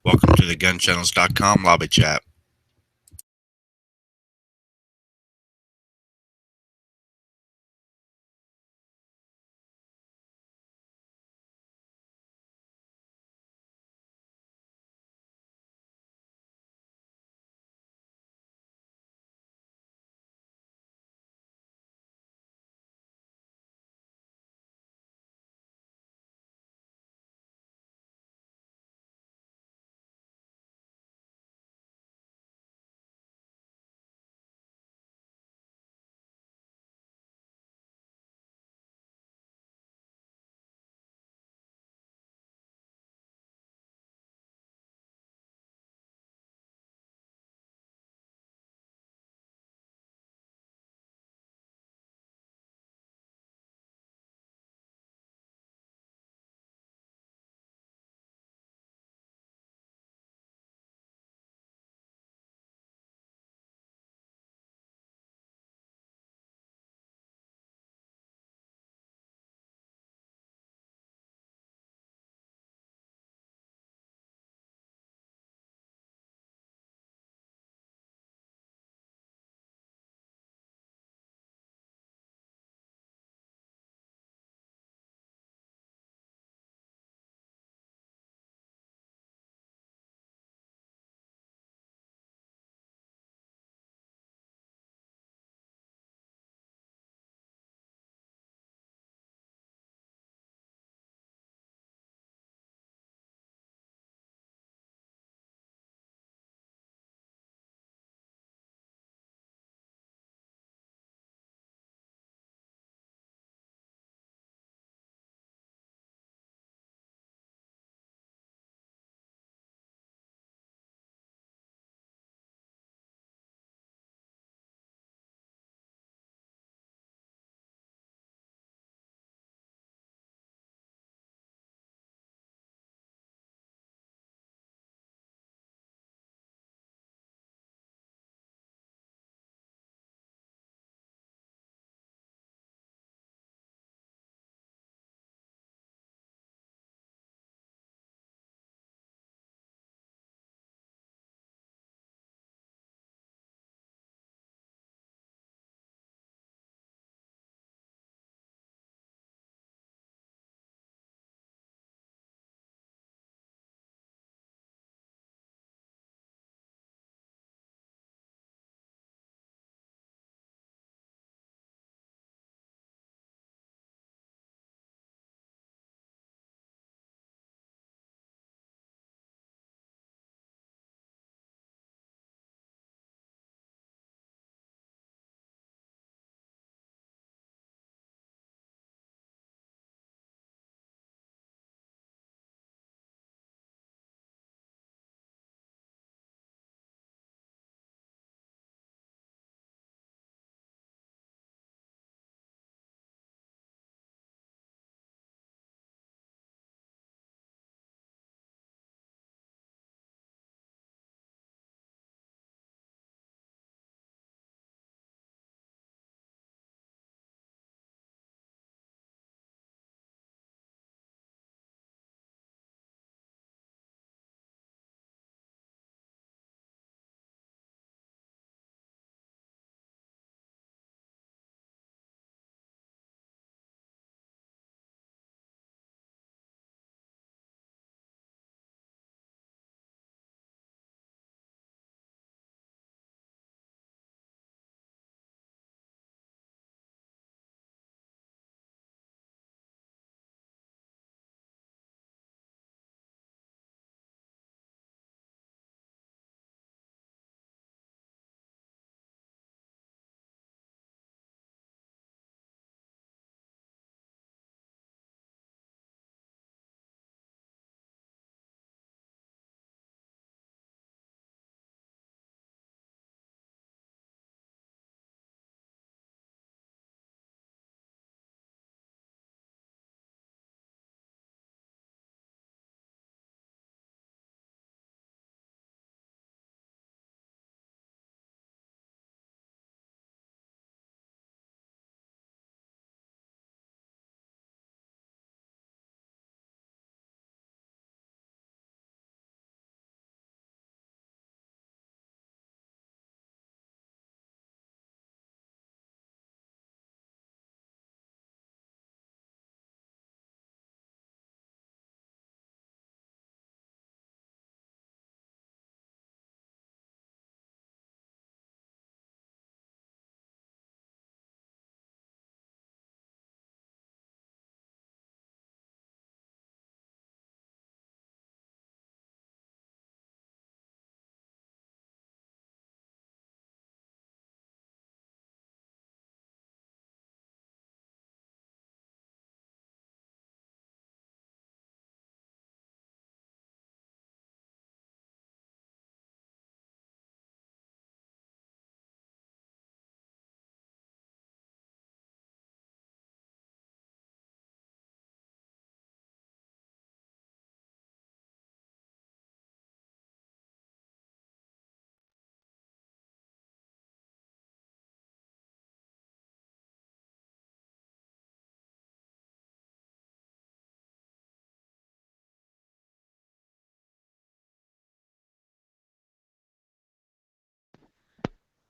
Welcome to the gunchannels.com lobby chat.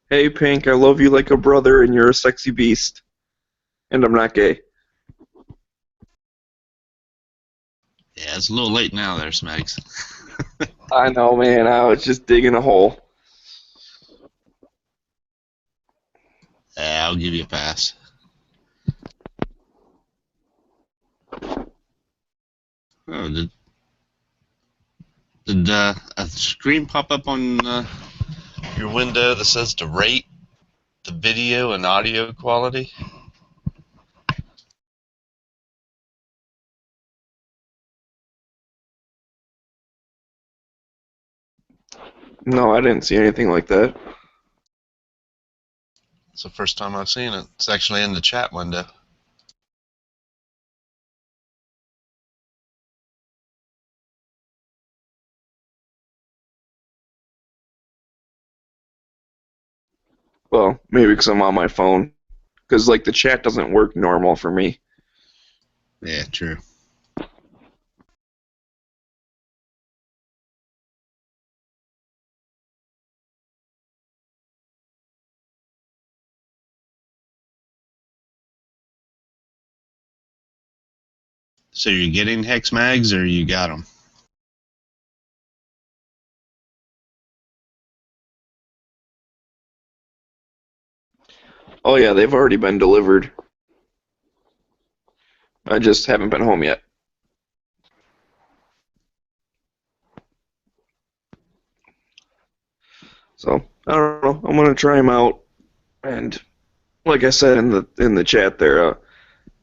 Hey Pink, I love you like a brother and you're a sexy beast. And I'm not gay. Yeah, it's a little late now there, Smegs. I know, man. I was just digging a hole. Yeah, I'll give you a pass. Oh, did a screen pop up on your window that says to rate the video and audio quality? No, I didn't see anything like that. It's the first time I've seen it. It's actually in the chat window. Well, maybe because I'm on my phone. Because, like, the chat doesn't work normal for me. Yeah, true. So you're getting hex mags, or you got them? Oh, yeah, they've already been delivered. I just haven't been home yet. So, I don't know. I'm going to try them out. And, like I said in the chat there,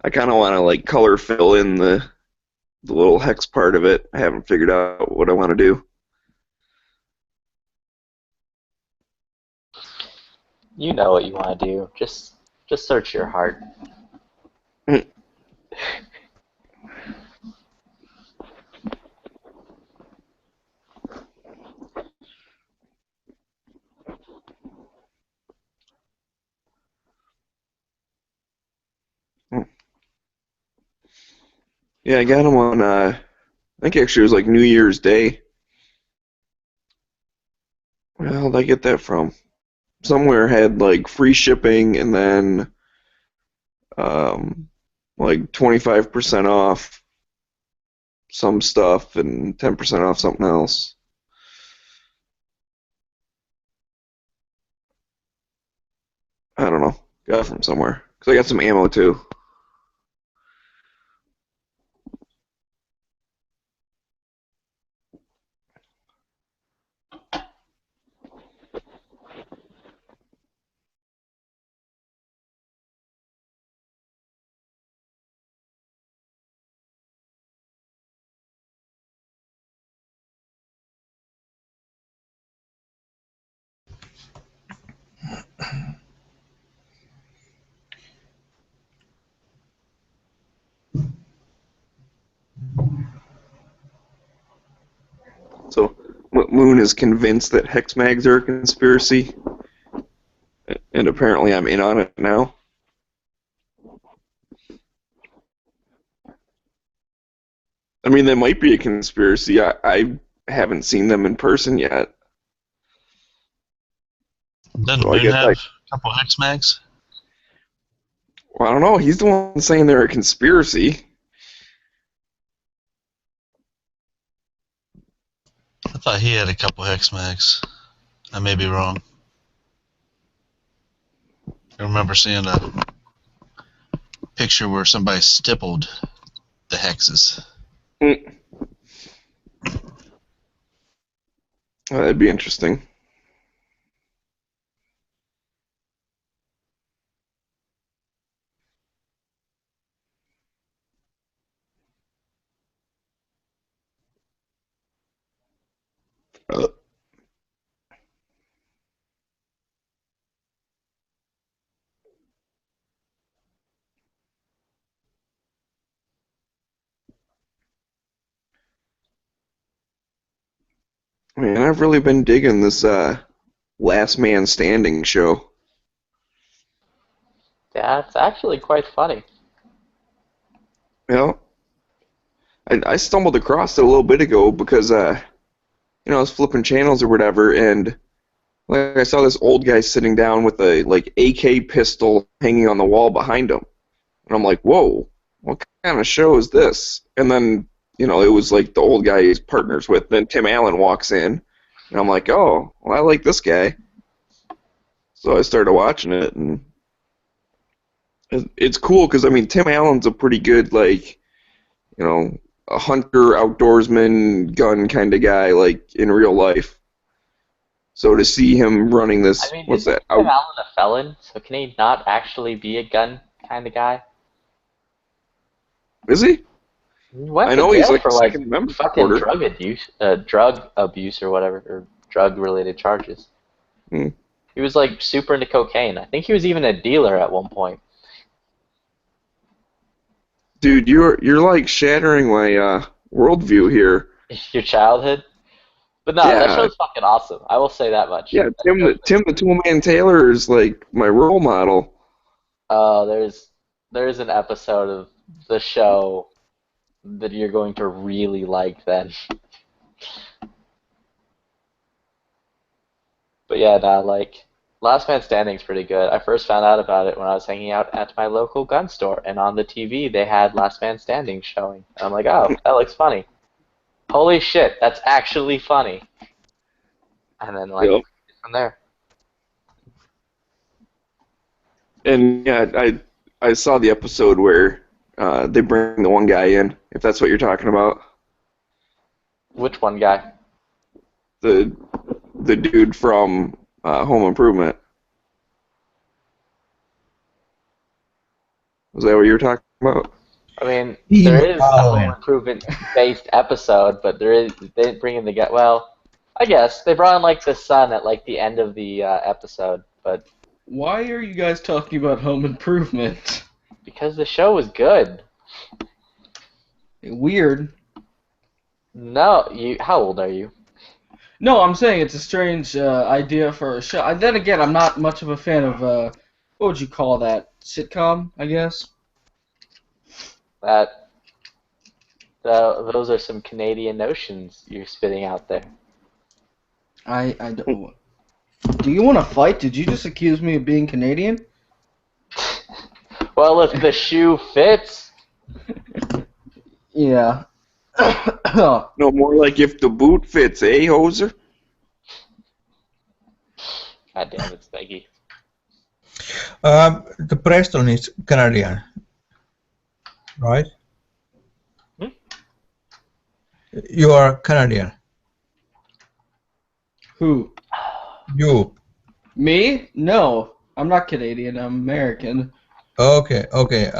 I kind of want to, like, color fill in the little hex part of it. I haven't figured out what I want to do. You know what you want to do. Just search your heart. Yeah, I got them on, I think actually it was like New Year's Day. Where the hell did I get that from? Somewhere had like free shipping and then um, like 25% off some stuff and 10% off something else. I don't know. Got it from somewhere. Because I got some ammo too. So Moon is convinced that hex mags are a conspiracy, and apparently I'm in on it now. I mean, they might be a conspiracy. I haven't seen them in person yet. Doesn't So I Moon guess have a couple hex mags? well, I don't know. He's the one saying they're a conspiracy. I thought he had a couple hex mags. I may be wrong. I remember seeing a picture where somebody stippled the hexes. Mm. That'd be interesting. Uh, Man, I've really been digging this Last Man Standing show. That's actually quite funny. You know, I stumbled across it a little bit ago because I was flipping channels or whatever, and Like I saw this old guy sitting down with a like AK pistol hanging on the wall behind him, and I'm like, whoa, what kind of show is this? And then it was like the old guy he's partners with. Then Tim Allen walks in, and I'm like, oh, well, I like this guy. So I started watching it, and it's cool because I mean Tim Allen's a pretty good like a hunter, outdoorsman, gun kind of guy like in real life. So to see him running I this, mean, what's isn't that? Tim Allen a felon? So can he not actually be a gun kind of guy? Is he? He went I to know he's jail like for a like Second Amendment fucking supporter. drug abuse or whatever, or drug-related charges. Hmm. He was like super into cocaine. I think he was even a dealer at one point. Dude, you're like shattering my worldview here. Your childhood? But no, that Yeah, show's fucking awesome. I will say that much. yeah. Tim the Toolman Taylor is like my role model. There's an episode of the show that you're going to really like then. But yeah, no, like Last Man Standing's pretty good. I first found out about it when I was hanging out at my local gun store, and on the TV they had Last Man Standing showing. And I'm like, oh, that looks funny. Holy shit, that's actually funny. And then like Yep. from there. And yeah, I saw the episode where they bring the one guy in, if that's what you're talking about. Which one guy? The dude from Home Improvement. Was that what you were talking about? I mean, there is a home Allen. improvement based episode, but they didn't bring in the guy. Well, I guess they brought in like the son at like the end of the episode, but Why are you guys talking about Home Improvement? because the show was good. Weird. No, how old are you? No, I'm saying it's a strange idea for a show. Then again, I'm not much of a fan of, what would you call that? Sitcom, I guess? Those are some Canadian notions you're spitting out there. I don't... Do you want to fight? Did you just accuse me of being Canadian? Well, if the shoe fits. Yeah. No, more like if the boot fits, eh, hoser? God damn it, Spaggy. The Preston is Canadian, right? Hmm? You are Canadian. Who? You. Me? No. I'm not Canadian. I'm American. Okay. Okay.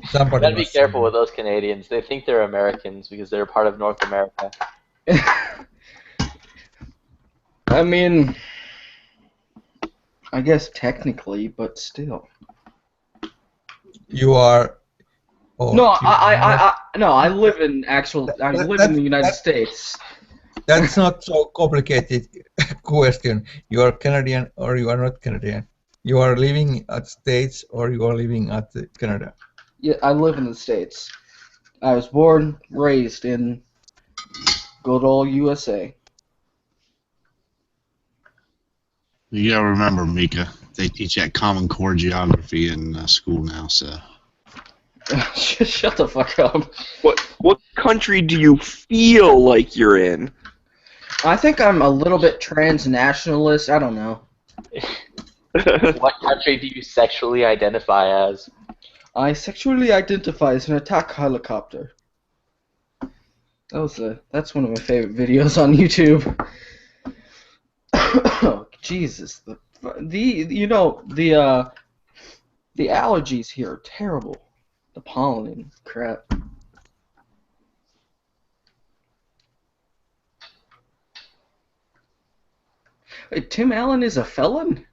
Somebody Gotta be was careful with those Canadians. They think they're Americans because they're part of North America. I mean, I guess technically, but still. You are. Oh, No, you- I live in the United States. That's not so complicated question. You are Canadian or you are not Canadian. You are living at States or you are living at Canada. Yeah, I live in the States. I was born, raised in good old USA. You gotta remember, Mika, they teach that Common Core geography in school now, so. Shut the fuck up. What country do you feel like you're in? I think I'm a little bit transnationalist. I don't know. What country do you sexually identify as? I sexually identify as an attack helicopter. That's one of my favorite videos on YouTube. Oh, Jesus, the allergies here are terrible. The pollen, crap. Wait, Tim Allen is a felon?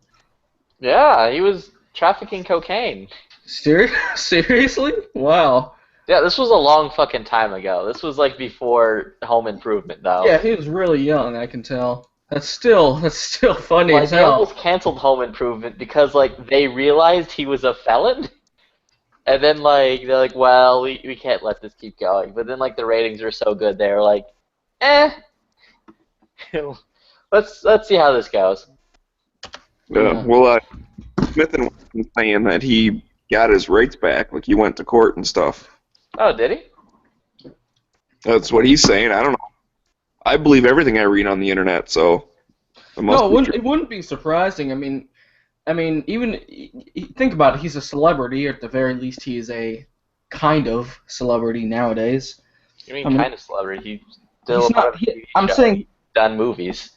Yeah, he was trafficking cocaine. Seriously? Wow. Yeah, this was a long fucking time ago. This was like before Home Improvement, though. Yeah, he was really young, I can tell. That's still funny Like, as they hell. almost canceled Home Improvement because, like, they realized he was a felon. And then, like, they're like, well, we can't let this keep going. But then, like, the ratings are so good, they were like, eh. Let's see how this goes. Yeah. Well, Smith and Wesson saying that he got his rights back, like he went to court and stuff. Oh, did he? That's what he's saying. I don't know. I believe everything I read on the internet, so it must No, be true. it wouldn't be surprising. I mean, even think about it. He's a celebrity, or at the very least, he is a kind of celebrity nowadays. You mean I mean, kind of celebrity? He's still he's a part not. of a TV I'm show. saying He's done movies.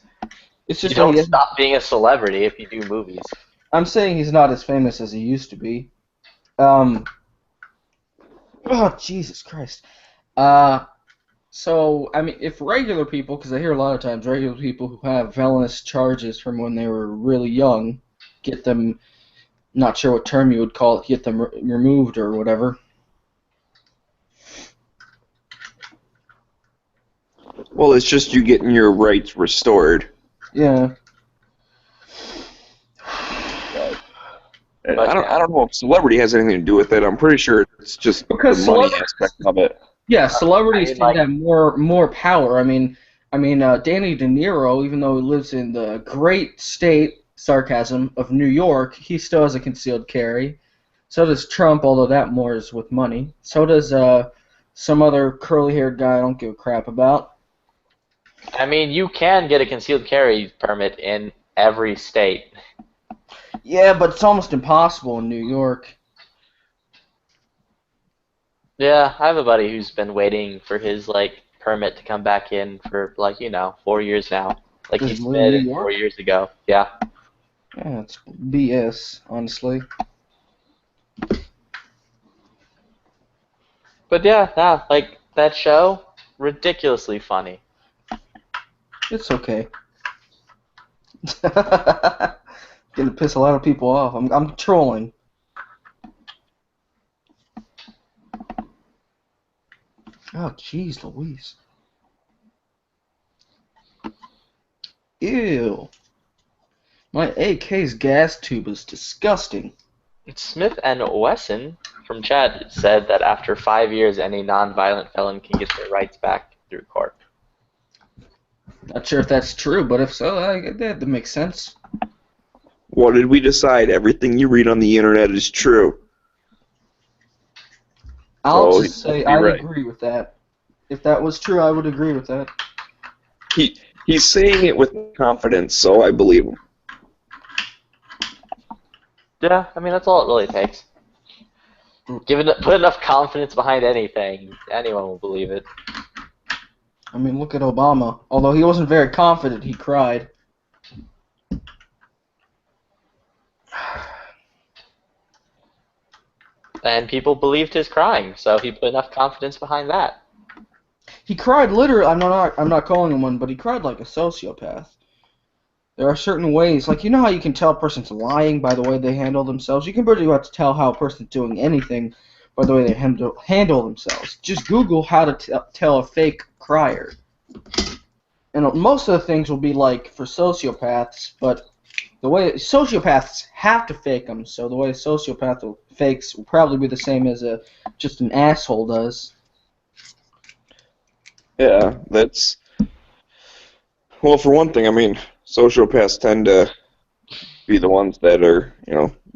it's You just that don't he is, stop being a celebrity if you do movies. I'm saying he's not as famous as he used to be. Oh Jesus Christ. So I mean, if regular people, because I hear a lot of times regular people who have felonious charges from when they were really young, get them. Not sure what term you would call it. Get them removed or whatever. Well, it's just you getting your rights restored. Yeah. I don't know if celebrity has anything to do with it. I'm pretty sure it's just Because the money celebrities, aspect of it. yeah, celebrities I mean, tend like- to have more power. Danny De Niro, even though he lives in the great state, sarcasm, of New York, he still has a concealed carry. So does Trump, although that more is with money. So does some other curly-haired guy I don't give a crap about. I mean, you can get a concealed carry permit in every state. Yeah, but it's almost impossible in New York. Yeah, I have a buddy who's been waiting for his permit to come back in for 4 years now. Like Does he he live in New submitted York? 4 years ago. Yeah. Yeah, it's BS, honestly. But yeah, that show, ridiculously funny. It's okay. Gonna piss a lot of people off. I'm trolling. Oh, jeez, Louise. Ew. My AK's gas tube is disgusting. Smith and Wesson from Chad said that after 5 years, any non-violent felon can get their rights back through court. Not sure if that's true, but if so, that makes sense. What did we decide? Everything you read on the internet is true. I'll So, just say you'd be I right. agree with that. If that was true, I would agree with that. He's saying it with confidence, so I believe him. Yeah, I mean that's all it really takes. Put enough confidence behind anything, anyone will believe it. I mean, look at Obama. Although he wasn't very confident, he cried. And people believed his crying, so he put enough confidence behind that. He cried literally. I'm not calling him one, but he cried like a sociopath. There are certain ways, like you know how you can tell a person's lying by the way they handle themselves. You can pretty much tell how a person's doing anything by the way they handle themselves. Just Google how to tell a fake crier, and most of the things will be like for sociopaths, but the way sociopaths have to fake them, so the way a sociopath fakes will probably be the same as just an asshole does. Yeah, that's... Well, for one thing, I mean, sociopaths tend to be the ones that are,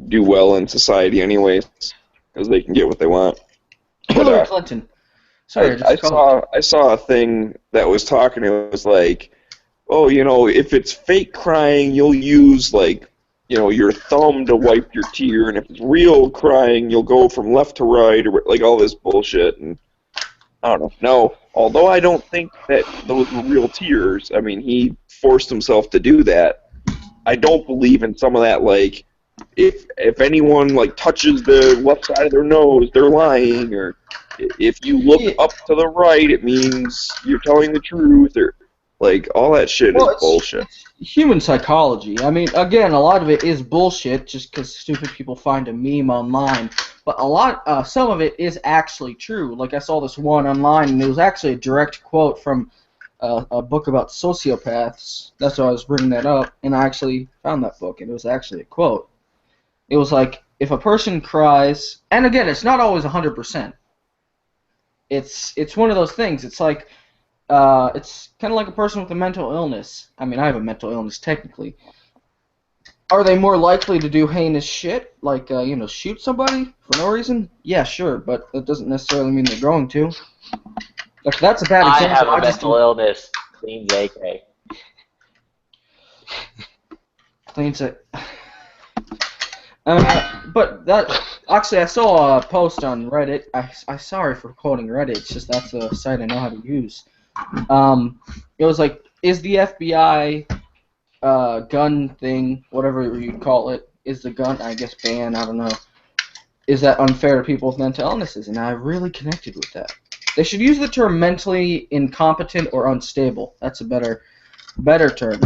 do well in society anyways, because they can get what they want. Hillary Clinton. Sorry, I saw a thing that was talking, it was like, oh, if it's fake crying, you'll use, your thumb to wipe your tear, and if it's real crying, you'll go from left to right, or all this bullshit, and I don't know. No, although I don't think that those were real tears, I mean, he forced himself to do that. I don't believe in some of that, if anyone, touches the left side of their nose, they're lying, or if you look up to the right, it means you're telling the truth, or, all that shit is bullshit. It's human psychology. I mean, again, a lot of it is bullshit just because stupid people find a meme online. But some of it is actually true. Like I saw this one online, and it was actually a direct quote from a book about sociopaths. That's why I was bringing that up, and I actually found that book, and it was actually a quote. It was like, if a person cries, and again, it's not always 100%. It's one of those things. It's like, it's kind of like a person with a mental illness. I mean, I have a mental illness technically. Are they more likely to do heinous shit, like shoot somebody for no reason? Yeah, sure, but that doesn't necessarily mean they're going to. Like, that's a bad I example. have a I just mental illness. Cleans AK. cleans it. But that actually, I saw a post on Reddit. I sorry for quoting Reddit. It's just that's a site I know how to use. It was like, is the FBI gun thing, whatever you call it, is the gun, I guess, ban? I don't know. Is that unfair to people with mental illnesses? And I really connected with that. They should use the term mentally incompetent or unstable. That's a better term.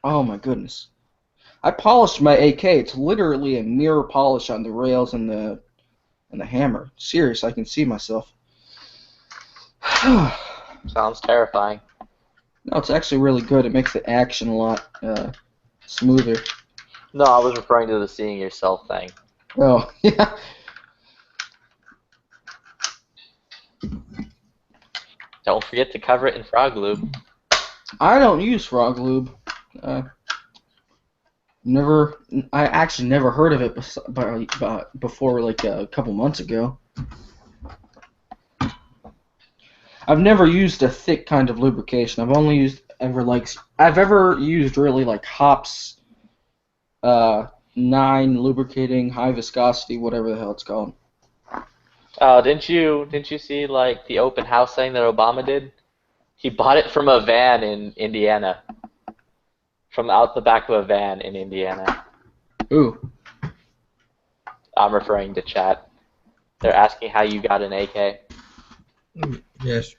Oh my goodness. I polished my AK. It's literally a mirror polish on the rails and the hammer. Serious, I can see myself. Sounds terrifying. No, it's actually really good. It makes the action a lot smoother. No, I was referring to the seeing yourself thing. Oh, yeah. Don't forget to cover it in frog lube. I don't use frog lube. I actually never heard of it before, like a couple months ago. I've never used a thick kind of lubrication. I've ever used really like hops, 9 lubricating, high viscosity, whatever the hell it's called. Oh, didn't you see like the open house thing that Obama did? He bought it from a van in Indiana. From out the back of a van in Indiana. Ooh. I'm referring to chat. They're asking how you got an AK. Yes.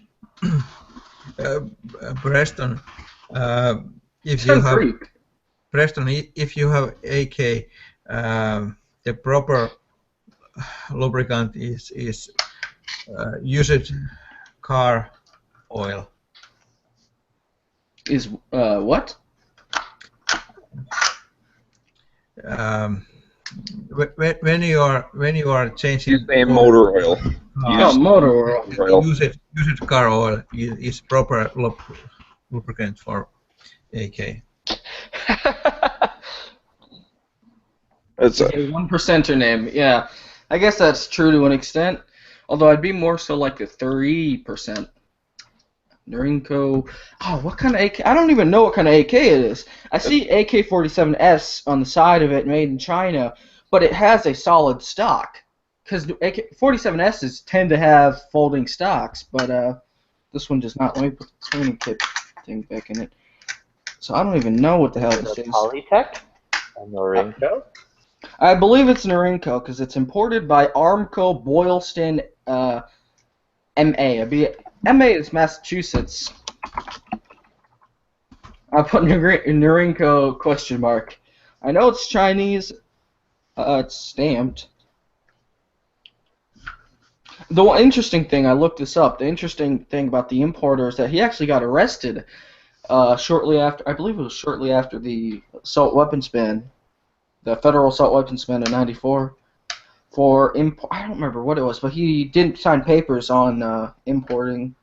Preston, if you have Preston, if you have AK, the proper lubricant is used car oil. Is what? When you are changing motor oil. Motor oil. Used car oil is proper lubricant for AK. It's a 1%er name. Yeah, I guess that's true to an extent. Although I'd be more so like the 3%. Norinco. Oh, what kind of AK? I don't even know what kind of AK it is. I see AK-47S on the side of it, made in China, but it has a solid stock. Because AK-47Ss tend to have folding stocks, but this one does not. Let me put the training kit thing back in it. So I don't even know what the hell this is. Polytech? And Norinco? I believe it's Norinco because it's imported by Armco Boylston MA. MA is Massachusetts. I put Norinco question mark. I know it's Chinese. It's stamped. The one interesting thing, I looked this up, the interesting thing about the importer is that he actually got arrested shortly after, I believe it was shortly after the assault weapons ban, the federal assault weapons ban in '94. I don't remember what it was, but he didn't sign papers on importing.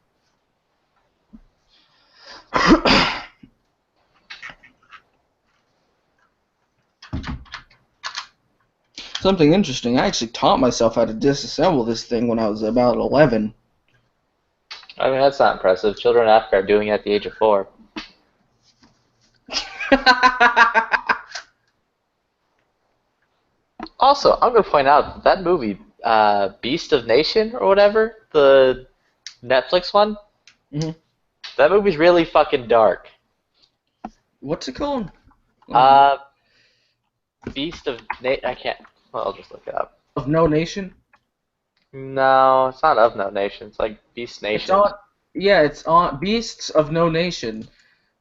Something interesting, I actually taught myself how to disassemble this thing when I was about 11. I mean, that's not impressive. Children in Africa are doing it at the age of 4. Also, I'm going to point out that movie, Beast of Nation or whatever, the Netflix one, that movie's really fucking dark. What's it called? Beast of I can't. Well, I'll just look it up. Of No Nation? No, it's not of No Nation. It's like Beast Nation. It's on Beasts of No Nation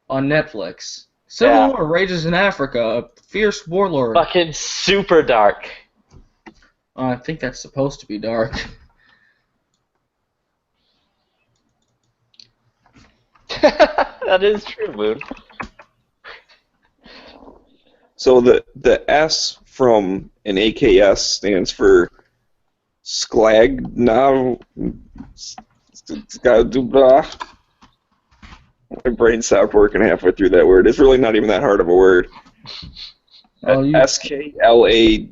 on Netflix. Civil War rages in Africa. A fierce warlord. Fucking super dark. I think that's supposed to be dark. That is true, Moon. So the S from an AKS stands for Sklag now. My brain stopped working halfway through that word. It's really not even that hard of a word. Oh, you Skladnoy.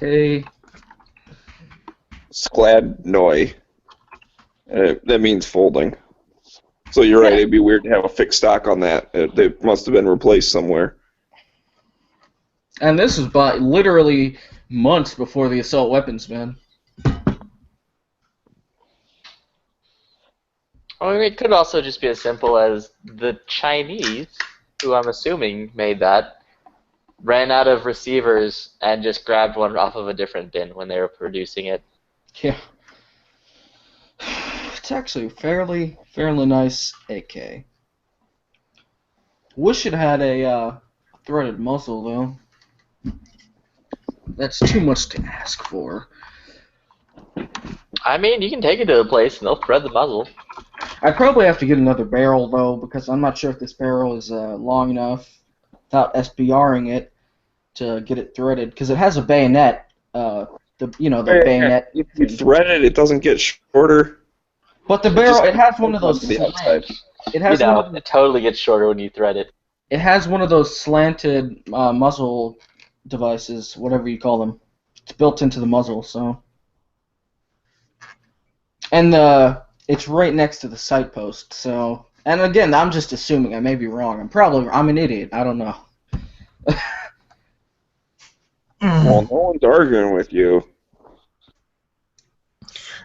okay? Skladnoy. That means folding. So you're right, it'd be weird to have a fixed stock on that. They must have been replaced somewhere. And this was by literally months before the assault weapons ban. I mean, it could also just be as simple as the Chinese, who I'm assuming made that, ran out of receivers and just grabbed one off of a different bin when they were producing it. Yeah. It's actually a fairly nice AK. Wish it had a threaded muzzle though. That's too much to ask for. I mean, you can take it to a place and they'll thread the muzzle. I'd probably have to get another barrel though, because I'm not sure if this barrel is long enough without SBRing it to get it threaded. Because it has a bayonet. The bayonet. If you thread it, it doesn't get shorter. But the barrel, it has one of those to the outside. It has it totally gets shorter when you thread it. It has one of those slanted muzzle devices, whatever you call them. It's built into the muzzle, so. And it's right next to the sight post, so. And again, I'm just assuming. I may be wrong. I'm an idiot. I don't know. Well, no one's arguing with you.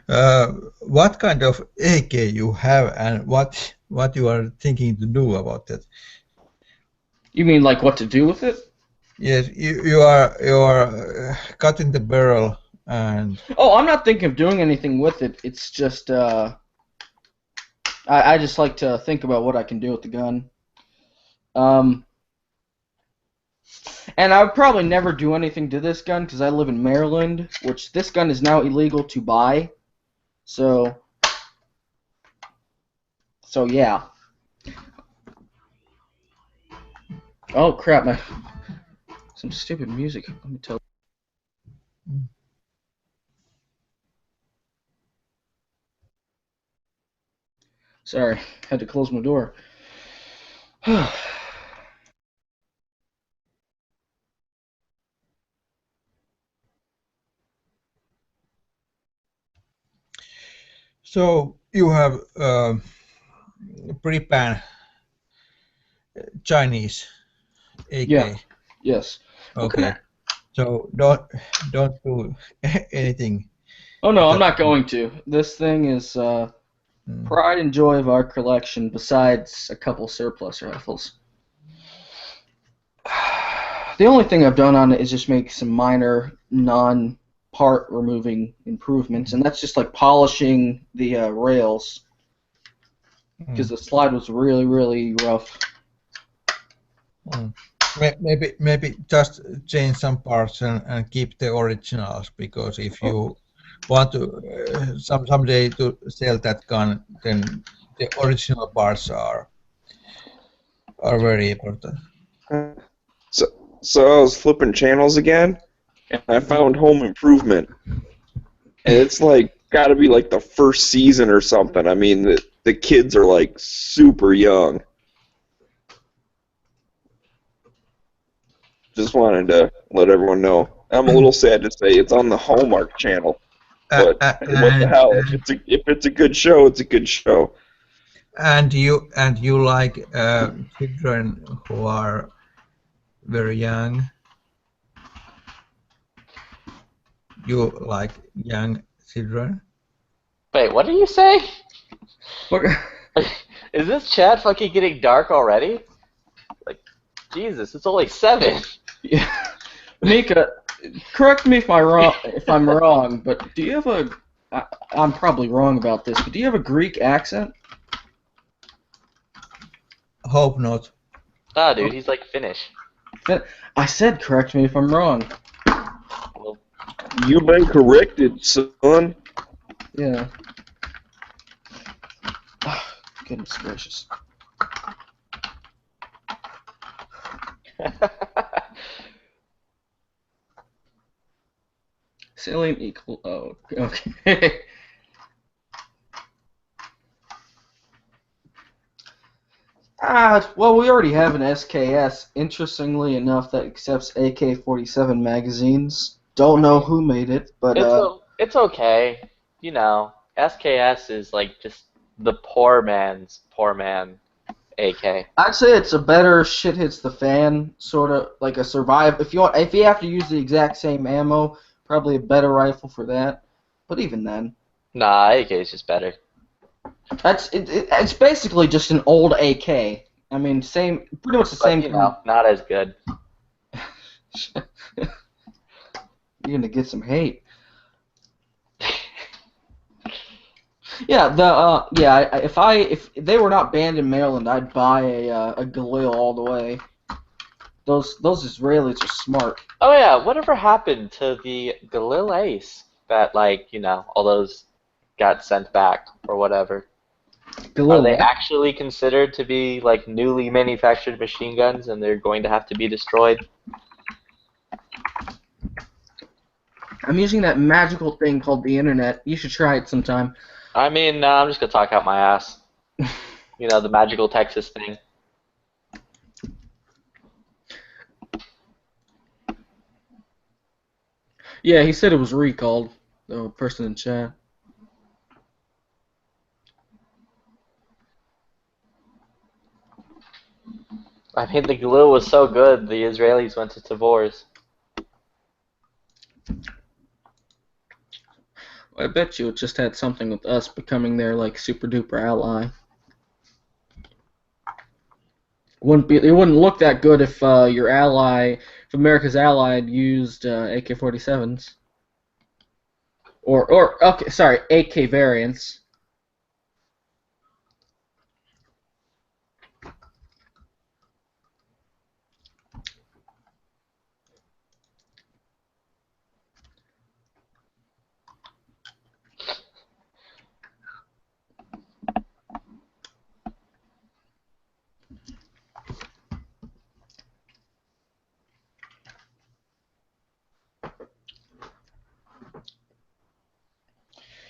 What kind of AK you have, and what you are thinking to do about it? You mean like what to do with it? Yes, you are cutting the barrel and. Oh, I'm not thinking of doing anything with it. It's just I just like to think about what I can do with the gun. And I would probably never do anything to this gun because I live in Maryland, which this gun is now illegal to buy. So yeah. Oh crap! Some stupid music. Let me tell. Sorry, had to close my door. So you have pre-pan Chinese AK. Yeah. Yes. Okay. So don't do anything. Oh no, I'm not going to. This thing is pride and joy of our collection, besides a couple surplus rifles. The only thing I've done on it is just make some minor non-part removing improvements, and that's just like polishing the rails because the slide was really, really rough. Maybe just change some parts and keep the originals, because if you want to someday to sell that gun, then the original parts are very important. So I was flipping channels again, and I found Home Improvement, and it's like got to be like the first season or something. I mean, the kids are like super young. Just wanted to let everyone know. I'm a little sad to say it's on the Hallmark Channel, but what the hell? If it's a good show, it's a good show. And you like children who are very young. You like young children. Wait, what did you say? What? Is this chat fucking getting dark already? Like, Jesus, it's only 7. Yeah. Mika, correct me if I'm wrong, but do you have I'm probably wrong about this, but do you have a Greek accent? Hope not. Ah, dude, he's like Finnish. I said correct me if I'm wrong. Well, You've been corrected, son. Yeah. Goodness gracious. Alien equal. Oh, okay. Well, we already have an SKS, interestingly enough, that accepts AK-47 magazines. Don't know who made it, but It's okay. You know, SKS is like just the poor man's poor man AK. I'd say it's a better shit hits the fan sort of like a survive. If you have to use the exact same ammo, probably a better rifle for that. But even then, Nah, AK is just better. it's basically just an old AK. I mean, pretty much the But, same. you know, not as good. You're gonna get some hate. Yeah, if they were not banned in Maryland, I'd buy a Galil all the way. Those Israelis are smart. Oh yeah, whatever happened to the Galil Ace that, like, you know, all those got sent back or whatever? Are they Galil. actually considered to be like newly manufactured machine guns and they're going to have to be destroyed? I'm using that magical thing called the internet. You should try it sometime. I mean, I'm just gonna talk out my ass. You know, the magical Texas thing. Yeah, he said it was recalled. The person in chat. I mean, the glue was so good, the Israelis went to Tavor's. I bet you it just had something with us becoming their like super duper ally. It wouldn't look that good if your ally, if America's ally had used AK-47s. Or okay, sorry, AK variants.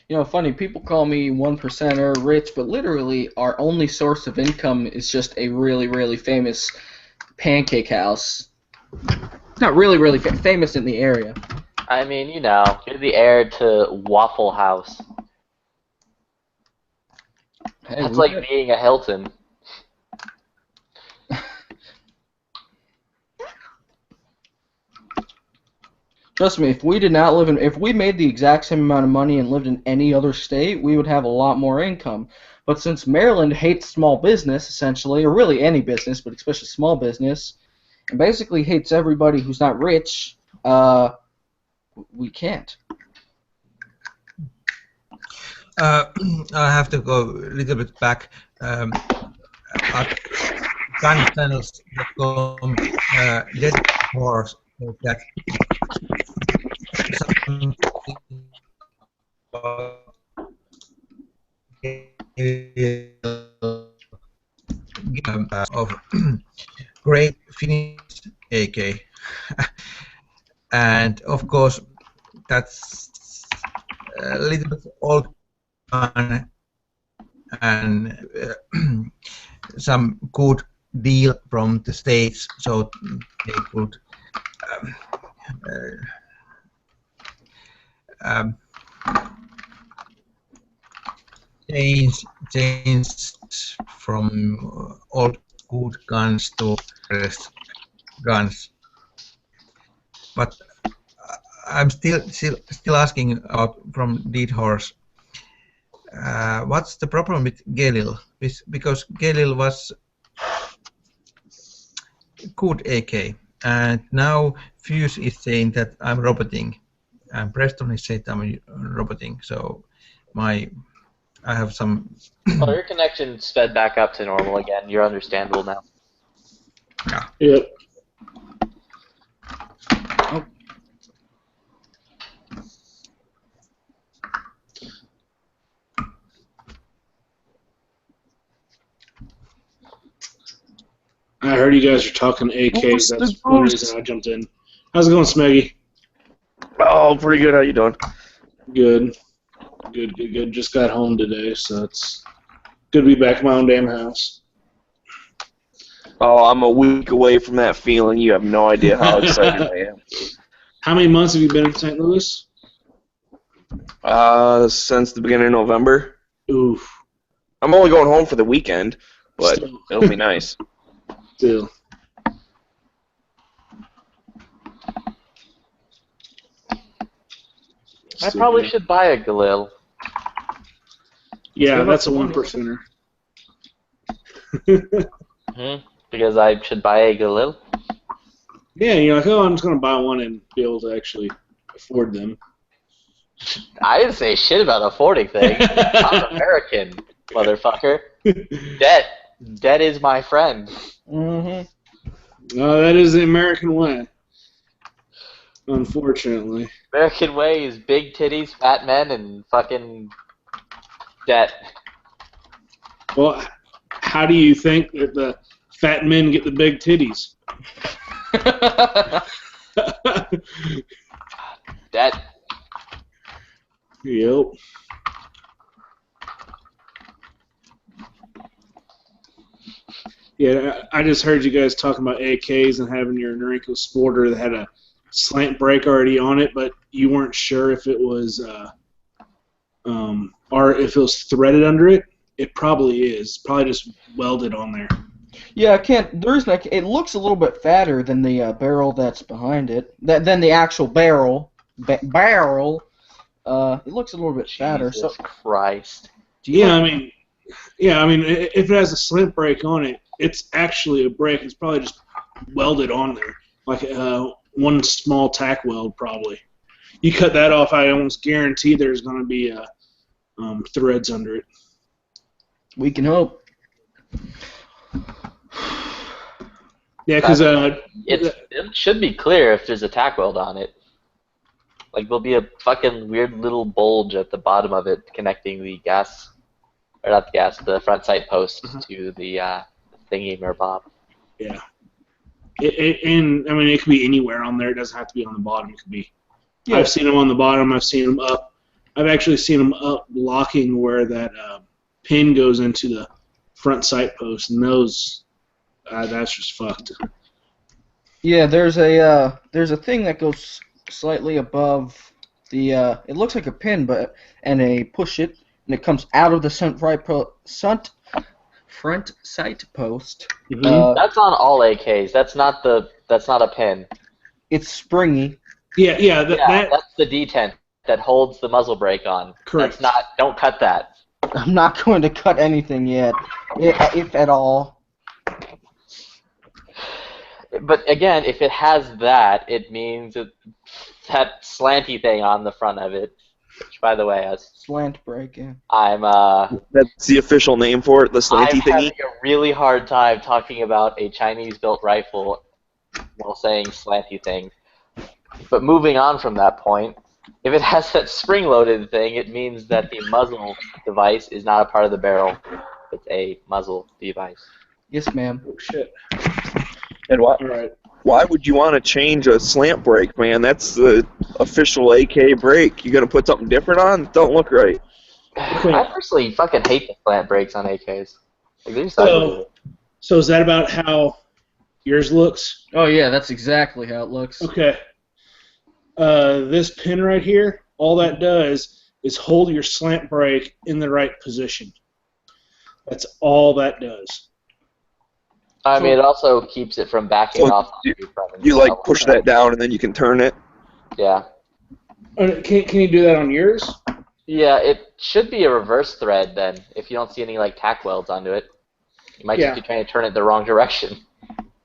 You know, funny, people call me 1%er rich, but literally our only source of income is just a really, really famous pancake house. It's not really, really famous in the area. I mean, you know, you're the heir to Waffle House. Hey, That's like being a Hilton. Trust me, if we made the exact same amount of money and lived in any other state, we would have a lot more income. But since Maryland hates small business, essentially, or really any business, but especially small business, and basically hates everybody who's not rich, we can't. I have to go a little bit back. At gunchannels.com, Dead Horse said that something of great Finnish AK, and of course that's a little bit old gun and some good deal from the States, so they could change from old good guns to rest guns. But I'm still asking about from Dead Horse. What's the problem with Galil? Because Galil was good AK, and now Fuse is saying that I'm roboting, and Preston is saying I'm roboting. So I have some. Well, your connection sped back up to normal again. You're understandable now. Yeah. Yep. I heard you guys were talking AKs. That's one reason I jumped in. How's it going, Smeggy? Oh, pretty good. How you doing? Good. Good. Just got home today, so it's good to be back in my own damn house. Oh, I'm a week away from that feeling. You have no idea how excited I am. How many months have you been in St. Louis? Since the beginning of November. Oof. I'm only going home for the weekend, but Still. it'll be nice. Still. I probably should buy a Galil. Yeah, Give that's up a the 1%er. Because I should buy a Galil. Yeah, you're like, oh, I'm just going to buy one and be able to actually afford them. I didn't say shit about affording things. I'm American, motherfucker. Debt is my friend. Mm-hmm. That is the American way. Unfortunately. American way is big titties, fat men, and fucking debt. Well, how do you think that the fat men get the big titties? Debt. Yep. Yeah, I just heard you guys talking about AKs and having your Norinco Sporter that had a slant brake already on it, but you weren't sure if it was, or if it was threaded under it. It probably is. Probably just welded on there. Yeah, I can't. The reason it looks a little bit fatter than the barrel that's behind it. Than the actual barrel. Barrel. It looks a little bit fatter. So, Jesus Christ. Yeah, I mean, if it has a slant brake on it, it's actually a brake. It's probably just welded on there, like one small tack weld probably. You cut that off, I almost guarantee there's going to be threads under it. we can hope. Yeah, because It should be clear if there's a tack weld on it. Like, there'll be a fucking weird little bulge at the bottom of it connecting the gas, or not the gas, the front sight post to the thingy or bob. yeah, and I mean it could be anywhere on there. It doesn't have to be on the bottom. It could be. Yeah. I've seen them on the bottom. I've seen them up. I've actually seen them up blocking where that pin goes into the front sight post, and those that's just fucked. Yeah, there's a thing that goes slightly above the. It looks like a pin, and they push it, and it comes out of the front sight post. Mhm. That's on all AKs. That's not a pin. It's springy. Yeah, That's the detent that holds the muzzle brake on. Correct. Don't cut that. I'm not going to cut anything yet, if at all. But again, if it has that, it means that slanty thing on the front of it, which, by the way, Slant brake, yeah. I'm That's the official name for it, the slanty I'm thingy. having a really hard time talking about a Chinese-built rifle while saying slanty thing. But moving on from that point, if it has that spring-loaded thing, it means that the muzzle device is not a part of the barrel. It's a muzzle device. Yes, ma'am. Oh shit. And why? All right. Why would you want to change a slant brake, man? That's the official AK brake. You gonna put something different on? Don't look right. I personally fucking hate the slant brakes on AKs. Like, they're just ugly. So is that about how yours looks? Oh yeah, that's exactly how it looks. Okay. This pin right here, all that does is hold your slant brake in the right position. That's all that does. I mean, it also keeps it from backing So off. You like push that down and then you can turn it. Yeah. Can you do that on yours? Yeah, it should be a reverse thread then, if you don't see any like tack welds onto it. You might just be trying to turn it the wrong direction.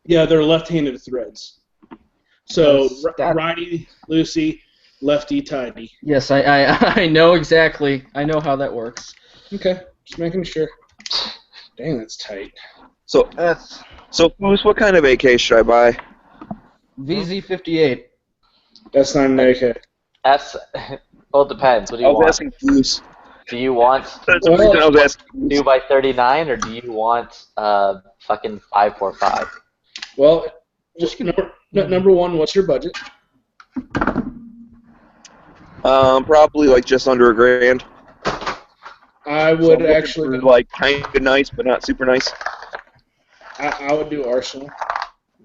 Yeah, they're left-handed threads. So That- righty, loosey, lefty, tighty. Yes, I know exactly. I know how that works. Okay, just making sure. Dang, that's tight. So, That's Moose, what kind of AK should I buy? VZ58. That's not an AK. That's well, it depends. What do I you was want? asking Moose. Do you want That's the reason I was asking Moose. 2x39 or do you want fucking 545? Well, just number one, what's your budget? Probably like just under $1,000. I So would I'm looking actually for, go, like kind of nice, but not super nice. I would do Arsenal.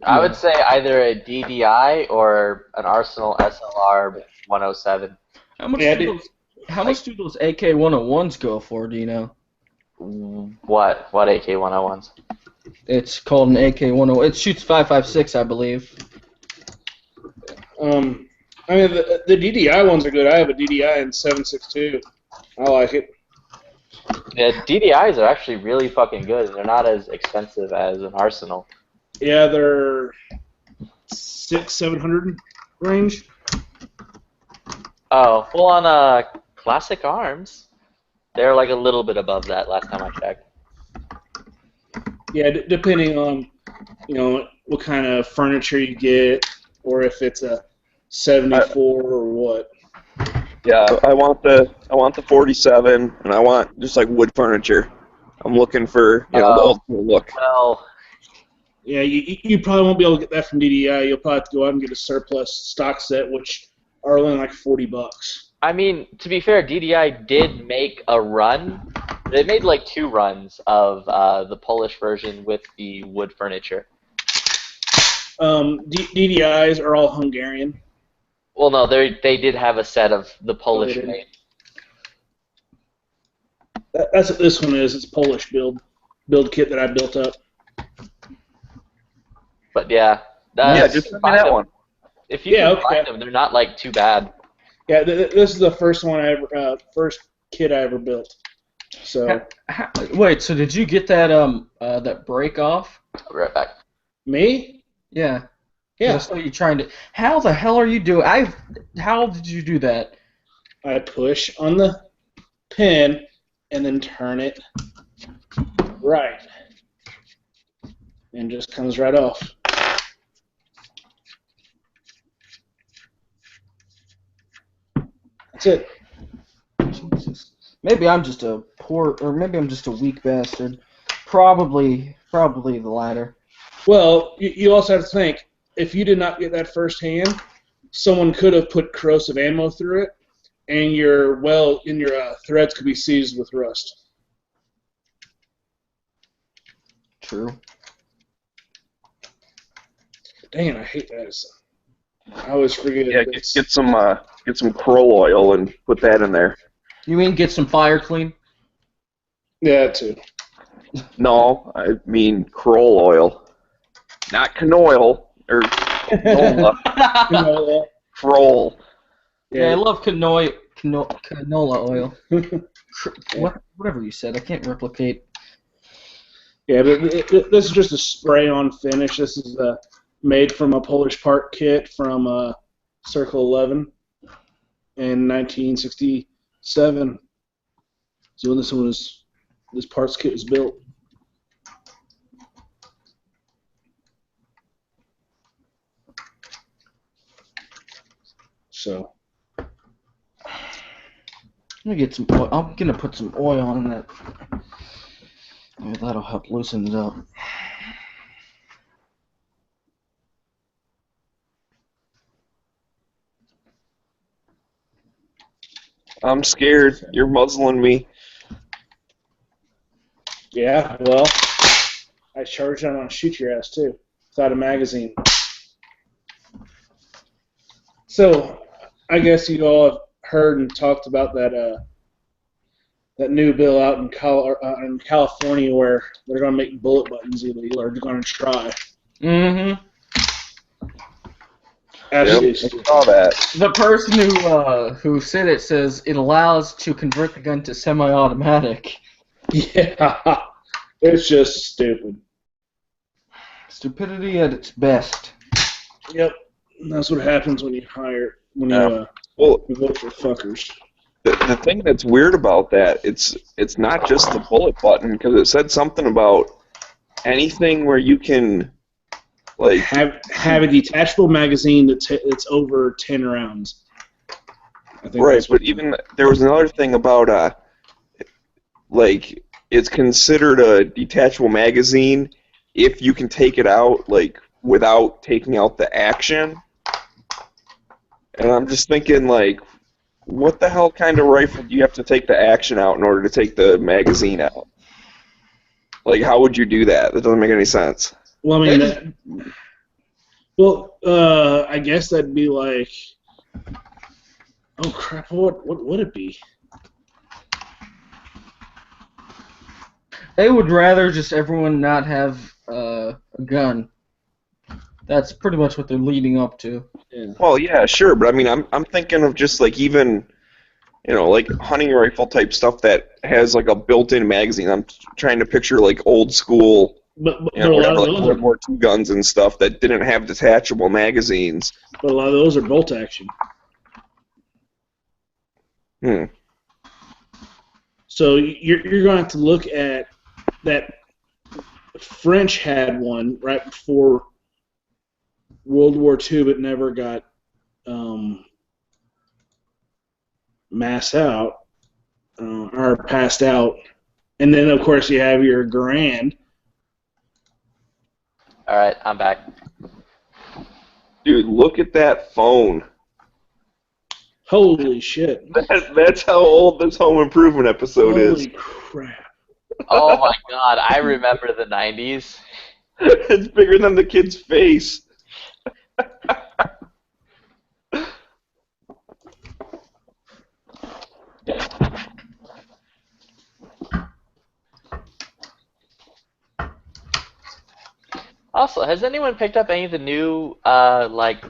I would say either a DDI or an Arsenal SLR 107. How much Yeah, do those? How much do those AK-101s go for? Do you know? What AK-101s? It's called an AK-101. It shoots 5.56, I believe. I mean, the DDI ones are good. I have a DDI in 7.62. I like it. Yeah, DDIs are actually really fucking good. They're not as expensive as an Arsenal. Yeah, they're 600-700 range. Oh, well, on classic arms, they're like a little bit above that last time I checked. Yeah, depending on what kind of furniture you get, or if it's a 74 or what. Yeah, I want the 47, and I want just like wood furniture. I'm looking for the old school look. Well, Yeah, you probably won't be able to get that from DDI. You'll probably have to go out and get a surplus stock set, which are only like $40. I mean, to be fair, DDI did make a run. They made like 2 runs of the Polish version with the wood furniture. DDIs are all Hungarian. Well, no, they did have a set of the Polish didn't. made. That's what this one is. It's Polish build kit that I built up. But yeah, Yeah, just send me that one. If you can find them, they're not like too bad. Yeah, this is the first one first kit I ever built. So Wait, so did you get that that break off? I'll be right back. Me? Yeah. Yeah. So you're trying to. How the hell are you doing? How did you do that? I push on the pin and then turn it right, and just comes right off. That's it. Jesus. Maybe I'm just a poor, or maybe I'm just a weak bastard. Probably the latter. Well, you also have to think, if you did not get that first hand, someone could have put corrosive ammo through it, and your threads could be seized with rust. True. Dang it, I hate that. I always forget. Yeah, get some Kroll oil and put that in there. You mean get some fire clean? Yeah, too. No, I mean Kroll oil, not canoil or canola. Kroll. Yeah, I love canola oil. Whatever you said, I can't replicate. Yeah, but this is just a spray-on finish. This is made from a Polish part kit from Circle 11 in 1967. So when this parts kit was built. So Let me get some oil. I'm gonna put some oil on that. Maybe that'll help loosen it up. I'm scared. You're muzzling me. yeah, well, I charged on to shoot your ass too, without a magazine. So I guess you all have heard and talked about that new bill out in California where they're going to make bullet buttons illegal, or they're going to try. Mm-hmm. Absolutely Yep, stupid. I saw that. The person who said it says it allows to convert the gun to semi-automatic. Yeah, it's just stupid. Stupidity at its best. Yep, and that's what happens when you Well, vote for fuckers. the thing that's weird about that, it's not just the bullet button, because it said something about anything where you can, like, Have a detachable magazine that's over 10 rounds. I think right, that's but even there was another thing about like, it's considered a detachable magazine if you can take it out, like, without taking out the action. And I'm just thinking, like, what the hell kind of rifle do you have to take the action out in order to take the magazine out? Like, how would you do that? That doesn't make any sense. Well, I mean, I guess that'd be like, oh crap, what would it be? They would rather just everyone not have a gun. That's pretty much what they're leading up to. Yeah. Well, yeah, sure, but I mean, I'm thinking of just like even, like hunting rifle type stuff that has like a built-in magazine. I'm trying to picture like old school, But a lot whatever, of like those World are, War II guns and stuff that didn't have detachable magazines. but a lot of those are bolt action. So you're going to have to look at that. French had one right before World War II, but never got massed out or passed out. And then, of course, you have your Garand. All right, I'm back. Dude, look at that phone. Holy shit. That's how old this Home Improvement episode is. Holy crap. Oh my god, I remember the 90s. It's bigger than the kid's face. Also, has anyone picked up any of the new, like,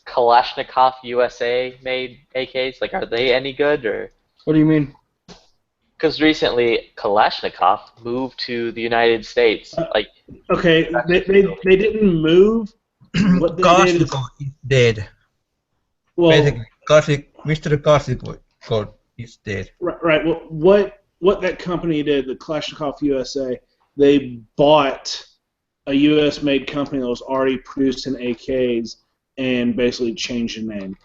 Kalashnikov USA made AKs? Like, are they any good, or? What do you mean? Because recently, Kalashnikov moved to the United States. Like, Okay, they didn't move. What they did is, Kalashnikov is dead. well, Basically, Mr. Kalashnikov is dead. right. Well, what that company did, the Kalashnikov USA, they bought a U.S.-made company that was already producing AKs and basically changed the name.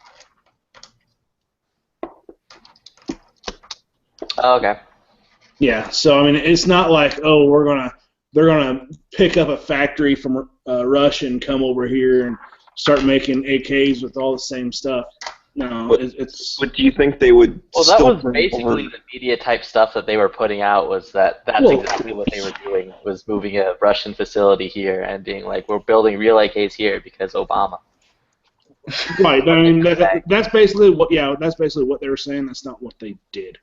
oh, okay. Yeah, so I mean, it's not like they're gonna pick up a factory from Russia and come over here and start making AKs with all the same stuff. No, it's. But do you think they would? Well, that still was bring basically over- the media type stuff that they were putting out. Was that's Well, exactly what they were doing? Was moving a Russian facility here and being like, we're building real AKs here because Obama. Right. I mean, that's basically what. Yeah, that's basically what they were saying. That's not what they did.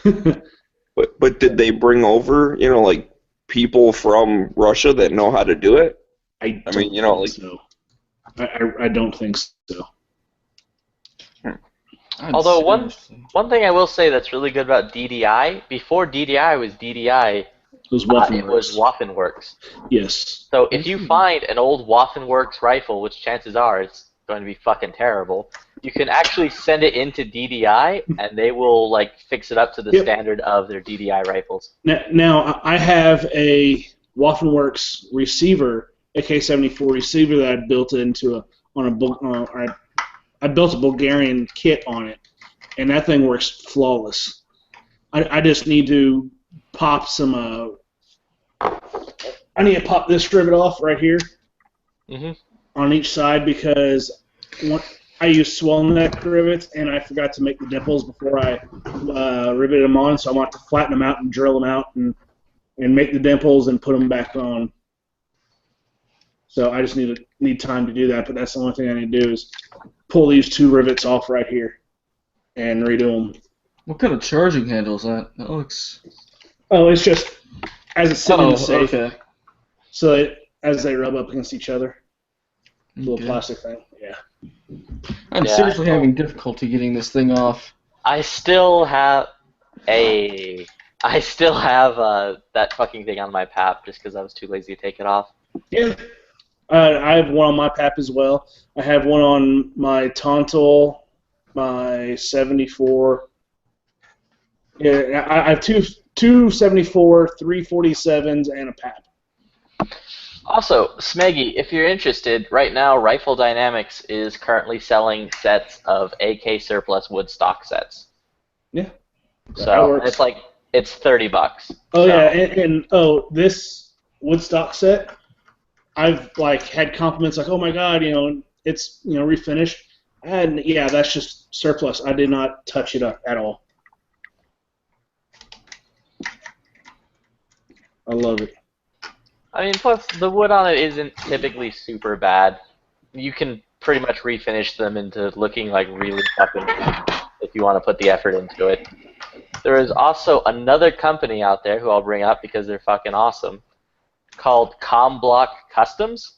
But did they bring over, like people from Russia that know how to do it? I mean, don't like- think so. I don't think so. Although one thing I will say that's really good about DDI, before DDI was DDI, It was it was Waffenwerks. Yes. So if you find an old Waffenwerks rifle, which chances are it's going to be fucking terrible, you can actually send it into DDI and they will like fix it up to the Yep. standard of their DDI rifles. Now I have a Waffenwerks receiver, AK-74 receiver that I built I built a Bulgarian kit on it, and that thing works flawless. I just need to pop some. I need to pop this rivet off right here on each side because I use swell neck rivets, and I forgot to make the dimples before I riveted them on, so I want to flatten them out and drill them out and make the dimples and put them back on. So I just need time to do that, but that's the only thing I need to do is pull these two rivets off right here and redo them. What kind of charging handle is that? That looks. Oh, it's just as it's sitting in the safe, okay. so as they rub up against each other, little Okay. plastic thing. Yeah. I'm Yeah. seriously having difficulty getting this thing off. I still have that fucking thing on my PAP just because I was too lazy to take it off. Yeah. I have one on my PAP as well. I have one on my Tontil, my 74. Yeah, I have two 74, 347s, and a PAP. Also, Smeggy, if you're interested, right now Rifle Dynamics is currently selling sets of AK surplus woodstock sets. Yeah. That So works. it's $30. Oh So- yeah, and this Woodstock set, I've had compliments like, oh my god, it's refinished. And yeah, that's just surplus. I did not touch it up at all. I love it. I mean, plus the wood on it isn't typically super bad. You can pretty much refinish them into looking like really fucking good if you want to put the effort into it. There is also another company out there who I'll bring up because they're fucking awesome, called Comblock Customs.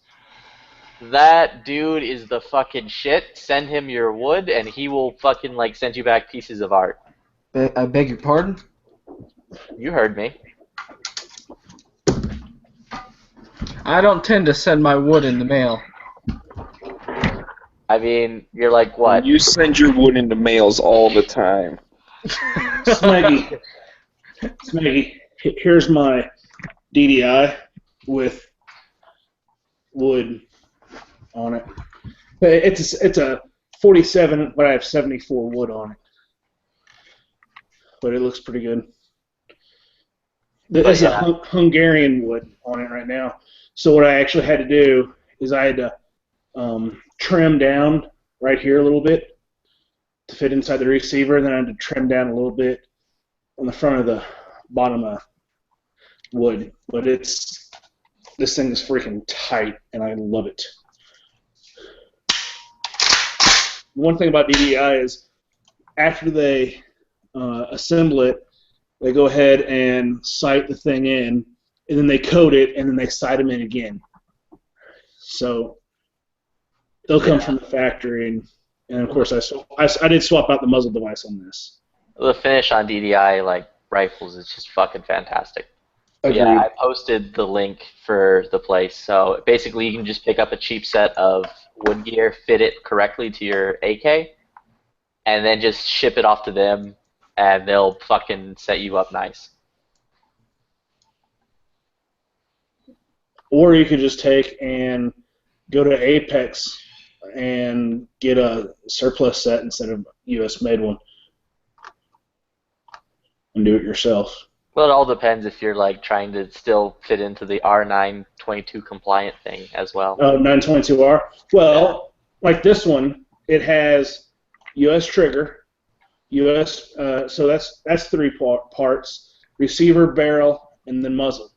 That dude is the fucking shit. Send him your wood and he will fucking like send you back pieces of art. I beg your pardon? You heard me. I don't tend to send my wood in the mail. I mean, you're like what? You send your wood into mails all the time. Smeggy, here's my DDI with wood on it. It's a 47, but I have 74 wood on it. But it looks pretty good. There's a Hungarian wood on it right now. So what I actually had to do is I had to trim down right here a little bit to fit inside the receiver, and then I had to trim down a little bit on the front of the bottom of wood. But this thing is freaking tight, and I love it. One thing about DDI is after they assemble it, they go ahead and sight the thing in, and then they coat it, and then they sight them in again. So they'll come from the factory, and of course I did swap out the muzzle device on this. The finish on DDI like rifles is just fucking fantastic. Agreed. Yeah, I posted the link for the place. So basically, you can just pick up a cheap set of wood gear, fit it correctly to your AK, and then just ship it off to them, and they'll fucking set you up nice. Or you could just take and go to Apex and get a surplus set instead of U.S. made one, and do it yourself. Well, it all depends if you're like trying to still fit into the R922 compliant thing as well. Oh, 922R? Well, like this one, it has U.S. trigger, U.S. So that's three parts: receiver, barrel, and then muzzle.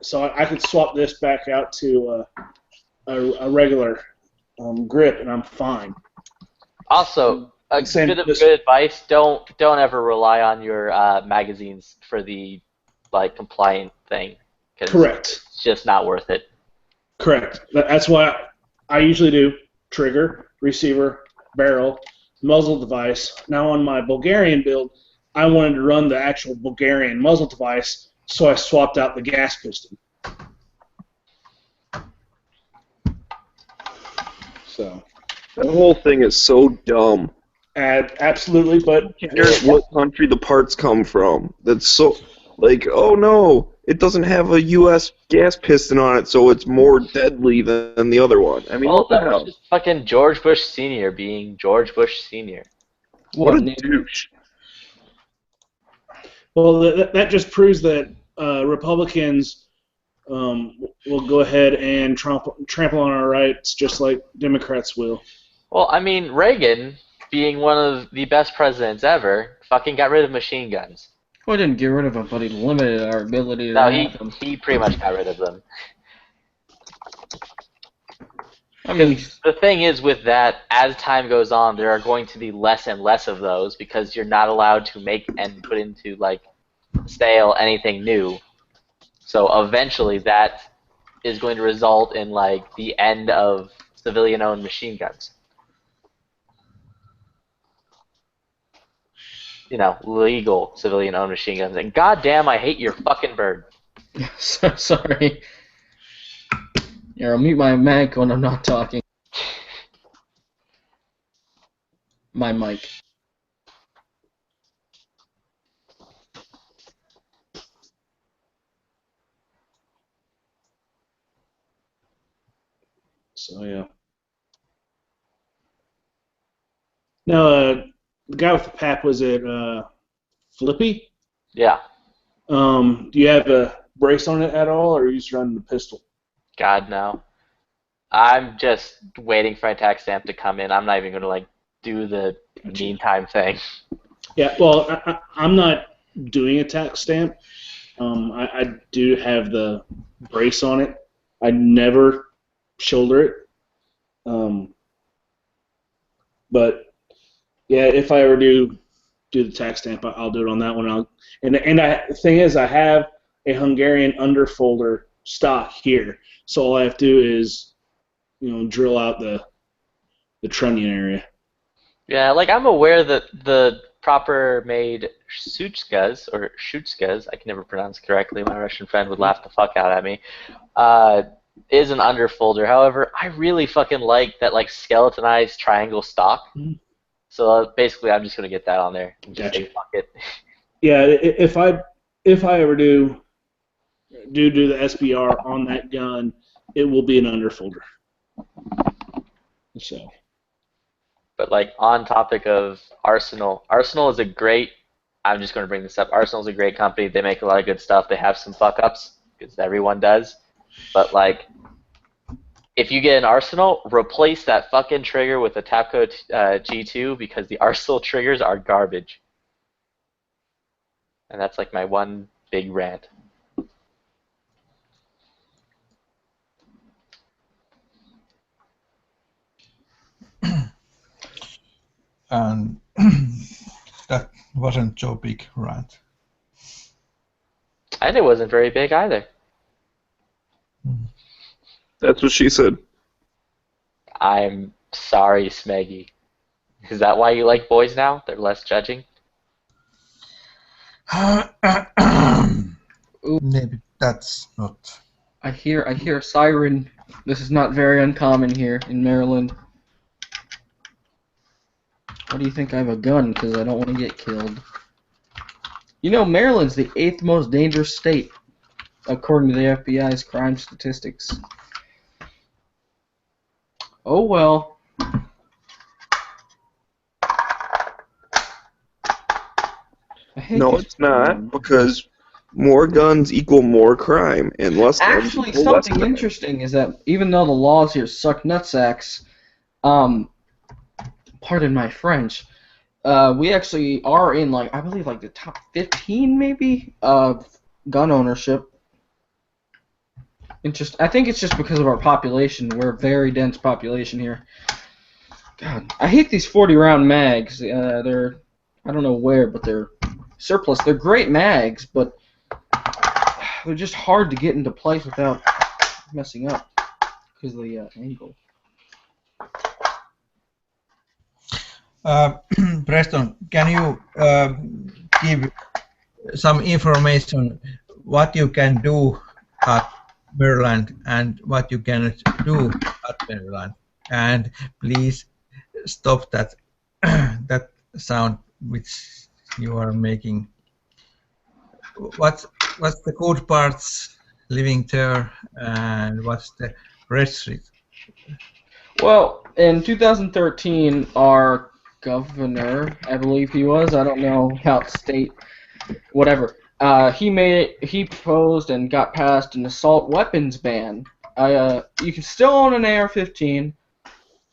So I could swap this back out to a regular grip, and I'm fine. Also, a bit of good advice: don't ever rely on your magazines for the like compliant thing. Correct. It's just not worth it. Correct. That's why I usually do trigger, receiver, barrel, muzzle device. Now on my Bulgarian build, I wanted to run the actual Bulgarian muzzle device, so I swapped out the gas piston. So that whole thing is so dumb. Absolutely, but Here's what country the parts come from. That's so, like, oh no, it doesn't have a U.S. gas piston on it, so it's more deadly than the other one. I mean, Well, what the that hell? was just fucking George Bush Sr. being George Bush Sr. What a douche. Well, that just proves that Republicans will go ahead and trample on our rights just like Democrats will. Well, I mean, Reagan, being one of the best presidents ever, fucking got rid of machine guns. Well, he didn't get rid of them, but he limited our ability to No, have them. he pretty much got rid of them. I mean, The thing is with that, as time goes on, there are going to be less and less of those because you're not allowed to make and put into, like, sale anything new. So eventually that is going to result in, like, the end of civilian-owned machine guns. You know, legal civilian-owned machine guns. And goddamn, I hate your fucking bird. sorry. Here, I'll mute my mic when I'm not talking. My mic. So yeah. Now, the guy with the PAP, was it Flippy? Yeah. Do you have a brace on it at all, or are you just running the pistol? God, no. I'm just waiting for my tax stamp to come in. I'm not even gonna like do the meantime thing. Yeah, well, I'm not doing a tax stamp. I do have the brace on it. I never shoulder it. But yeah, if I ever do the tax stamp, I'll do it on that one. The thing is, I have a Hungarian underfolder stock here, so all I have to do is, drill out the trunnion area. Yeah, like I'm aware that the proper made suchkas or shutskas, I can never pronounce it correctly. My Russian friend would laugh the fuck out at me. Is an underfolder. However, I really fucking like that like skeletonized triangle stock. So basically, I'm just gonna get that on there and just say fuck it. Yeah, if I ever do the SBR on that gun, it will be an underfolder. So. But like on topic of Arsenal, Arsenal is a great. I'm just going to bring this up. Arsenal is a great company. They make a lot of good stuff. They have some fuck ups because everyone does. But like, if you get an Arsenal, replace that fucking trigger with a Tapco G2 because the Arsenal triggers are garbage. And that's like my one big rant. And that wasn't so big rant. And it wasn't very big either. That's what she said. I'm sorry, Smeggy. Is that why you like boys now? They're less judging? Maybe that's not. I hear a siren. This is not very uncommon here in Maryland. Why do you think I have a gun? Because I don't want to get killed. You know, Maryland's the 8th most dangerous state, according to the FBI's crime statistics. Oh well. No, it's not, because more guns equal more crime, and less guns Actually, equal less something crime. interesting is that even though the laws here suck nutsacks, pardon my French, we actually are in like I believe like the top 15 maybe of gun ownership. I think it's just because of our population. We're a very dense population here. God, I hate these 40-round mags. They're I don't know where, but they're surplus. They're great mags, but they're just hard to get into place without messing up because of the angle. Preston, can you give some information what you can do at Maryland and what you cannot do at Maryland? And please stop that that sound which you are making. What's the good parts living there, and what's the red street? Well, in 2013, our governor, I believe he was, I don't know how state, whatever, he proposed and got passed an assault weapons ban. You can still own an AR-15,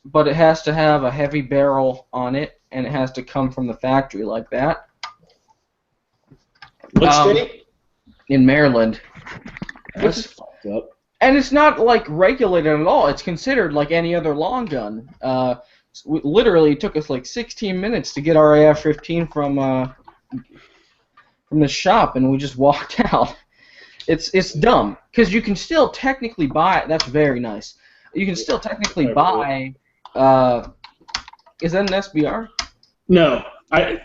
but it has to have a heavy barrel on it, and it has to come from the factory like that. What state? In Maryland. That's fucked up. And it's not like regulated at all. It's considered like any other long gun. Literally, it took us like 16 minutes to get our AR-15 from the shop, and we just walked out. It's dumb because you can still technically buy. That's very nice. You can still technically buy. Is that an SBR? No,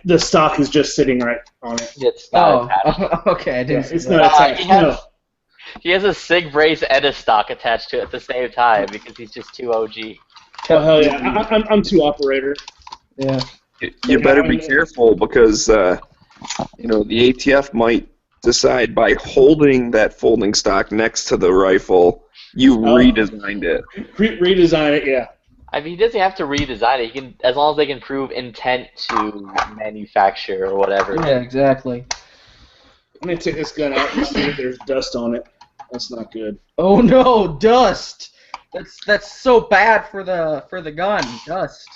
the stock is just sitting right on it. It's not attached. Okay, I didn't. Yeah, it's not attached. No. He has a SIG brace and a stock attached to it at the same time because he's just too OG. Oh hell yeah! I'm two operator. Yeah. You better be careful because the ATF might decide by holding that folding stock next to the rifle, you redesigned it. Redesign it, yeah. I mean, he doesn't have to redesign it. He can, as long as they can prove intent to manufacture or whatever. Yeah, exactly. Let me take this gun out and see if there's dust on it. That's not good. Oh no, dust! That's so bad for the gun. Dust.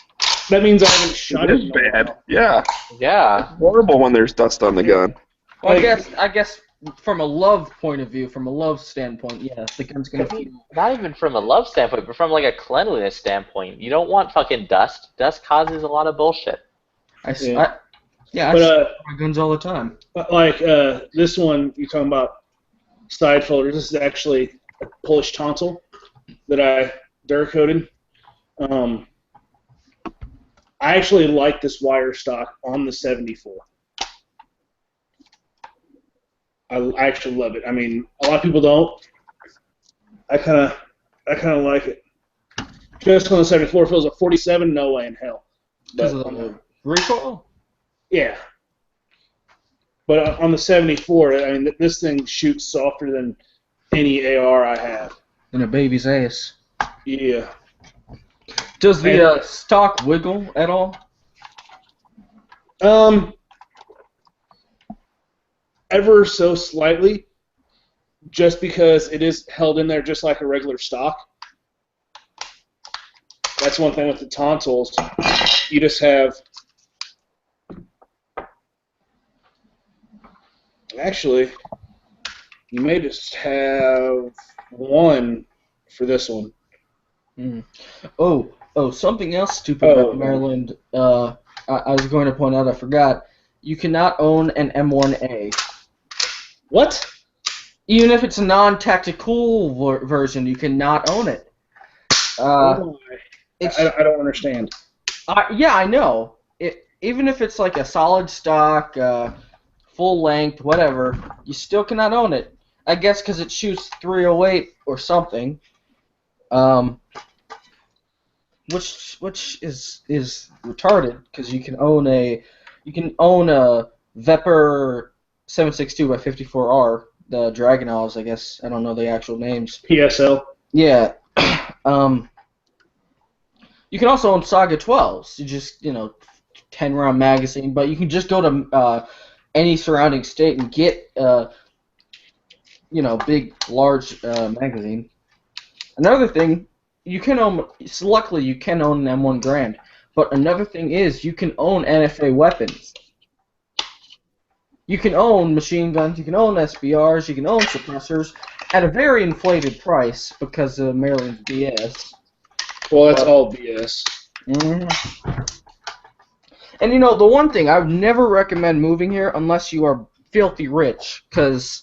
That means I haven't shot It it is in a bad. while. Yeah. Yeah. Horrible when there's dust on the gun. Well, Like- I guess from a love point of view, from a love standpoint, yeah, the gun's gonna I mean, feel. not even from a love standpoint, but from like a cleanliness standpoint. You don't want fucking dust. Dust causes a lot of bullshit. I Yeah. I But spray my guns all the time. like this one, you're talking about side folders. This is actually a Polish tonsil that I Duracoated. I actually like this wire stock on the 74. I actually love it. I mean, a lot of people don't. I kind of like it. Just on the 74, if it was a 47, no way in hell. Because But of the recoil? yeah. But on the 74, I mean, this thing shoots softer than any AR I have. In a baby's ass. Yeah. Does the stock wiggle at all? Ever so slightly, just because it is held in there just like a regular stock. That's one thing with the tonsils. You just have... Actually, you may just have one for this one. Mm. Oh, something else stupid about Maryland. I was going to point out, I forgot. You cannot own an M1A. What? Even if it's a non-tactical version, you cannot own it. It's I don't understand. yeah, I know. Even if it's like a solid stock, full length, whatever, you still cannot own it. I guess because it shoots 308 or something. Which is retarded because you can own a Vepr 762 by 54R, the Dragunovs, I guess. I don't know the actual names. PSL. Yeah. You can also own Saga 12s. You just 10-round magazine, but you can just go to any surrounding state and get big, large magazine. Another thing. You can own. Luckily, you can own an M1 Grand. But another thing is, you can own NFA weapons. You can own machine guns. You can own SBRs. You can own suppressors at a very inflated price because of Maryland's BS. Well, that's all BS. Mm-hmm. And the one thing I would never recommend moving here unless you are filthy rich, because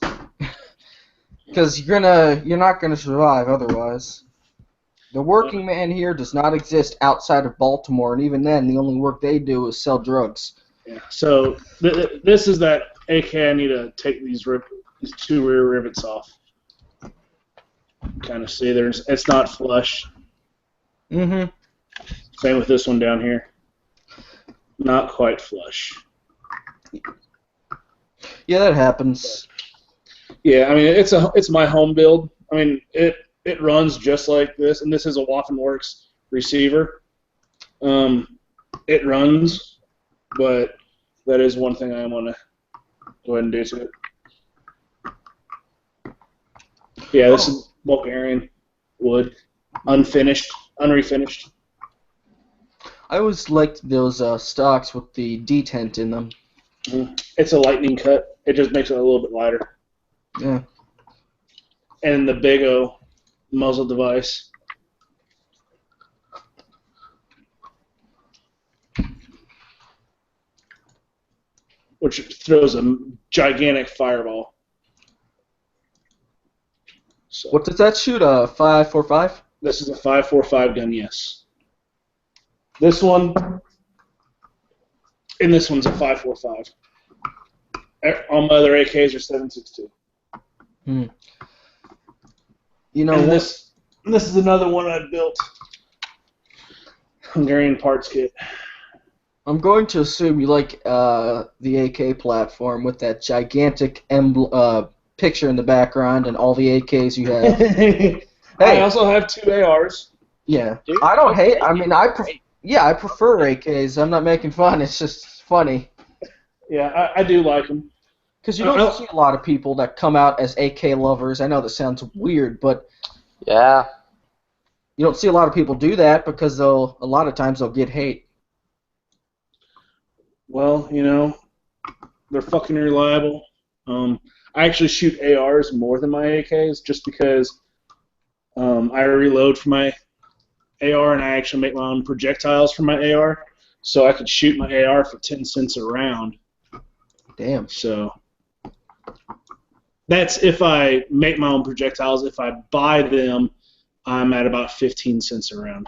you're not gonna survive otherwise. The working man here does not exist outside of Baltimore, and even then, the only work they do is sell drugs. Yeah. So this is that AK. I need to take these two rear rivets off. Kind of see it's not flush. Mm-hmm. Same with this one down here. Not quite flush. Yeah, that happens. Yeah, I mean it's my home build. I mean it runs just like this, and this is a Waffen Works receiver. It runs, but that is one thing I want to go ahead and do to it. Yeah, this is Bulgarian wood, unfinished, unrefinished. I always liked those stocks with the detent in them. It's a lightning cut. It just makes it a little bit lighter. Yeah. And the Big O muzzle device. Which throws a gigantic fireball. So What does that shoot? A 5.45? this is a 5.45 gun, yes. This one, and this one's a 5.45. All my other AKs are 7.62. And And this is another one I built. Hungarian parts kit. I'm going to assume you like the AK platform with that gigantic picture in the background and all the AKs you have. I also have two ARs. Yeah. Dude, I don't hate. I mean, I prefer AKs. I'm not making fun. It's just funny. Yeah, I do like them. Because you don't see a lot of people that come out as AK lovers. I know that sounds weird, but Yeah. You don't see a lot of people do that because a lot of times they'll get hate. Well, they're fucking reliable. I actually shoot ARs more than my AKs just because I reload for my AR and I actually make my own projectiles for my AR, so I could shoot my AR for 10 cents a round. Damn. So that's if I make my own projectiles. If I buy them, I'm at about 15 cents a round.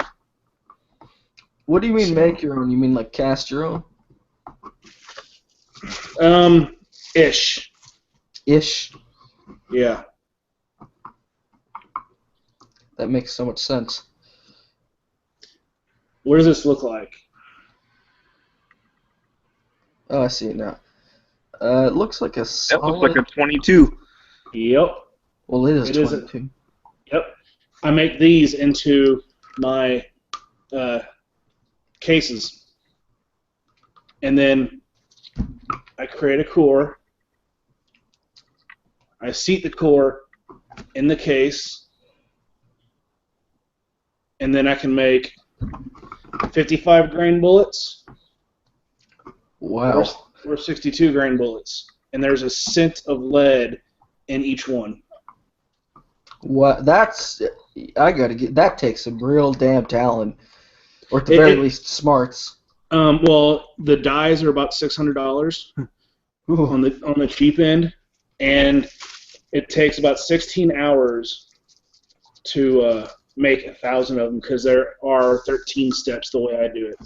What do you mean make your own? You mean like cast your own? Ish. Ish. Yeah. That makes so much sense. What does this look like? Oh, I see it now. It looks like a That solid... looks like a 22. Yep. Well, it is It is 22. Yep. I make these into my cases. And then I create a core. I seat the core in the case. And then I can make 55 grain bullets Wow. or 62 grain bullets. And there's a cent of lead in each one. What? That's... I gotta get... That takes some real damn talent. Or at the very least, smarts. Well, the dies are about $600 Ooh. on the cheap end, and it takes about 16 hours to make 1,000 of them because there are 13 steps the way I do it.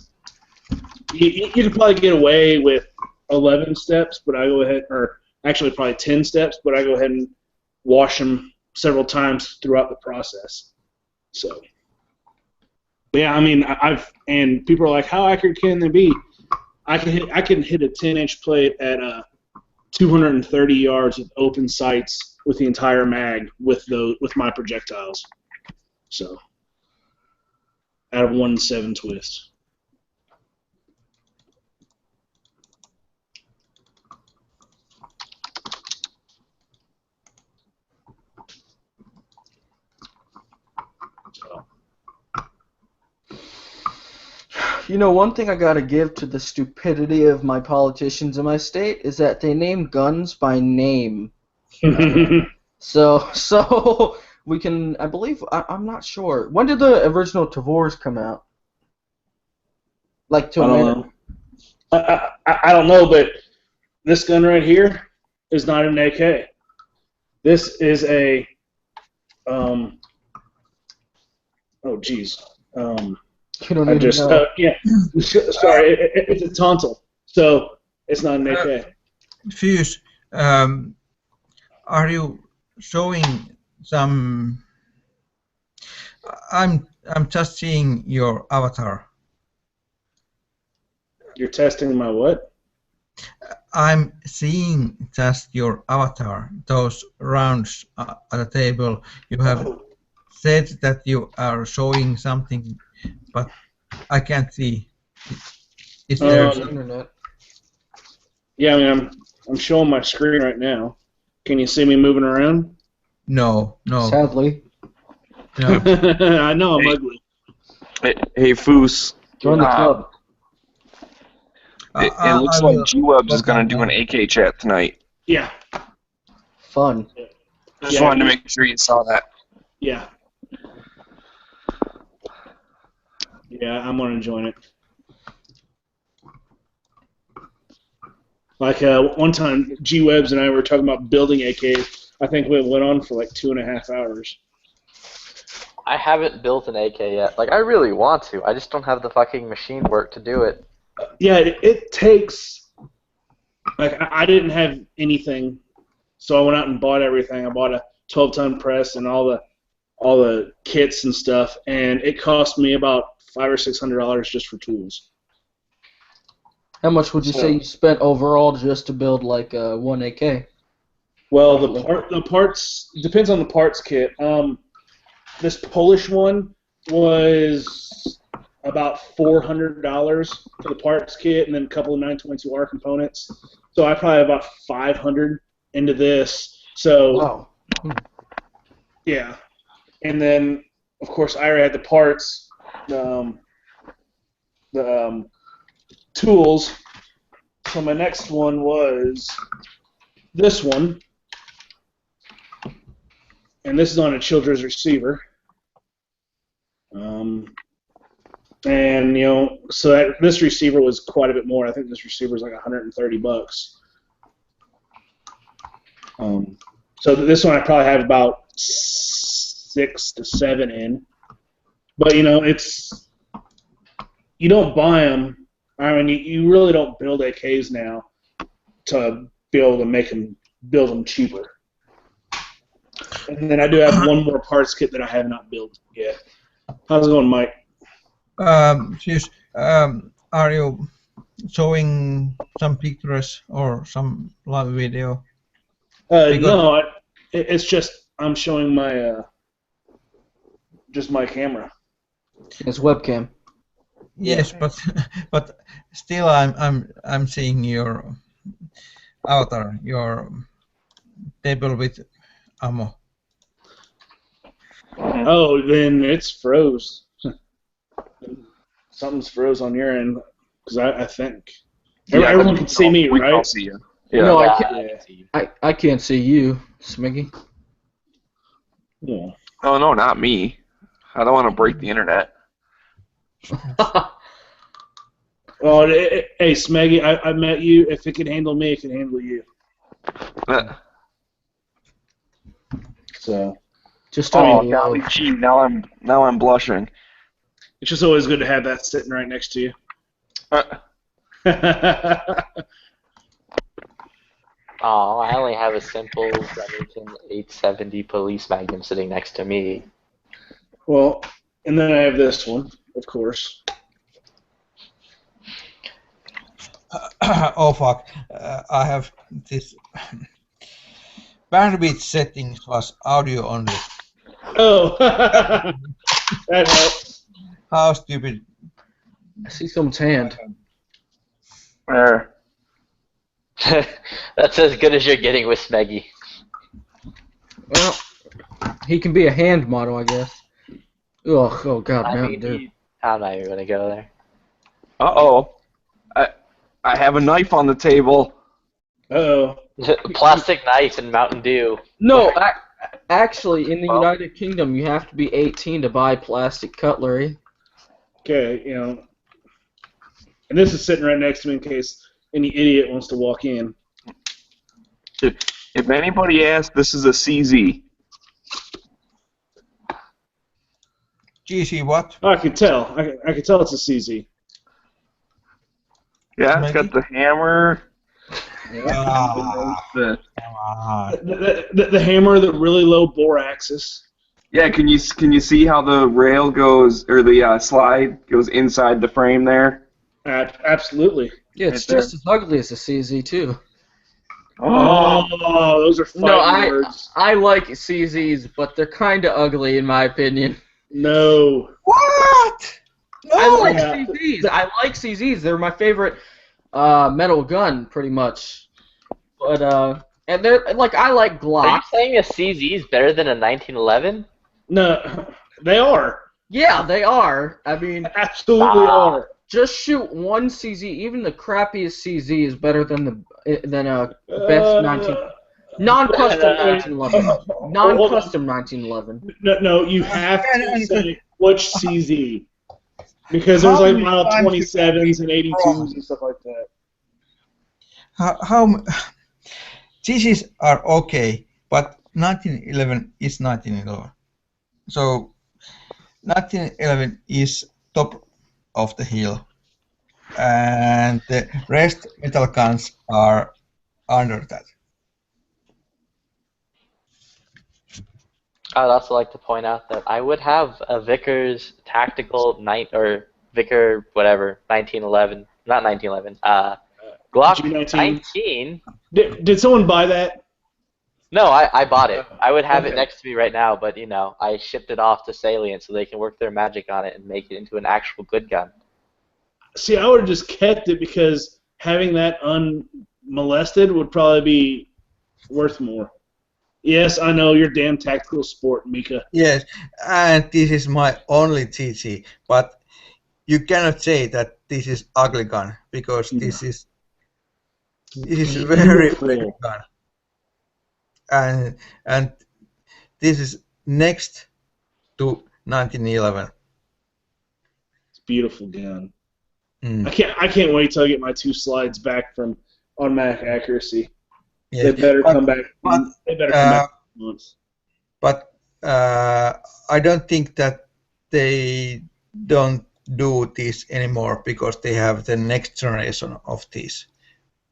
You could probably get away with 11 steps, but I go ahead, or actually probably 10 steps, but I go ahead and wash them several times throughout the process. So, but yeah, I mean, and people are like, how accurate can they be? I can hit a 10-inch plate at 230 yards with open sights with the entire mag with my projectiles. So, out of 1-7 twist. You know, one thing I gotta give to the stupidity of my politicians in my state is that they name guns by name. So we can, I believe, I'm not sure. When did the original Tavors come out? Like to I a don't minute. know. I don't know, but this gun right here is not an AK. This is a oh geez. You don't I even just know. yeah. Sorry, it's a tonsil, so it's not an AK. Fuse, are you showing some? I'm just seeing your avatar. You're testing my what? I'm seeing just your avatar. Those rounds at the table. You have said that you are showing something, but I can't see. Is there? Internet. Yeah, I mean, I'm showing my screen right now. Can you see me moving around? No, no, Sadly. no. I know I'm ugly. Hey, Foos. Join the club. It looks like G-Webs is going to do an AK chat tonight. Yeah. Fun. Just wanted to make sure you saw that. Yeah. Yeah, I'm gonna join it. Like one time, G-Webs and I were talking about building AKs. I think we went on for like 2.5 hours. I haven't built an AK yet. Like, I really want to. I just don't have the fucking machine work to do it. Yeah, it takes. Like I didn't have anything, so I went out and bought everything. I bought a 12-ton press and all the kits and stuff, and it cost me about $500 or $600 just for tools. How much would you say you spent overall just to build like one AK? Well, the parts depends on the parts kit. This Polish one was about $400 for the parts kit, and then a couple of 922R components. So I probably have about $500 into this. So Wow. yeah, and then of course, I already had the parts, the tools. So my next one was this one, and this is on a children's receiver. And so this receiver was quite a bit more. I think this receiver was like $130. So this one I probably have about 6 to 7 in. But it's you don't buy them. I mean, you really don't build AKs now to be able to build them cheaper. And then I do have one more parts kit that I have not built yet. How's it going, Mike? Are you showing some pictures or some live video? No, it's just I'm showing my just my camera. It's webcam. Yes, but still, I'm seeing your avatar, your table with ammo. Oh, then it's froze. Something's froze on your end, because I think everyone can see me, we right? can see you. Yeah. No, I Yeah, can't. I can see you. I can't see you, Smiggy. Yeah. Oh no, not me. I don't want to break the internet. Well, hey, Smeggy, I met you. If it can handle me, it can handle you. So Just don't Oh, even golly load. gee, now I'm blushing. it's just always good to have that sitting right next to you. Oh, I only have a simple Remington 870 police magnum sitting next to me. Well, and then I have this one, of course. Oh fuck! I have this bandwidth settings was audio only. Oh, that helps. How stupid! I see someone's hand. There. That's as good as you're getting with Smeggy. Well, he can be a hand model, I guess. Ugh, oh god, I Mountain mean, Dew. I'm not even gonna go there. Uh-oh. I have a knife on the table. Uh-oh. Plastic knife and Mountain Dew. No, actually, in the Well- United Kingdom, you have to be 18 to buy plastic cutlery. Okay, and this is sitting right next to me in case any idiot wants to walk in. If anybody asks, this is a CZ. GC what? Oh, I can tell. I can tell it's a CZ. Yeah, it's got the hammer. Ah, The- come on. The hammer, the really low bore axis. yeah, can you see how the rail goes, or the slide goes inside the frame there? Absolutely. Yeah, it's Right there. just as ugly as a CZ too. Oh, those are fighting No, words. I like CZs, but they're kind of ugly in my opinion. No. What? No. I like Yeah. CZs. I like CZs. They're my favorite metal gun, pretty much. But and they're like I like Are you Glock. saying a CZ is better than a 1911? No, they are. Yeah, they are. I mean, Absolutely are. just shoot one CZ. Even the crappiest CZ is better than a best 19 non-custom 1911. Non-custom 1911. No, you have to say which CZ. Because there's like Model 27s and 82s and stuff like that. How GCs are okay, but 1911 is 1911. So 1911 is top of the hill, and the rest metal guns are under that. I'd also like to point out that I would have a Vickers tactical or Vicker whatever 1911, not 1911. Glock G19. 19. Did someone buy that? No, I bought it. I would have it Okay. next to me right now, but I shipped it off to Salient so they can work their magic on it and make it into an actual good gun. See, I would have just kept it because having that unmolested would probably be worth more. Yes, I know your damn tactical sport, Mika. Yes, and this is my only GG. But you cannot say that this is ugly gun because this is very pretty Beautiful. gun, and this is next to 1911. It's a beautiful gun. Mm. I can't wait till I get my 2 slides back from automatic accuracy. They Yes, better come back. but They better come uh, back once. but I don't think that they don't do this anymore because they have the next generation of this.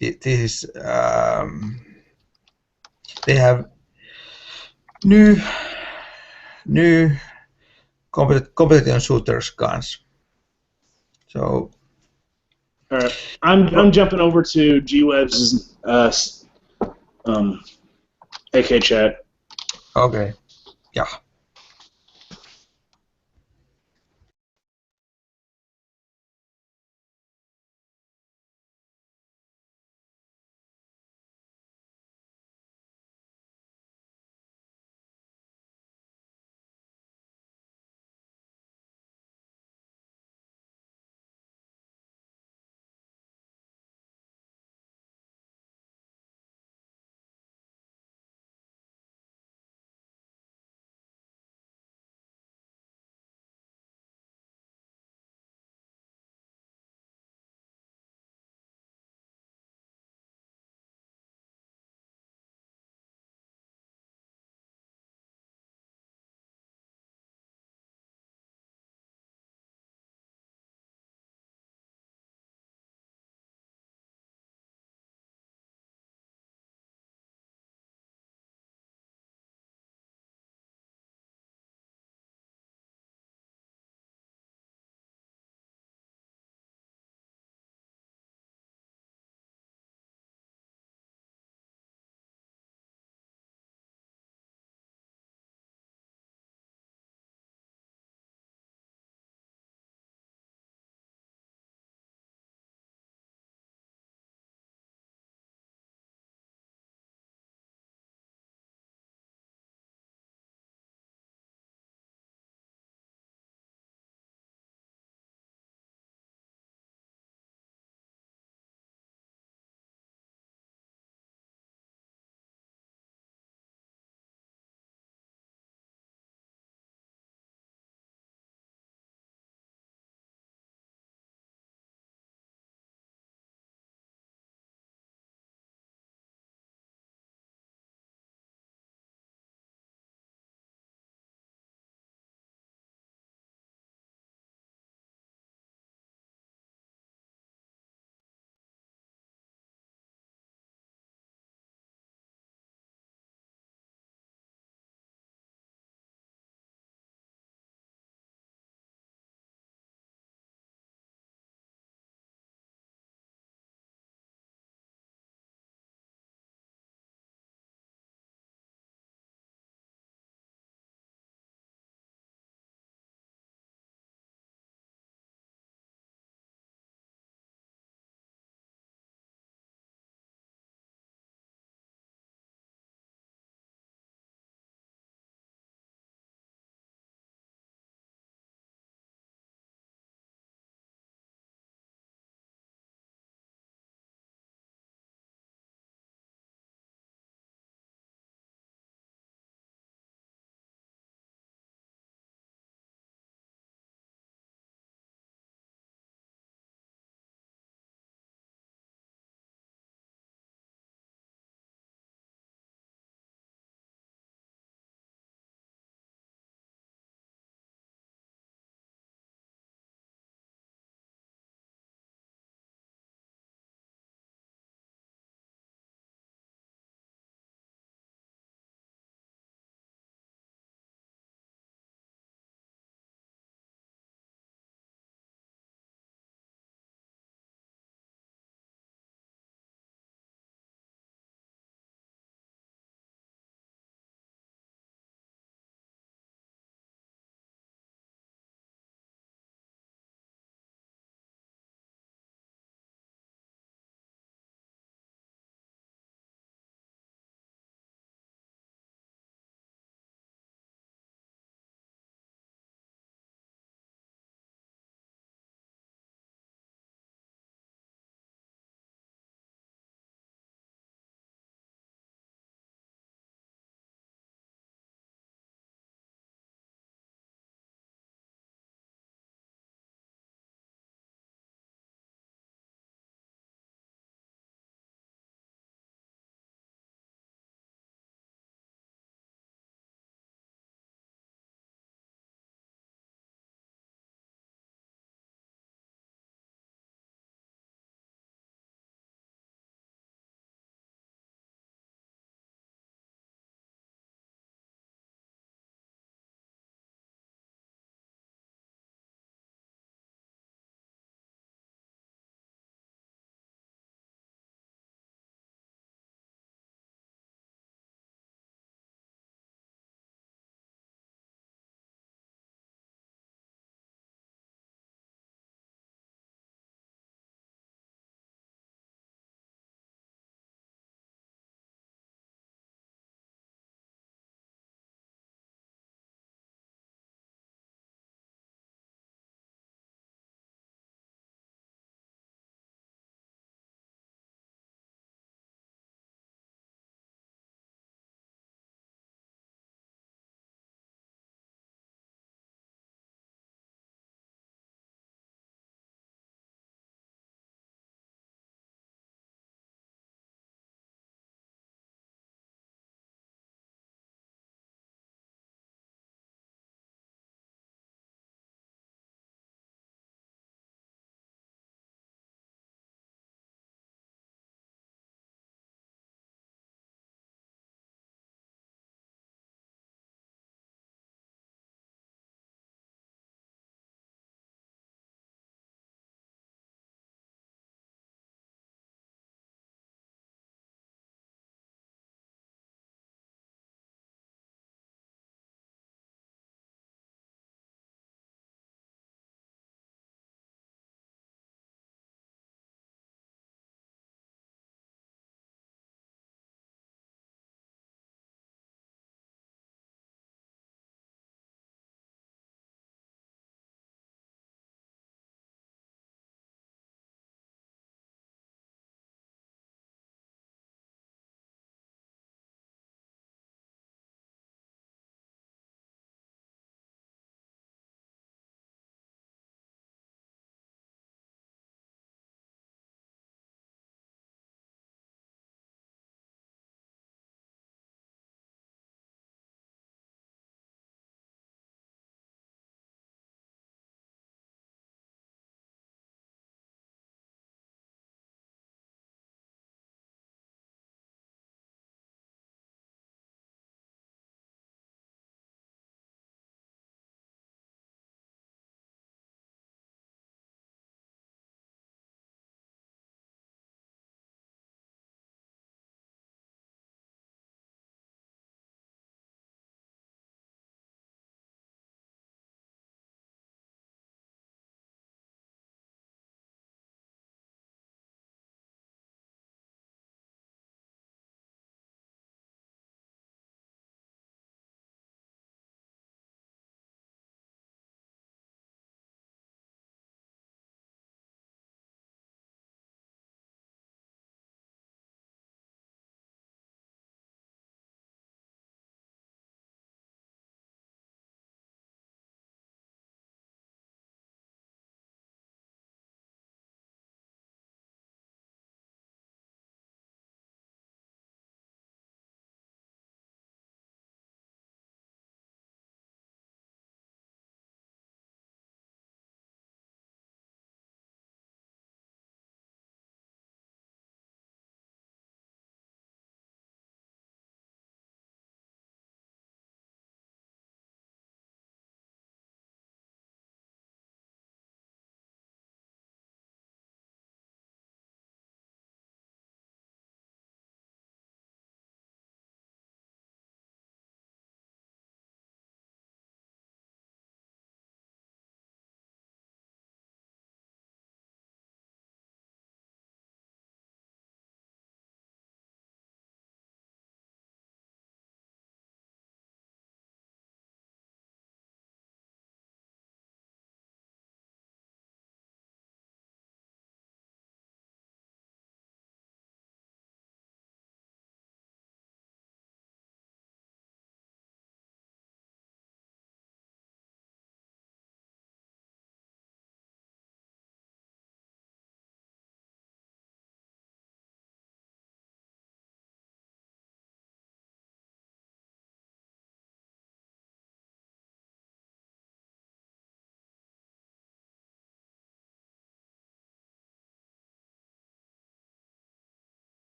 This is they have new competition shooters guns. So All right, I'm jumping over to G-Web's AK chat. okay, yeah.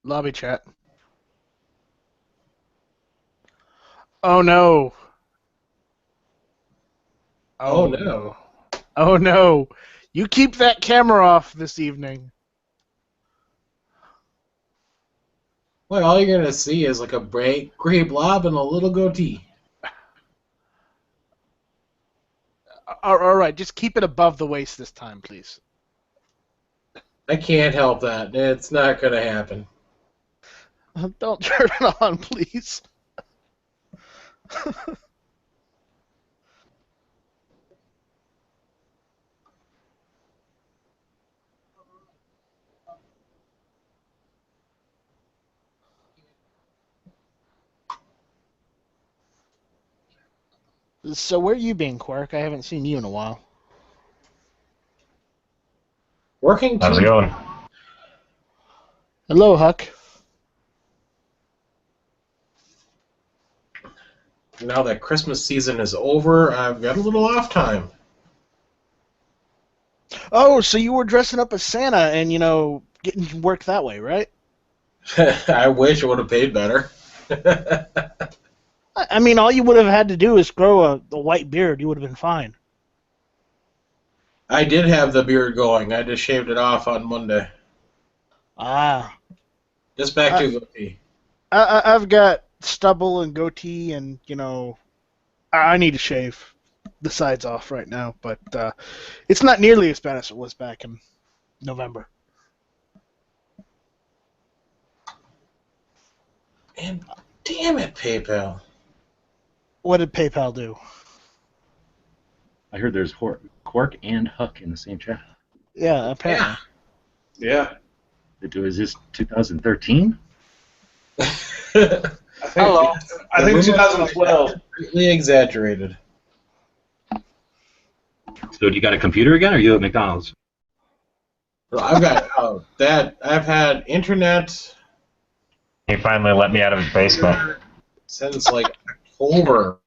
Lobby chat. Oh no. Oh, no. Oh no. You keep that camera off this evening. Well, all you're gonna see is like a gray blob and a little goatee. All right, just keep it above the waist this time, please. I can't help that. It's not gonna happen. Don't turn it on, please. So where you been, Quark? I haven't seen you in a while. Working How's it too. going? Hello, Huck. Now that Christmas season is over, I've got a little off time. Oh, so you were dressing up as Santa and, getting work that way, right? I wish I would have paid better. I mean, all you would have had to do is grow a white beard. You would have been fine. I did have the beard going. I just shaved it off on Monday. Ah. Just back to goatee. I've got stubble and goatee and, I need to shave the sides off right now, but it's not nearly as bad as it was back in November. And damn it, PayPal. What did PayPal do? I heard there's Quark and Huck in the same chat. Yeah, apparently. Yeah. Is this 2013? Hello. I think 2012. Greatly exaggerated. So do you got a computer again, or are you at McDonald's? Well, I've got that. I've had internet He finally let me out of his basement. since like October,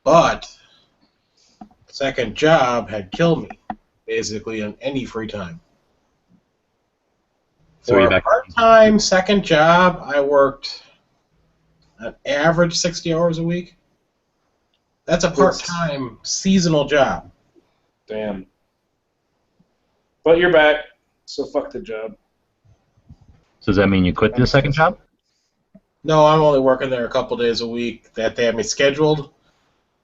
but second job had killed me basically in any free time. So For you're a back. part-time second job, I worked an average 60 hours a week. That's a part-time seasonal job. Damn. But you're back, so fuck the job. So does that mean you quit the second job? No, I'm only working there a couple days a week that they have me scheduled.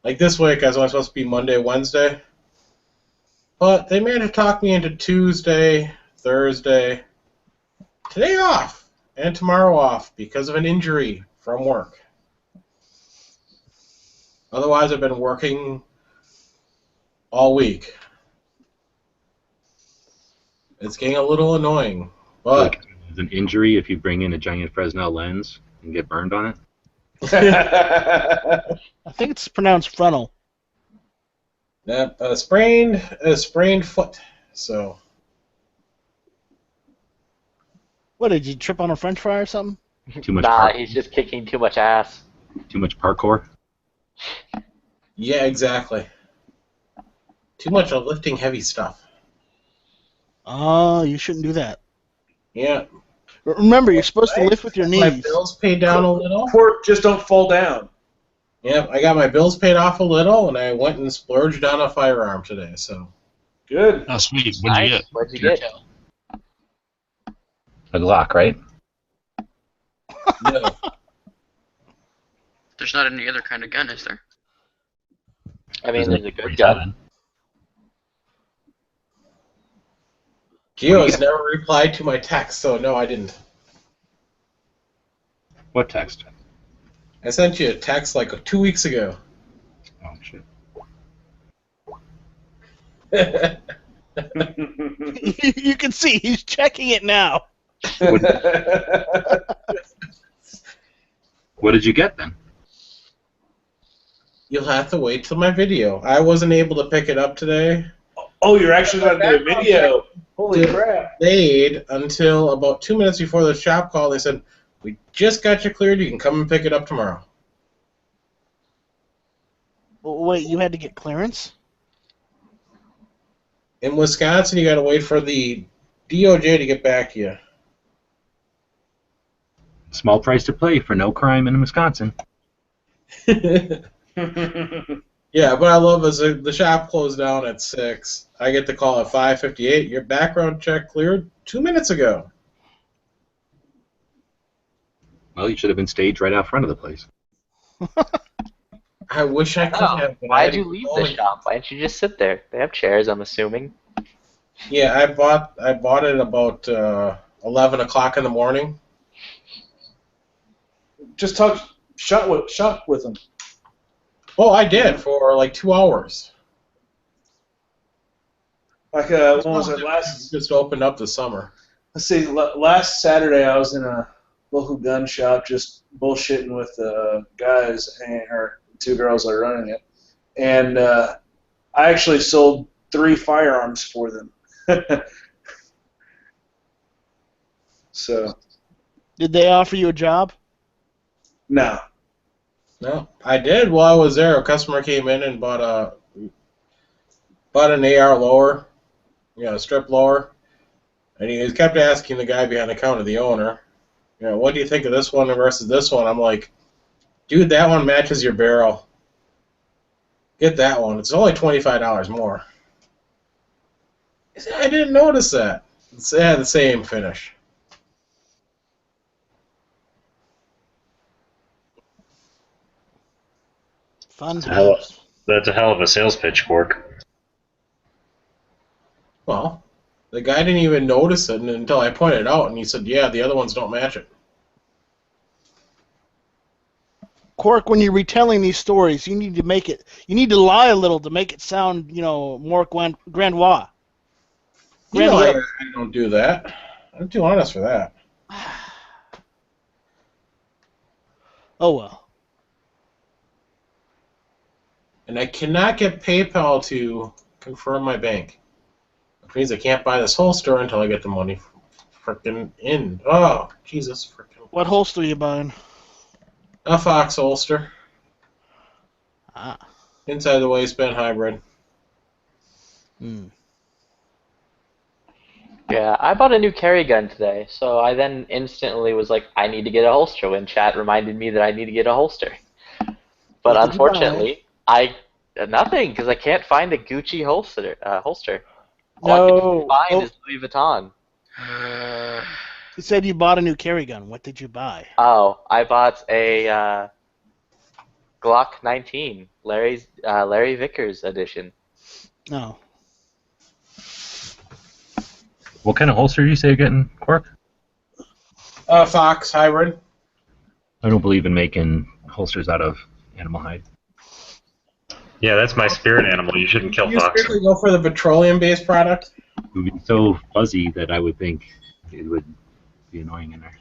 Like this week, I was only supposed to be Monday, Wednesday. But they managed to talk me into Tuesday, Thursday, today off, and tomorrow off because of an injury from work. Otherwise, I've been working all week. It's getting a little annoying, but Like, it's an injury if you bring in a giant Fresnel lens and get burned on it? I think it's pronounced frontal. a sprained foot. So What, did you trip on a french fry or something? Too much Nah, he's just kicking too much ass. Too much parkour? yeah, exactly. Too much of lifting heavy stuff. Oh, you shouldn't do that. Yeah. Remember, you're supposed to lift with your My knees. bills paid down a little. Quark, just don't fall down. Yep, I got my bills paid off a little, and I went and splurged on a firearm today. So Good. Oh, sweet. What'd you Nice. get? What'd you get? A Glock, right? no, There's not any other kind of gun, is there? I mean, Isn't there's it a good 47? gun. Gio has never replied to my text, so no, I didn't. What text? I sent you a text like 2 weeks ago. Oh, shit. You can see he's checking it now. What did you get then? You'll have to wait till my video. I wasn't able to pick it up today. Oh, you're actually going to do a video. Holy crap. Delayed until about 2 minutes before the shop called. They said, "We just got you cleared. You can come and pick it up tomorrow." Wait, you had to get clearance? In Wisconsin, you got to wait for the DOJ to get back to you. Small price to pay for no crime in Wisconsin. Yeah, but I love is the shop closed down at 6. I get the call at 5:58. Your background check cleared 2 minutes ago. Well, you should have been staged right out front of the place. I wish I could Oh, have. But I why'd had you to leave call the me. shop? Why didn't you just sit there? They have chairs, I'm assuming. Yeah, I bought it about 11 o'clock in the morning. Just shut with them. Oh, I did for like 2 hours. Like when was it last? Just opened up this summer. Let's see. Last Saturday, I was in a local gun shop just bullshitting with guys or 2 girls that are running it, and I actually sold 3 firearms for them. So Did they offer you a job? no. No, I did while I was there. A customer came in and bought an AR lower, a strip lower, and he kept asking the guy behind the counter, the owner, what do you think of this one versus this one? I'm like, dude, that one matches your barrel. Get that one. It's only $25 more. He said, I didn't notice that. It had the same finish. Fun Hell, times. that's a hell of a sales pitch, Quark. Well, the guy didn't even notice it until I pointed it out, and he said, yeah, the other ones don't match it. Quark, when you're retelling these stories, you need to lie a little to make it sound, more grandiose. I don't do that. I'm too honest for that. Oh well. And I cannot get PayPal to confirm my bank. Which means I can't buy this holster until I get the money frickin' in. Oh, Jesus frickin'. What holster are you buying? A Fox holster. Ah. Inside the waistband hybrid. Hmm. Yeah, I bought a new carry gun today, so I then instantly was like, I need to get a holster when chat reminded me that I need to get a holster. But What did you buy? unfortunately, nothing, because I can't find a Gucci holster. All I No. can find Oh, is Louis Vuitton. you said you bought a new carry gun. What did you buy? Oh, I bought a Glock 19, Larry Vickers edition. No. What kind of holster do you say you're getting, Quark? Fox hybrid. I don't believe in making holsters out of animal hide. Yeah, that's my spirit animal. You shouldn't kill You fox. strictly go for the petroleum-based product? It would be so fuzzy that I would think it would be annoying in there.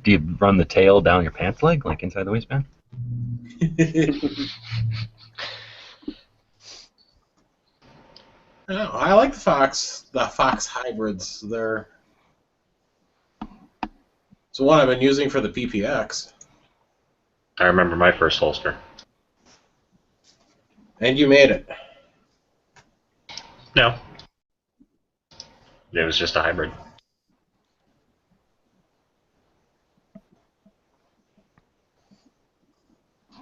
Do you run the tail down your pants leg, like inside the waistband? No, I like the Fox hybrids. It's the one I've been using for the PPX. I remember my first holster. And you made it. No. It was just a hybrid.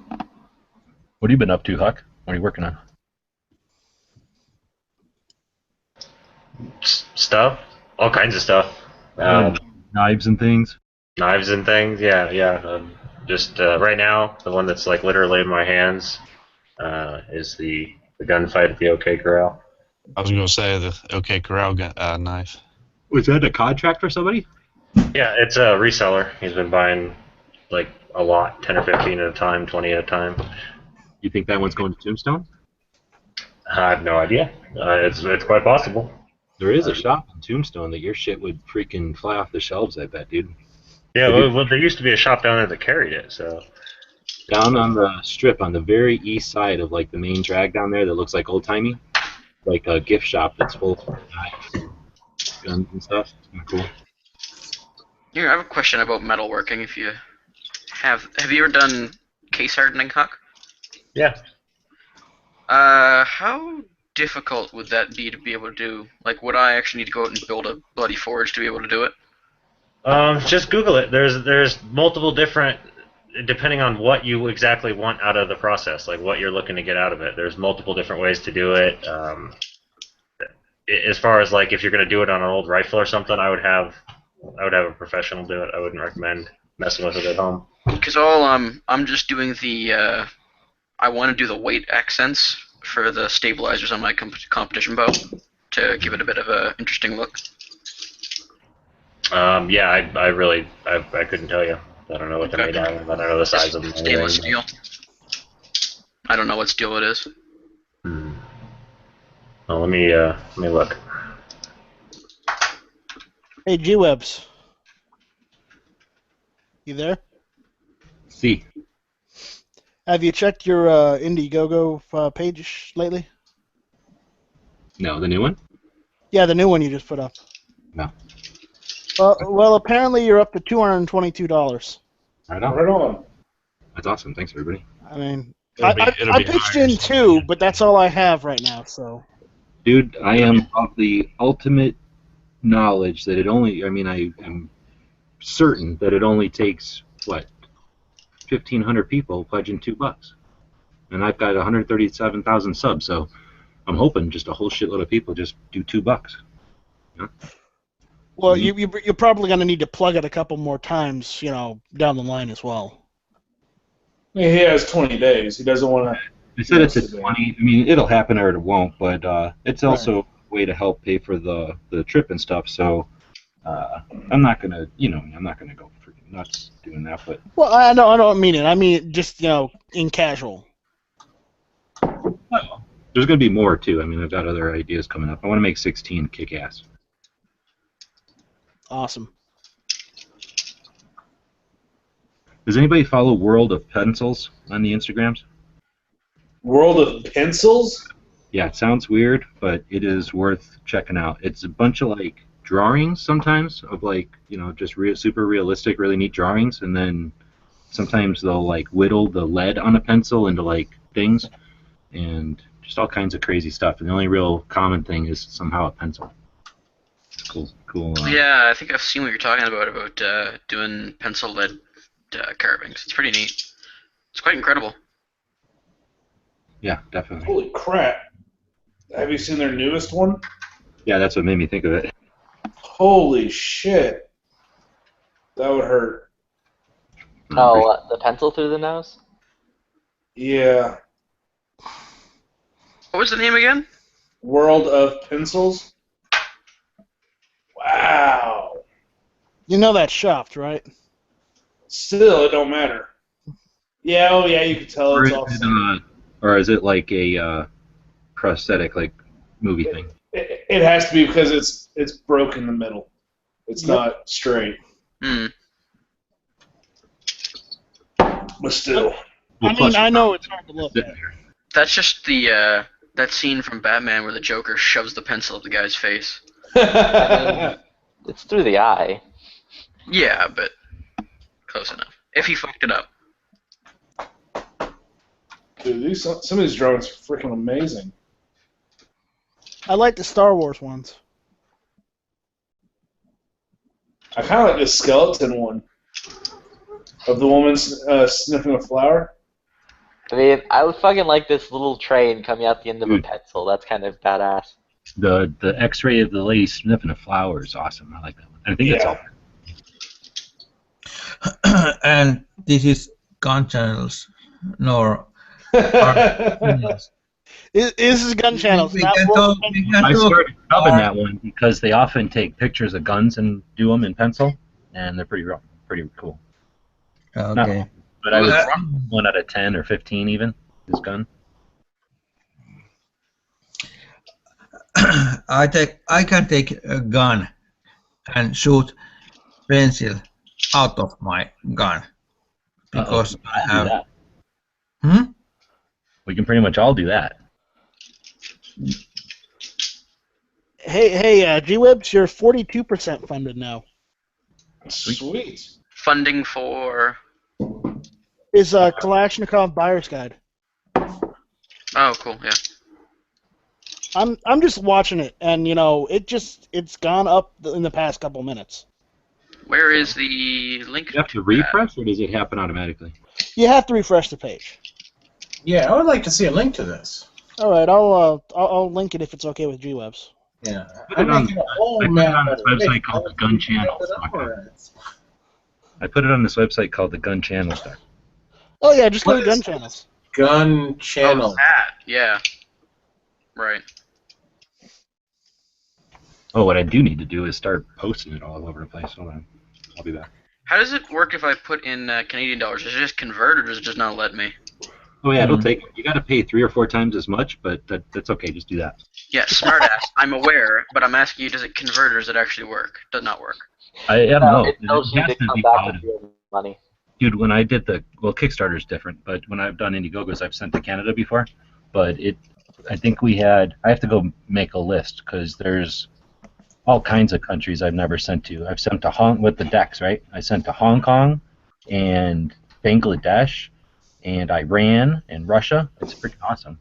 What have you been up to, Huck? What are you working on? Stuff? All kinds of stuff. Knives and things? Knives and things, yeah. Just right now, the one that's like literally in my hands is the gunfight at the OK Corral. I was going to say the OK Corral knife. Was that a contract for somebody? Yeah, it's a reseller. He's been buying like a lot, 10 or 15 at a time, 20 at a time. You think that one's going to Tombstone? I have no idea. It's quite possible. There is a shop in Tombstone that your shit would freaking fly off the shelves, I bet, dude. Yeah, well, there used to be a shop down there that carried it, so. Down on the strip, on the very east side of like the main drag down there that looks like old-timey, like a gift shop that's full of knives, guns and stuff. It's kind of cool. Here, I have a question about metalworking. If you have you ever done case hardening, Huck? Yeah. How difficult would that be to be able to do? Like, would I actually need to go out and build a bloody forge to be able to do it? Just Google it. There's multiple different, depending on what you exactly want out of the process, like what you're looking to get out of it. There's multiple different ways to do it. As far as like if you're going to do it on an old rifle or something, I would have a professional do it. I wouldn't recommend messing with it at home. Because I'm just doing the I want to do the weight accents for the stabilizers on my competition bow to give it a bit of a interesting look. Yeah, I couldn't tell you. I don't know what they're made out of. I don't know the size of them. Stainless steel. I don't know what steel it is. Well, let me look. Hey, G-Webs. You there? See. Have you checked your Indiegogo page lately? No, the new one? Yeah, the new one you just put up. No. Well, apparently you're up to $222. Right on. Right on. That's awesome. Thanks, everybody. I mean, It'll I be pitched higher in too, but that's all I have right now. So. Dude, I am of the ultimate knowledge that it only, I am certain that it only takes, 1,500 people pledging $2. And I've got 137,000 subs, so I'm hoping just a whole shitload of people just do $2. Yeah? Well, you're probably going to need to plug it a couple more times, down the line as well. Yeah, he has 20 days. He doesn't want to. They said it's at 20. It'll happen or it won't, but it's also a way to help pay for the trip and stuff. So I'm not gonna, I'm not gonna go freaking nuts doing that. But well, I don't mean it. I mean just in casual. Well, there's gonna be more too. I've got other ideas coming up. I want to make 16 kick ass. Awesome. Does anybody follow World of Pencils on the Instagrams? World of Pencils? Yeah, it sounds weird, but it is worth checking out. It's a bunch of drawings sometimes of just super realistic, really neat drawings, and then sometimes they'll whittle the lead on a pencil into things, and just all kinds of crazy stuff. And the only real common thing is somehow a pencil. It's cool. Yeah, I think I've seen what you're talking about doing pencil lead carvings. It's pretty neat. It's quite incredible. Yeah, definitely. Holy crap. Have you seen their newest one? Yeah, that's what made me think of it. Holy shit. That would hurt. Oh, the pencil through the nose? Yeah. What was the name again? World of Pencils? Wow. You know that's shopped, right? Still, it don't matter. Yeah, oh yeah, you can tell it's awesome. Or is it like a prosthetic, movie thing? It has to be because it's broke in the middle. It's not straight. Hmm. But still. I know it's hard to look at. That's just the that scene from Batman where the Joker shoves the pencil at the guy's face. It's through the eye. Yeah, but close enough. If he fucked it up. Dude, some of these drawings are freaking amazing. I like the Star Wars ones. I kind of like this skeleton one of the woman sniffing a flower. I mean, I would fucking like this little train coming out the end of a pencil. That's kind of badass. The X-ray of the lady sniffing a flower is awesome. I like that one. I think that's all. And this is gun channels, nor. This is gun channels. I started dubbing that one because they often take pictures of guns and do them in pencil, and they're pretty cool. Okay. No, but I would 1 out of 10 or 15 even this gun. I can take a gun and shoot pencil out of my gun because I have. We can pretty much all do that. Hey, G-Webs, you're 42% funded now. Sweet. Funding for... Is Kalashnikov Buyer's Guide. Oh, cool, yeah. I'm just watching it, and it's gone up in the past couple minutes. Where is the link? You have to refresh, or does it happen automatically? You have to refresh the page. Yeah, I would like to see a link to this. All right, I'll link it if it's okay with G-Webs. Yeah, I put it on this this website called the Gun Channel. I put it on this website called the Gun Channel. Oh yeah, just go What to Gun is- Channels. Gun Channel. Oh, that. Yeah. Right. Oh, what I do need to do is start posting it all over the place. Hold on. I'll be back. How does it work if I put in Canadian dollars? Does it just convert, or does it just not let me? Oh, yeah, it'll take. You got to pay 3 or 4 times as much, but that's okay. Just do that. Yeah, smartass. I'm aware, but I'm asking you, does it convert, or does it actually work? Does not work. I don't know. It tells you has to to come be back valid. with your money. Dude, when I did Kickstarter's different, but when I've done Indiegogo's, I've sent to Canada before. But I think I have to go make a list because there's all kinds of countries I've never sent to. I've sent to with the decks, right? I sent to Hong Kong and Bangladesh and Iran and Russia. It's freaking awesome.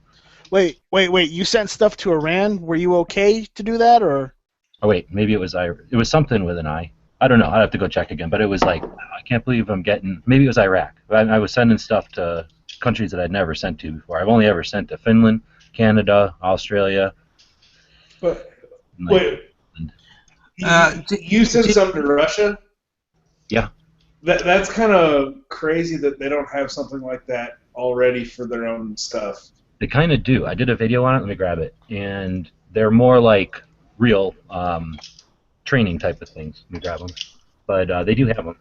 Wait. You sent stuff to Iran. Were you okay to do that, or? Oh wait, maybe it was something with an I. I don't know. I'll have to go check again. But it was like, I can't believe I'm getting. Maybe it was Iraq. I was sending stuff to countries that I'd never sent to before. I've only ever sent to Finland, Canada, Australia. But wait, you sent some to Russia? Yeah. That's kind of crazy that they don't have something like that already for their own stuff. They kind of do. I did a video on it. Let me grab it. And they're more like real training type of things. Let me grab them. But they do have them.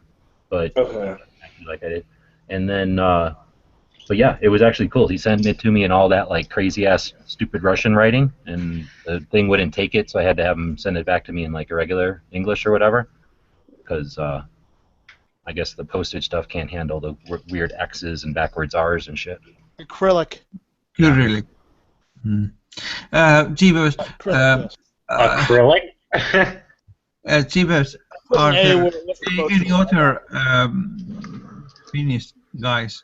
But Okay. like I did. And then, but yeah, it was actually cool. He sent it to me in all that like crazy ass stupid Russian writing, and the thing wouldn't take it, so I had to have him send it back to me in like a regular English or whatever, because I guess the postage stuff can't handle the weird X's and backwards R's and shit. Acrylic. Really. G-Webs. Acrylic? G-Webs, are there any other Finnish guys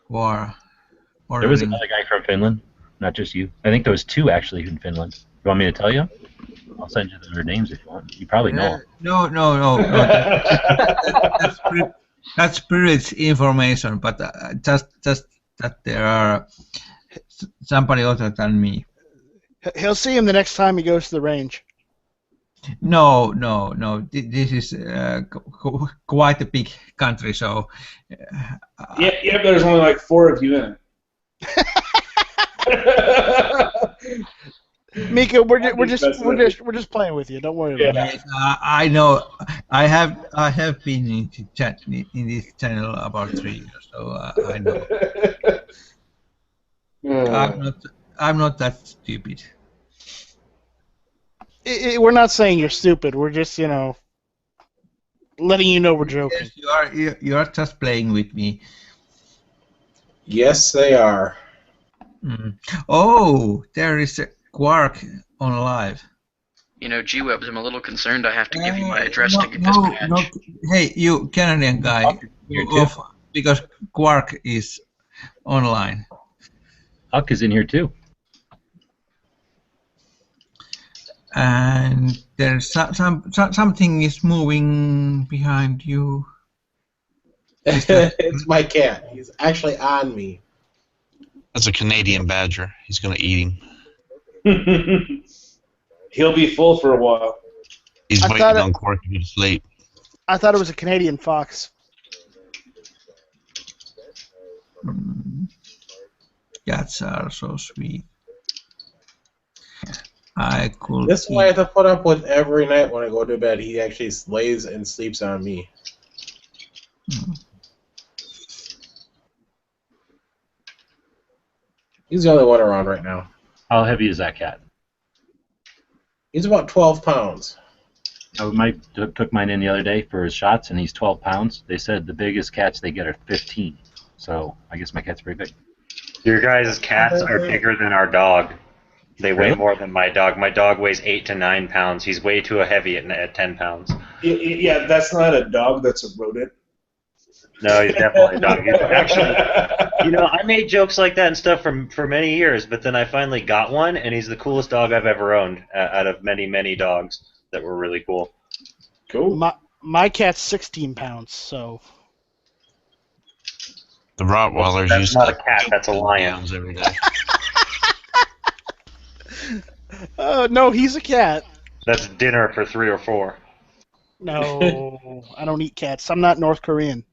who are There was ordering? another guy from Finland, not just you. I think there was 2 actually in Finland. You want me to tell you? I'll send you their names if you want. You probably know them. No. That's spirit information, but just that there are somebody other than me. He'll see him the next time he goes to the range. No. This is quite a big country, so. Yeah, there's only like 4 of you in it. Mika, we're just playing with you. Don't worry about it. Yes, I know. I have been in this channel about 3 years, so I know. I'm not that stupid. We're not saying you're stupid. We're just, letting you know we're joking. Yes, you are just playing with me. Yes, they are. Oh, there is a Quark on live. G-Webs, I'm a little concerned I have to give you my address to get this patch. No. Hey, you Canadian guy, because Quark is online. Huck is in here too. And there's something is moving behind you. It's my cat. He's actually on me. That's a Canadian badger. He's going to eat him. He'll be full for a while. He's waiting on Quark to get asleep. I thought it was a Canadian fox. Cats are so sweet. I could. This is why I have to put up with every night when I go to bed. He actually lays and sleeps on me. He's the only one around right now. How heavy is that cat? He's about 12 pounds. I took mine in the other day for his shots, and he's 12 pounds. They said the biggest cats they get are 15. So I guess my cat's pretty big. Your guys' cats are bigger than our dog. They weigh more than my dog. My dog weighs 8 to 9 pounds. He's way too heavy at 10 pounds. Yeah, that's not a dog. That's a rodent. No, he's definitely a dog. He's actually, I made jokes like that and stuff for many years, but then I finally got one, and he's the coolest dog I've ever owned out of many, many dogs that were really cool. Cool. My cat's 16 pounds, so. The Rottweilers That's used not to a cat, that's a lion. pounds every day. No, he's a cat. That's dinner for 3 or 4. No, I don't eat cats. I'm not North Korean.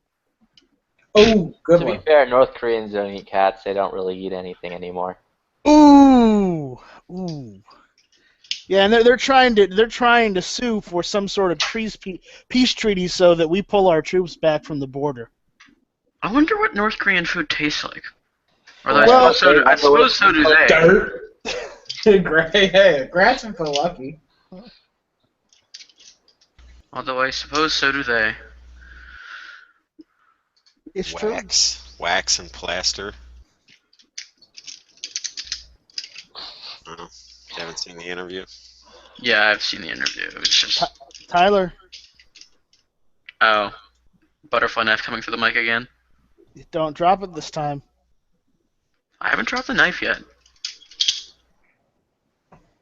Oh, good To be one. fair, North Koreans don't eat cats. They don't really eat anything anymore. Ooh. Yeah, and they're trying to sue for some sort of peace treaty so that we pull our troops back from the border. I wonder what North Korean food tastes like. Although Well, I suppose so do they. Dirt. Hey, Grats are so lucky. Although I suppose so do they. It's true. Wax and plaster. Oh, you haven't seen the interview? Yeah, I've seen the interview. It's just Tyler, butterfly knife coming through the mic again. don't drop it this time. I haven't dropped the knife yet.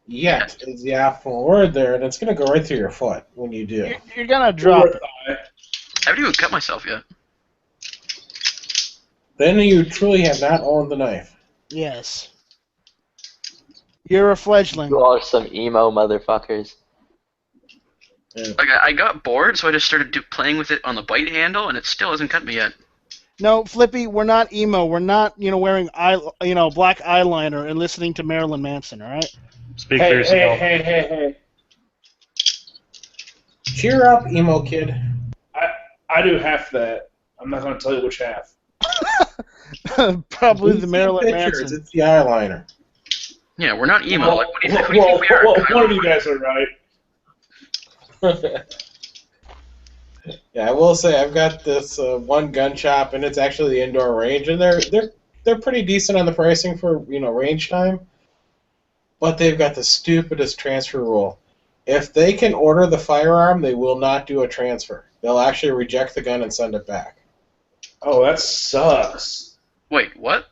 Yet is the actual word there, and it's going to go right through your foot when you do. You're gonna drop it. I haven't even cut myself yet. Then you truly have not owned the knife. Yes. You're a fledgling. You are some emo motherfuckers. Like I got bored, so I just started playing with it on the bite handle, and it still hasn't cut me yet. No, Flippy, we're not emo. We're not, wearing black eyeliner and listening to Marilyn Manson. All right. Speak for yourself. Hey. Cheer up, emo kid. I do half that. I'm not going to tell you which half. Probably We the see Marilyn pictures, Manson. it's the eyeliner. Yeah, we're not emo. Well, Like, what do you think we are? one of you guys are right. Yeah, I will say I've got this one gun shop, and it's actually the indoor range, and they're pretty decent on the pricing for range time. But they've got the stupidest transfer rule. If they can order the firearm, they will not do a transfer. They'll actually reject the gun and send it back. Oh, that sucks. Wait, what?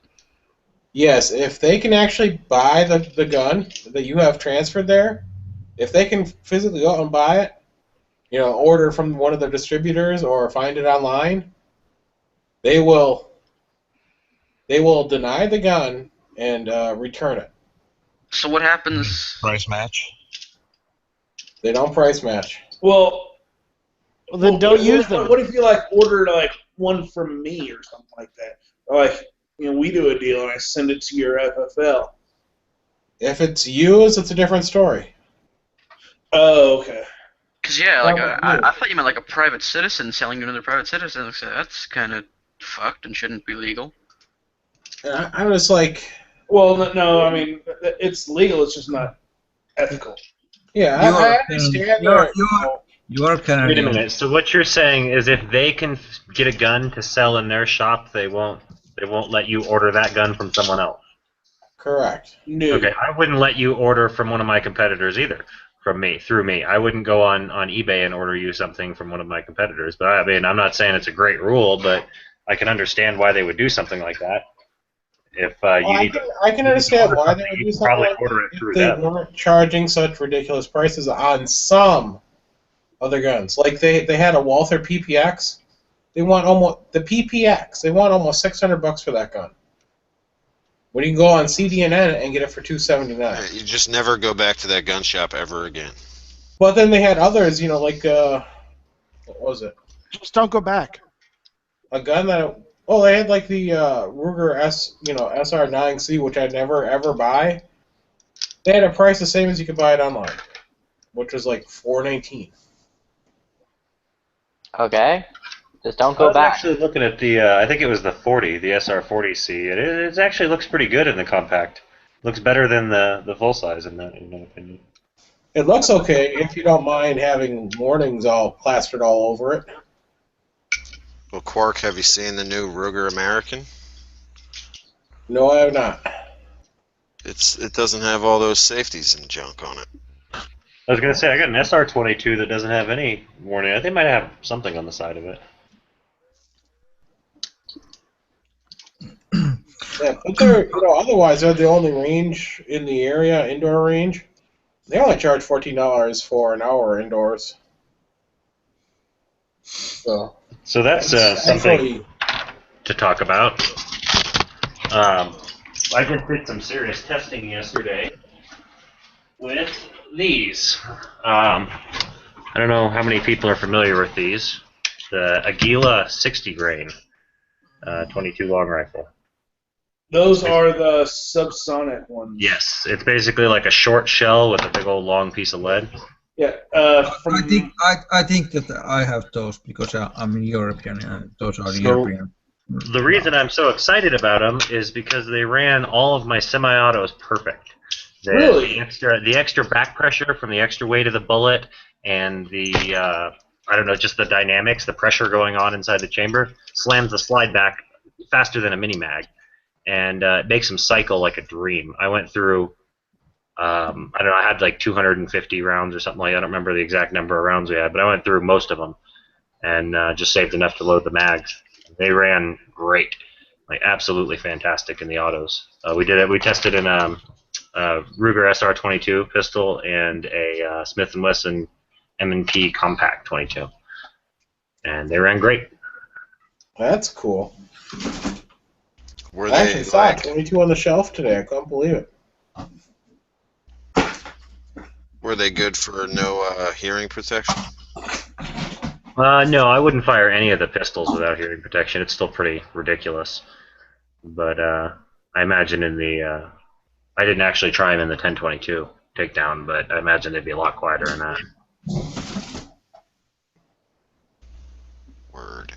Yes, if they can actually buy the gun that you have transferred there, if they can physically go out and buy it, order from one of the distributors or find it online, they will deny the gun and return it. So what happens? Price match. They don't price match. Well, then don't use them. What if you order one from me or something like that? Or we do a deal and I send it to your FFL. If it's used, it's a different story. Oh, okay. Because I thought you meant like a private citizen selling to another private citizen. So that's kind of fucked and shouldn't be legal. I'm just like. Well, no, I mean it's legal. It's just not ethical. Yeah, I understand. You are Canadian. Wait a minute. So what you're saying is, if they can get a gun to sell in their shop, they won't let you order that gun from someone else. Correct. No. Okay, I wouldn't let you order from one of my competitors either. Through me. I wouldn't go on eBay and order you something from one of my competitors. But I mean, I'm not saying it's a great rule, but I can understand why they would do something like that. If I can understand why they would do something probably like order it that through if they them. weren't charging such ridiculous prices on some other guns. Like they had a Walther PPX. They want almost $600 for that gun. When you can go on CDNN and get it for $279. You just never go back to that gun shop ever again. But then they had others, like what was it? Just don't go back. A gun that they had like the Ruger SR9C, which I'd never ever buy. They had a price the same as you could buy it online, which was like $419. Okay. Just don't I go was back. actually looking at the, I think it was the 40, the SR40C. It actually looks pretty good in the compact. Looks better than the full size in my opinion. It looks okay if you don't mind having warnings all plastered all over it. Well, Quark, have you seen the new Ruger American? No, I have not. It doesn't have all those safeties and junk on it. I was gonna say I got an SR22 that doesn't have any warning. They might have something on the side of it. Yeah, but they're otherwise they're the only range in the area, indoor range. They only charge $14 for an hour indoors. So that's something to talk about. I just did some serious testing yesterday with these. I don't know how many people are familiar with these. The Aguila 60 grain 22 long rifle. Those are the subsonic ones. Yes, it's basically like a short shell with a big old long piece of lead. Yeah. I think that I have those because I'm European and those are European. The reason I'm so excited about them is because they ran all of my semi-autos perfect. Really? The extra back pressure from the extra weight of the bullet and the I don't know, just the dynamics, the pressure going on inside the chamber slams the slide back faster than a mini mag, and it makes them cycle like a dream. I went through I don't know, I had like 250 rounds or something like that. I don't remember the exact number of rounds we had, but I went through most of them and just saved enough to load the mags. They ran great, like absolutely fantastic in the autos. We tested in a Ruger SR22 pistol and a Smith & Wesson M&P Compact 22, and they ran great. That's cool. Were I they actually saw 22 on the shelf today. I couldn't believe it. Were they good for no hearing protection? No, I wouldn't fire any of the pistols without hearing protection. It's still pretty ridiculous. But I imagine in the I didn't actually try them in the 1022 takedown, but I imagine they'd be a lot quieter in that. Word.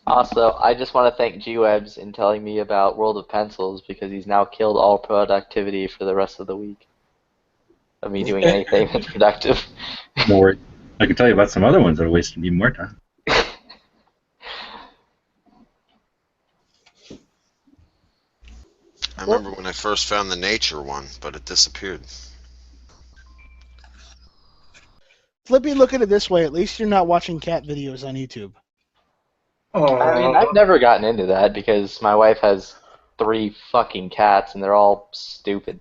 Also, I just want to thank G-Webs in telling me about World of Pencils because he's now killed all productivity for the rest of the week of me doing anything that's productive. No worries. I can tell you about some other ones that are wasting even more time. I remember when I first found the nature one, but it disappeared. Flippy, look at it this way. At least you're not watching cat videos on YouTube. I mean, I've never gotten into that because my wife has 3 fucking cats and they're all stupid.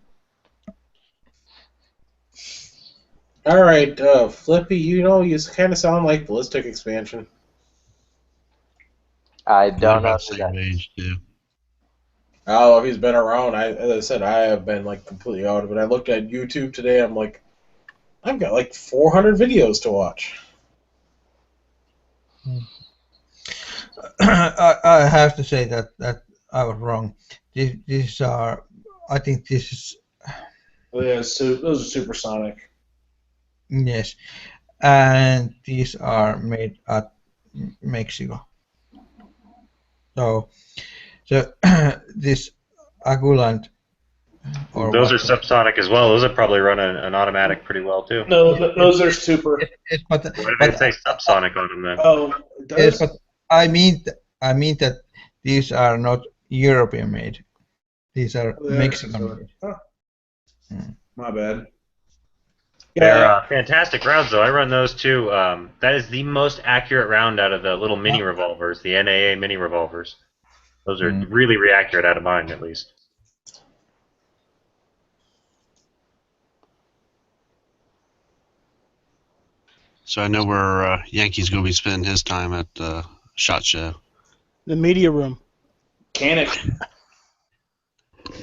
All right, Flippy, you kind of sound like Ballistic Expansion. I don't know about who the that same is. age too. I don't know if he's been around. As I said, I have been like completely out of it. I looked at YouTube today. I'm like, I've got like 400 videos to watch. I have to say that I was wrong. These are, I think this is, Yeah, so those are supersonic. yes, and these are made at Mexico. So this Agulant or Those what? are subsonic as well. Those would probably run an automatic pretty well too. No, those are super. Why did they say subsonic on them then? Oh, it does? Yes, but I mean that these are not European made. These are Mexican made. Huh. My bad. They're fantastic rounds, though. I run those too. That is the most accurate round out of the little mini revolvers, the NAA mini revolvers. Those are really accurate out of mine, at least. So I know where Yankee's going to be spending his time at SHOT Show. The media room. Canic.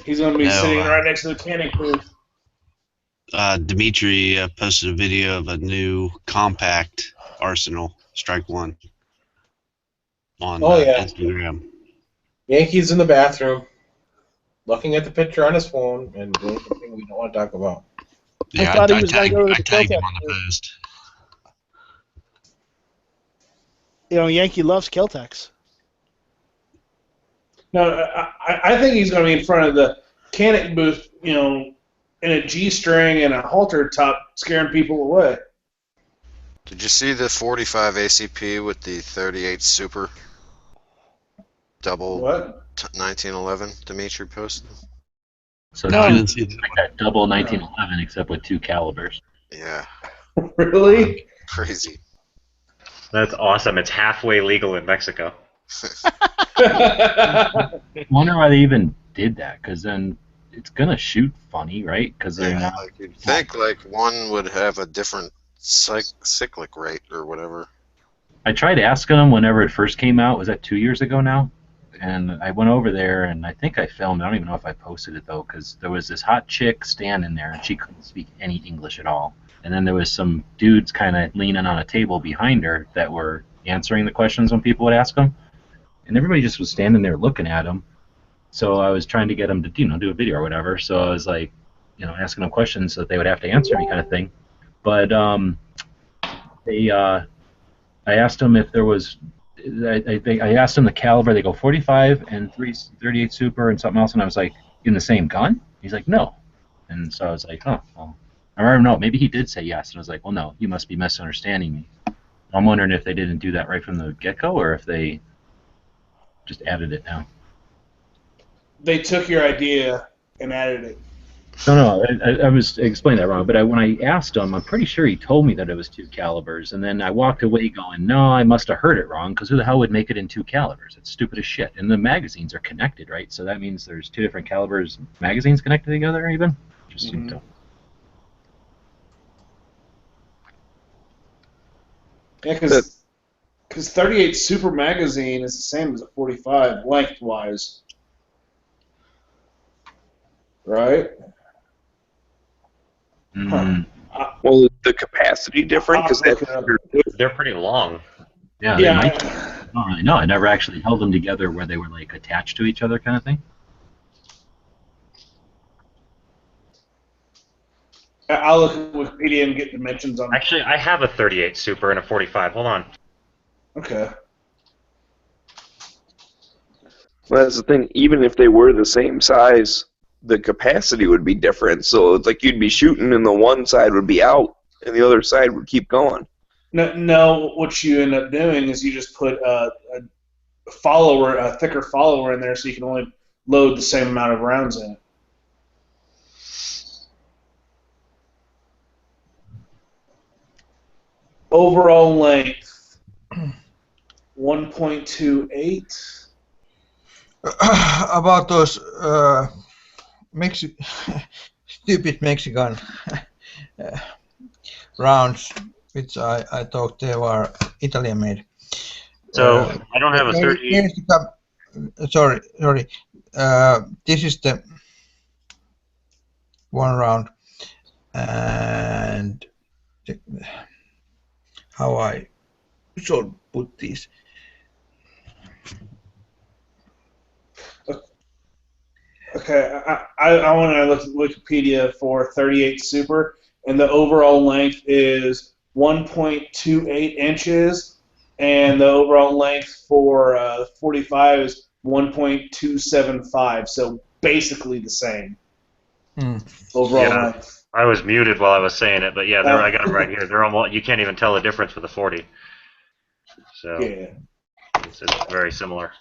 He's going to be sitting right next to the Canic booth. Dimitri posted a video of a new compact Arsenal Strike 1 on Instagram. Yankee's in the bathroom, looking at the picture on his phone, and doing something we don't want to talk about. Yeah, I thought he was going to go to the tagged him Kel-Tec on the post. You know, Yankee loves Kel-Tecs. No, I think he's going to be in front of the Canic booth, in a G-string and a halter top, scaring people away. Did you see the 45 ACP with the 38 Super double 1911 Dimitri posted? So No, I it's didn't see that. like that double 1911 except with 2 calibers. Yeah. Really? Crazy. That's awesome. It's halfway legal in Mexico. I wonder why they even did that, because then it's going to shoot funny, right? Because they're not... Like you'd think like one would have a different cyclic rate or whatever. I tried asking him whenever it first came out. Was that 2 years ago now? And I went over there, and I think I filmed. I don't even know if I posted it though, because there was this hot chick standing there, and she couldn't speak any English at all. And then there was some dudes kind of leaning on a table behind her that were answering the questions when people would ask them, and everybody just was standing there looking at them. So I was trying to get them to, do a video or whatever. So I was like, asking them questions that they would have to answer me, kind of thing. But I asked them if there was. I asked them the caliber. They go 45 and 338 Super and something else, and I was like, in the same gun? He's like, no. And so I was like, oh, well. I don't know. Maybe he did say yes, and I was like, well, no, you must be misunderstanding me. I'm wondering if they didn't do that right from the get-go, or if they just added it now. They took your idea and added it. No, I was explaining that wrong. But when I asked him, I'm pretty sure he told me that it was 2 calibers, and then I walked away going, no, I must have heard it wrong, because who the hell would make it in 2 calibers? It's stupid as shit. And the magazines are connected, right? So that means there's 2 different calibers, magazines connected together, even. Just seemed to. Yeah, because 38 Super magazine is the same as a 45 lengthwise, right? Well, the capacity different because they're pretty long. Yeah, they might. I don't really know. I never actually held them together where they were like attached to each other, kind of thing. I'll look at Wikipedia and get dimensions on. Actually, I have a 38 Super and a 45. Hold on. Okay. Well, that's the thing. Even if they were the same size, the capacity would be different. So it's like you'd be shooting, and the one side would be out, and the other side would keep going. No, what you end up doing is you just put a thicker follower in there, so you can only load the same amount of rounds in it. Overall length, 1.28. About those stupid Mexican rounds, which I thought they were Italian made. So I don't have a 38. Sorry. This is the one round, and how I should put this. Okay, I want to look at Wikipedia for 38 Super, and the overall length is 1.28 inches, and the overall length for 45 is 1.275, so basically the same. Overall length. I was muted while I was saying it, but yeah, I got them right here. They're almost, you can't even tell the difference with the 40. So yeah, it's very similar.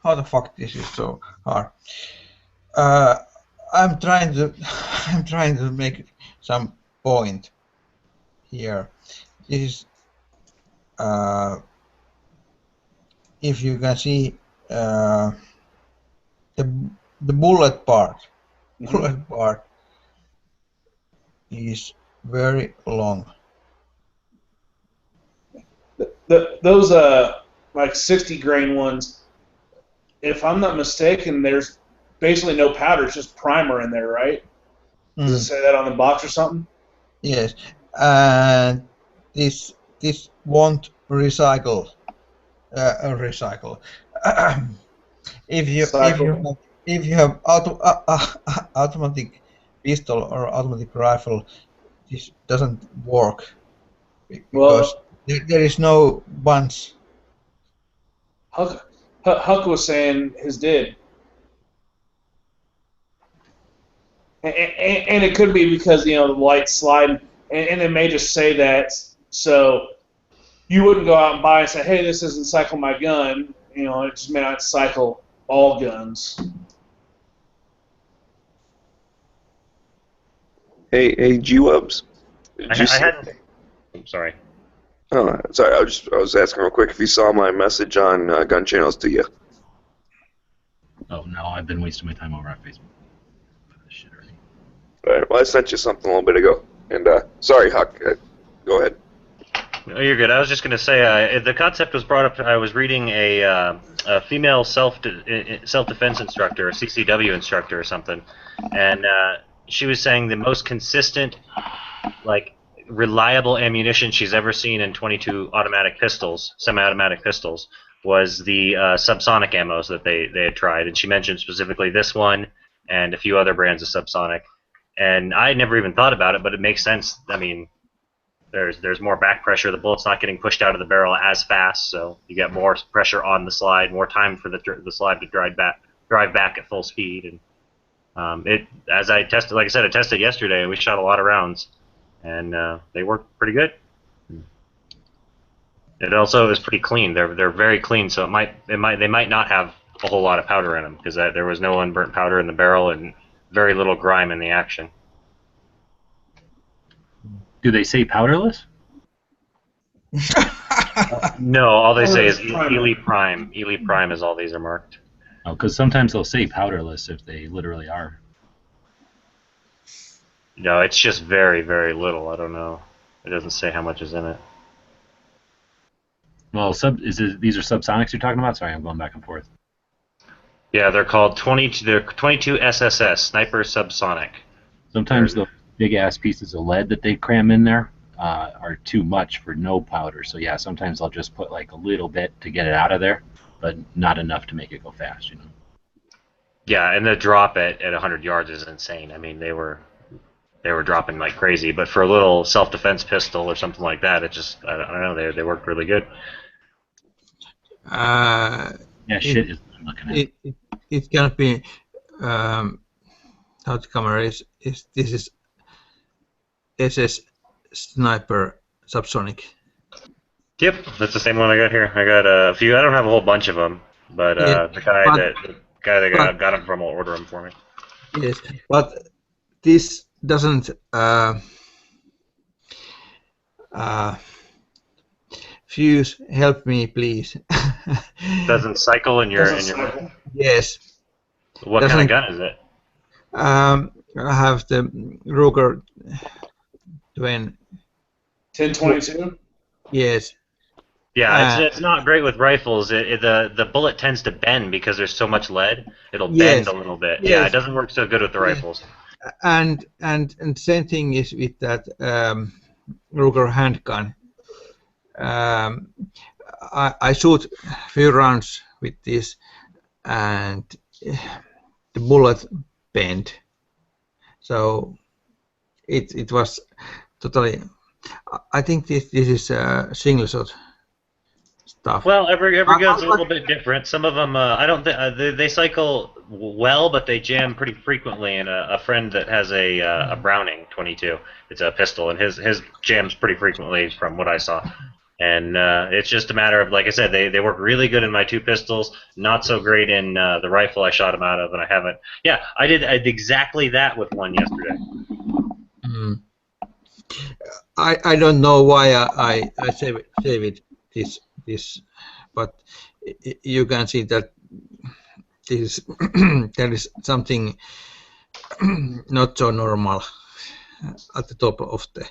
How the fuck this is so hard? I'm trying to make some point here. This is if you can see the bullet part. Bullet part is very long. Those like 60 grain ones, if I'm not mistaken, there's basically no powder, it's just primer in there, right? Does it say that on the box or something? Yes, and this won't recycle. If you have automatic pistol or automatic rifle, this doesn't work because there is no bunch. Huck was saying his did. And it could be because, the light slide, and it may just say that, so you wouldn't go out and buy and say, hey, this doesn't cycle my gun. It just may not cycle all guns. Hey, G-Wubs. I'm sorry. Oh, sorry. I was asking real quick if you saw my message on gun channels to you. Oh no, I've been wasting my time over on Facebook. All right. Well, I sent you something a little bit ago. And sorry, Huck. Go ahead. Oh, you're good. I was just going to say the concept was brought up. I was reading a female self-defense instructor, a CCW instructor or something, and she was saying the most consistent, like, reliable ammunition she's ever seen in 22 automatic pistols, semi-automatic pistols, was the subsonic ammos that they had tried, and she mentioned specifically this one and a few other brands of subsonic, and I had never even thought about it, but it makes sense. I mean, there's more back pressure. The bullet's not getting pushed out of the barrel as fast, so you get more pressure on the slide, more time for the slide to drive back at full speed. And as I tested, like I said, I tested yesterday, and we shot a lot of rounds, and they worked pretty good. It also is pretty clean. They're very clean, so they might not have a whole lot of powder in them because there was no unburnt powder in the barrel and very little grime in the action. Do they say powderless? No, all they say is Ely Prime. Ely Prime is all these are marked. Oh, because sometimes they'll say powderless if they literally are. No, it's just very, very little. I don't know. It doesn't say how much is in it. Well, these are subsonics you're talking about? Sorry, I'm going back and forth. Yeah, they're called 22 SSS, Sniper Subsonic. Sometimes the big-ass pieces of lead that they cram in there are too much for no powder. So yeah, sometimes I'll just put like a little bit to get it out of there, but not enough to make it go fast, you know. Yeah, and the drop at 100 yards is insane. I mean, they were dropping like crazy, but for a little self-defense pistol or something like that, it just, I don't know, they worked really good. Yeah, shit is what I'm looking at. It can be how the camera is this is SS Sniper Subsonic. Yep, that's the same one I got here. I got a few. I don't have a whole bunch of them, but the guy that got them from will order them for me. Yes, but this doesn't fuse. Help me, please. Doesn't cycle in your Yes. What kind of gun is it? I have the Ruger 1022. Yes. Yeah, it's not great with rifles. The bullet tends to bend because there's so much lead. It'll bend a little bit. Yes. Yeah, it doesn't work so good with the rifles. And same thing is with that Ruger handgun. I shoot a few rounds with this, and the bullet bent. So it was totally. I think this is single shot stuff. Well, every gun's a little bit different. Some of them, I don't think they cycle well, but they jam pretty frequently. And a friend that has a Browning 22, it's a pistol, and his jams pretty frequently from what I saw. And it's just a matter of, like I said, they work really good in my two pistols, not so great in the rifle I shot them out of, and I haven't. Yeah, I did exactly that with one yesterday. Mm. I don't know why I save it this, but you can see that this there is something not so normal at the top of the.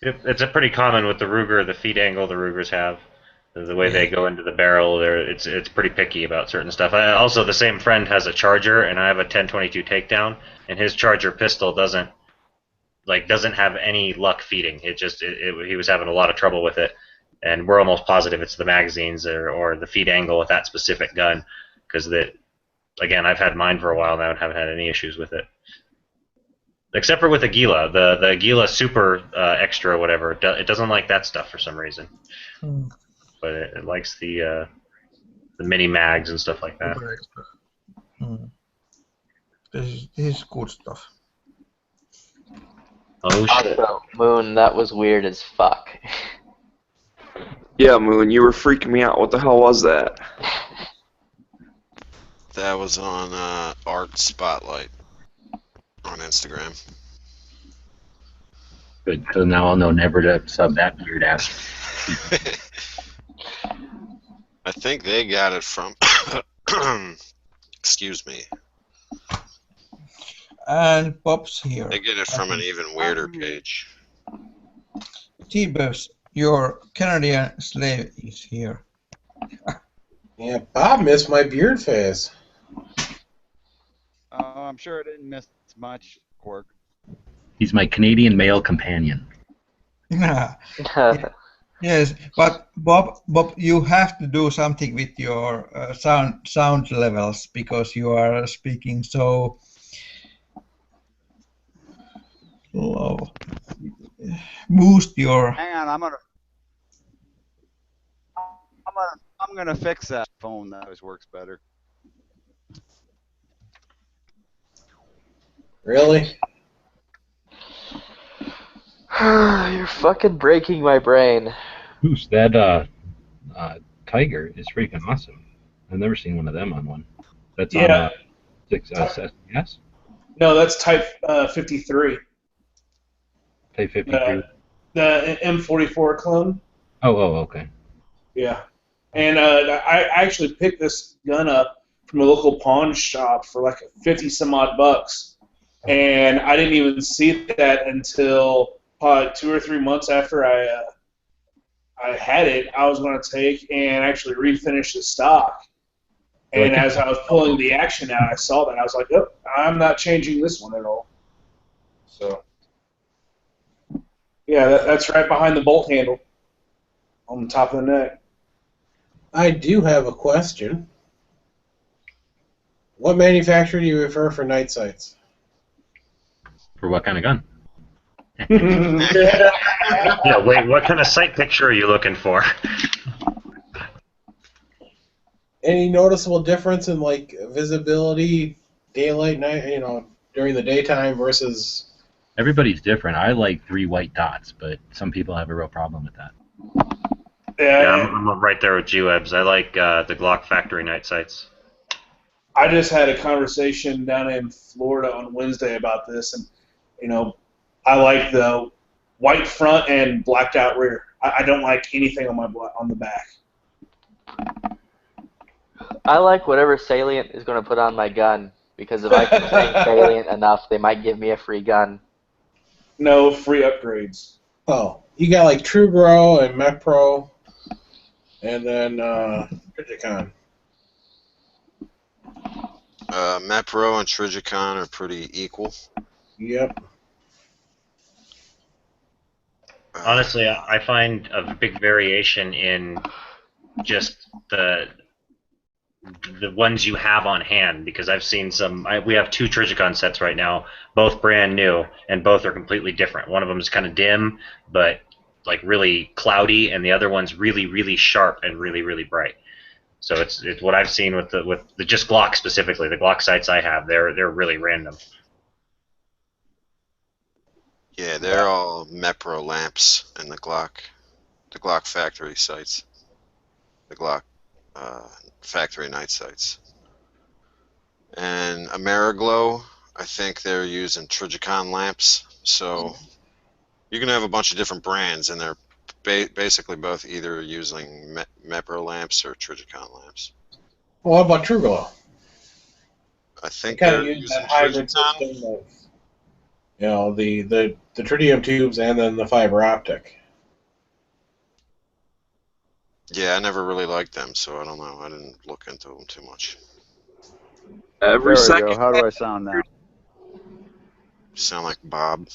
It's a pretty common with the Ruger, the feet angle the Rugers have, the way they go into the barrel. It's pretty picky about certain stuff. Also, the same friend has a Charger, and I have a 1022 takedown, and his Charger pistol doesn't have any luck feeding. He was having a lot of trouble with it, and we're almost positive it's the magazines or the feed angle with that specific gun, because again, I've had mine for a while now and haven't had any issues with it. Except for with the Gila, the Gila Super Extra or whatever, it doesn't like that stuff for some reason. Mm. But it likes the mini mags and stuff like that. Mm. This is good stuff. Oh shit! Also, Moon, that was weird as fuck. Yeah, Moon, you were freaking me out. What the hell was that? That was on Art Spotlight on Instagram. Good, so now I'll know never to sub that weird ass. I think they got it from. Excuse me. And Bob's here. They get it from an even weirder page. T-Bus Your Canadian slave is here. Yeah, Bob missed my beard phase. I'm sure I didn't miss much, Quirk. He's my Canadian male companion. Yes, but Bob, you have to do something with your sound levels because you are speaking so low. Boost your. Hang on, I'm gonna fix that phone. That always works better. Really? You're fucking breaking my brain. Who's that? Tiger is freaking awesome. I've never seen one of them on one. That's on Yeah. 6S. No, that's Type 53. Type 53. The M44 clone. Oh, okay. Yeah. And I actually picked this gun up from a local pawn shop for like 50 some odd bucks. And I didn't even see that until 2 or 3 months after I had it. I was going to take and actually refinish the stock. And as I was pulling the action out, I saw that. I was like, oh, I'm not changing this one at all. So, yeah, that's right behind the bolt handle on the top of the neck. I do have a question. What manufacturer do you refer for night sights? For what kind of gun? Yeah, wait, what kind of sight picture are you looking for? Any noticeable difference in like visibility, daylight, night, during the daytime versus? Everybody's different. I like 3 white dots, but some people have a real problem with that. Yeah, I'm right there with G-Webs. I like the Glock factory night sights. I just had a conversation down in Florida on Wednesday about this, and I like the white front and blacked out rear. I don't like anything on the back. I like whatever salient is going to put on my gun, because if I can change salient enough, they might give me a free gun. No free upgrades. Oh, you got like True Grow and MetPro, and then Trigicon. Mepro and Trigicon are pretty equal. Yep. Honestly, I find a big variation in just the ones you have on hand, because I've seen some. We have 2 Trigicon sets right now, both brand new, and both are completely different. One of them is kind of dim, but like really cloudy, and the other one's really, really sharp and really, really bright. So it's what I've seen with the just Glock specifically. The Glock sights I have, they're really random. Yeah, they're all Mepro lamps and the Glock factory sights. The Glock factory night sights. And Ameriglow, I think they're using Trigicon lamps. So you can have a bunch of different brands, and they're basically both either using Mepro lamps or Trigicon lamps. Well, how about True Glow? I think They kind they're of use using that hybrid Trigicon. system of, the tritium tubes and then the fiber optic. Yeah, I never really liked them, so I don't know. I didn't look into them too much. Every There we second. go. How do I sound now? You sound like Bob.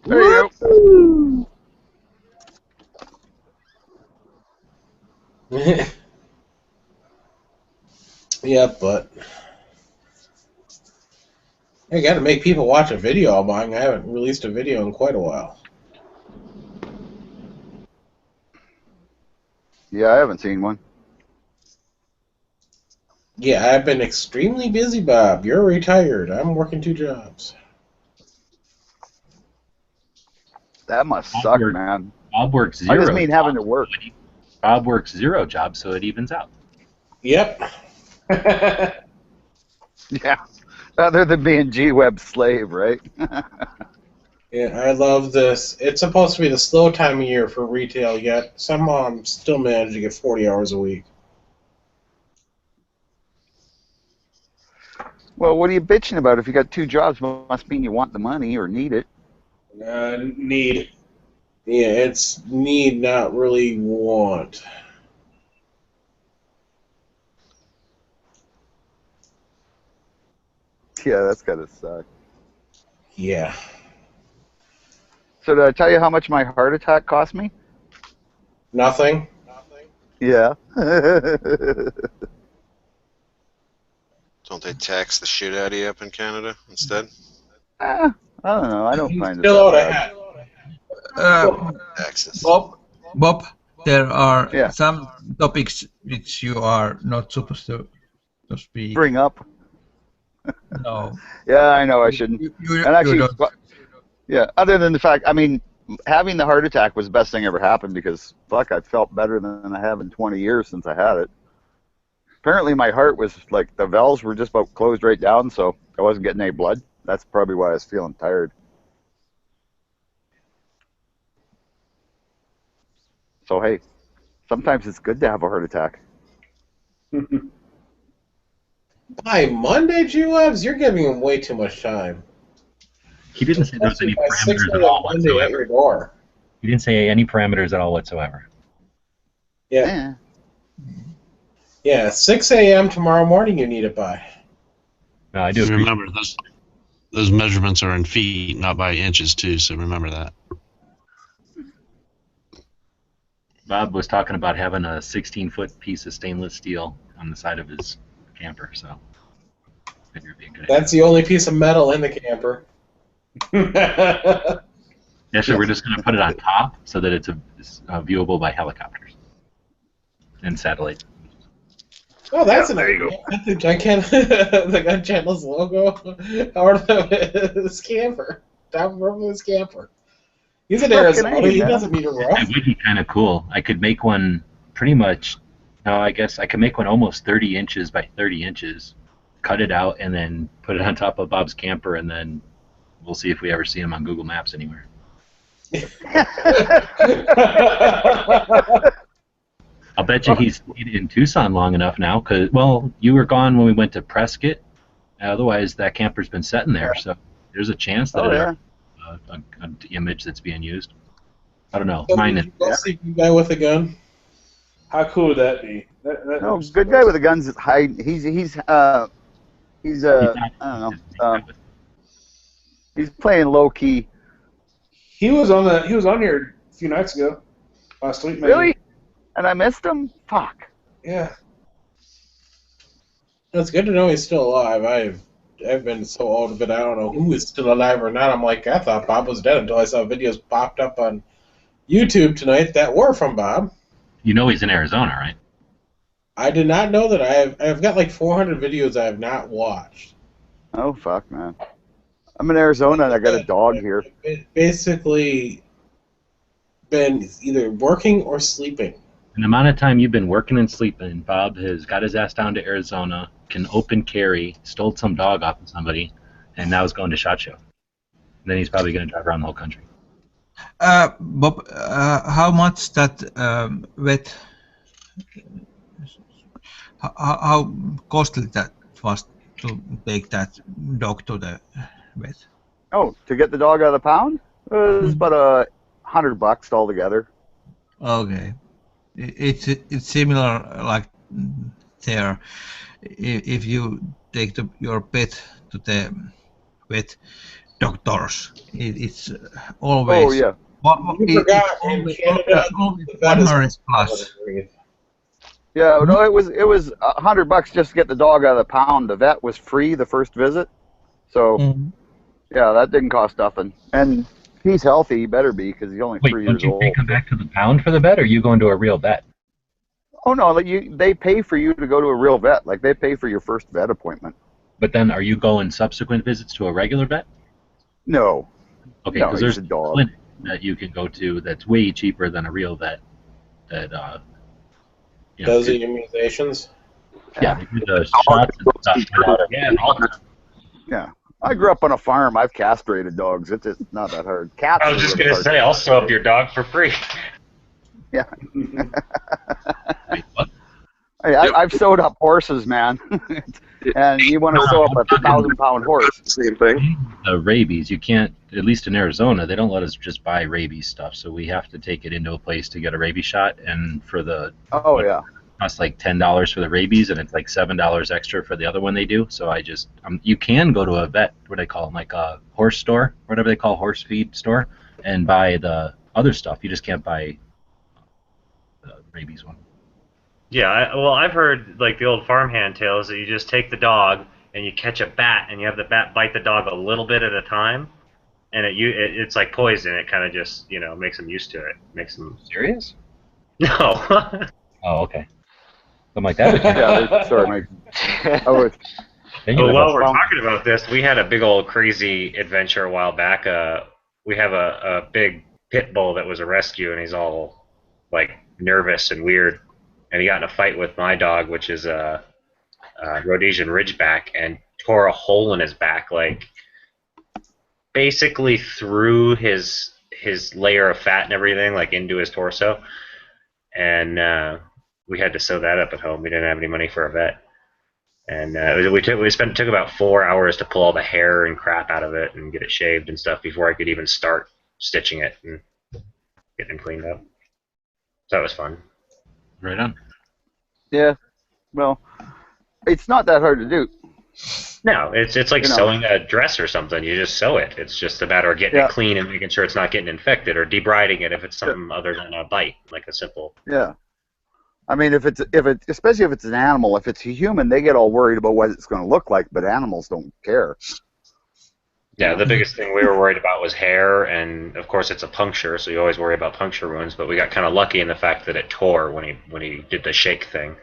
There you go. Yeah, but I got to make people watch a video I'm buying. I haven't released a video in quite a while. Yeah, I haven't seen one. Yeah, I've been extremely busy, Bob. You're retired. I'm working 2 jobs. That must suck, man. Bob works I 0. just mean having to work. Bob works 0 jobs, so it evens out. Yep. Yeah. Other than being G-Web's slave, right? Yeah, I love this. It's supposed to be the slow time of year for retail, yet somehow I'm still managed to get 40 hours a week. Well, what are you bitching about? If you got 2 jobs, must mean you want the money or need it. Need. Yeah, it's need, not really want. Yeah, that's gotta suck. Yeah. So did I tell you how much my heart attack cost me? Nothing? Yeah. Don't they tax the shit out of you up in Canada instead? I don't know. I don't You find it still that out bad. ahead. Taxes. Bob, there are Yeah. some topics which you are not supposed to speak. Bring up. No. Yeah, I know I shouldn't. You And actually, don't. yeah, other than the fact, I mean, having the heart attack was the best thing ever happened because, fuck, I felt better than I have in 20 years since I had it. Apparently, my heart was like, the valves were just about closed right down, so I wasn't getting any blood. That's probably why I was feeling tired. So, hey, sometimes it's good to have a heart attack. By Monday, G-Webs, you're giving him way too much time. He didn't say there was any By 6 parameters at a.m. all Monday at whatsoever. your door. He didn't say any parameters at all whatsoever. Yeah. Yeah, 6 a.m. tomorrow morning you need it by. No, I do agree. Remember, those measurements are in feet, not by inches, too, so remember that. Bob was talking about having a 16-foot piece of stainless steel on the side of his camper, so figured it'd be a good idea. That's the only piece of metal in the camper. Actually, we're just going to put it on top so that it's viewable by helicopters and satellites. Oh, that's an idea. That's the the Gun Channel's logo out of his camper. Top of his camper. He's in Arizona. He doesn't need a roof. It would be kind of cool. I could make one pretty much. No, I guess I could make one almost 30 inches by 30 inches, cut it out, and then put it on top of Bob's camper, and then we'll see if we ever see him on Google Maps anywhere. I'll bet you he's stayed in Tucson long enough now, because, well, you were gone when we went to Prescott. Otherwise, that camper's been sitting there, so there's a chance that an image that's being used. I don't know. So Mine did is. you go see a guy with a gun? How cool would that be? No, good guy with a gun's hiding. He's I don't know. He's playing low key. He was on here a few nights ago, last week. Maybe. Really? And I missed him? Fuck. Yeah. It's good to know he's still alive. I've been so old, but I don't know who is still alive or not. I'm like, I thought Bob was dead until I saw videos popped up on YouTube tonight that were from Bob. You know he's in Arizona, right? I did not know that. I've got like 400 videos I have not watched. Oh, fuck, man. I'm in Arizona and I got a dog here. Basically been either working or sleeping. In the amount of time you've been working and sleeping, Bob has got his ass down to Arizona, can open carry, stole some dog off of somebody, and now is going to SHOT Show. And then he's probably going to drive around the whole country. Bob, how much that vet? How costly that was to take that dog to the vet? Oh, to get the dog out of the pound? It was about $100 altogether. Okay, it's similar like there. If you take your pet to the vet doctors, it's always. Oh yeah. You forgot in Canada, $100 plus. Yeah, no, it was $100 just to get the dog out of the pound. The vet was free the first visit, so yeah, that didn't cost nothing. And he's healthy. He better be because he's only 3 years Don't you old. take him back to the pound for the vet, or are you going to a real vet? Oh no, they pay for you to go to a real vet. Like they pay for your first vet appointment. But then, are you going subsequent visits to a regular vet? No. Okay, No, because he's there's a dog. clinic that you can go to that's way cheaper than a real vet. That does the immunizations? Yeah, they do the shots and stuff. Yeah. I grew up on a farm. I've castrated dogs. It's just not that hard. Cats. I was just gonna say, I'll sew up your dog for free. Yeah. I've sewed up horses, man. And you want to sew up a 1,000-pound horse. Same thing. The rabies, you can't, at least in Arizona, they don't let us just buy rabies stuff, so we have to take it into a place to get a rabies shot, and for the Yeah, it costs like $10 for the rabies, and it's like $7 extra for the other one they do. So I just you can go to a vet, what do they call them, like a horse store, whatever they call horse feed store, and buy the other stuff. You just can't buy the rabies one. Yeah, well, I've heard like the old farmhand tales that you just take the dog and you catch a bat and you have the bat bite the dog a little bit at a time, and it's like poison. It kind of just makes them used to it. Makes them serious. No. Oh, okay. Something like that. Yeah, sorry, Mike. Well, while we're talking about this, we had a big old crazy adventure a while back. We have a big pit bull that was a rescue, and he's all like nervous and weird. And he got in a fight with my dog, which is a Rhodesian Ridgeback, and tore a hole in his back, like basically through his layer of fat and everything, like into his torso. And we had to sew that up at home. We didn't have any money for a vet, and it took about 4 hours to pull all the hair and crap out of it and get it shaved and stuff before I could even start stitching it and getting him cleaned up. So that was fun. Right on. Yeah, well, it's not that hard to do. No, it's like sewing a dress or something. You just sew it. It's just a matter of getting it clean and making sure it's not getting infected, or debriding it if it's something other than a bite, like a simple. Yeah, I mean, especially if it's an animal. If it's a human, they get all worried about what it's going to look like, but animals don't care. Yeah, the biggest thing we were worried about was hair, and of course it's a puncture, so you always worry about puncture wounds. But we got kind of lucky in the fact that it tore when he did the shake thing,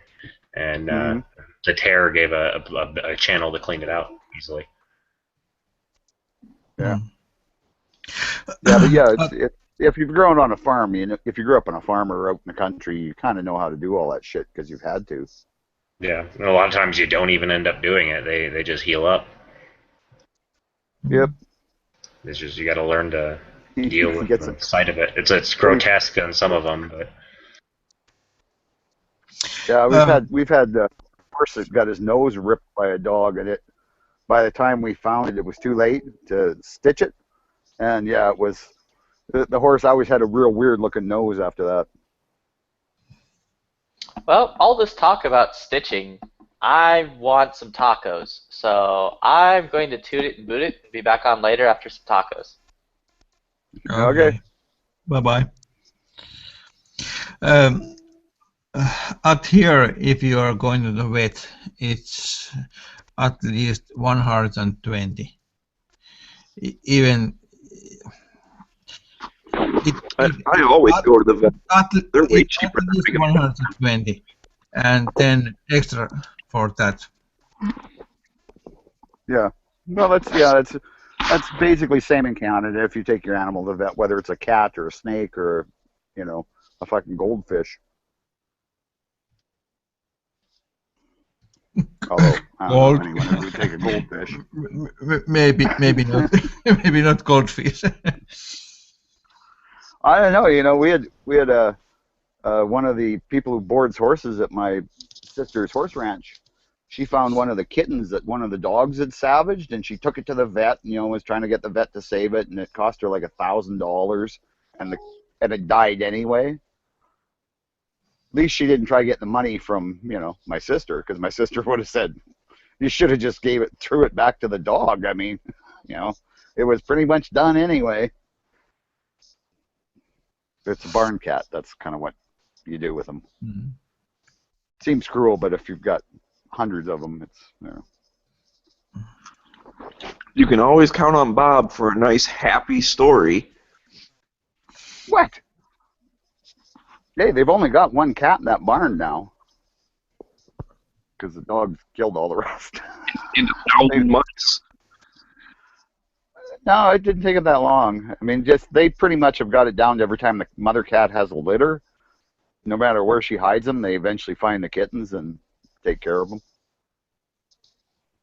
and the tear gave a channel to clean it out easily. Yeah. Yeah, but yeah, if you've grown on a farm, if you grew up on a farm or out in the country, you kind of know how to do all that shit because you've had to. Yeah, and a lot of times you don't even end up doing it. They just heal up. Yep. It's just you got to learn to deal with the sight of it. It's grotesque on some of them, but yeah, we've had a horse that got his nose ripped by a dog, and by the time we found it, it was too late to stitch it, and yeah, it was the horse always had a real weird looking nose after that. Well, all this talk about stitching, I want some tacos. So I'm going to toot it and boot it and be back on later after some tacos. Okay. Bye-bye. Out here, if you are going to the vet, it's at least 120. Even I always go to the vet. They're way cheaper than 120, and then extra for that. Yeah. Well, that's basically same in Canada. If you take your animal to the vet, whether it's a cat or a snake or a fucking goldfish. Although I don't know anyone who would take a goldfish. Maybe not. Maybe not goldfish. I don't know. We had one of the people who boards horses at my sister's horse ranch. She found one of the kittens that one of the dogs had savaged, and she took it to the vet. Was trying to get the vet to save it, and it cost her like $1,000, and it died anyway. At least she didn't try to get the money from my sister, because my sister would have said, "You should have just threw it back to the dog." I mean, it was pretty much done anyway. It's a barn cat. That's kind of what you do with them. Mm-hmm. Seems cruel, but if you've got hundreds of them, it's You can always count on Bob for a nice, happy story. What? Hey, they've only got one cat in that barn now, because the dogs killed all the rest. In 1,000 months. No, it didn't take them that long. I mean, they pretty much have got it down to every time the mother cat has a litter. No matter where she hides them, they eventually find the kittens and take care of them.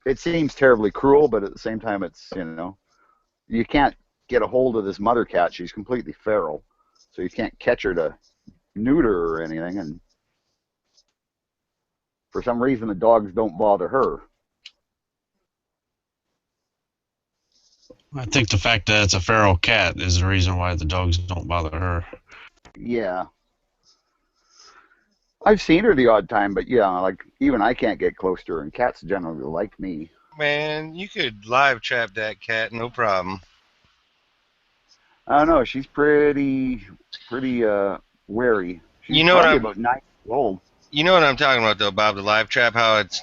It seems terribly cruel, but at the same time, it's, you can't get a hold of this mother cat. She's completely feral, so you can't catch her to neuter or anything. And for some reason, the dogs don't bother her. I think the fact that it's a feral cat is the reason why the dogs don't bother her. Yeah. I've seen her the odd time, but yeah, like even I can't get close to her, and cats generally like me. Man, you could live trap that cat, no problem. I don't know. She's pretty wary. She's You know what probably I'm about 9 years old. You know what I'm talking about though, Bob, the live trap, how it's,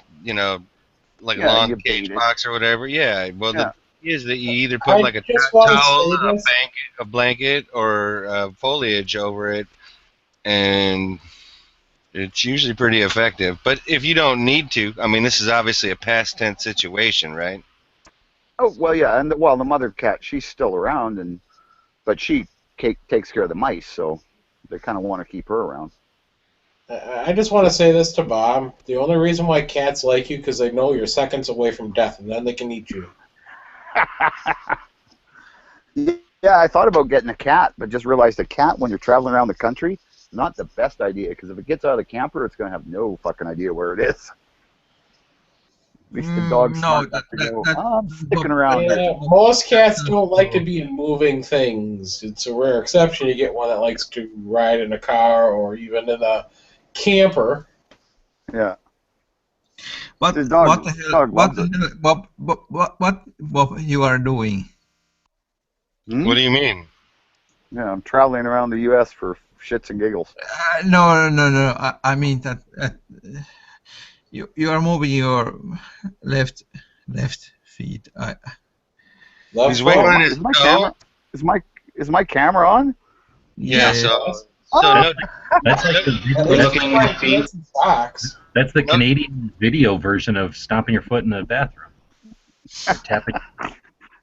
like a Yeah, long you cage bait it. box or whatever. Yeah. Well, Yeah. the thing is that you either put I like a just want to towel, say this. a blanket, or foliage over it, and it's usually pretty effective. But if you don't need to, I mean, this is obviously a past tense situation, right? Oh well, yeah, and the mother cat, she's still around, but she takes care of the mice, so they kind of want to keep her around. I just want to say this to Bob. The only reason why cats like you because they know you're seconds away from death, and then they can eat you. Yeah, I thought about getting a cat, but just realized a cat when you're traveling around the country, not the best idea, because if it gets out of the camper, it's going to have no fucking idea where it is. At least the dog's smart enough to go, I'm sticking around here. Yeah, most cats don't like to be in moving things. It's a rare exception. You get one that likes to ride in a car or even in a camper. Yeah. What the hell? What you are doing? What do you mean? Yeah, I'm traveling around the U.S. for shits and giggles. No. I mean that you are moving your left feet. He's wiggling his Is my toe. camera? Is my camera on? Yeah. Yeah. That's like that's the Canadian video version of stomping your foot in the bathroom. Tapping.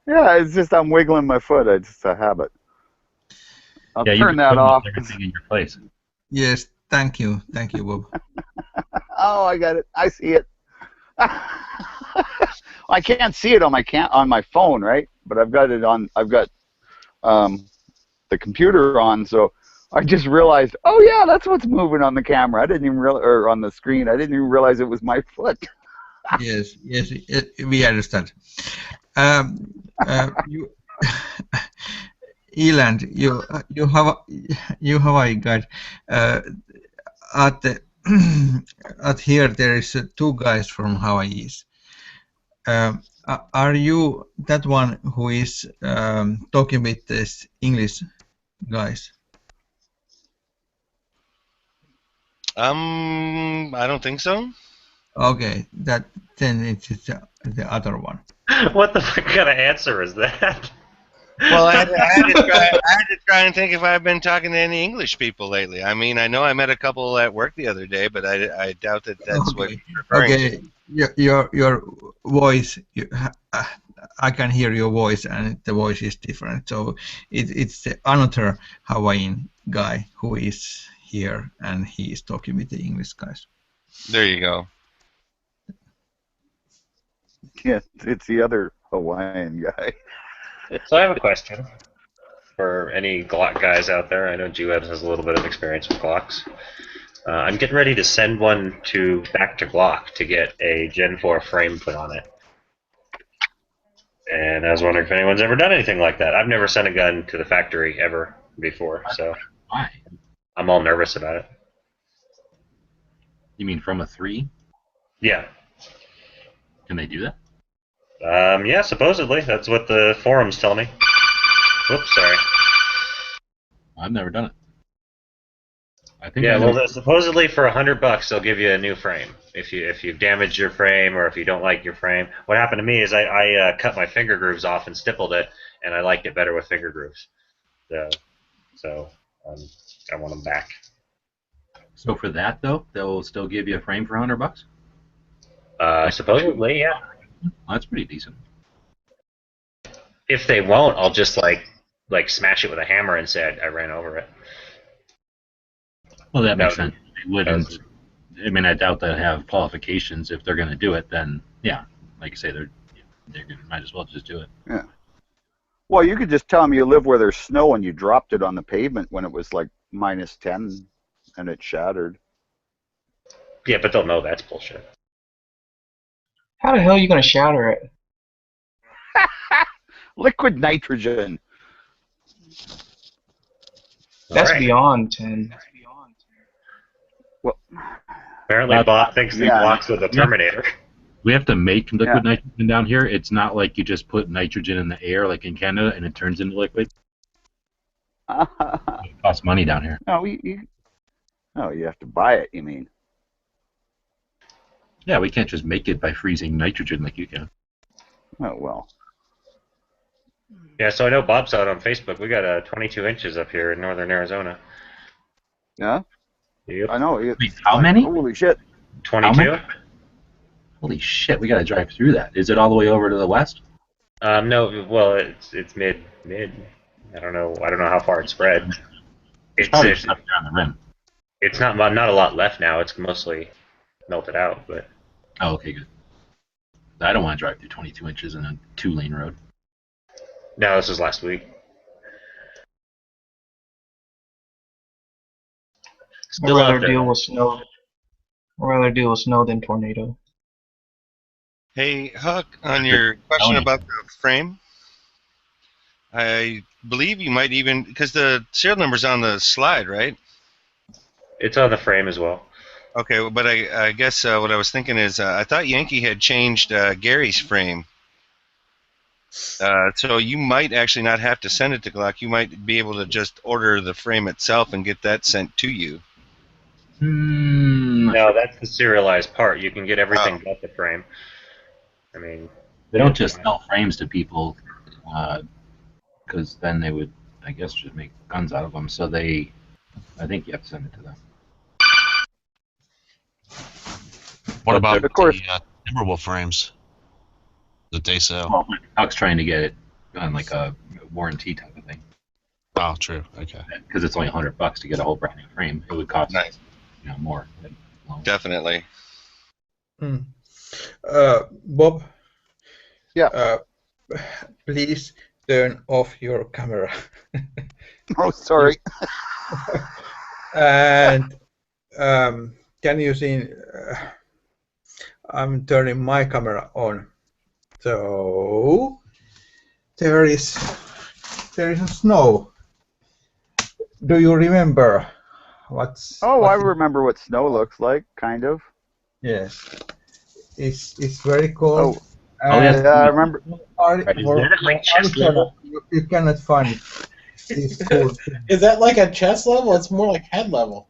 Yeah, it's just I'm wiggling my foot. It's just a habit. I'll turn that off. Everything in your place. Yes, thank you, Bob. Oh, I got it. I see it. I can't see it on my phone, right? But I've got it on. I've got the computer on, so I just realized. Oh yeah, that's what's moving on the camera. I didn't even or on the screen. I didn't even realize it was my foot. Yes, we understand. You, Eland, you have a guide. At here there is two guys from Hawaii's. Are you that one who is talking with this English guys? I don't think so. Okay, then it's the other one. What the fuck kind of answer is that? Well, I had to try and think if I've been talking to any English people lately. I mean, I know I met a couple at work the other day, but I doubt that that's what you're referring to. Your voice, I can hear your voice, and the voice is different. So it's another Hawaiian guy who is here, and he is talking with the English guys. There you go. Yeah, it's the other Hawaiian guy. So I have a question for any Glock guys out there. I know G-Webs has a little bit of experience with Glocks. I'm getting ready to send one back to Glock to get a Gen 4 frame put on it. And I was wondering if anyone's ever done anything like that. I've never sent a gun to the factory ever before, so Why? I'm all nervous about it. You mean from a 3? Yeah. Can they do that? Yeah, supposedly. That's what the forums tell me. Whoops, sorry. I've never done it. I think Yeah, well, supposedly for $100 they'll give you a new frame if you've damaged your frame or if you don't like your frame. What happened to me is I cut my finger grooves off and stippled it, and I liked it better with finger grooves. So I want them back. So for that though, they'll still give you a frame for $100? Supposedly, yeah. Well, that's pretty decent. If they won't, I'll just like smash it with a hammer and say I ran over it. Well, that makes sense. They wouldn't. I mean, I doubt they have qualifications. If they're going to do it, then yeah, like you say, they're might as well just do it. Yeah. Well, you could just tell them you live where there's snow and you dropped it on the pavement when it was like -10 and it shattered. Yeah, but they'll know that's bullshit. How the hell are you gonna shatter it? Liquid nitrogen. That's Right. beyond 10. Well, Apparently, Bob thinks he yeah. walks with a Terminator. We have to make liquid Yeah. nitrogen down here. It's not like you just put nitrogen in the air like in Canada and it turns into liquid. It costs money down here. No, you have to buy it, you mean? Yeah, we can't just make it by freezing nitrogen like you can. Oh, well. Yeah, so I know Bob saw it on Facebook. We got 22 inches up here in northern Arizona. Yeah? Yep. I know. Wait, how many? Holy shit. 22? Holy shit, we gotta drive through that. Is it all the way over to the west? No, well, it's mid. I don't know how far it's spread. It's probably just up there on the rim. It's not a lot left now. It's mostly melted out, but. Oh, okay, good. I don't want to drive through 22 inches in a 2-lane road. No, this was last week. I'd rather deal with snow. I'd rather deal with snow than tornado. Hey, Huck, on your question about the frame, I believe you might even, because the serial number's on the slide, right? It's on the frame as well. Okay, but I guess what I was thinking is I thought Yankee had changed Gary's frame. So you might actually not have to send it to Glock. You might be able to just order the frame itself and get that sent to you. No, that's the serialized part. You can get everything but the frame. I mean, they don't just sell frames to people, because then they would, I guess, just make guns out of them. So I think you have to send it to them. What about of course. the Timberwolf frames that they sell? Well, Huck's trying to get it on like a warranty type of thing. Oh, true. Okay. Because it's only $100 to get a whole brand new frame. It would cost more. Definitely. Bob. Yeah. Please turn off your camera. Oh, sorry. And can you see? I'm turning my camera on. So there is snow. Do you remember what's? Oh, I remember what snow looks like, kind of. Yes, it's very cold. Oh, I remember. You cannot find it. It's cold. Is that like a chest level? It's more like head level.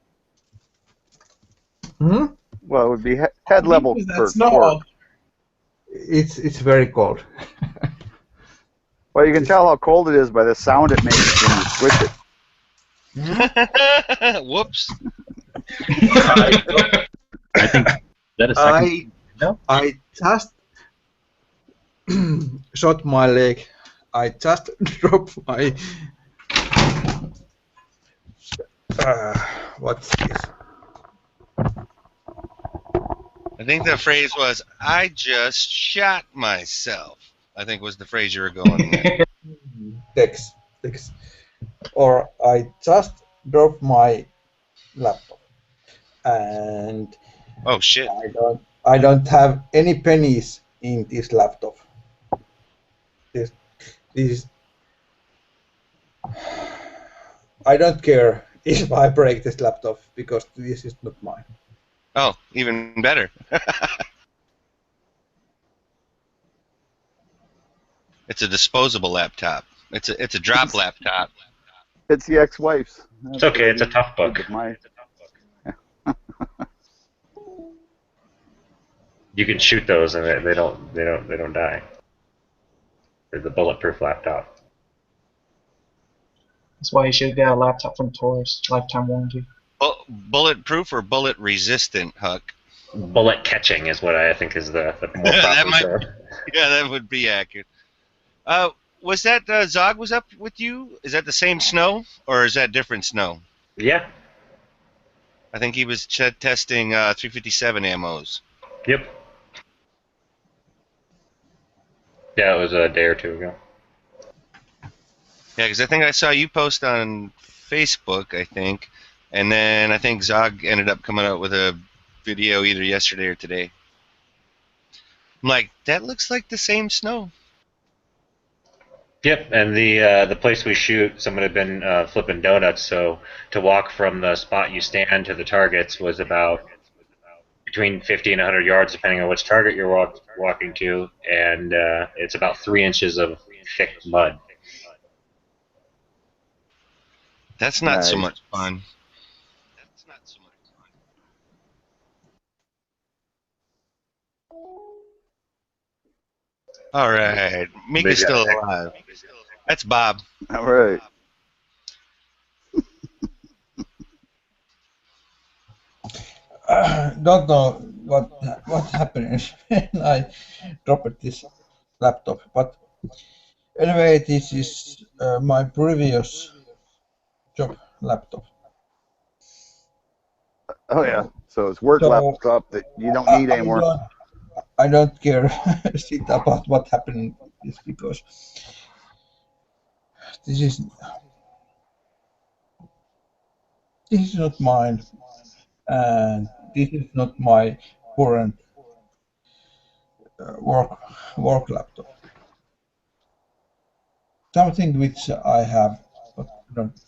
Hmm? Well, it would be head level for snow. It's very cold. Well, you can tell how cold it is by the sound it makes when you switch it. Whoops. I think that is second. I just shot my leg. I just dropped my. What's this? I think the phrase was, I just shot myself. I think was the phrase you were going with. Text. Or I just dropped my laptop. And oh shit. I don't have any pennies in this laptop. This I don't care if I break this laptop because this is not mine. Oh, even better. It's a disposable laptop. It's a drop laptop. It's the ex-wife's. It's okay. It's a tough book. You can shoot those and they don't die. They're the bulletproof laptop. That's why you should get a laptop from Taurus, lifetime warranty. Bulletproof or bullet resistant, Huck? Bullet catching is what I think is the more proper term. Yeah, that would be accurate. Was that Zog was up with you? Is that the same snow or is that different snow? Yeah. I think he was testing 357 ammos. Yep. Yeah, it was a day or two ago. Yeah, because I think I saw you post on Facebook, I think, and then I think Zog ended up coming out with a video either yesterday or today. I'm like, that looks like the same snow. Yep, and the place we shoot, someone had been flipping donuts, so to walk from the spot you stand to the targets was about between 50 and 100 yards, depending on which target you're walking to, and it's about 3 inches of thick mud. That's not so Nice. much fun. All right, Mika's Somebody's got still a heck. alive. That's Bob. All right. Don't know what happened when I dropped this laptop, but anyway, this is my previous job laptop. Oh yeah. So it's work So laptop that you don't need anymore. I don't care shit about what happened with this because this is not mine, and this is not my current work laptop. Something which I have, but don't.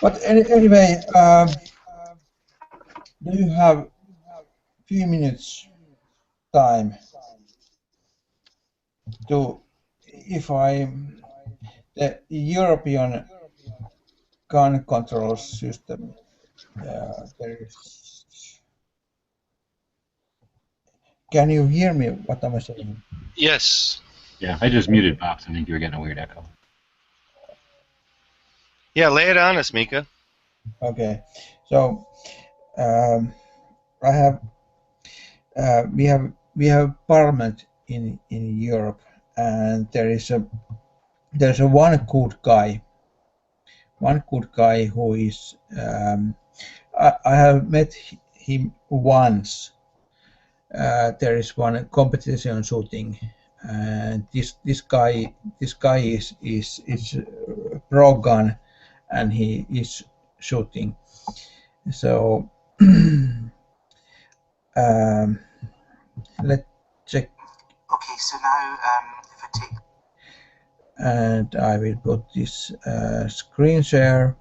But anyway, do you have few minutes time to, if the European gun control system, there is, can you hear me what am I saying? Yes. Yeah, I just muted Box. I think you were getting a weird echo. Yeah, lay it on us, Mika. Okay, so I have we have parliament in Europe, and there's a one good guy who is I have met him once. There is one competition shooting, and this guy is pro gun, and he is shooting. So let's check. Okay, so now if I take And I will put this screen share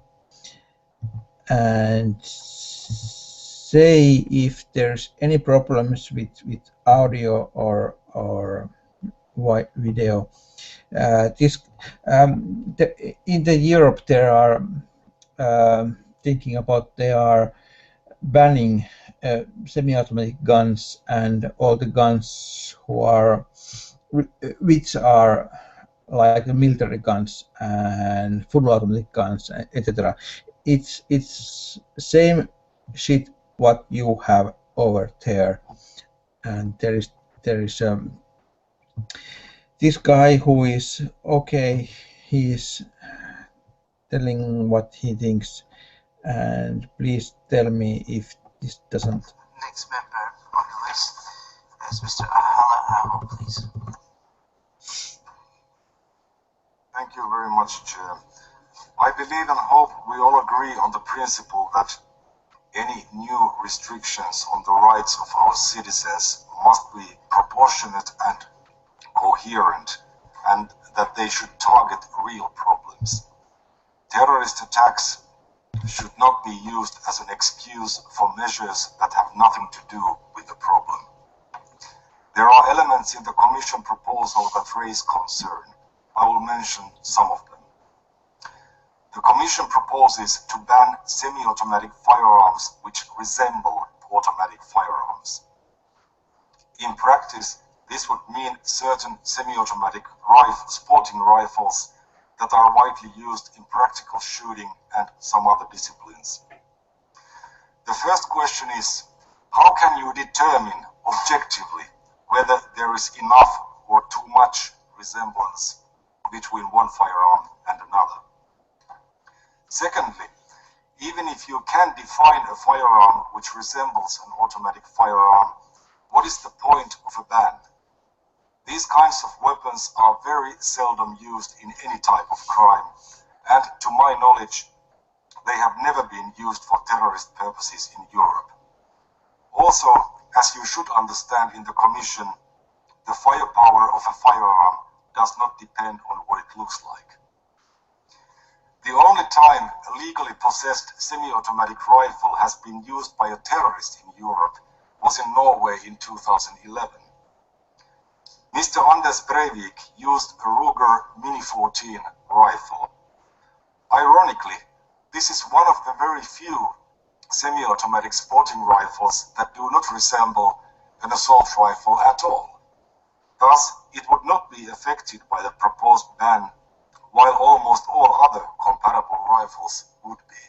and say if there's any problems with audio or video. This in the Europe there are thinking about they are banning semi-automatic guns and all the guns which are like the military guns and full automatic guns, etc. It's same shit what you have over there, and there is this guy who is okay. He's telling what he thinks, and please tell me if this doesn't. next member on the list is Mr. Ahala, please. Thank you very much, Chair. I believe and hope we all agree on the principle that any new restrictions on the rights of our citizens must be proportionate and coherent, and that they should target real problems. Terrorist attacks should not be used as an excuse for measures that have nothing to do with the problem. There are elements in the Commission proposal that raise concern. I will mention some of them. The Commission proposes to ban semi-automatic firearms which resemble automatic firearms. In practice, this would mean certain semi-automatic sporting rifles that are widely used in practical shooting and some other disciplines. The first question is, how can you determine objectively whether there is enough or too much resemblance between one firearm and another? Secondly, even if you can define a firearm which resembles an automatic firearm, what is the point of a ban? These kinds of weapons are very seldom used in any type of crime, and to my knowledge, they have never been used for terrorist purposes in Europe. Also, as you should understand in the Commission, the firepower of a firearm does not depend on what it looks like. The only time a legally possessed semi-automatic rifle has been used by a terrorist in Europe was in Norway in 2011. Mr. Anders Breivik used a Ruger Mini 14 rifle. Ironically, this is one of the very few semi-automatic sporting rifles that do not resemble an assault rifle at all. Thus, it would not be affected by the proposed ban, while almost all other comparable rifles would be.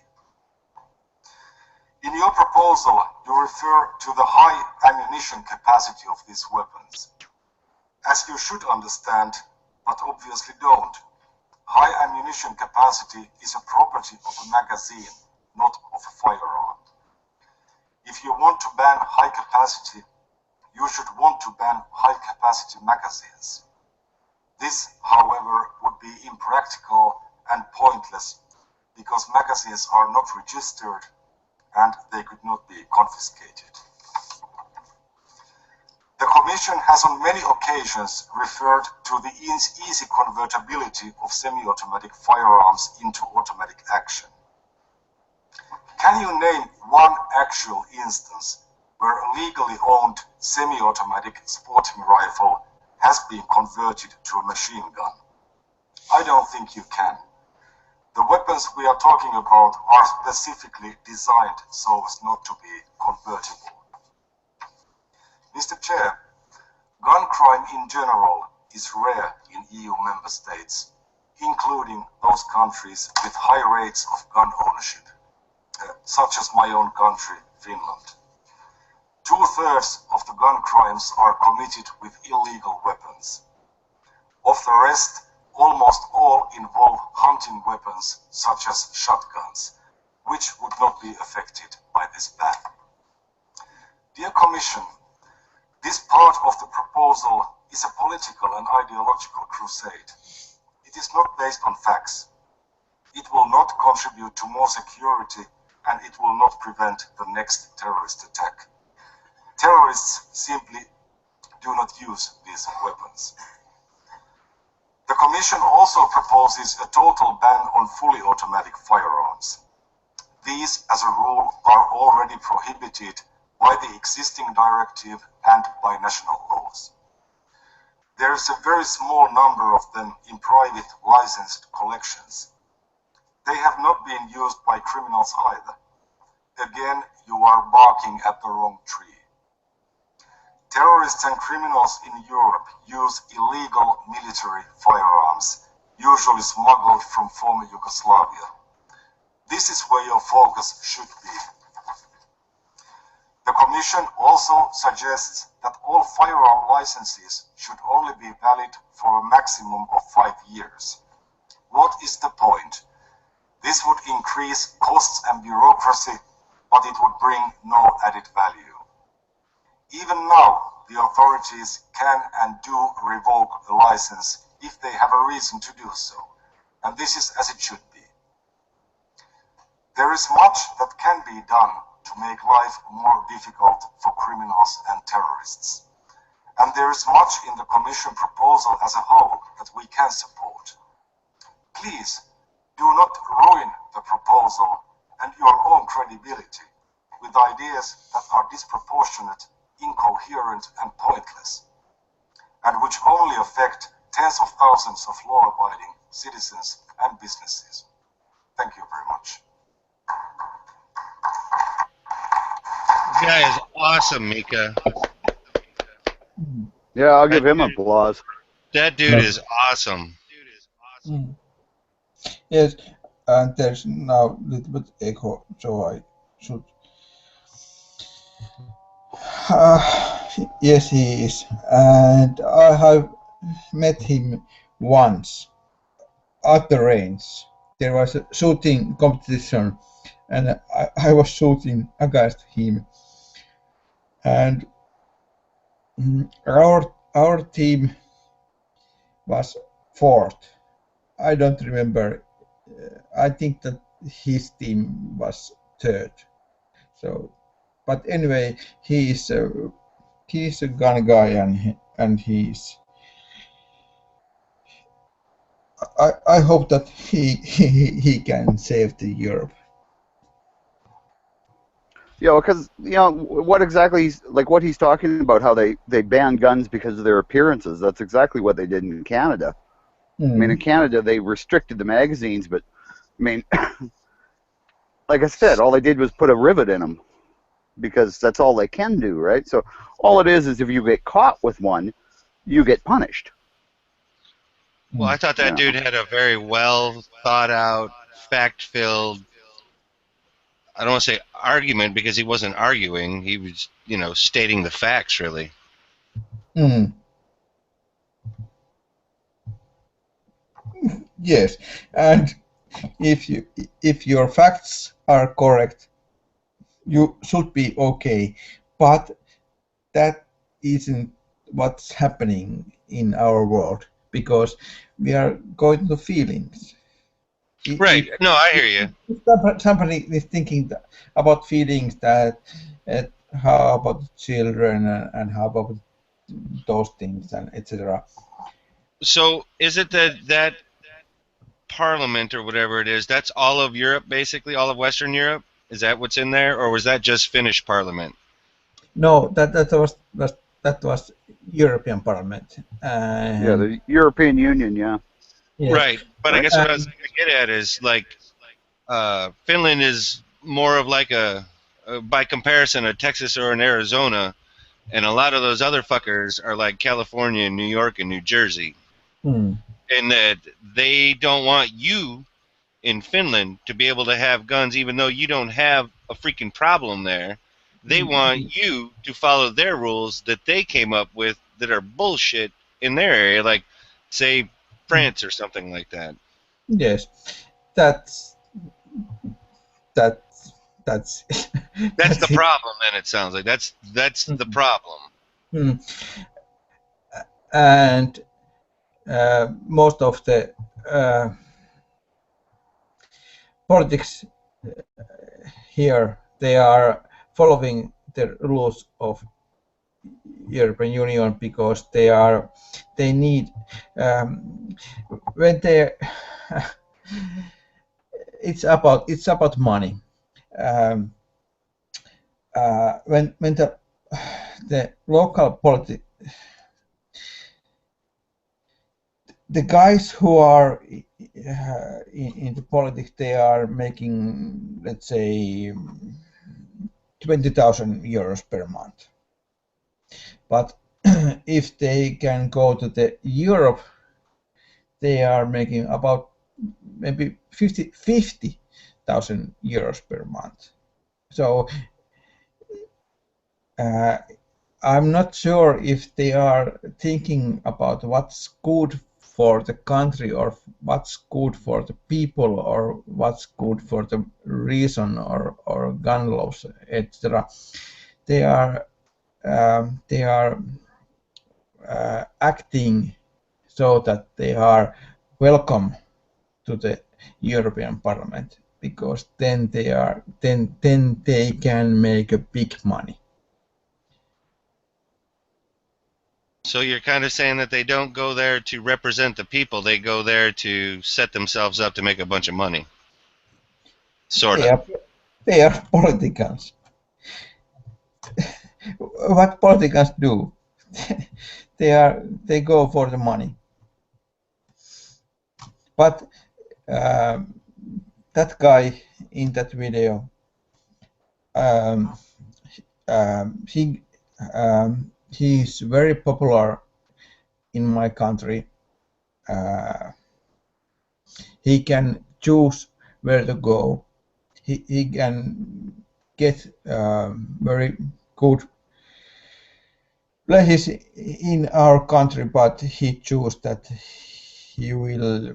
In your proposal, you refer to the high ammunition capacity of these weapons. As you should understand, but obviously don't, high ammunition capacity is a property of a magazine, not of a firearm. If you want to ban high capacity, you should want to ban high capacity magazines. This, however, would be impractical and pointless because magazines are not registered and they could not be confiscated. The Commission has on many occasions referred to the easy convertibility of semi-automatic firearms into automatic action. Can you name one actual instance where a legally owned semi-automatic sporting rifle has been converted to a machine gun? I don't think you can. The weapons we are talking about are specifically designed so as not to be convertible. Mr. Chair, gun crime in general is rare in EU member states, including those countries with high rates of gun ownership, such as my own country, Finland. 2/3 of the gun crimes are committed with illegal weapons. Of the rest, almost all involve hunting weapons such as shotguns, which would not be affected by this ban. Dear Commission, this part of the proposal is a political and ideological crusade. It is not based on facts. It will not contribute to more security and it will not prevent the next terrorist attack. Terrorists simply do not use these weapons. The Commission also proposes a total ban on fully automatic firearms. These, as a rule, are already prohibited by the existing directive and by national laws. There is a very small number of them in private licensed collections. They have not been used by criminals either. Again, you are barking at the wrong tree. Terrorists and criminals in Europe use illegal military firearms, usually smuggled from former Yugoslavia. This is where your focus should be. The Commission also suggests that all firearm licenses should only be valid for a maximum of 5 years. What is the point? This would increase costs and bureaucracy, but it would bring no added value. Even now, the authorities can and do revoke the license if they have a reason to do so, and this is as it should be. There is much that can be done to make life more difficult for criminals and terrorists, and there is much in the Commission proposal as a whole that we can support. Please, do not ruin the proposal and your own credibility with ideas that are disproportionate, incoherent and pointless, and which only affect tens of thousands of law-abiding citizens and businesses. Thank you very much. This guy is awesome, Mika. Yeah, I'll give him applause. That dude is awesome. Yes, and there's now a little bit echo, so I should. Yes, he is, and I have met him once at the range. There was a shooting competition, and I was shooting against him, and our team was fourth. I don't remember. I think that his team was third. So but anyway, he's a gun guy, and I hope that he can save the Europe. Yeah, because what exactly what he's talking about, how they ban guns because of their appearances. That's exactly what they did in Canada. I mean, in Canada they restricted the magazines, but I mean, like I said, all they did was put a rivet in them because that's all they can do, right? So all it is if you get caught with one, you get punished. Well, I thought that dude had a very well thought out, fact filled, I don't want to say argument because he wasn't arguing. He was, stating the facts, really. Yes, and if your facts are correct, you should be okay. But that isn't what's happening in our world, because we are going to feelings. Right. No, I hear you. If somebody is thinking about feelings, that how about children and how about those things and etc. So is it that Parliament or whatever it is, that's all of Europe, basically, all of Western Europe? Is that what's in there, or was that just Finnish Parliament? No, that was European Parliament. Yeah, the European Union, yeah. Yes. Right, but I guess what I was going to get at is Finland is more of like by comparison, a Texas or an Arizona, and a lot of those other fuckers are like California, New York, and New Jersey. And that they don't want you in Finland to be able to have guns even though you don't have a freaking problem there. They want you to follow their rules that they came up with that are bullshit in their area, like, say, France or something like that. Yes, that's that's that's the problem. Then it sounds like that's the problem. And most of the politics here, they are following the rules of European Union because they need when they it's about money. When the local politics, the guys who are in the politics, they are making, let's say, 20,000 euros per month. But if they can go to the Europe, they are making about maybe 50,000 euros per month. So I'm not sure if they are thinking about what's good for the country or what's good for the people or what's good for the reason or gun laws, etc. They are acting so that they are welcome to the European Parliament, because then they can make a big money. So you're kind of saying that they don't go there to represent the people; they go there to set themselves up to make a bunch of money. Sort of. They are politicians. What politicians do? They go for the money. But that guy in that video, he's very popular in my country. He can choose where to go. He can get very good places in our country, but he chose that he will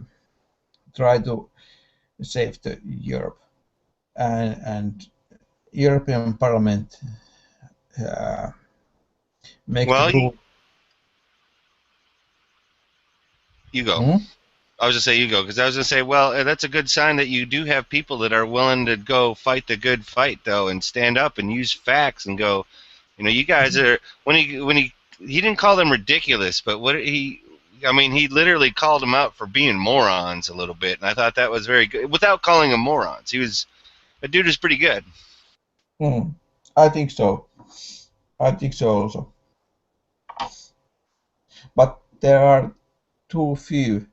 try to save the Europe, and European Parliament make the rule. You go. I was gonna say you go because I was gonna say, well, that's a good sign that you do have people that are willing to go fight the good fight though, and stand up and use facts and go, you guys are when he didn't call them ridiculous, but I mean, he literally called them out for being morons a little bit, and I thought that was very good without calling them morons. The dude is pretty good. I think so. I think so also. But there are too few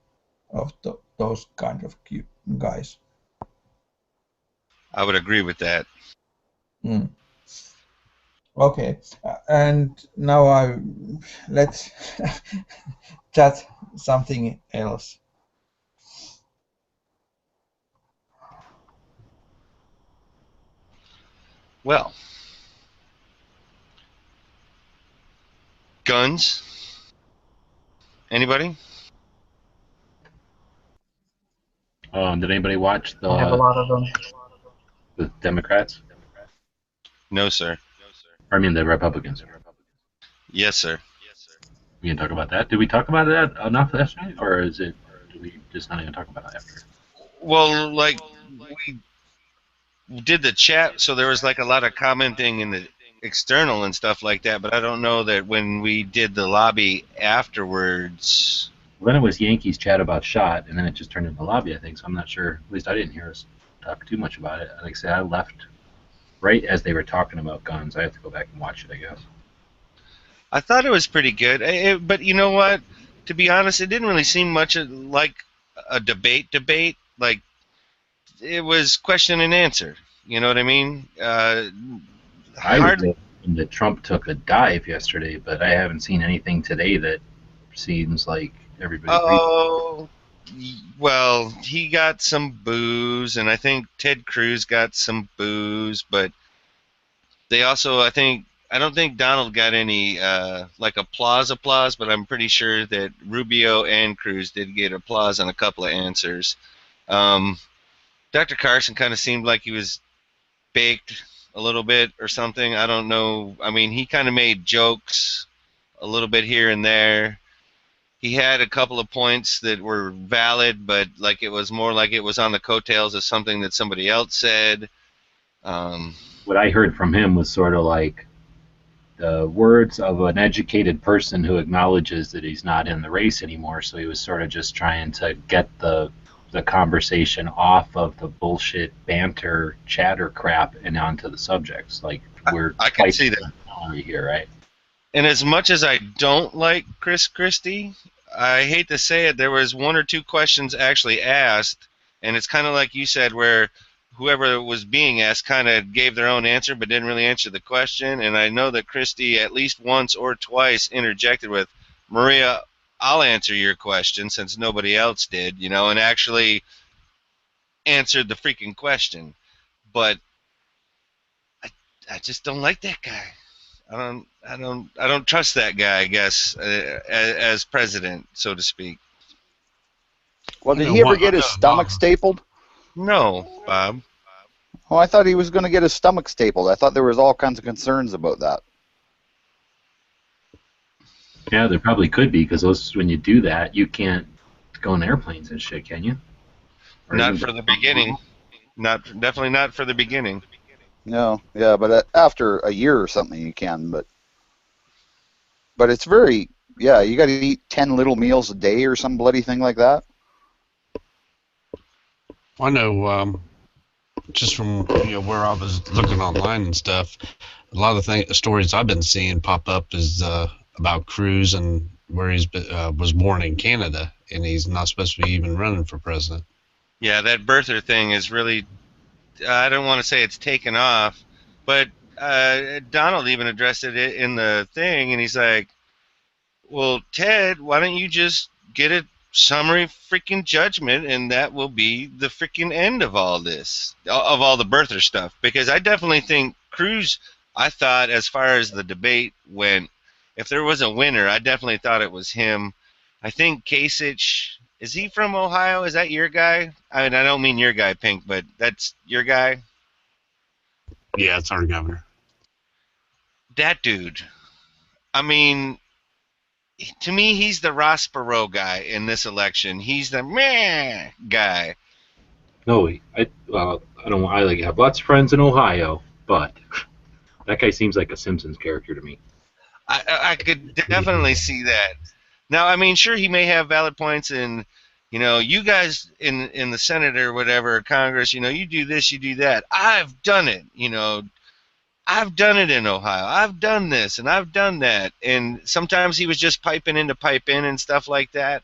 of those kind of guys. I would agree with that. Okay, and now let's chat something else. Well, guns. Anybody? Did anybody watch I have a lot of them. the Democrats? No, sir. Or I mean the Republicans. Yes, sir. We can talk about that. Did we talk about that enough yesterday, or do we just not even talk about it after? Well, like we did the chat, so there was like a lot of commenting in the external and stuff like that. But I don't know that when we did the lobby afterwards. Well, then it was Yankees chat about shot, and then it just turned into lobby, I think. So I'm not sure. At least I didn't hear us talk too much about it. Like I said, I left right as they were talking about guns. I have to go back and watch it, I guess. I thought it was pretty good, but you know what? To be honest, it didn't really seem much like a debate. Like it was question and answer. You know what I mean? I was hoping that Trump took a dive yesterday, but I haven't seen anything today that seems like everybody. Oh, well, he got some boos, and I think Ted Cruz got some boos, but they also, I don't think Donald got any like applause, but I'm pretty sure that Rubio and Cruz did get applause on a couple of answers. Dr. Carson kind of seemed like he was baked a little bit or something. I don't know. I mean, he kind of made jokes a little bit here and there. He had a couple of points that were valid, but like it was more like it was on the coattails of something that somebody else said. What I heard from him was sort of like the words of an educated person who acknowledges that he's not in the race anymore. So he was sort of just trying to get the conversation off of the bullshit banter chatter crap and onto the subjects. Like I can see that here, right? And as much as I don't like Chris Christie, I hate to say it, there was one or two questions actually asked, and it's kind of like you said, where whoever was being asked kind of gave their own answer but didn't really answer the question. And I know that Christie at least once or twice interjected with, Maria, I'll answer your question since nobody else did, and actually answered the freaking question. But I just don't like that guy. I don't trust that guy, I guess, as president, so to speak. Well, did he ever get his stomach stapled? No, Bob. Oh, I thought he was going to get his stomach stapled. I thought there was all kinds of concerns about that. Yeah, there probably could be, because when you do that, you can't go on airplanes and shit, can you? Not for the beginning. Definitely not for the beginning. No, yeah, but after a year or something you can, but it's very, yeah, you got to eat 10 little meals a day or some bloody thing like that. I know, just from where I was looking online and stuff, a lot of the stories I've been seeing pop up is about Cruz and where he's was born in Canada, and he's not supposed to be even running for president. Yeah, that birther thing is really, I don't want to say it's taken off, but Donald even addressed it in the thing, and he's like, well, Ted, why don't you just get a summary freaking judgment, and that will be the freaking end of all this, of all the birther stuff? Because I definitely think Cruz, I thought as far as the debate went, if there was a winner, I definitely thought it was him. I think Kasich, is he from Ohio? Is that your guy? I mean, I don't mean your guy, Pink, but that's your guy? Yeah, it's our governor. That dude. I mean, to me, he's the Ross Perot guy in this election. He's the meh guy. No, I don't. I like have lots of friends in Ohio, but that guy seems like a Simpsons character to me. I could definitely see that. Now, I mean, sure, he may have valid points, and you guys in the Senate or whatever, or Congress, you do this, you do that. I've done it. I've done it in Ohio. I've done this and I've done that. And sometimes he was just piping in to pipe in and stuff like that.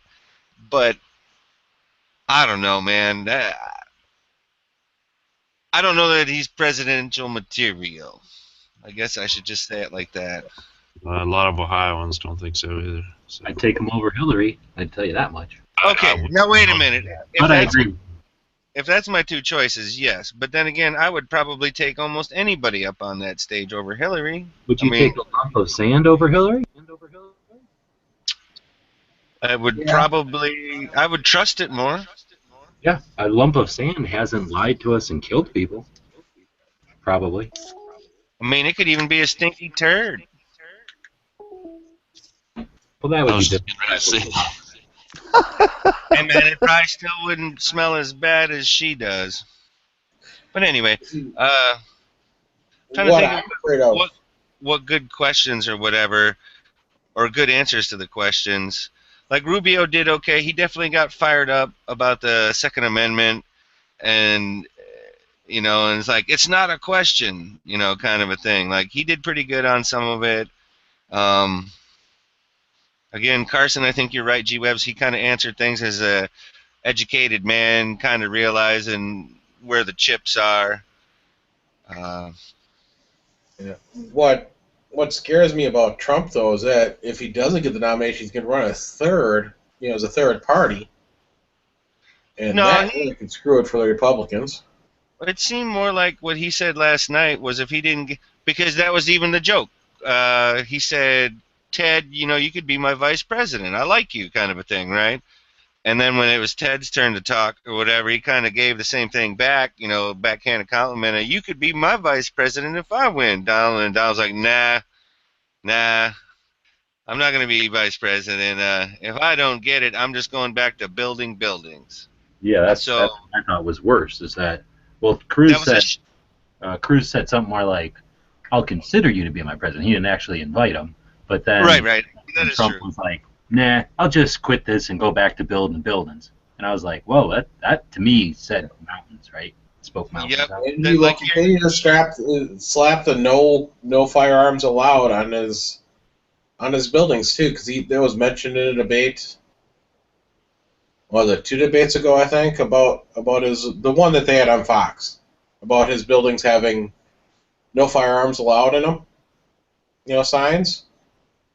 But I don't know, man. I don't know that he's presidential material. I guess I should just say it like that. A lot of Ohioans don't think so either. So. I'd take him over Hillary. I'd tell you that much. Okay, now wait a minute. But I agree. If that's my two choices, yes. But then again, I would probably take almost anybody up on that stage over Hillary. Would you take a lump of sand over Hillary? I would probably. I would trust it more. Yeah, a lump of sand hasn't lied to us and killed people. Probably. I mean, it could even be a stinky turd. Well, that would be different. Hey man, it probably still wouldn't smell as bad as she does. But anyway, trying to think what good questions or whatever, or good answers to the questions. Like Rubio did okay. He definitely got fired up about the Second Amendment, and and it's like it's not a question, kind of a thing. Like he did pretty good on some of it. Again, Carson, I think you're right. G. Webbs, he kind of answered things as a educated man, kind of realizing where the chips are. Yeah. What scares me about Trump, though, is that if he doesn't get the nomination, he's going to run a third, as a third party. And that really could screw it for the Republicans. It seemed more like what he said last night was if he didn't get, because that was even the joke. He said, Ted, you could be my vice president. I like you, kind of a thing, right? And then when it was Ted's turn to talk or whatever, he kind of gave the same thing back, backhanded compliment. You could be my vice president if I win, Donald. And Donald's like, nah, I'm not going to be vice president. If I don't get it, I'm just going back to building buildings. Yeah, that's what I thought was worse. Is that Cruz said something more like, "I'll consider you to be my president." He didn't actually invite him, but then right. That Trump was like, "Nah, I'll just quit this and go back to building buildings." And I was like, "Whoa, that to me said mountains, right? Spoke mountains." Yep. And he will continue to slap the no firearms allowed on his buildings too, because there was mentioned in a debate. Was it 2 debates ago? I think about the one that they had on Fox about his buildings having no firearms allowed in them. Signs.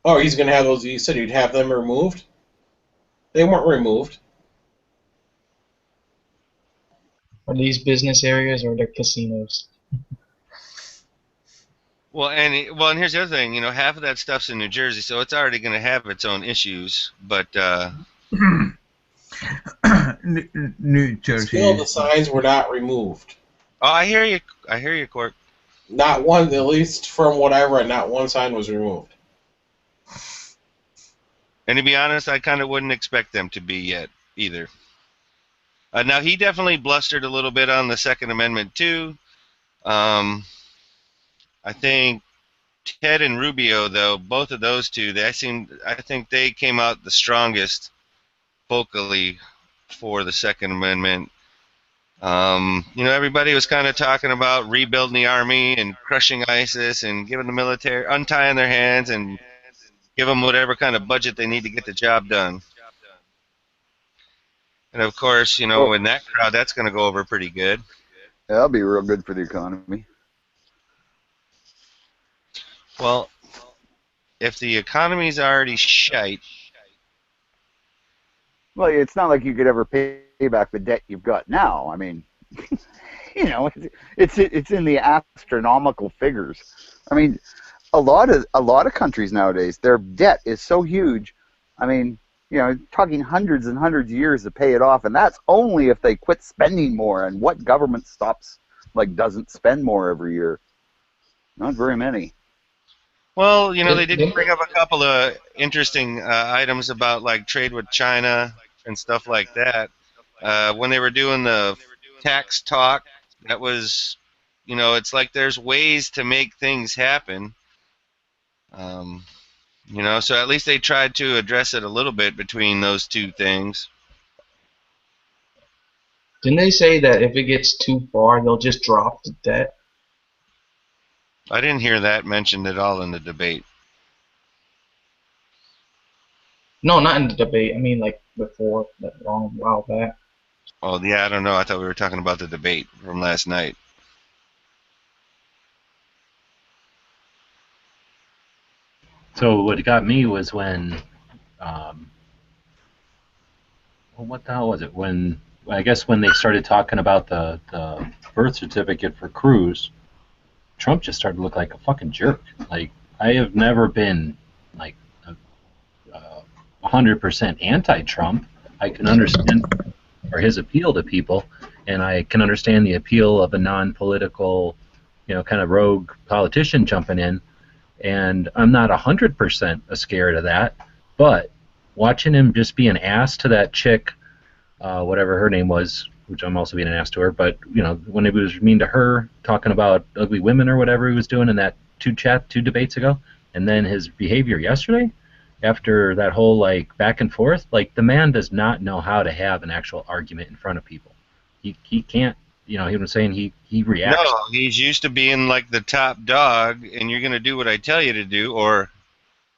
Oh, he's going to have those. He said he'd have them removed. They weren't removed. Are these business areas or the casinos? Well, and here's the other thing. Half of that stuff's in New Jersey, so it's already going to have its own issues. But New Jersey. Still, the signs were not removed. Oh, I hear you, Cork. Not one, at least from what I read, not one sign was removed. And to be honest, I kind of wouldn't expect them to be yet either. Now, he definitely blustered a little bit on the Second Amendment, too. I think Ted and Rubio, though, both of those two, I think they came out the strongest vocally for the Second Amendment. Everybody was kind of talking about rebuilding the army and crushing ISIS and giving the military, untying their hands and give them whatever kind of budget they need to get the job done. And of course, in that crowd, that's going to go over pretty good. Yeah, that'll be real good for the economy. Well, if the economy's already shite. Well, it's not like you could ever pay back the debt you've got now. I mean, it's in the astronomical figures. I mean, a lot of countries nowadays, their debt is so huge. I mean, talking hundreds and hundreds of years to pay it off, and that's only if they quit spending more. And what government doesn't spend more every year? Not very many. Well, they did bring up a couple of interesting items about like trade with China and stuff like that. When they were doing the tax talk, that was, it's like there's ways to make things happen. Um, so at least they tried to address it a little bit between those two things. Didn't they say that if it gets too far, they'll just drop the debt? I didn't hear that mentioned at all in the debate. No, not in the debate. I mean, like before, that long while back. Oh, yeah, I don't know. I thought we were talking about the debate from last night. So what got me was when, well, what the hell was it? I guess when they started talking about the birth certificate for Cruz, Trump just started to look like a fucking jerk. Like, I have never been like 100% anti-Trump. I can understand or his appeal to people, and I can understand the appeal of a non-political, kind of rogue politician jumping in. And I'm not 100% scared of that, but watching him just be an ass to that chick, whatever her name was, which I'm also being an ass to her, but when he was mean to her, talking about ugly women or whatever he was doing in that two debates ago, and then his behavior yesterday, after that whole like back and forth, like the man does not know how to have an actual argument in front of people. He can't. He was saying he reacts. No, he's used to being like the top dog, and you're going to do what I tell you to do, or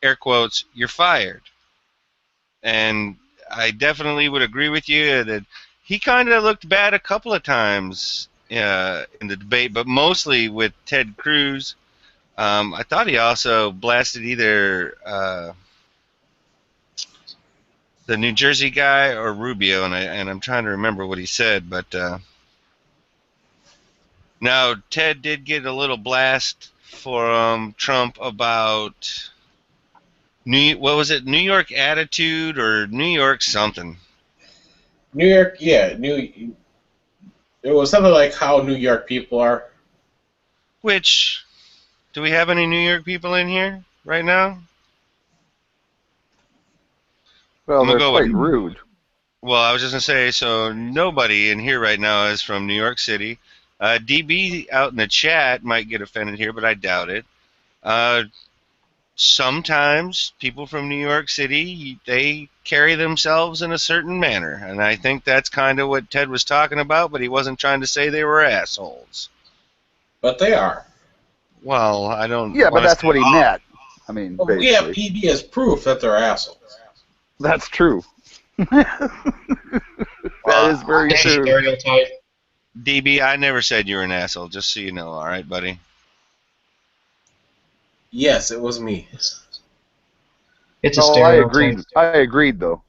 air quotes, you're fired. And I definitely would agree with you that he kind of looked bad a couple of times in the debate, but mostly with Ted Cruz. I thought he also blasted either the New Jersey guy or Rubio, and I'm trying to remember what he said, but now Ted did get a little blast from Trump about what was it, New York attitude or New York something. New York, yeah, it was something like how New York people are. Which, do we have any New York people in here right now? Well, I'm gonna they're go quite with. rude. Well, I was just gonna say, so nobody in here right now is from New York City. DB out in the chat might get offended here, but I doubt it. Sometimes people from New York City, they carry themselves in a certain manner, and I think that's kind of what Ted was talking about, but he wasn't trying to say they were assholes. But they are. Well, I don't. Yeah, but that's what he meant. I mean, Well, we have basically. PB as proof that they're assholes. That's true. That is very true. Stereotype. DB, I never said you were an asshole, just so you know, all right, buddy? Yes, it was me. It's a No, stereotype. I agreed, though.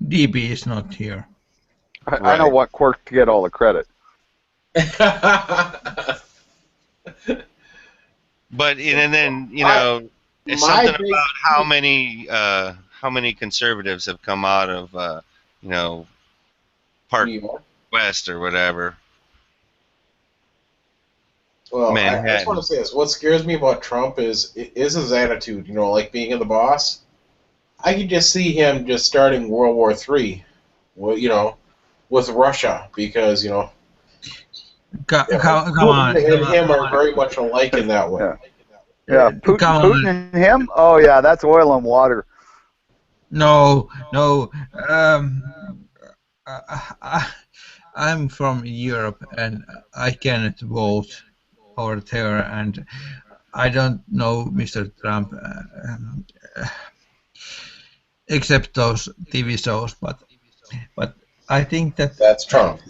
DB is not here. I don't want Quark to get all the credit. But and then it's something about how many conservatives have come out of Park West or whatever. Well, I just want to say this. What scares me about Trump is his attitude, like being in the boss. I could just see him just starting World War III, with Russia, because, Come Putin and him are very much alike in that way. Yeah, Putin and him? Oh, yeah, that's oil and water. No. I'm from Europe and I cannot vote over there, and I don't know Mr. Trump except those TV shows, but I think that's Trump.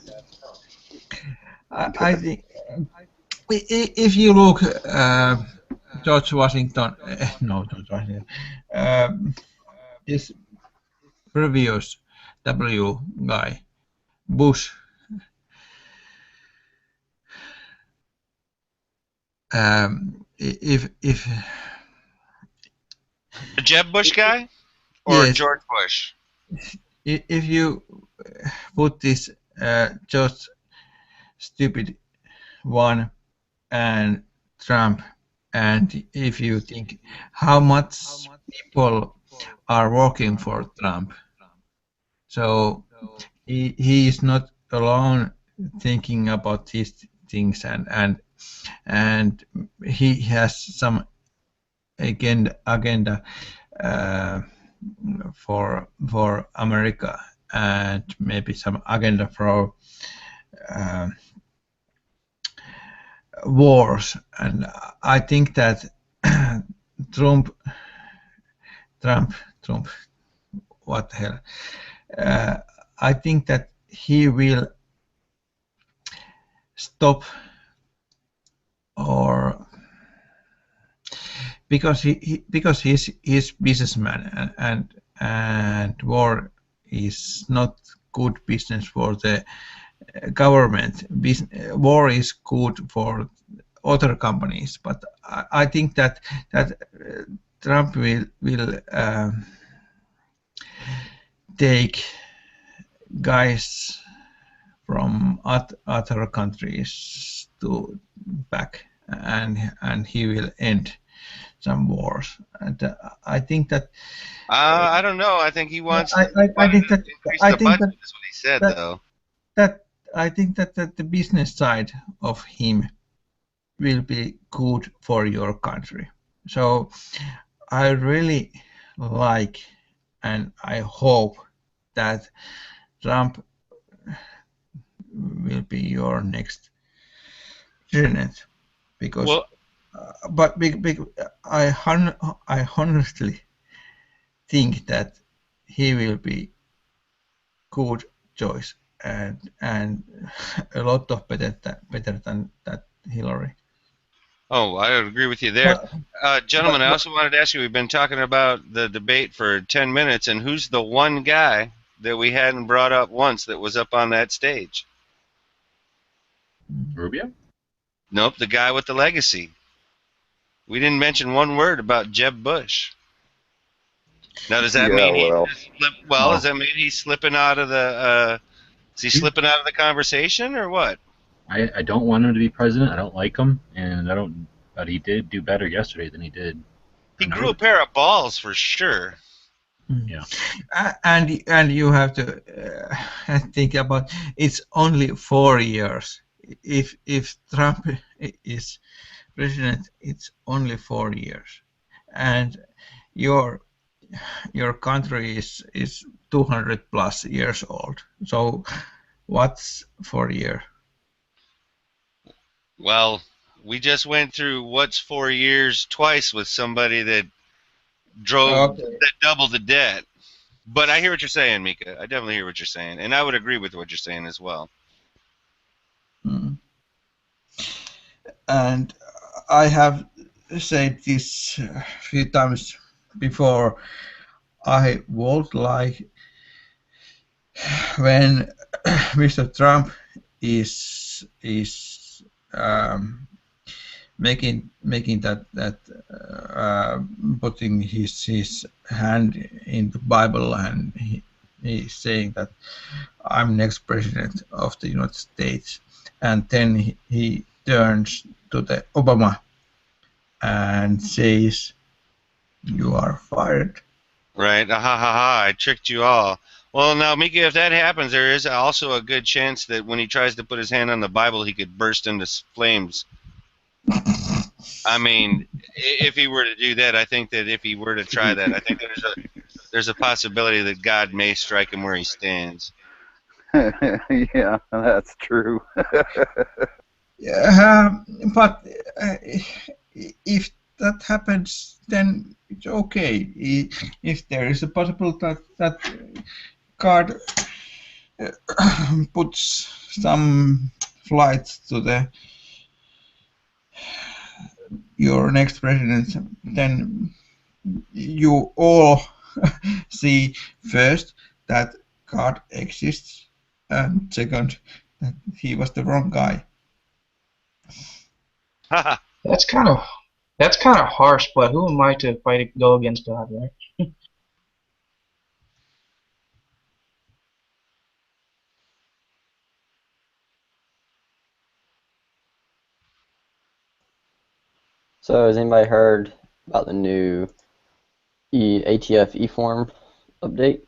I think if you look George Washington, no, George Washington, this previous W guy, Bush, if The Jeb Bush guy or yes, George Bush? If you put this just stupid one and Trump and if you think how much people are working for Trump, so he is not alone thinking about these things, and he has some agenda uh, for America, and maybe some agenda for uh, wars. And I think that Trump, Trump, Trump, what the hell? Uh, I think that he will stop, or because because he's businessman, and war is not good business for the government. War is good for other companies, but I think that Trump will take guys from other countries to back, and he will end some wars. And I think that I don't know. I think he wants I think to that increase I the think budget. that Is what he said, that though. that I think that the business side of him will be good for your country. So I really like, and I hope that Trump will be your next president, because Well, but I honestly think that he will be good choice, and a lot of better than that Hillary. oh, I would agree with you there. But, Gentlemen, I also wanted to ask you, we've been talking about the debate for 10 minutes, and who's the one guy that we hadn't brought up once that was up on that stage? Rubio? Nope, the guy with the legacy. We didn't mention one word about Jeb Bush. Now, does that Yeah, mean well, does that mean he's slipping out of the, is he slipping out of the conversation, or what? I don't want him to be president. I don't like him, and I don't. But he did do better yesterday than he did. He grew a pair of balls for sure. Yeah. and you have to think about it's only 4 years. If Trump is president, it's only 4 years, and your your country is 200 plus years old. So what's 4 year? Well, we just went through what's 4 years twice with somebody that Okay. doubled the debt. But I hear what you're saying, Mika. I definitely hear what you're saying, and I would agree with what you're saying as well. Mm. And I have said this a few times before. I would like when Mr. Trump is making that putting his hand in the Bible, and he's saying that I'm next president of the United States, and then he turns to the Obama and says, "You are fired." Right? Ha ha ha! I tricked you all. Well, now, Mika, if that happens, there is also a good chance that when he tries to put his hand on the Bible, he could burst into flames. I mean, if he were to do that, I think that if he were to try that, I think there's a possibility that God may strike him where he stands. Yeah, that's true. Yeah, but if that happens, then it's okay. If there is a possible that God puts some flights to the your next president, then you all see first that God exists, and second that he was the wrong guy. That's kind of harsh, but who am I to go against God, right? So has anybody heard about the new ATF eForm update?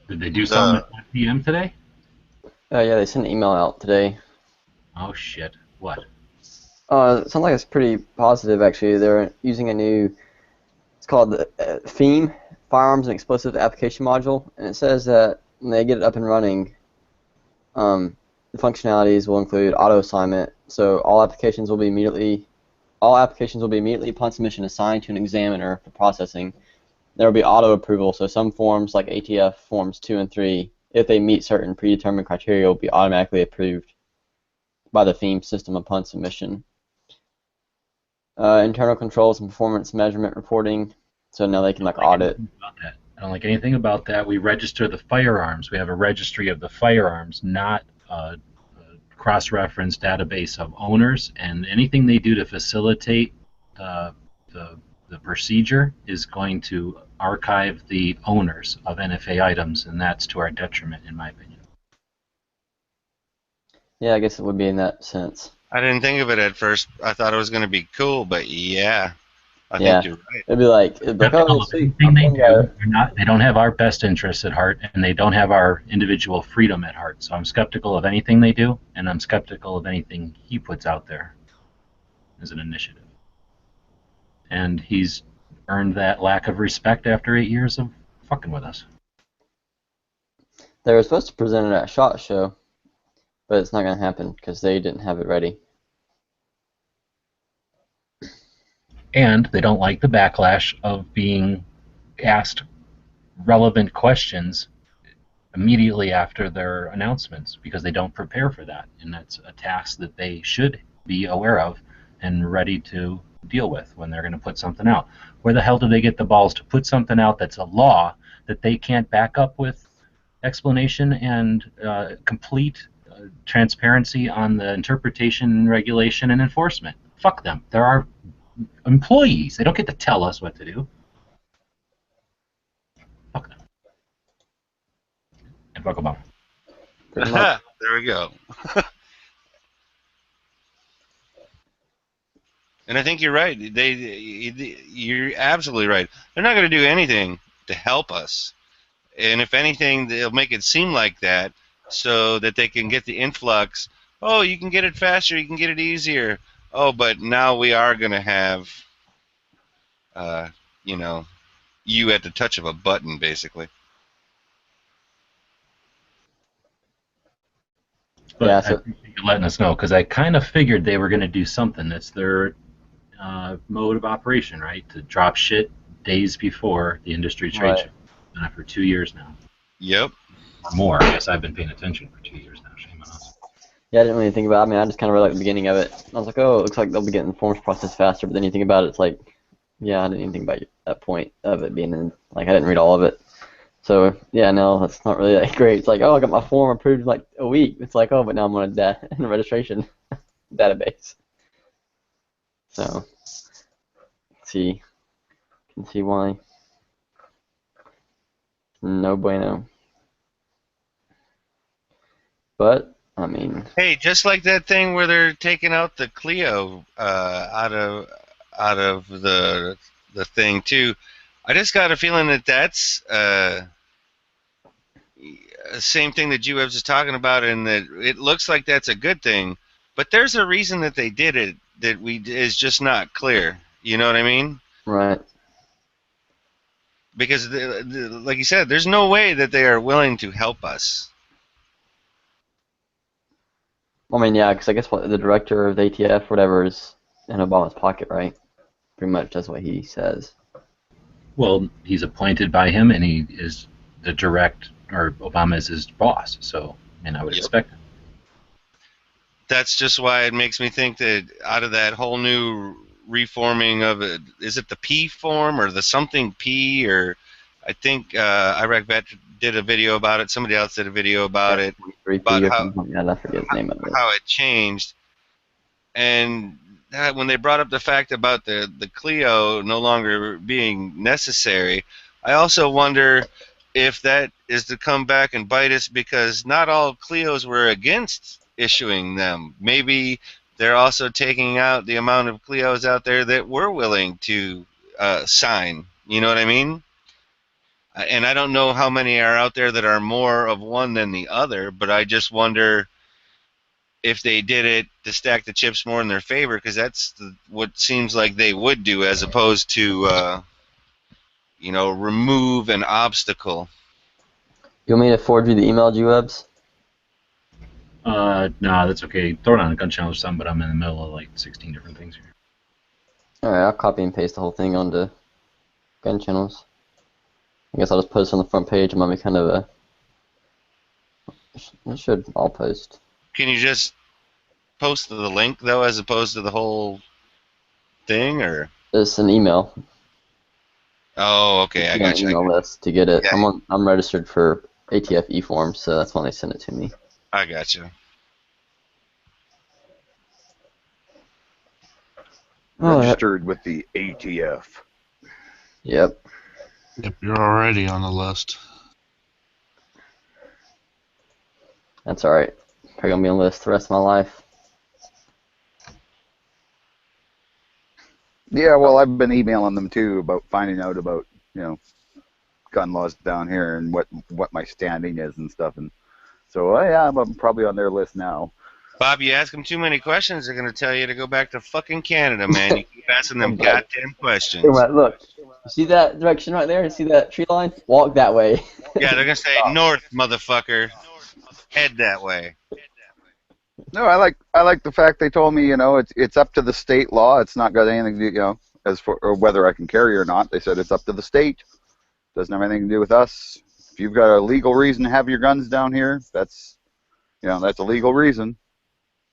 Did they do something at 1 p.m. today? Yeah, they sent an email out today. Oh shit! What? It sounds like it's pretty positive actually. They're using a new, it's called the FEAM, Firearms and Explosive Application Module, and it says that when they get it up and running, the functionalities will include auto assignment. So all applications will be immediately upon submission assigned to an examiner for processing. There will be auto approval, so some forms like ATF forms 2 and 3, if they meet certain predetermined criteria, will be automatically approved by the FEAM system upon submission. Internal controls and performance measurement reporting, so now they can audit. I don't like anything about that. We register the firearms. We have a registry of the firearms, not a cross-reference database of owners. And anything they do to facilitate the procedure is going to archive the owners of NFA items, and that's to our detriment, in my opinion. Yeah, I guess it would be in that sense. I didn't think of it at first. I thought it was going to be cool, but yeah, I Yeah, think you're right. it'd be like oh, sweet. Anything they do, they don't have our best interests at heart, and they don't have our individual freedom at heart. So I'm skeptical of anything they do, and I'm skeptical of anything he puts out there as an initiative. And he's earned that lack of respect after 8 years of fucking with us. They were supposed to present it at SHOT Show, but it's not going to happen because they didn't have it ready. And they don't like the backlash of being asked relevant questions immediately after their announcements, because they don't prepare for that, and that's a task that they should be aware of and ready to deal with when they're going to put something out. Where the hell do they get the balls to put something out that's a law that they can't back up with explanation and complete transparency on the interpretation, regulation, and enforcement? Fuck them. They're our employees. They don't get to tell us what to do. Fuck them. And fuck Obama. There we go. And I think you're right. You're absolutely right. They're not going to do anything to help us. And if anything, they'll make it seem like that so that they can get the influx. Oh, you can get it faster. You can get it easier. Oh, but now we are going to have, you at the touch of a button, basically. But I appreciate you letting us know, because I kind of figured they were going to do something. That's their mode of operation, right? To drop shit days before the industry trade show. Done it for 2 years now. Yep. Or more. I guess I've been paying attention for 2 years now. Shame on us. Yeah, I didn't really think about it. I mean, I just kind of read like the beginning of it. I was like, oh, it looks like they'll be getting the forms processed faster. But then you think about it, it's like, yeah, I didn't even think about that point of it being in. Like, I didn't read all of it. So, yeah, no, that's not really that great. It's like, oh, I got my form approved in like a week. It's like, oh, but now I'm on a registration database. So, can see why. No bueno. But, I mean... Hey, just like that thing where they're taking out the Clio out of the thing, too. I just got a feeling that that's... same thing that G-Webs is talking about, and that it looks like that's a good thing, but there's a reason that they did it that is just not clear. You know what I mean? Right. Because, like you said, there's no way that they are willing to help us. I mean, yeah, because I guess the director of the ATF, whatever, is in Obama's pocket, right? Pretty much that's what he says. Well, he's appointed by him, and he is the or Obama is his boss, so, and I would expect it. That's just why it makes me think that out of that whole new reforming of it, is it the P form or the something P, or I think Iraq Vet did a video about it, somebody else did a video about it, about I forget his name of it. How it changed. And when they brought up the fact about the Clio no longer being necessary, I also wonder if that is to come back and bite us, because not all Clios were against issuing them. Maybe they're also taking out the amount of Clios out there that we're willing to sign. You know what I mean? And I don't know how many are out there that are more of one than the other, but I just wonder if they did it to stack the chips more in their favor, because that's what seems like they would do, as opposed to, remove an obstacle. You want me to forward you the email, G-Webs? Nah, that's okay. Throw it on a gun channel or something, but I'm in the middle of like 16 different things here. Alright, I'll copy and paste the whole thing onto gun channels. I guess I'll just post on the front page. It might be kind of a... It should all post. Can you just post the link, though, as opposed to the whole thing, or? It's an email. Oh, okay, I got you. Email list to get it. Yeah. I'm registered for ATF e-forms, so that's when they send it to me. I got you. Registered with the ATF. Yep. Yep, you're already on the list. That's alright. Probably gonna be on the list the rest of my life. Yeah, well, I've been emailing them too about finding out about, gun laws down here and what my standing is and stuff. And so, yeah, I'm probably on their list now. Bob, you ask them too many questions, they're going to tell you to go back to fucking Canada, man. You keep asking them goddamn questions. Look, you see that direction right there? You see that tree line? Walk that way. Yeah, they're going to say, north, motherfucker. Head that way. No, I like the fact they told me, it's up to the state law. It's not got anything to do, as for or whether I can carry or not. They said it's up to the state. Doesn't have anything to do with us. If you've got a legal reason to have your guns down here, that's a legal reason.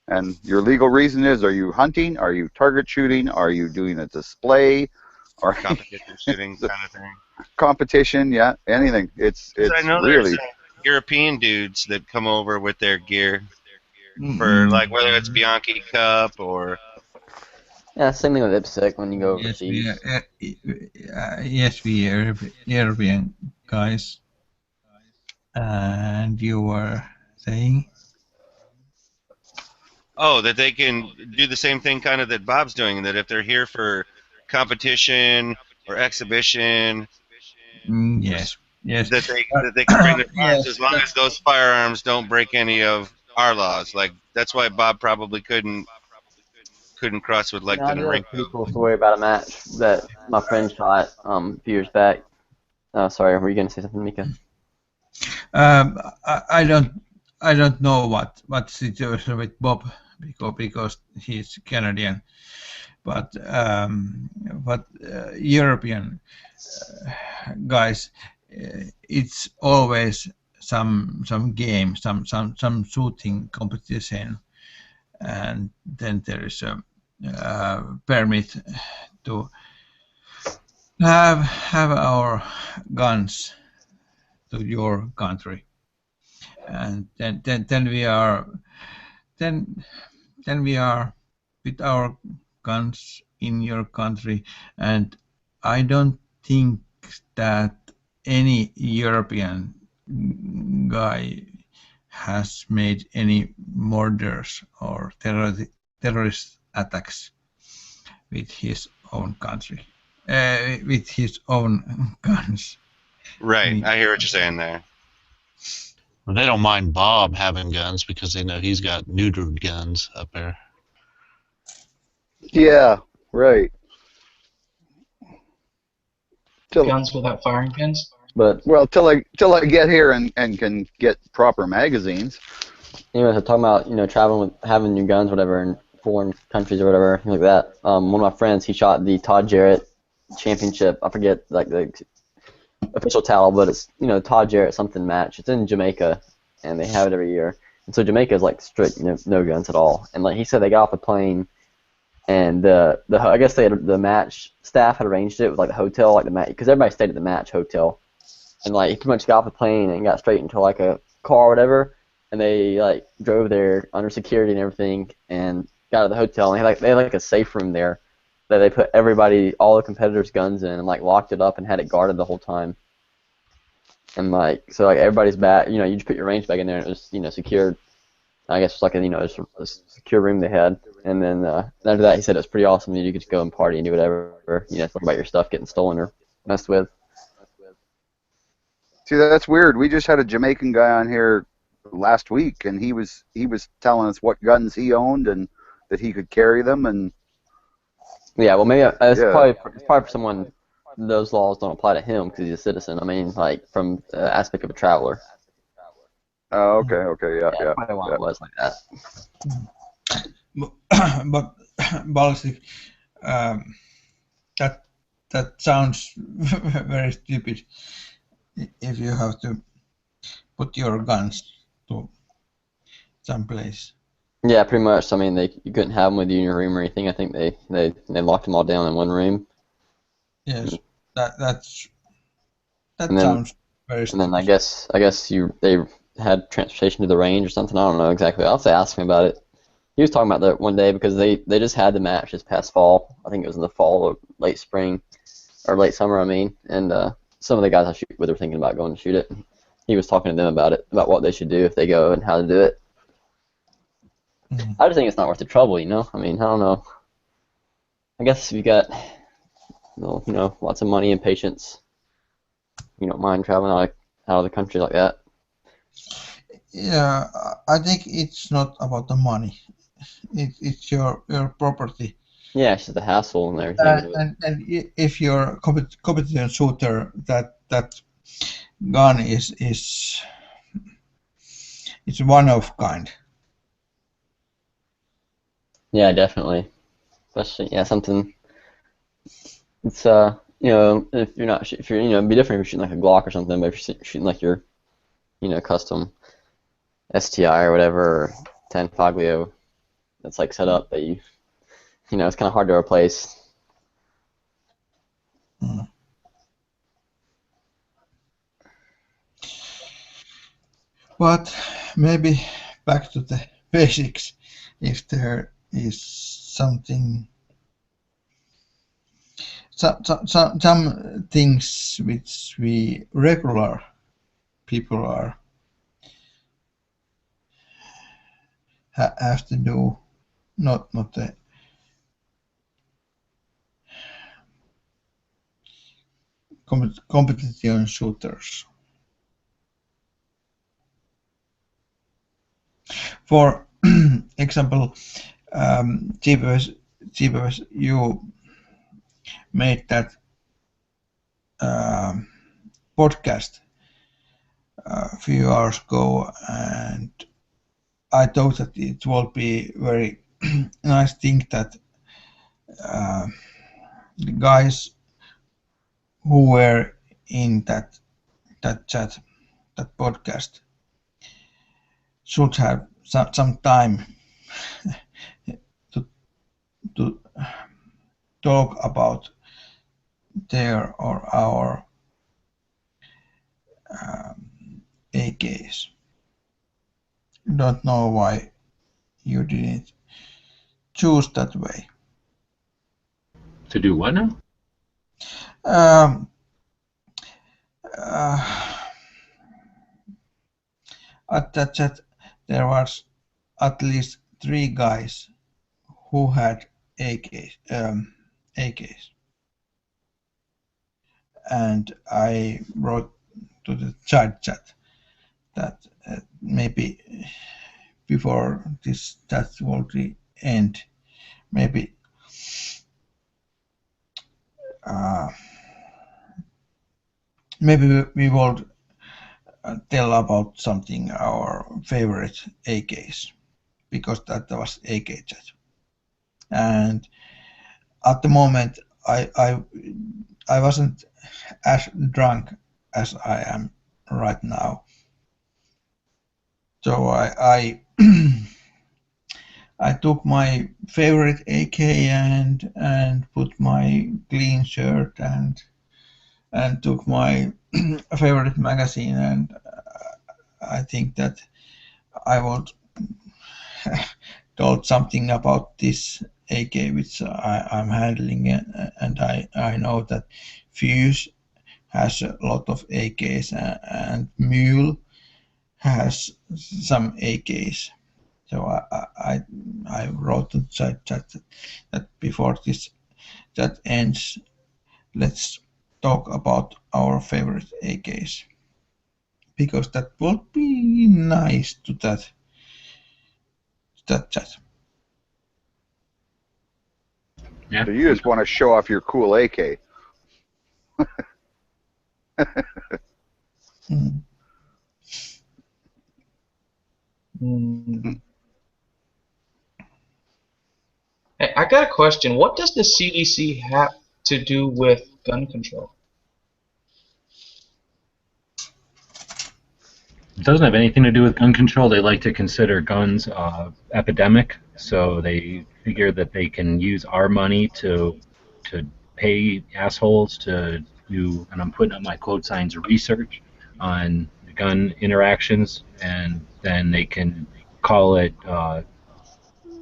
And your legal reason is: are you hunting? Are you target shooting? Are you doing a display? Or competition shooting kind of thing. Competition, yeah, anything. It's I know really there's European dudes that come over with their gear for like whether it's Bianchi Cup or. Yeah, same thing with IPSC when you go overseas. Yes, we are European guys. And you were saying? Oh, that they can do the same thing kind of that Bob's doing, that if they're here for competition or exhibition, Yes. that they can bring their firearms as long as those firearms don't break any of our laws. Like, that's why Bob probably couldn't cross with like I the did a ring. pretty cool story about a match that my friend shot a few years back. Sorry, were you going to say something, Mika? I don't know what situation with Bob because he's Canadian, but European guys, it's always some game, some shooting competition, and then there is a permit to have our guns to your country, and then we are with our guns in your country, and I don't think that any European guy has made any murders or terrorist attacks with his own country, with his own guns. Right, I hear what you're saying there. Well, they don't mind Bob having guns because they know he's got neutered guns up there. Yeah, right. Guns without firing pins? But till I get here and can get proper magazines. Anyways, I'm talking about traveling with having your guns, whatever, in foreign countries or whatever, things like that. One of my friends, he shot the Todd Jarrett championship. I forget like the official title, but it's Todd Jarrett something match. It's in Jamaica, and they have it every year. And so Jamaica is like strict, no guns at all. And like he said, they got off the plane, and I guess the match staff had arranged it with like the hotel, like the match, because everybody stayed at the match hotel. And like he pretty much got off the plane and got straight into like a car or whatever, and they like drove there under security and everything, and got to the hotel. And they had like a safe room there that they put all the competitors' guns in, and like locked it up and had it guarded the whole time. And like so, like everybody's back. You just put your range back in there, and it was secured. I guess it's like just a secure room they had. And then after that, he said it was pretty awesome. You could just go and party and do whatever. Think about your stuff getting stolen or messed with. See, that's weird. We just had a Jamaican guy on here last week, and he was telling us what guns he owned and that he could carry them. And yeah, well, maybe it's probably for someone. Those laws don't apply to him because he's a citizen. I mean, like from the aspect of a traveler. Oh, okay, yeah. Probably why it was like that. But Baltic, that sounds very stupid. If you have to put your guns to some place. Yeah, pretty much. I mean, you couldn't have them with you in your room or anything. I think they locked them all down in one room. Yes, that then, sounds very stupid. And then I guess they had transportation to the range or something. I don't know exactly. I'll have to ask him about it. He was talking about that one day because they just had the match this past fall. I think it was in the fall or late spring or late summer. I mean, and some of the guys I shoot with were thinking about going to shoot it. He was talking to them about it, about what they should do if they go and how to do it. I just think it's not worth the trouble, I mean, I don't know. I guess if you got, lots of money and patience, you don't mind traveling out of the country like that. Yeah, I think it's not about the money. It's your property. Yeah, it's just a hassle and everything. And if you're a competent shooter, that gun is one of kind. Yeah, definitely. Especially something. It's if you're it'd be different if you're shooting like a Glock or something, but if you're shooting like your custom STI or whatever, or 10 Foglio that's like set up that it's kind of hard to replace. But maybe back to the basics, if there is something, some things which we regular people are have to do, not the competition shooters. For example, GPS, you made that podcast a few hours ago, and I thought that it will be very nice thing that the guys who were in that chat, that podcast, should have some time to talk about their or our AKs. Don't know why you didn't choose that way. To do what now? At that chat, there was at least 3 guys who had AKs. And I wrote to the chat that maybe before this chat will end, maybe we will tell about something, our favorite AKs, because that was AK chat. And at the moment, I wasn't as drunk as I am right now. So I I took my favorite AK and put my clean shirt and took my favorite magazine, and I think that I would told something about this AK which I'm handling, and I know that Fuse has a lot of AKs and Mule has some AKs. So I wrote to chat that before this chat ends, let's talk about our favorite AKs, because that would be nice to that chat. Yeah. So you just want to show off your cool AK. Hey, I got a question. What does the CDC have to do with gun control? It doesn't have anything to do with gun control. They like to consider guns epidemic, so they figure that they can use our money to pay assholes to do, and I'm putting up my quote signs, research on gun interactions, and then they can call it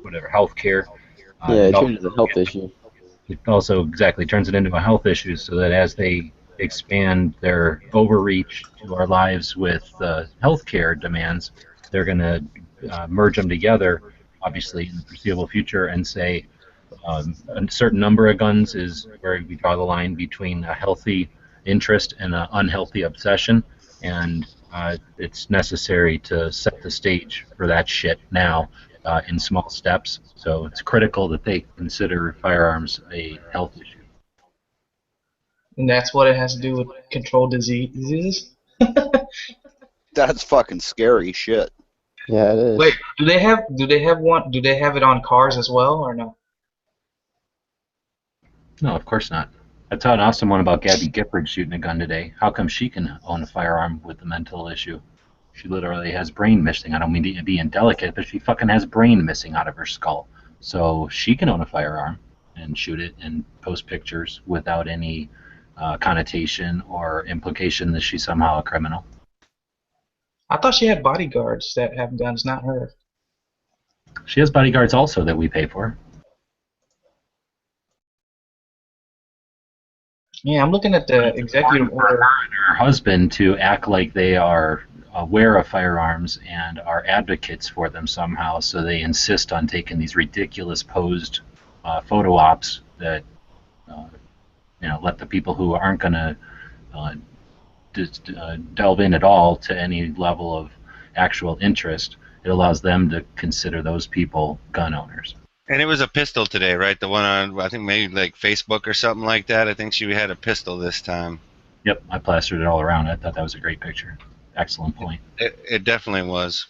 whatever, healthcare. Yeah, it turns into a health issue. It also exactly turns it into a health issue, so that as they expand their overreach to our lives with healthcare demands, they're going to merge them together, obviously in the foreseeable future, and say a certain number of guns is where we draw the line between a healthy interest and an unhealthy obsession, and it's necessary to set the stage for that shit now in small steps. So it's critical that they consider firearms a health issue. And that's what it has to do with control diseases? That's fucking scary shit. Yeah, it is. Wait, do they have it on cars as well or no? No, of course not. I saw an awesome one about Gabby Gifford shooting a gun today. How come she can own a firearm with the mental issue? She literally has brain missing. I don't mean to be indelicate, but she fucking has brain missing out of her skull. So she can own a firearm and shoot it and post pictures without any connotation or implication that she's somehow a criminal. I thought she had bodyguards that have guns, not her. She has bodyguards also that we pay for. Yeah, I'm looking at the executive order. Her husband to act like they are aware of firearms and are advocates for them somehow, so they insist on taking these ridiculous posed photo ops that let the people who aren't going to delve in at all to any level of actual interest. It allows them to consider those people gun owners. And it was a pistol today, right? The one on, I think maybe like Facebook or something like that. I think she had a pistol this time. Yep, I plastered it all around. I thought that was a great picture. Excellent point. It definitely was.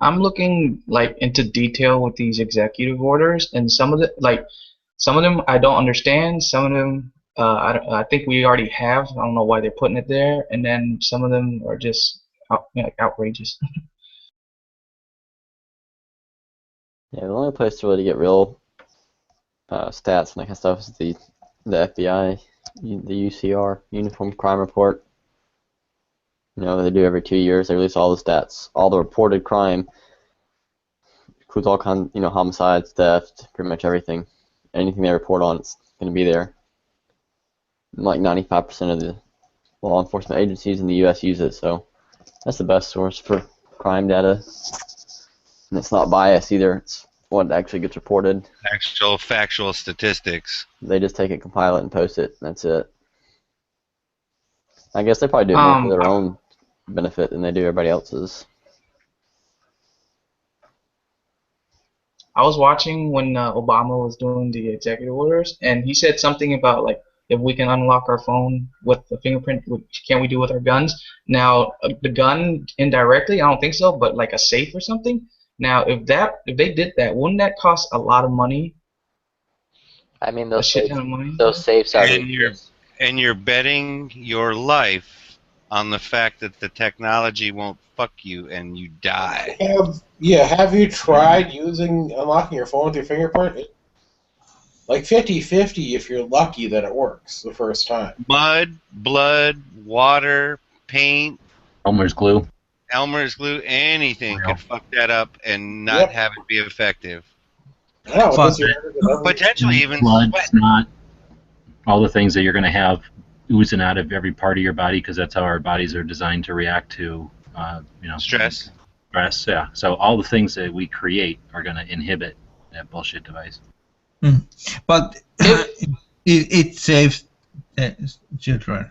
I'm looking like into detail with these executive orders, and some of them I don't understand. Some of them I think we already have. I don't know why they're putting it there, and then some of them are just outrageous. Yeah, the only place to really get real stats and that kind of stuff is the FBI, the UCR, Uniform Crime Report. They do every 2 years. They release all the stats, all the reported crime, includes all kinds, homicides, theft, pretty much everything. Anything they report on, it's going to be there. Like 95% of the law enforcement agencies in the U.S. use it, so that's the best source for crime data. And it's not biased either. It's what actually gets reported. Actual factual statistics. They just take it, compile it, and post it. And that's it. I guess they probably do it more for their own benefit than they do everybody else's. I was watching when Obama was doing the executive orders, and he said something about like if we can unlock our phone with the fingerprint, can we do with our guns? Now the gun indirectly, I don't think so, but like a safe or something. Now if they did that, wouldn't that cost a lot of money? I mean, A shit ton of money. those safes are And you're betting your life on the fact that the technology won't fuck you and you die. Have you tried unlocking your phone with your fingerprint? Like 50-50 if you're lucky that it works the first time. Mud, blood, water, paint. Elmer's glue, anything could fuck that up and not have it be effective. Potentially even blood, sweat. snot, all the things that you're going to have oozing out of every part of your body, because that's how our bodies are designed to react to, stress. stress. Yeah. So all the things that we create are going to inhibit that bullshit device. But it saves the children.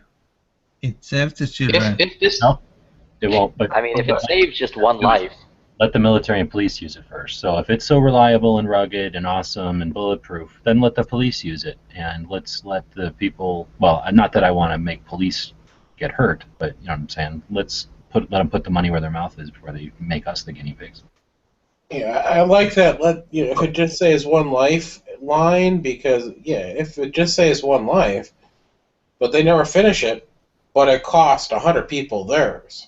It saves the children. If this, No, it won't. But I mean, if it saves just one life, let the military and police use it first. So if it's so reliable and rugged and awesome and bulletproof, then let the police use it, and let's let the people. Well, not that I want to make police get hurt, but you know what I'm saying. Let them put the money where their mouth is before they make us the guinea pigs. Yeah, I like that. If it just says one life line, because if it just says one life, but they never finish it, but it cost 100 people theirs.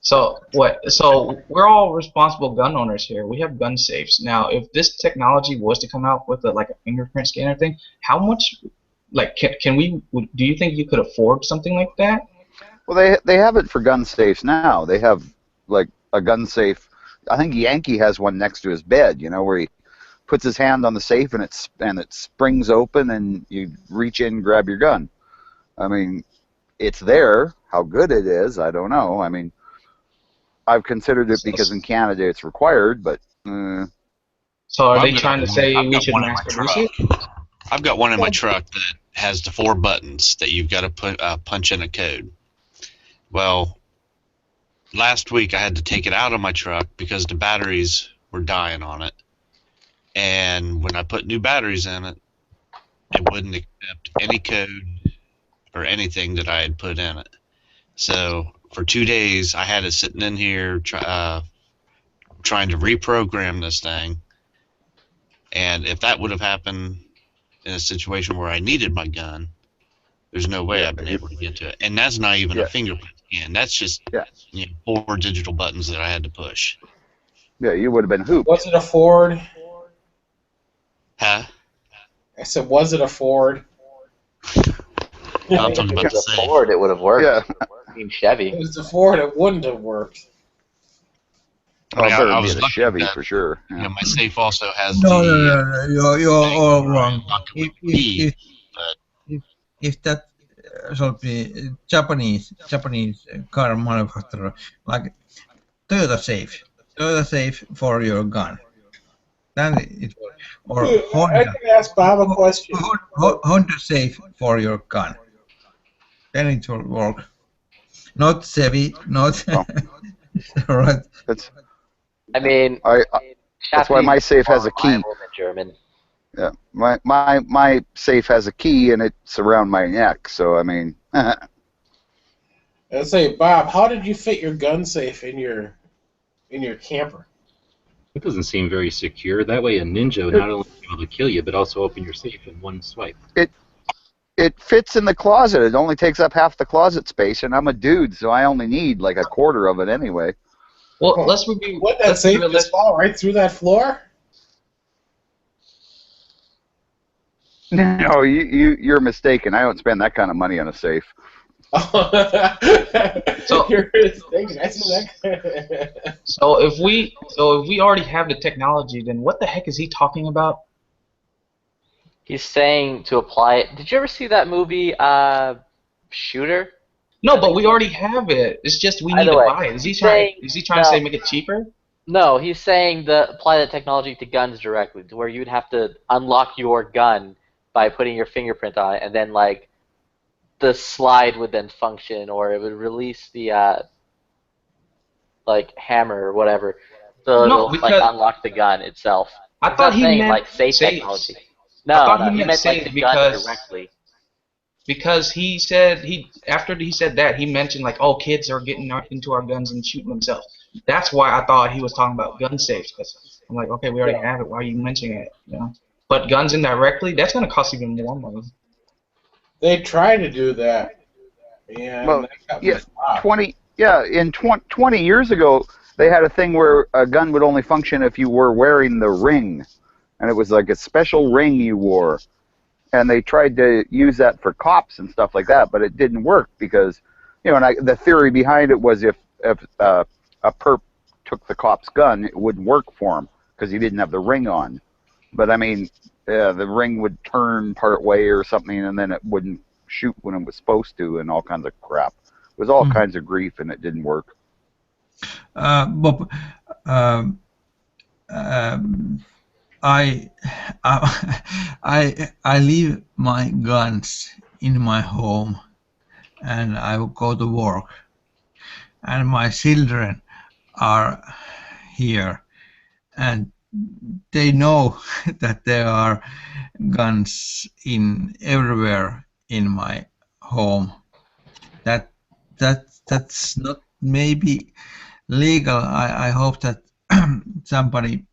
so what? So we're all responsible gun owners here. We have gun safes. Now, if this technology was to come out with a fingerprint scanner thing, how much? Like, can we? Do you think you could afford something like that? Well, they have it for gun safes now. They have like a gun safe. I think Yankee has one next to his bed. You know, where he puts his hand on the safe and it springs open and you reach in, grab your gun. I mean, it's there. How good it is, I don't know. I mean, I've considered it because in Canada it's required, but. So are they trying to say we should mass produce it? I've got one in my truck that has the 4 buttons that you've got to punch in a code. Well, last week I had to take it out of my truck because the batteries were dying on it. And when I put new batteries in it, it wouldn't accept any code or anything that I had put in it. So for 2 days, I had it sitting in here trying to reprogram this thing. And if that would have happened in a situation where I needed my gun, there's no way I've been able to get to it. And that's not even a fingerprint scan. That's just 4 digital buttons that I had to push. Yeah, you would have been hooped. Was it a Ford? Huh? I said, was it a Ford? I'm talking about the Ford, it would have worked. Yeah. Team Chevy. If it was a Ford, it wouldn't have worked. Oh, better be the Chevy for sure. You know, my safe also has No, the you're all wrong. If that should be Japanese car manufacturer, like Toyota safe for your gun. Then it works. Or Honda. I can ask Bob a question. Honda safe for your gun. Then it will work. Not Chevy, not right. I mean, that's why my safe has a key. German. Yeah, my safe has a key and it's around my neck. So I mean. Let's say, Bob, how did you fit your gun safe in your camper? It doesn't seem very secure. That way, a ninja would not only be able to kill you, but also open your safe in one swipe. It fits in the closet. It only takes up half the closet space, and I'm a dude, so I only need like a quarter of it anyway. Well, let's review. What, that safe just fall right through that floor? No, you're mistaken. I don't spend that kind of money on a safe. So, you're mistaken. I see that. so if we already have the technology, then what the heck is he talking about? He's saying to apply it. Did you ever see that movie, Shooter? No, but we already have it. It's just we need to buy it. Is he trying to say make it cheaper? No, he's saying apply that technology to guns directly, to where you'd have to unlock your gun by putting your fingerprint on it, and then like the slide would then function, or it would release the like hammer or whatever, so it'll like unlock the gun itself. I thought he meant like safe technology. No, he meant like the gun directly. Because he said after he said that, he mentioned like, oh, kids are getting into our guns and shooting themselves. That's why I thought he was talking about gun safes. Because I'm like, okay, we already have it. Why are you mentioning it? You know? But guns indirectly, that's going to cost even more money. They try to do that. Yeah. Well, in 20 years ago, they had a thing where a gun would only function if you were wearing the ring, and it was like a special ring you wore. And they tried to use that for cops and stuff like that, but it didn't work because, you know, and the theory behind it was if a perp took the cop's gun, it wouldn't work for him because he didn't have the ring on. But I mean, the ring would turn part way or something, and then it wouldn't shoot when it was supposed to, and all kinds of crap. was all kinds of grief, and it didn't work. Bob, I, I leave my guns in my home, and I will go to work, and my children are here, and they know that there are guns in everywhere in my home. That's not maybe legal. I hope that somebody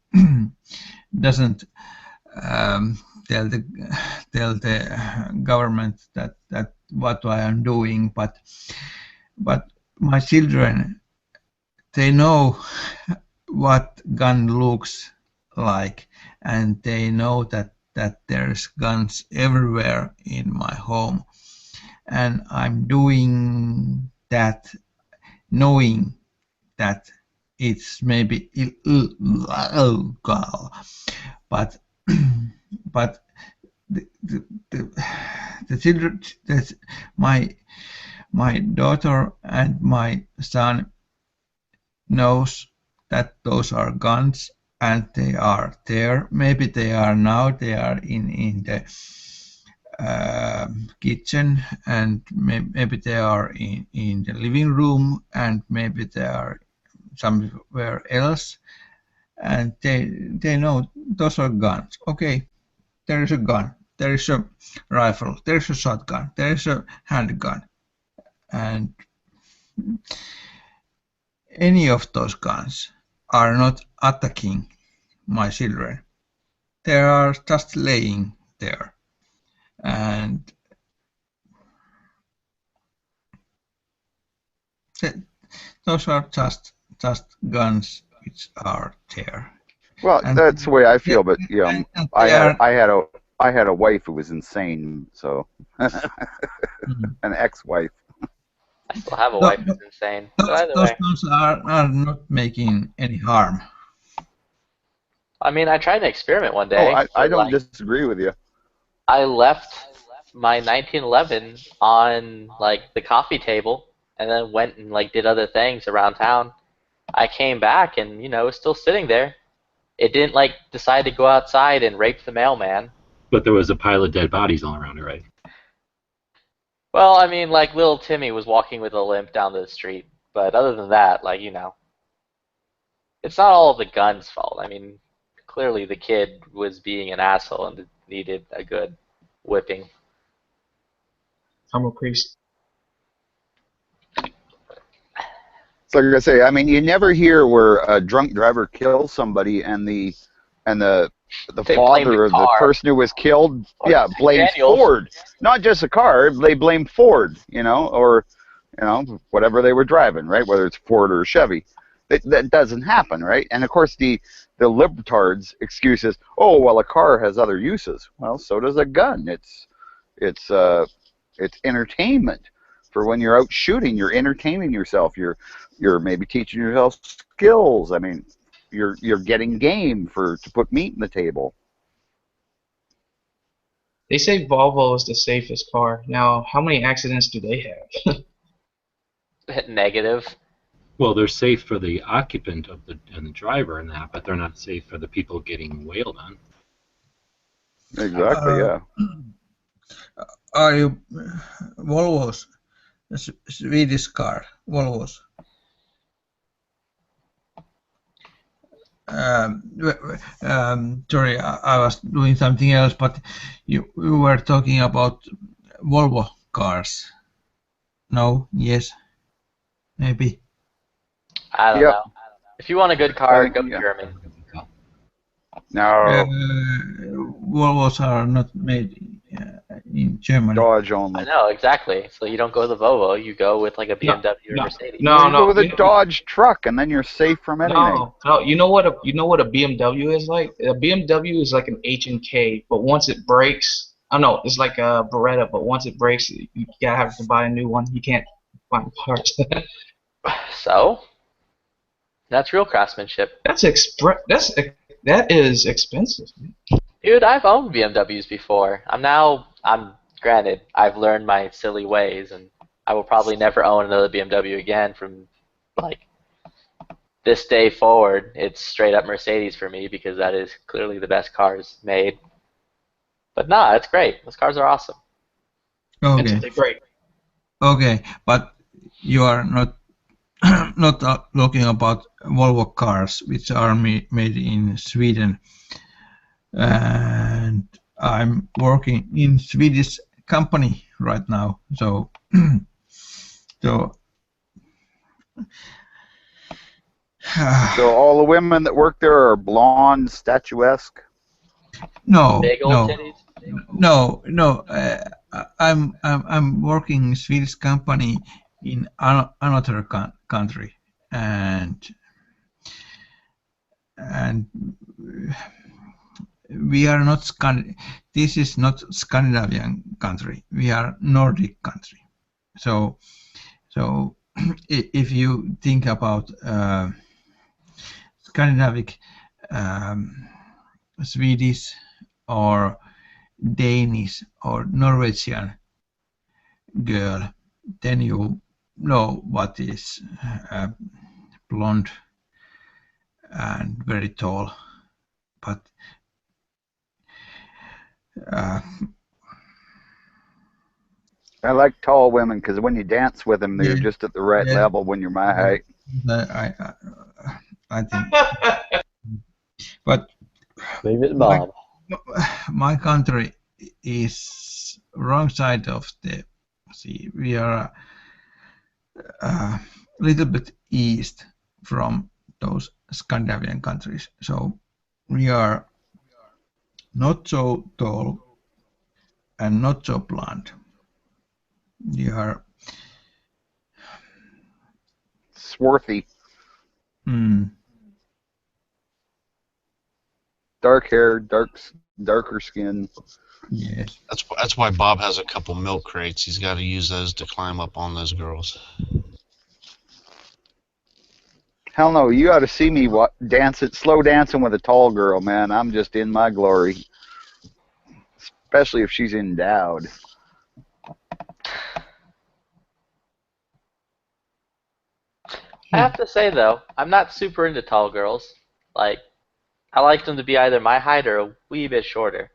doesn't tell the government that what I am doing, but my children, they know what gun looks like, and they know that there's guns everywhere in my home, and I'm doing that knowing that it's maybe illegal, but but the children, my daughter and my son knows that those are guns, and they are there. Maybe they are now. They are in the kitchen, and maybe they are in the living room, and maybe they are somewhere else, and they know those are guns. Okay, there is a gun, there is a rifle, there is a shotgun, there is a handgun, and any of those guns are not attacking my children. They are just laying there, and those are just guns which are there. Well, And that's the way I feel, but you know, and I they had are I had a wife who was insane, so an ex-wife. I still have a wife who's insane. But either those way, guns are not making any harm. I mean, I tried an experiment one Oh, day. I But, don't like, disagree with you. I left my 1911 on like the coffee table, and then went and like did other things around town. I came back, and it was still sitting there. It didn't like decide to go outside and rape the mailman. But there was a pile of dead bodies all around it, right? Well, I mean, like little Timmy was walking with a limp down the street, but other than that, like it's not all the gun's fault. I mean, clearly the kid was being an asshole and needed a good whipping. I'm a priest. So like I say, I mean, you never hear where a drunk driver kills somebody and the They blame father the of the car. person who was killed, yeah, blames Daniels. Ford. Not just the car, they blame Ford, or whatever they were driving, right? Whether it's Ford or Chevy. That doesn't happen, right? And of course the libtards' excuse is, oh well, a car has other uses. Well, so does a gun. It's entertainment. For when you're out shooting, you're entertaining yourself. You're maybe teaching yourself skills. I mean, you're getting game to put meat in the table. They say Volvo is the safest car. Now, how many accidents do they have? Negative. Well, they're safe for the occupant and the driver and that, but they're not safe for the people getting wailed on. Exactly. Yeah. Are you Volvos? Swedish car, Volvos. Sorry, I was doing something else, but you were talking about Volvo cars. No? Yes? Maybe? I don't know. If you want a good car, go yeah. German. No. Volvos are not made in Germany. Dodge only. I know, exactly. So you don't go with the Volvo, you go with like a BMW or Mercedes. You go with a Dodge truck, and then you're safe from anything. No. You know what a BMW is like? A BMW is like an H&K, but once it breaks, it's like a Beretta, but once it breaks, you gotta have to buy a new one. You can't find parts. So that's real craftsmanship. That is expensive. Dude, I've owned BMWs before. Granted, I've learned my silly ways, and I will probably never own another BMW again from like this day forward. It's straight up Mercedes for me because that is clearly the best cars made. But nah, it's great. Those cars are awesome. Okay. They're great. Okay, but you are not not talking about Volvo cars, which are made in Sweden, and I'm working in Swedish company right now. So, so So all the women that work there are blonde, statuesque. no, Big old titties. no. I'm working in Swedish company in another country, and we are not this is not Scandinavian country. We are Nordic country. So if you think about Scandinavic, Swedish or Danish or Norwegian girl, then you know what is blonde and very tall. But I like tall women because when you dance with them, they're just at the right level when you're my height. I think. But leave it, Bob. My country is wrong side of the sea. We are a little bit east from those Scandinavian countries, so we are not so tall and not so blonde. We are swarthy. Mm. Dark hair, darker skin. Yes. That's why Bob has a couple milk crates. He's got to use those to climb up on those girls. Hell no, you ought to see me slow dancing with a tall girl, man. I'm just in my glory. Especially if she's endowed. I have to say though, I'm not super into tall girls. Like, I like them to be either my height or a wee bit shorter.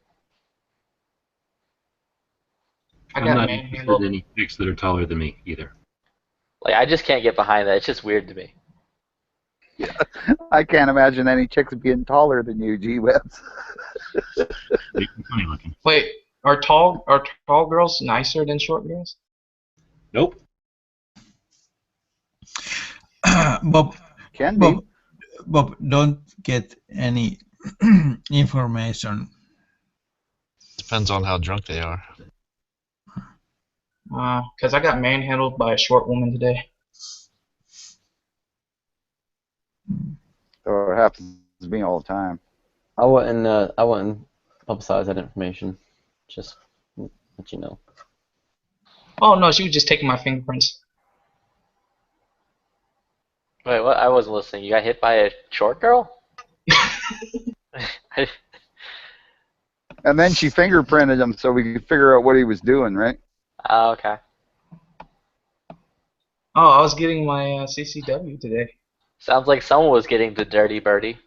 I'm not interested in any chicks that are taller than me either. Like, I just can't get behind that. It's just weird to me. Yeah, I can't imagine any chicks being taller than you, G-Webs. Wait, are tall girls nicer than short girls? Nope. Bob, can be. Bob, don't get any information. Depends on how drunk they are. Because I got manhandled by a short woman today. So it happens to me all the time. I wouldn't publicize that information. Just let you know. Oh no, she was just taking my fingerprints. Wait, what? I wasn't listening. You got hit by a short girl? And then she fingerprinted him so we could figure out what he was doing, right? Oh, okay. Oh, I was getting my CCW today. Sounds like someone was getting the dirty birdie.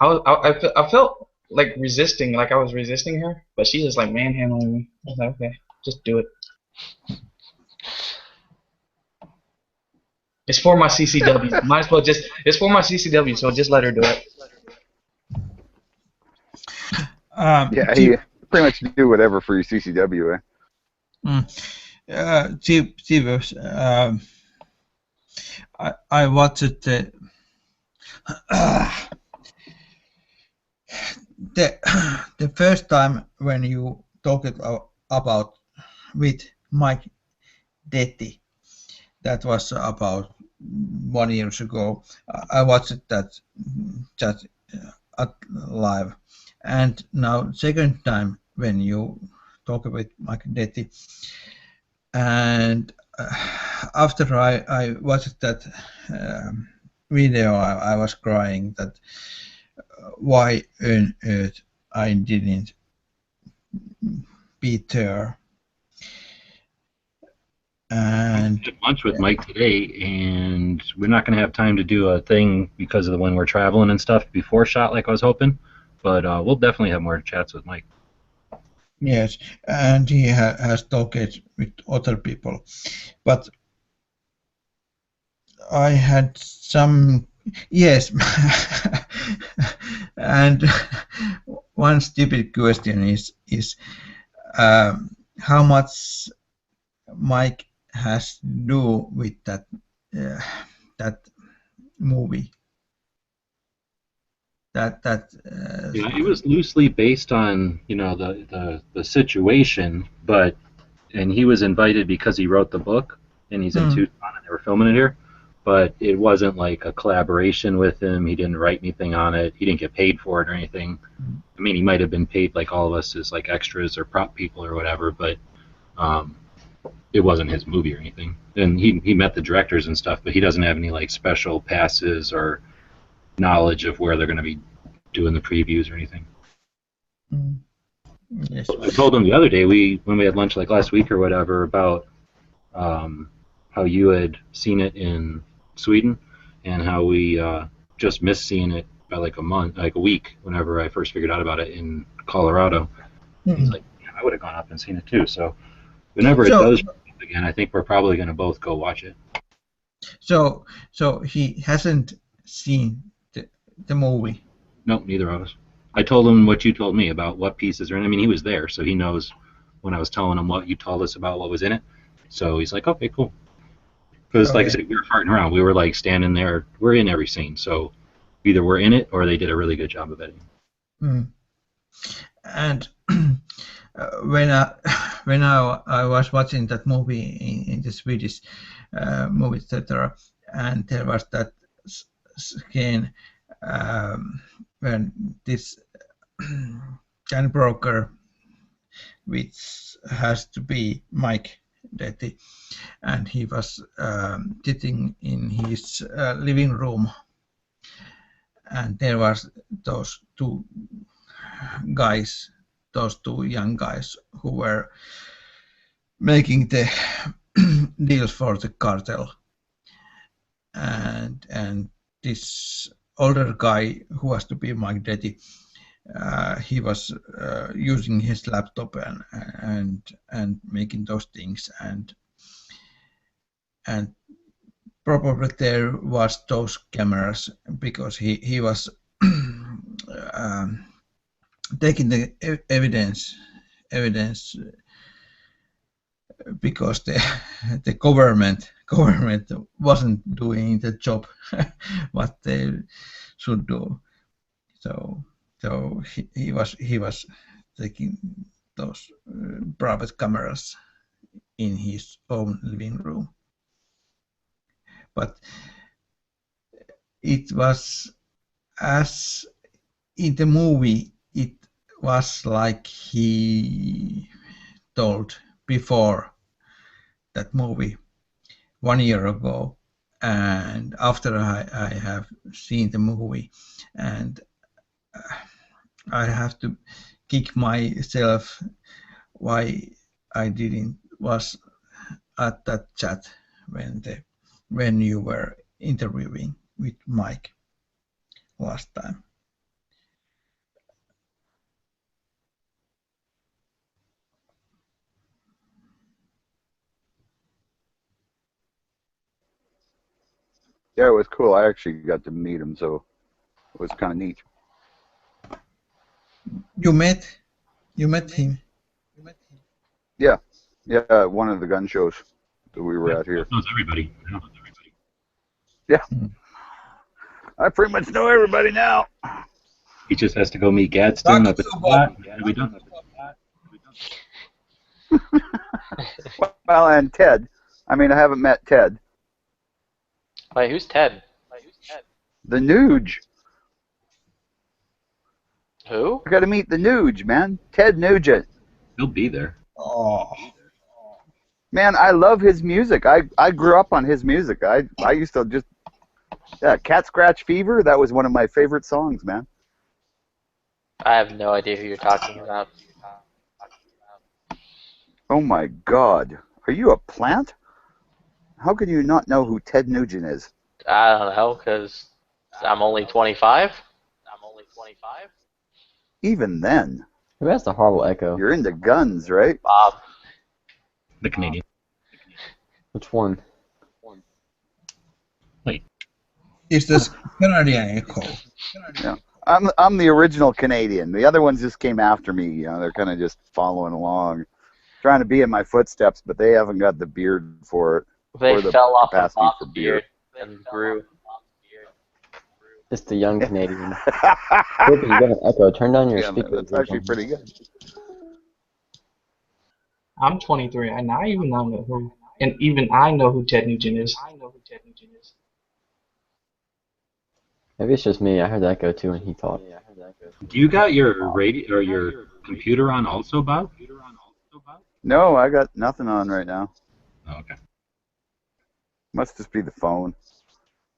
I felt like resisting, like I was resisting her, but she just like manhandling me. I was like, okay, just do it. It's for my CCW. Might as well it's for my CCW, so just let her do it. Yeah, you pretty much do whatever for your CCW, eh? I watched the first time when you talked about with Mike Detty. That was about 1 year ago. I watched that live, and now second time when you talk with Mike Detty, and after I watched that video, I was crying that why on earth I didn't be there. I And had lunch with Mike today, and we're not going to have time to do a thing because of when we're traveling and stuff before shot like I was hoping. But we'll definitely have more chats with Mike. yes, and he has talked with other people. But I had some, yes, and one stupid question is how much Mike has to do with uh, that movie. Yeah, it was loosely based on the situation, but and he was invited because he wrote the book and he's in Mm. Tucson and they were filming it here. But it wasn't like a collaboration with him. He didn't write anything on it. He didn't get paid for it or anything. I mean, he might have been paid like all of us as like extras or prop people or whatever, but um, it wasn't his movie or anything. And he met the directors and stuff, but he doesn't have any like special passes or knowledge of where they're going to be doing the previews or anything. Mm. Yes. I told him the other day when we had lunch like last week or whatever about how you had seen it in Sweden and how we just missed seeing it by like a week whenever I first figured out about it in Colorado. He's like, yeah, I would have gone up and seen it too. So whenever it does again, I think we're probably going to both go watch it. So he hasn't seen the movie. Nope, neither of us. I told him what you told me about what pieces are in. I mean, he was there, so he knows when I was telling him what you told us about what was in it. So he's like, okay, cool. Because, like I said, we were farting around. We were like standing there. We're in every scene, so either we're in it or they did a really good job of editing. Mm. And when I was watching that movie in the Swedish movie theater, and there was that scene when this gun broker, which has to be Mike Detty, and he was sitting in his living room, and there was those two young guys who were making the deals for the cartel, and this older guy who was to be Mike Detty, he was using his laptop and making those things, and probably there was those cameras because he was taking the evidence because the government wasn't doing the job what they should do. So he was taking those private cameras in his own living room. But it was, as in the movie, it was like he told before that movie 1 year ago, and after I have seen the movie, and I have to kick myself why I didn't was at that chat when you were interviewing with Mike last time. Yeah, it was cool. I actually got to meet him, so it was kind of neat. You met him? Yeah, one of the gun shows that we were at here. Knows everybody. Yeah, I pretty much know everybody now. He just has to go meet Gadsden up at the spot. Yeah, we done. Well, and Ted. I mean, I haven't met Ted. Wait, who's Ted? The Nuge. Who? I got to meet the Nuge, man. Ted Nugent. He'll be there. Oh. Man, I love his music. I grew up on his music. I used to just, Cat Scratch Fever, that was one of my favorite songs, man. I have no idea who you're talking about. Oh my God. Are you a plant? How could you not know who Ted Nugent is? I don't know, because I'm only 25. Even then. Who has the horrible echo? You're into guns, right? Bob. The Canadian. Which one? Wait. Is this Canadian echo? Yeah. I'm the original Canadian. The other ones just came after me. You know, they're kind of just following along, trying to be in my footsteps, but they haven't got the beard for it. They or the fell off of capacity Bob's for beer. beard and grew. It's the young Canadian. Look, you got an echo. Turn down your Yeah, speakers. that's actually pretty good. I'm 23, and I even know who, and even I know who Ted Nugent is. Maybe it's just me. I heard the echo too when he talked. Do you got your radio or your computer on also, Bob? No, I got nothing on right now. Oh, okay. Must just be the phone.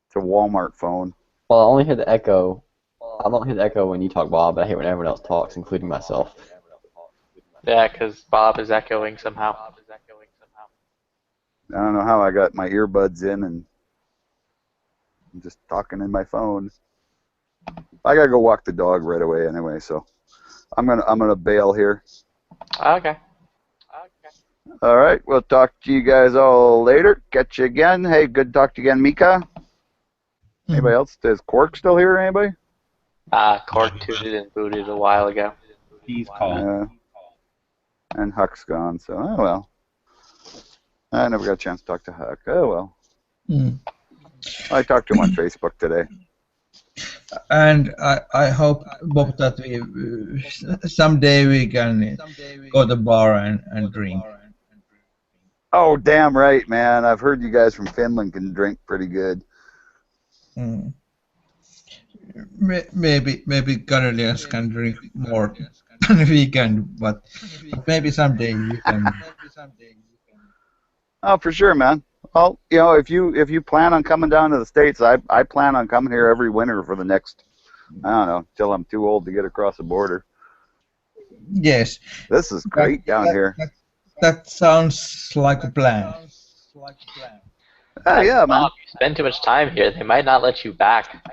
It's a Walmart phone. Well, I only hear the echo. I don't hear the echo when you talk, Bob, but I hear when everyone else talks, including myself. Yeah, because Bob is echoing somehow. I don't know how I got my earbuds in and I'm just talking in my phone. I gotta go walk the dog right away anyway, so I'm gonna bail here. Okay. All right, we'll talk to you guys all later. Catch you again. Hey, good to talk to you again, Mika. Anybody else? Is Quark still here? Anybody? Cork tooted and booted a while ago. He's called. And Huck's gone, so oh well. I never got a chance to talk to Huck. Oh well. I talked to him on Facebook today. And I hope, Bob, that we someday we can go to the bar and drink. Oh, damn right, man. I've heard you guys from Finland can drink pretty good. Maybe Canadians can drink more on the weekend, but maybe someday you can. Oh, for sure, man. Well, you know, if you plan on coming down to the States, I plan on coming here every winter for the next, I don't know, till I'm too old to get across the border. Yes. This is great down here. That sounds like a plan. Yeah, man. Bob, you spend too much time here. They might not let you back.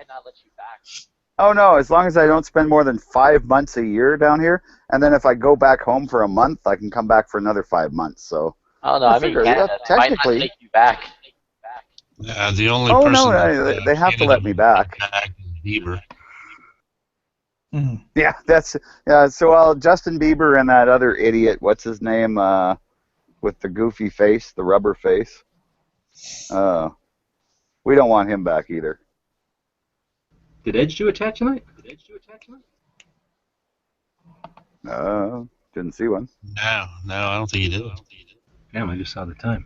Oh no, as long as I don't spend more than 5 months a year down here, and then if I go back home for a month, I can come back for another 5 months. So. Oh no, I mean Canada. They might not take you back. The only Oh person no, they have to let me back. is Bieber. Yeah, So Justin Bieber and that other idiot, what's his name, with the goofy face, the rubber face. We don't want him back either. Did Edge do a chat tonight? Didn't see one. No, I don't think he did. Damn, I just saw the time.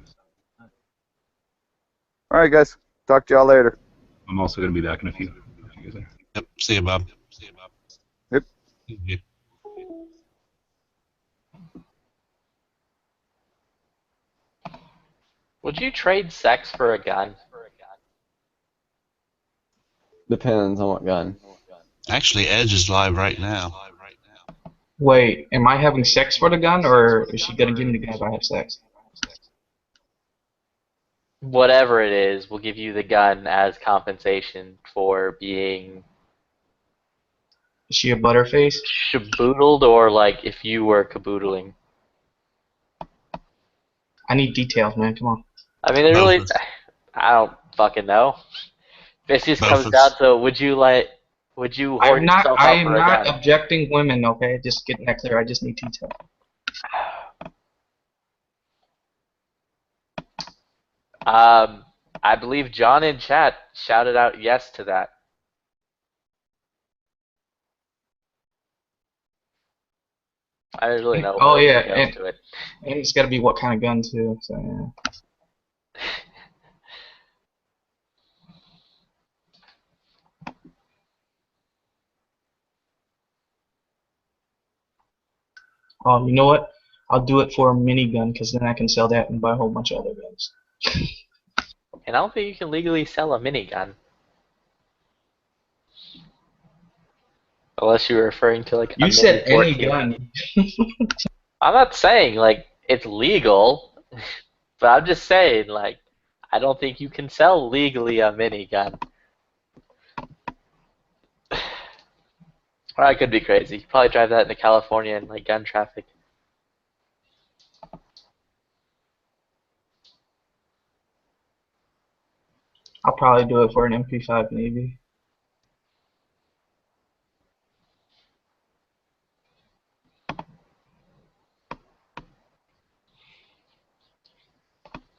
All right, guys. Talk to y'all later. I'm also going to be back in a few. Yep. See you, Bob. Yep. Yeah. Would you trade sex for a gun? Depends on what gun. Actually, Edge is live right now. Wait, am I having sex for the gun, or is she gonna give me the gun if I have sex? Whatever it is, we'll give you the gun as compensation for being. Is she a butterface? Shaboodled, or like if you were caboodling. I need details, man. Come on. I mean, I don't fucking know. This just comes down to would you hoard yourself up I am for a not gun? objecting women, okay? Just getting that clear. I just need details. I believe John in chat shouted out yes to that. I don't really know. Oh yeah, and to it. And it's got to be what kind of gun too. So yeah. You know what? I'll do it for a minigun because then I can sell that and buy a whole bunch of other guns. And I don't think you can legally sell a minigun. Unless you're referring to like a You said any Mini-14. gun. I'm not saying like it's legal, but I'm just saying like I don't think you can sell legally a minigun. Or I could be crazy. You probably drive that into California and like gun traffic. I'll probably do it for an MP5 maybe.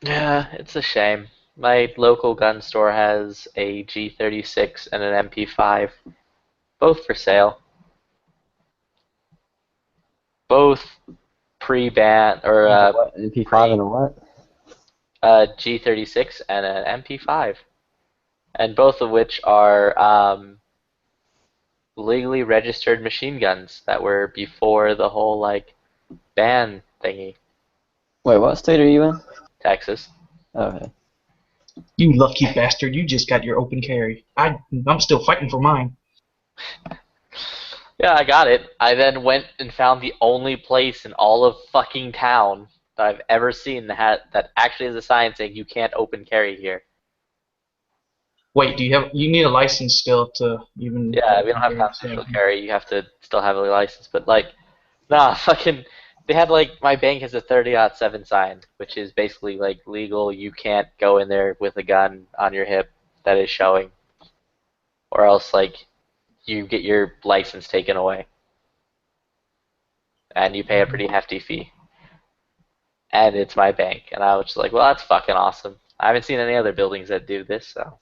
Yeah, it's a shame. My local gun store has a G36 and an MP5, both for sale. Both pre-ban or What? An MP5 and a what? G36 and an MP5, and both of which are legally registered machine guns that were before the whole like ban thingy. Wait, what state are you in? Texas. Okay. You lucky bastard! You just got your open carry. I'm still fighting for mine. Yeah, I got it. I then went and found the only place in all of fucking town that I've ever seen that actually has a sign saying you can't open carry here. Wait, you need a license still to even Yeah, we don't open have carry? constitutional carry. You have to still have a license. But like, nah, fucking, they had like my bank has a 30-07 sign, which is basically like legal. You can't go in there with a gun on your hip that is showing, or else like you get your license taken away, and you pay a pretty hefty fee. And it's my bank, and I was just like, well, that's fucking awesome. I haven't seen any other buildings that do this, so.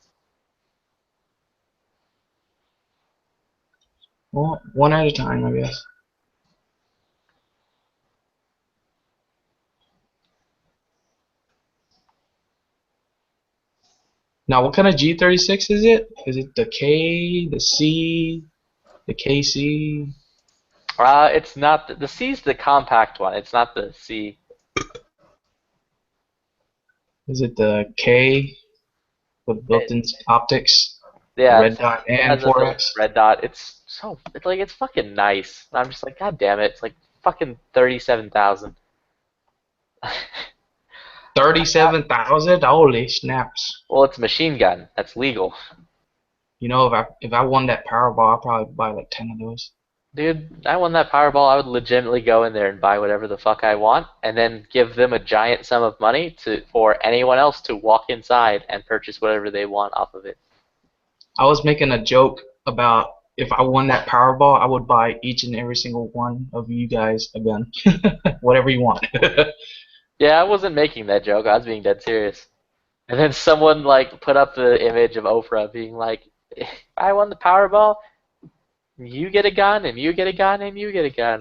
Well, one at a time, I guess. Now, what kind of G36 is it? Is it the K, the C, the KC? It's not the C's the compact one. It's not the C. Is it the K with built-in optics? Yeah, Red dot it and has a built 4X? red dot. It's fucking nice. And I'm just like, god damn it! It's like fucking 37,000. 37,000? Holy snaps! Well, it's a machine gun. That's legal. You know, if I won that Powerball, I'd probably buy like 10 of those. Dude, I won that Powerball. I would legitimately go in there and buy whatever the fuck I want, and then give them a giant sum of money for anyone else to walk inside and purchase whatever they want off of it. I was making a joke about if I won that Powerball, I would buy each and every single one of you guys a gun. Whatever you want. Yeah, I wasn't making that joke. I was being dead serious. And then someone like put up the image of Oprah being like, "If I won the Powerball, you get a gun, and you get a gun, and you get a gun."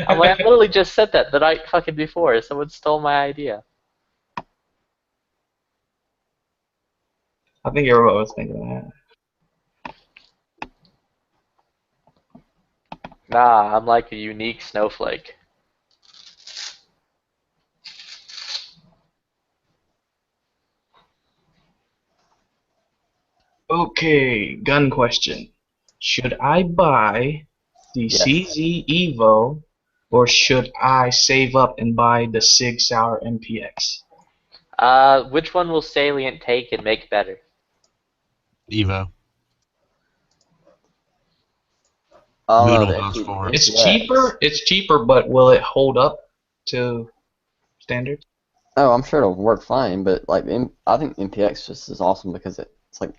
I'm like, I literally just said that the night fucking before. Someone stole my idea. I think everybody was thinking that. Nah, I'm like a unique snowflake. Okay, gun question. Should I buy the Yes. CZ Evo or should I save up and buy the Sig Sauer MPX? Which one will Salient take and make better? Evo. Oh, Moodle goes for it. It's cheaper. It's cheaper, but will it hold up to standards? Oh, I'm sure it'll work fine, but like I think MPX just is awesome because it's like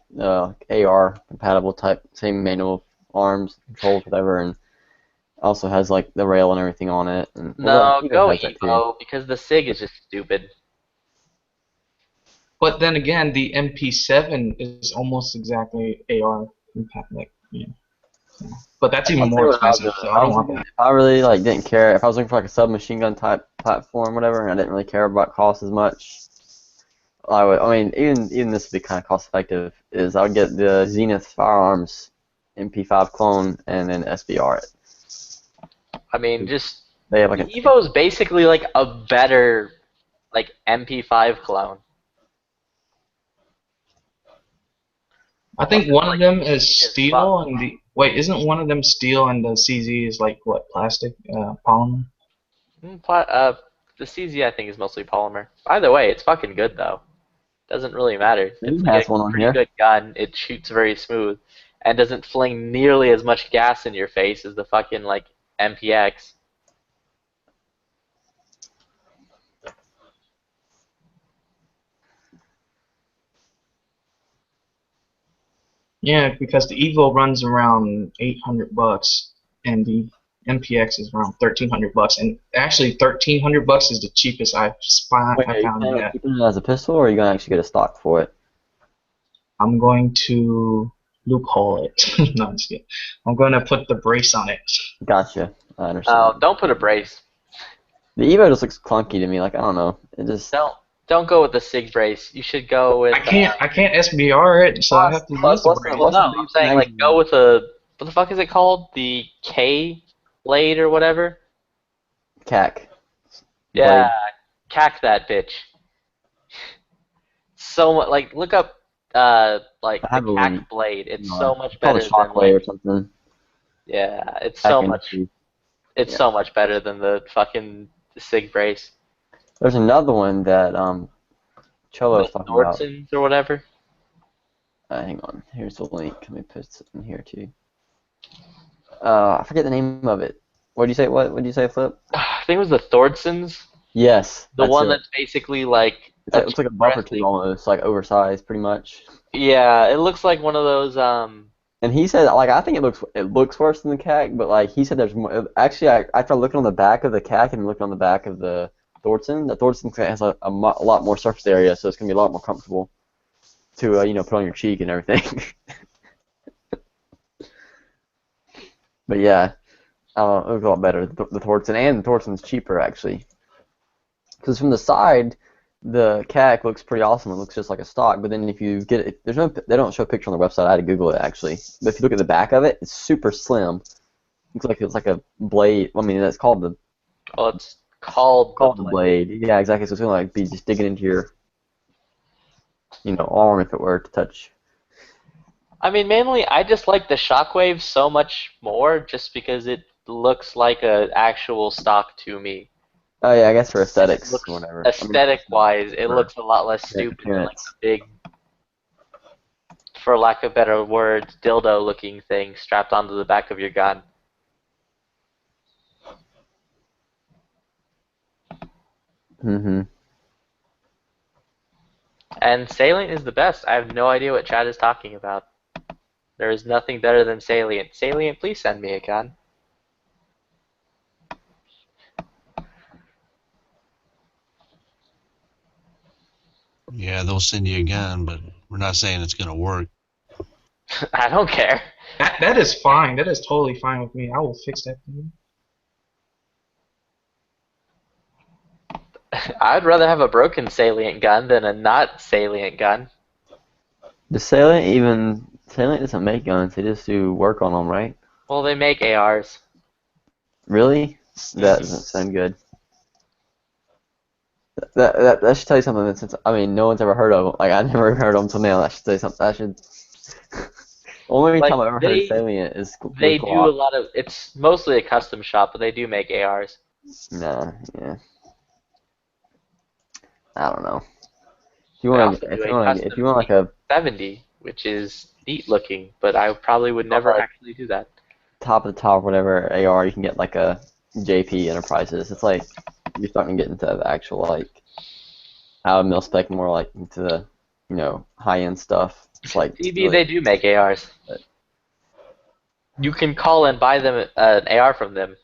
AR compatible type, same manual arms, controls, whatever, and also has like the rail and everything on it. And No, Evo go has that too. Evo, because the Sig is just stupid. But then again, the MP7 is almost exactly AR compatible. Yeah. But that's even more expensive, so I don't want that. If I really like didn't care, if I was looking for like a submachine gun type platform, whatever, and I didn't really care about cost as much, I would. I mean, even this would be kind of cost effective. Is I would get the Zenith Firearms MP5 clone and then SBR it. I mean, just They have like Evo is basically like a better like MP5 clone. I think one of them is steel, and the wait, isn't one of them steel and the CZ is like what, plastic, polymer? The CZ I think is mostly polymer. Either way, it's fucking good though. Doesn't really matter. It's He like has a one on pretty here. good gun. It shoots very smooth and doesn't fling nearly as much gas in your face as the fucking like MPX. Yeah, because the Evo runs around $800, and the MPX is around $1,300, and actually $1,300 is the cheapest Wait, I are you found planning on yet. keeping it as a pistol, or are you gonna actually get a stock for it? I'm going to loophole it. No, I'm just kidding. I'm going to put the brace on it. Gotcha. I understand. Don't put a brace. The Evo just looks clunky to me. Like, I don't know. It just Don't go with the SIG brace. You should go with. I can't SBR it, so I have to use the brace. Well, no, I'm saying like go with a what the fuck is it called? The K blade or whatever. CAC. Yeah, cack that bitch. So much like look up like I have the a one. cack blade. It's No, so much it's called better a than Shockwave or like something. yeah, it's Back so in much. the- It's so much better than the fucking SIG brace. There's another one that Cholo was The talking about. Nordsons or whatever. Hang on. Here's the link. Let me put it in here too. I forget the name of it. What did you say? What did you say, Flip? I think it was the Thordsons. Yes. The that's one it. that's basically like It looks like a bumper tube almost, like oversized, pretty much. yeah, it looks like one of those And he said, like, I think it looks worse than the CAC, but like he said, there's more. Actually, after looking on the back of the CAC and looking on the back of the Thordson has a lot more surface area, so it's gonna be a lot more comfortable to put on your cheek and everything. But yeah, it looks a lot better. The Thordson, and the Thordson's cheaper actually, because from the side, the CAC looks pretty awesome. It looks just like a stock, but then if you get it, they don't show a picture on their website. I had to Google it actually. But if you look at the back of it, it's super slim. Looks like it's like a blade. I mean, that's called the. Well, it's called the blade. Yeah, exactly. So it's gonna like be just digging into your, arm if it were to touch. I mean, mainly I just like the Shockwave so much more just because it looks like an actual stock to me. Oh yeah, I guess for aesthetics or whatever. Aesthetic-wise, it looks a lot less stupid than like the big, for lack of better words, dildo-looking thing strapped onto the back of your gun. Mm-hmm. And Salient is the best. I have no idea what Chad is talking about. There is nothing better than Salient. Salient, please send me a gun. Yeah, they'll send you a gun, but we're not saying it's gonna work. I don't care. That is fine. That is totally fine with me. I will fix that for you. I'd rather have a broken Salient gun than a not Salient gun. Does Salient doesn't make guns. They just do work on them, right? Well, they make ARs. Really? That doesn't sound good. That should tell you something. That since no one's ever heard of them. Like I never heard of them until now. That should tell you something. That should. Only time I've ever heard of Salient is. They do a lot of. It's mostly a custom shop, but they do make ARs. Nah, yeah. I don't know. If you want like a 70, which is neat looking, but I probably would never actually do that. top of the top whatever AR, you can get like a JP Enterprises. It's like you're starting to get into the actual like out of mil spec, more like into the high end stuff. It's like TB, they do make ARs. You can call and buy them an AR from them.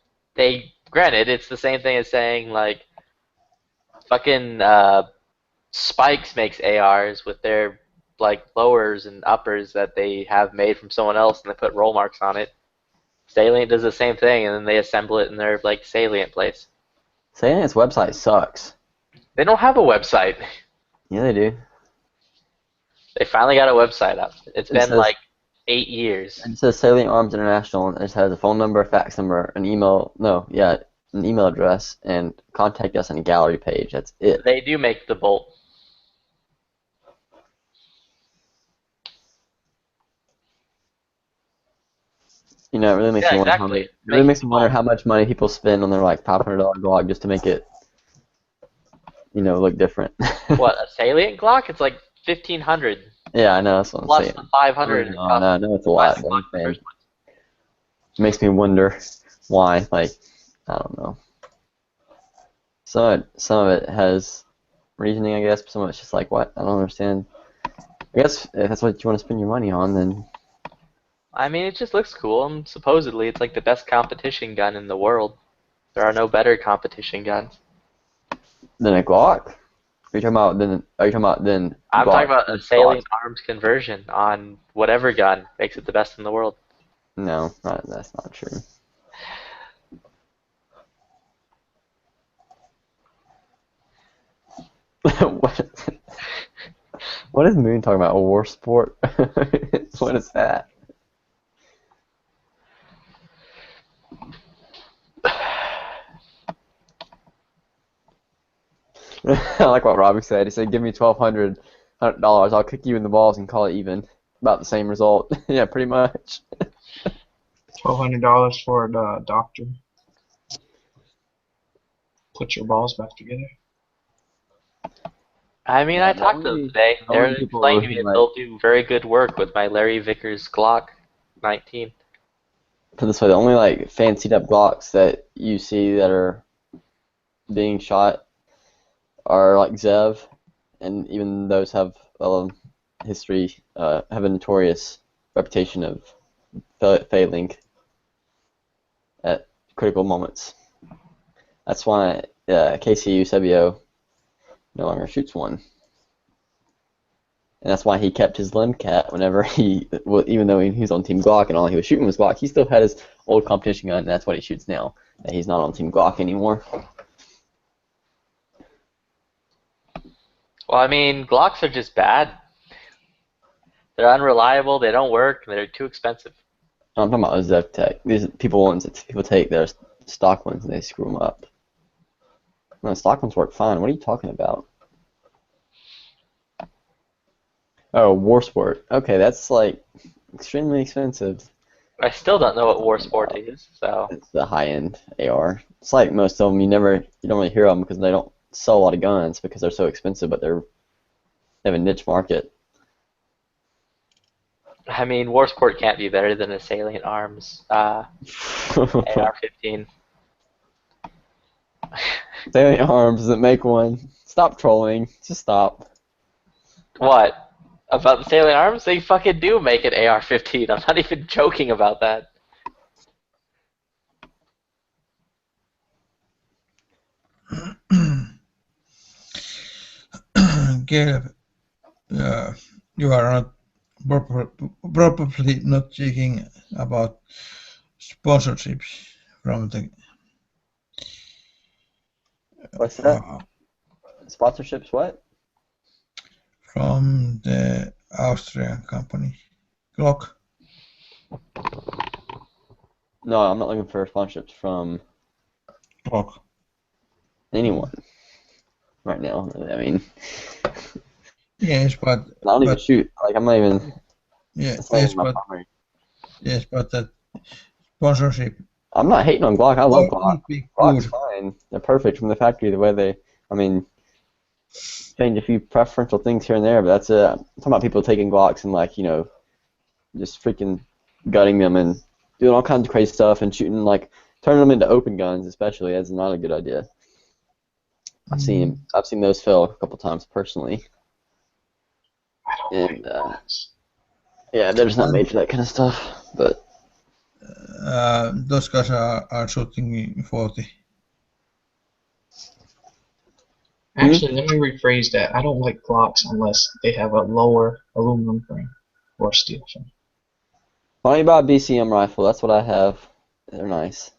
Granted, it's the same thing as saying like fucking Spikes makes ARs with their like lowers and uppers that they have made from someone else, and they put roll marks on it. Salient does the same thing, and then they assemble it in their like Salient place. Salient's website sucks. They don't have a website. Yeah, they do. They finally got a website up. It's been like 8 years. It says Salient Arms International, and it just has a phone number, a fax number, an email. No, yeah, an email address, and contact us on a gallery page. That's it. They do make the bolt. It really makes me wonder how much money people spend on their like $500 Glock just to make it, look different. What, a Salient Glock? It's like 1,500 Yeah, I know. That's what I'm plus saying. the 500 it No, costs I know it's a lot. less But I'm luck in the saying, first place. it makes me wonder why. Like, I don't know. Some of it has reasoning, I guess, but some of it's just like, what? I don't understand. I guess if that's what you want to spend your money on, then I mean, it just looks cool, and supposedly it's like the best competition gun in the world. There are no better competition guns. a Glock. Are you talking about then? Are you talking about then? I'm talking Glock about a versus salient Glock? arms conversion on whatever gun makes it the best in the world. No, that's not true. What is Moon talking about? A war sport? What is that? I like what Robbie said. He said, "Give me $1,200, I'll kick you in the balls and call it even." About the same result. Yeah, pretty much. $1,200 for the doctor. Put your balls back together. I mean, I talked to them today. the They're only people explaining to me who that like they'll do very good work with my Larry Vickers Glock 19. put it this way, the only like fancied up Glocks that you see that are being shot are like Zev, and even those have history, have a notorious reputation of failing at critical moments. That's why KC Eusebio no longer shoots one. And that's why he kept his Limcat whenever even though he was on Team Glock and all he was shooting was Glock, he still had his old competition gun, and that's what he shoots now. And he's not on Team Glock anymore. Well, I mean, Glocks are just bad. They're unreliable, they don't work, and they're too expensive. I'm talking about Zev Tech. These ones that people take their stock ones and they screw them up. No, stock ones work fine. What are you talking about? Oh, War Sport. Okay, that's like extremely expensive. I still don't know what War Sport is, so. It's the high-end AR. It's like most of them. You don't really hear of them because they don't sell a lot of guns because they're so expensive, but they have a niche market. I mean, War Sport can't be better than a Salient Arms AR-15. Salient Arms doesn't make one. Stop trolling. Just stop. What? About the Salient Arms? They fucking do make an AR-15. I'm not even joking about that. Caleb, you are not probably not thinking about sponsorships from the What's that? Sponsorships? What? from the Austrian company Glock. No, I'm not looking for sponsorships from Glock. anyone right now. I mean, Yes, but I don't even shoot. Like I'm not even. Yeah, that's not yes, even my but primary. yes, but that sponsorship. I'm not hating on Glock. I love Glock. Would be Glock's good. fine. They're perfect from the factory. The way they, I mean, change a few preferential things here and there, but that's it. I'm talking about people taking Glocks and like just freaking gutting them and doing all kinds of crazy stuff and shooting like turning them into open guns, especially. That's not a good idea. I've seen those fail a couple times personally. And yeah, they're just not made for that kind of stuff. But Those guys are shooting 40. Actually, let me rephrase that. I don't like Glocks unless they have a lower aluminum frame or steel frame. why don't you buy a BCM rifle? That's what I have. They're nice.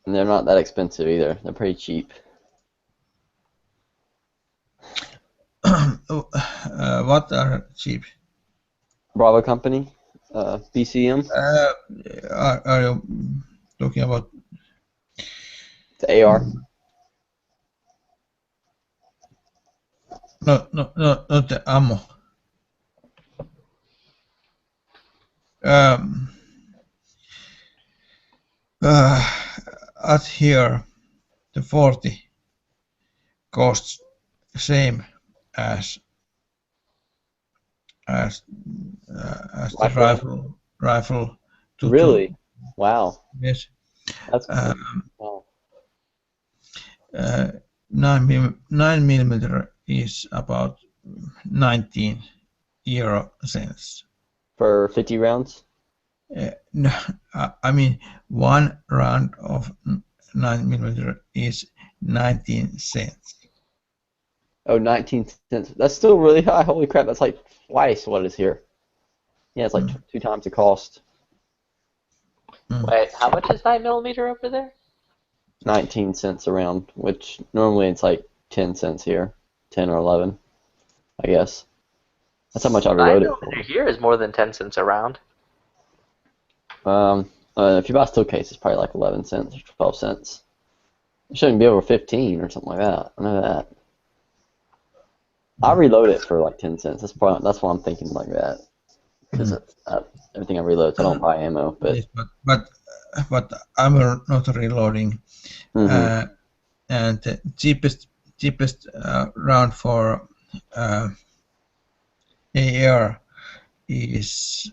And they're not that expensive either. They're pretty cheap. What are cheap? Bravo Company, BCM. Are you talking about the AR? No, not the ammo. At here, the 40 costs same as as the Rifle? rifle to Really? Wow. yes. That's wow. 9 millimeter is about 19 euro cents. For 50 rounds? No, I mean 1 round of 9 millimeter is 19 cents. Oh, 19 cents. That's still really high. Holy crap, that's like twice what is here. Yeah, it's like 2 times the cost. Wait, how much is 9mm over there? 19 cents a round, which normally it's like 10 cents here. 10 or 11, I guess. That's how much I reload it for. 9mm here is more than 10 cents a round. If you buy a steel case, it's probably like 11 cents or 12 cents. It shouldn't be over 15 or something like that. I know that. I reload it for like 10 cents. That's why I'm thinking like that. Because everything I reload, so I don't buy ammo. But Yes, but I'm not reloading. And the cheapest round for AR is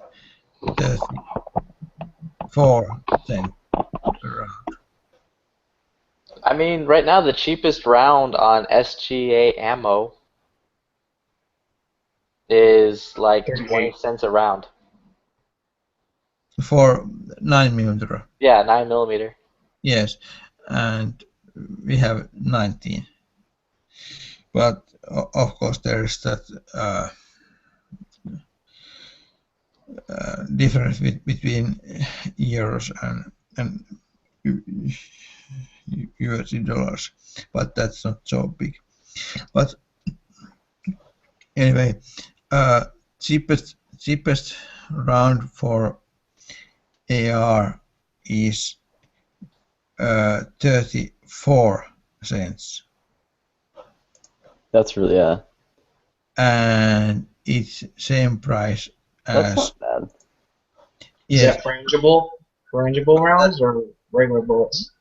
34 cents per round. I mean, right now the cheapest round on SGA ammo is like 20 cents a round. For 9 millimeter. Yeah, 9mm. Yes, and we have 19. But of course there is that difference between euros and USD dollars, but that's not so big. But anyway, cheapest round for AR is 34 cents. That's really and it's same price as. That's not bad. Is that frangible rounds or regular bullets?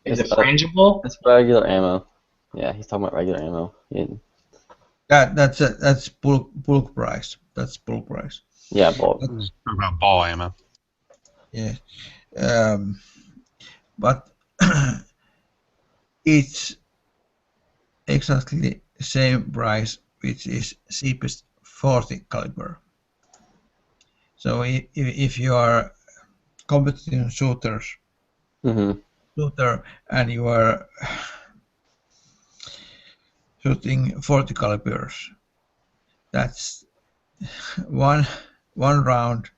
Is it frangible? It's regular ammo. Yeah, he's talking about regular ammo. Yeah. That's bulk price. That's bulk price. Yeah, bulk. About ball ammo. Yeah, but it's exactly the same price, which is cheapest 40 caliber. So if you are competitive shooter and you are shooting 40 calibers, that's one round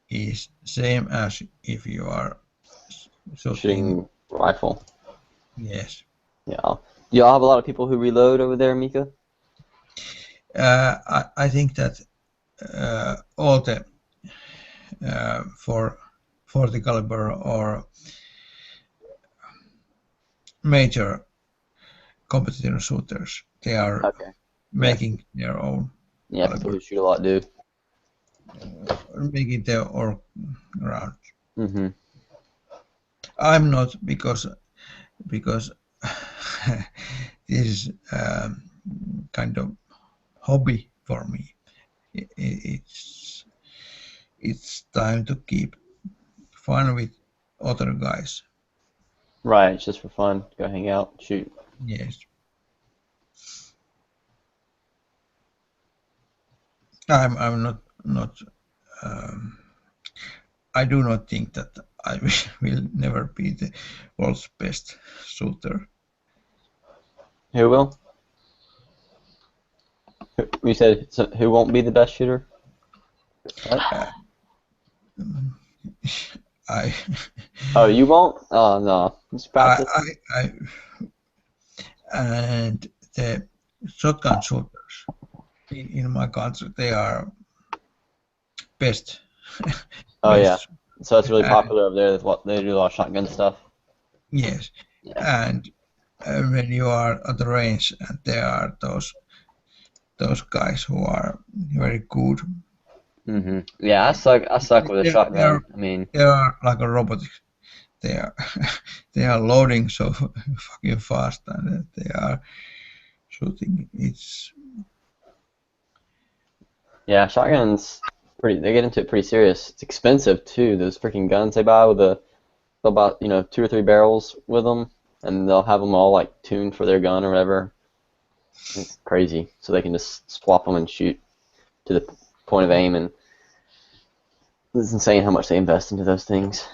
is same as if you are shooting rifle. Yes. Yeah. Do y'all have a lot of people who reload over there, Mika? I think that all the for 40 caliber or major competitive shooters, they are making their own. Yeah, caliber. people who shoot a lot do. Making their own rounds. I'm not because this is kind of hobby for me. It's time to keep fun with other guys. Right, it's just for fun. Go hang out, shoot. Yes. I'm not. I do not think that I will never be the world's best shooter. Who will? You said who won't be the best shooter? Oh, you won't? Oh no, it's practice. And the shotgun shooters in my country, they are best. Oh yeah, so it's really popular over there. What they do a lot of shotgun stuff. Yes, and when you are at the range, and there are those guys who are very good. Yeah, I suck with a shotgun. I mean, they are like a robotic. they are they are loading so fucking fast and that they are shooting. It's Yeah, shotguns they get into it pretty serious. It's expensive too. Those freaking guns they buy with they'll buy 2 or 3 barrels with them, and they'll have them all like tuned for their gun or whatever. It's crazy. So they can just swap them and shoot to the point of aim, and it's insane how much they invest into those things.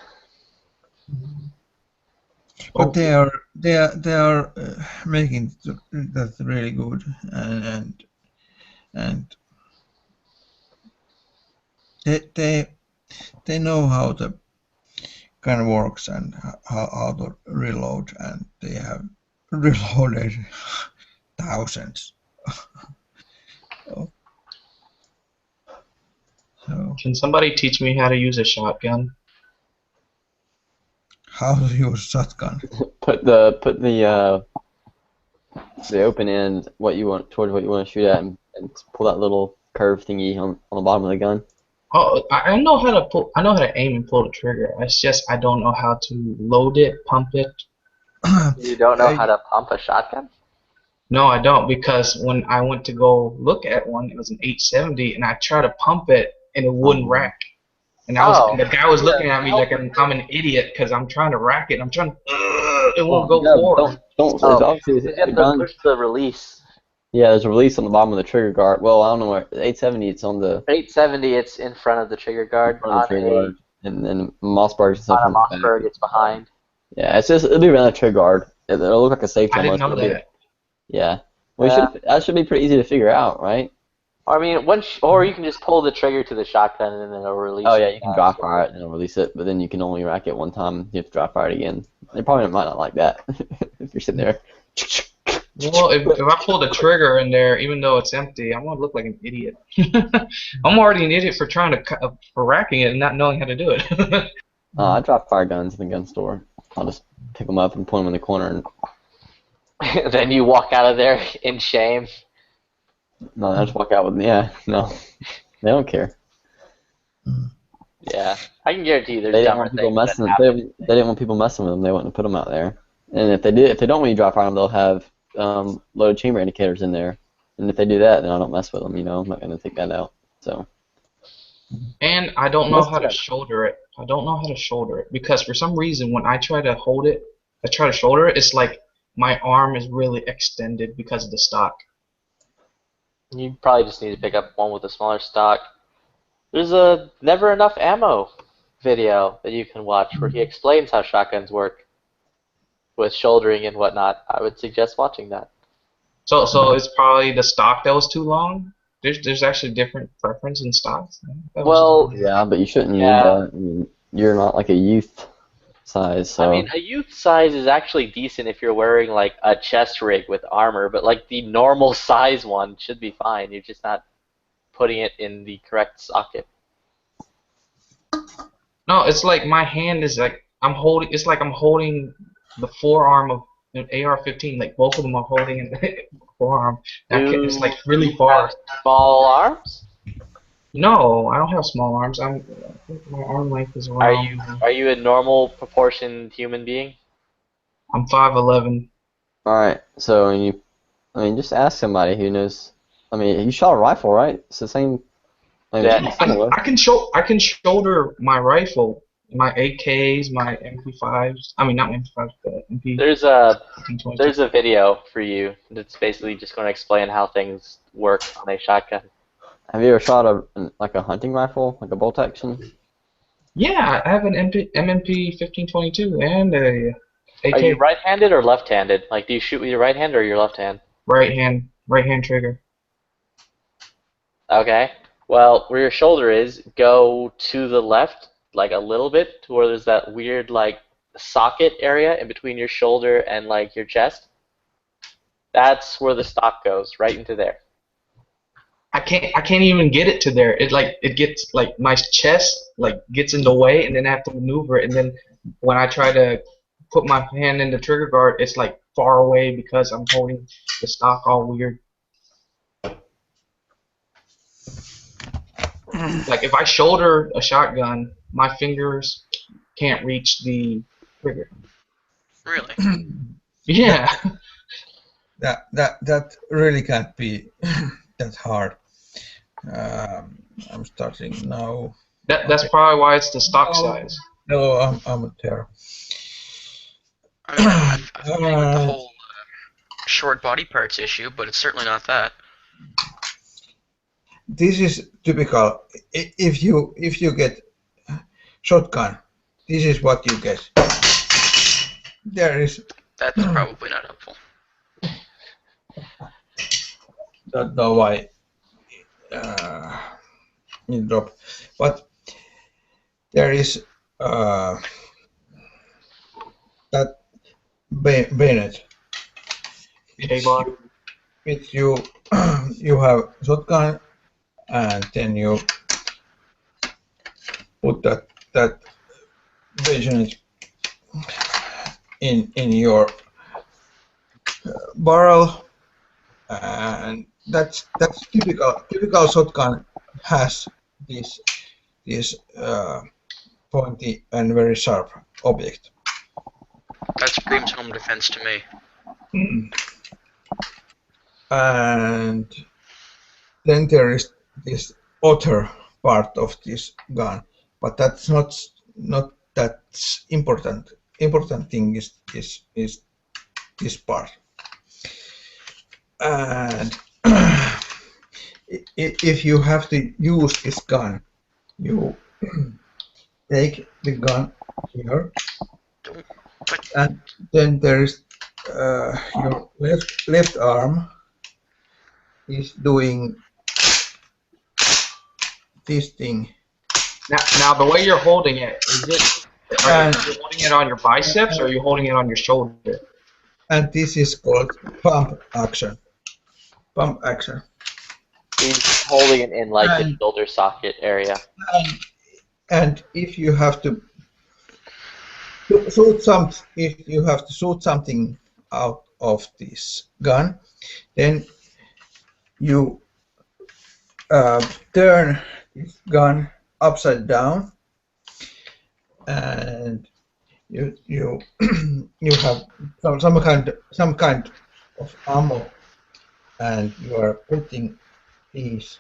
but they are making that really good, and they know how the gun works and how to reload, and they have reloaded thousands. So Can somebody teach me how to use a shotgun? how to use shotgun? Put the open end towards what you want to shoot at, and pull that little curve thingy on the bottom of the gun. Oh, I know how to pull. I know how to aim and pull the trigger. It's just I don't know how to load it, pump it. You don't know how to pump a shotgun? No, I don't, because when I went to go look at one, it was an 870, and I tried to pump it, and it wouldn't rack. And and the guy was looking at me like I'm an idiot because I'm trying to rack it. I'm trying to, it won't go forward. Don't. Oh, Obviously, you have to push the release. Yeah, there's a release on the bottom of the trigger guard. Well, I don't know where. 870, it's on the 870, it's in front of the trigger guard. and then Mossberg's and stuff On a on the Mossberg, back. it's behind. Yeah, it'll be around the trigger guard. It'll look like a safety. I didn't know almost. that. Yeah. Well, that should be pretty easy to figure out, right? I mean, or you can just pull the trigger to the shotgun and then it'll release. Oh yeah, you can dry fire it and it'll release it, but then you can only rack it one time. You have to dry fire it again. They probably might not like that if you're sitting there. Well, if I pull the trigger in there, even though it's empty, I'm gonna look like an idiot. I'm already an idiot for trying to for racking it and not knowing how to do it. I drop fire guns in the gun store. I'll just pick them up and point them in the corner and. Then you walk out of there in shame. No, I just walk out with no, they don't care. Yeah, I can guarantee you there's They didn't dumber want people things messing. that happen. They didn't want people messing with them. They wouldn't put them out there. And if they don't want you to drop fire them, they'll have loaded chamber indicators in there. And if they do that, then I don't mess with them. I'm not gonna take that out. So. And I don't know how to shoulder it. I don't know how to shoulder it because for some reason when I try to hold it, I try to shoulder it. It's like my arm is really extended because of the stock. You probably just need to pick up one with a smaller stock. There's a Never Enough Ammo video that you can watch where he explains how shotguns work with shouldering and whatnot. I would suggest watching that. So it's probably the stock that was too long. There's actually different preference in stocks. Well, yeah, but you shouldn't need that. I mean, you're not like a youth size. So. I mean, a youth size is actually decent if you're wearing like a chest rig with armor, but like the normal size one should be fine. You're just not putting it in the correct socket. No, it's like my hand is like I'm holding. It's like I'm holding the forearm of an AR-15. Like both of them are holding in the forearm. It's like really far. Small arms? No, I don't have small arms. My arm length is around. Are you a normal proportioned human being? I'm 5'11". All right. So just ask somebody who knows. I mean, you shot a rifle, right? It's the same. I can shoulder my rifle, my AKs, my MP5s. I mean, not MP5s, but MP. There's a video for you that's basically just going to explain how things work on a shotgun. Have you ever shot a hunting rifle, like a bolt action? Yeah, I have an MMP 1522 and a AK. Are you right-handed or left-handed? Like, do you shoot with your right hand or your left hand? Right hand trigger. Okay. Well, where your shoulder is, go to the left, like a little bit, to where there's that weird like socket area in between your shoulder and like your chest. That's where the stock goes, right into there. I can't even get it to there. It gets like my chest like gets in the way, and then I have to maneuver it. And then when I try to put my hand in the trigger guard, it's like far away because I'm holding the stock all weird. Like if I shoulder a shotgun, my fingers can't reach the trigger. Really? Yeah. That really can't be that hard. I'm starting now. That's probably why it's the stock size. No, I'm there. I mean, I'm familiar with the whole short body parts issue, but it's certainly not that. This is typical. If you get shotgun, this is what you get. There is. That's probably not helpful. Don't know why it dropped, but there is that bayonet. Which you you have shotgun, and then you put that bayonet in your barrel, and that's typical shotgun has this pointy and very sharp object. That screams home defense to me. And then there is this other part of this gun, but that's not that important. Important thing is this part. And if you have to use this gun, you take the gun here, and then there is your left arm is doing this thing. Now the way you're holding it, are you holding it on your biceps or are you holding it on your shoulder? And this is called pump action. Pump action. He's holding it in like the shoulder socket area. And if you have to shoot something out of this gun, then you turn this gun upside down, and you you have some kind of ammo, and you are putting these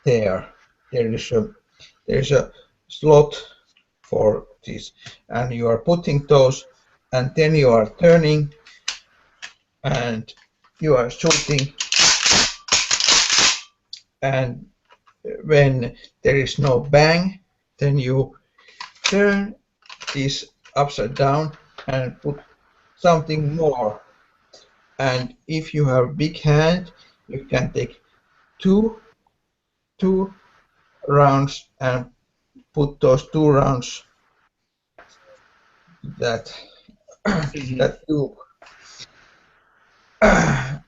there. There is a slot for this, and you are putting those, and then you are turning, and you are shooting, and when there is no bang, then you turn this upside down and put something more. And if you have a big hand, you can take two rounds and put those 2 rounds that tube.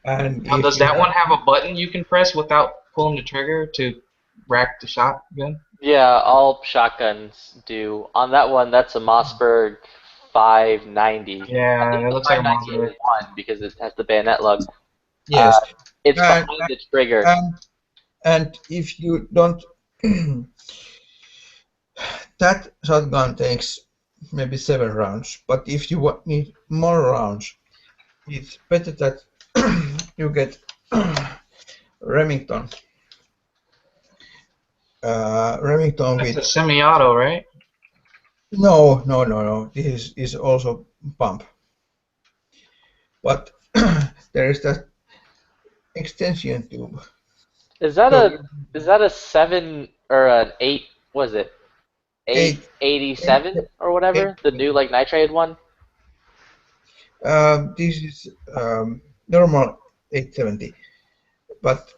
And Now, does that one have a button you can press without pulling the trigger to rack the shotgun? Yeah, all shotguns do. On that one, that's a Mossberg 590. Yeah, it looks like a Mossberg. One because it has the bayonet lug. Yes. It's behind the trigger. And if you don't, that shotgun takes maybe 7 rounds. But if you need more rounds, it's better that you get Remington. Remington That's with a semi-auto, right? No. This is also pump. But there is that extension tube. Is that a 7 or an 8? Was it 887 or whatever? The new like nitride one. This is normal 870, but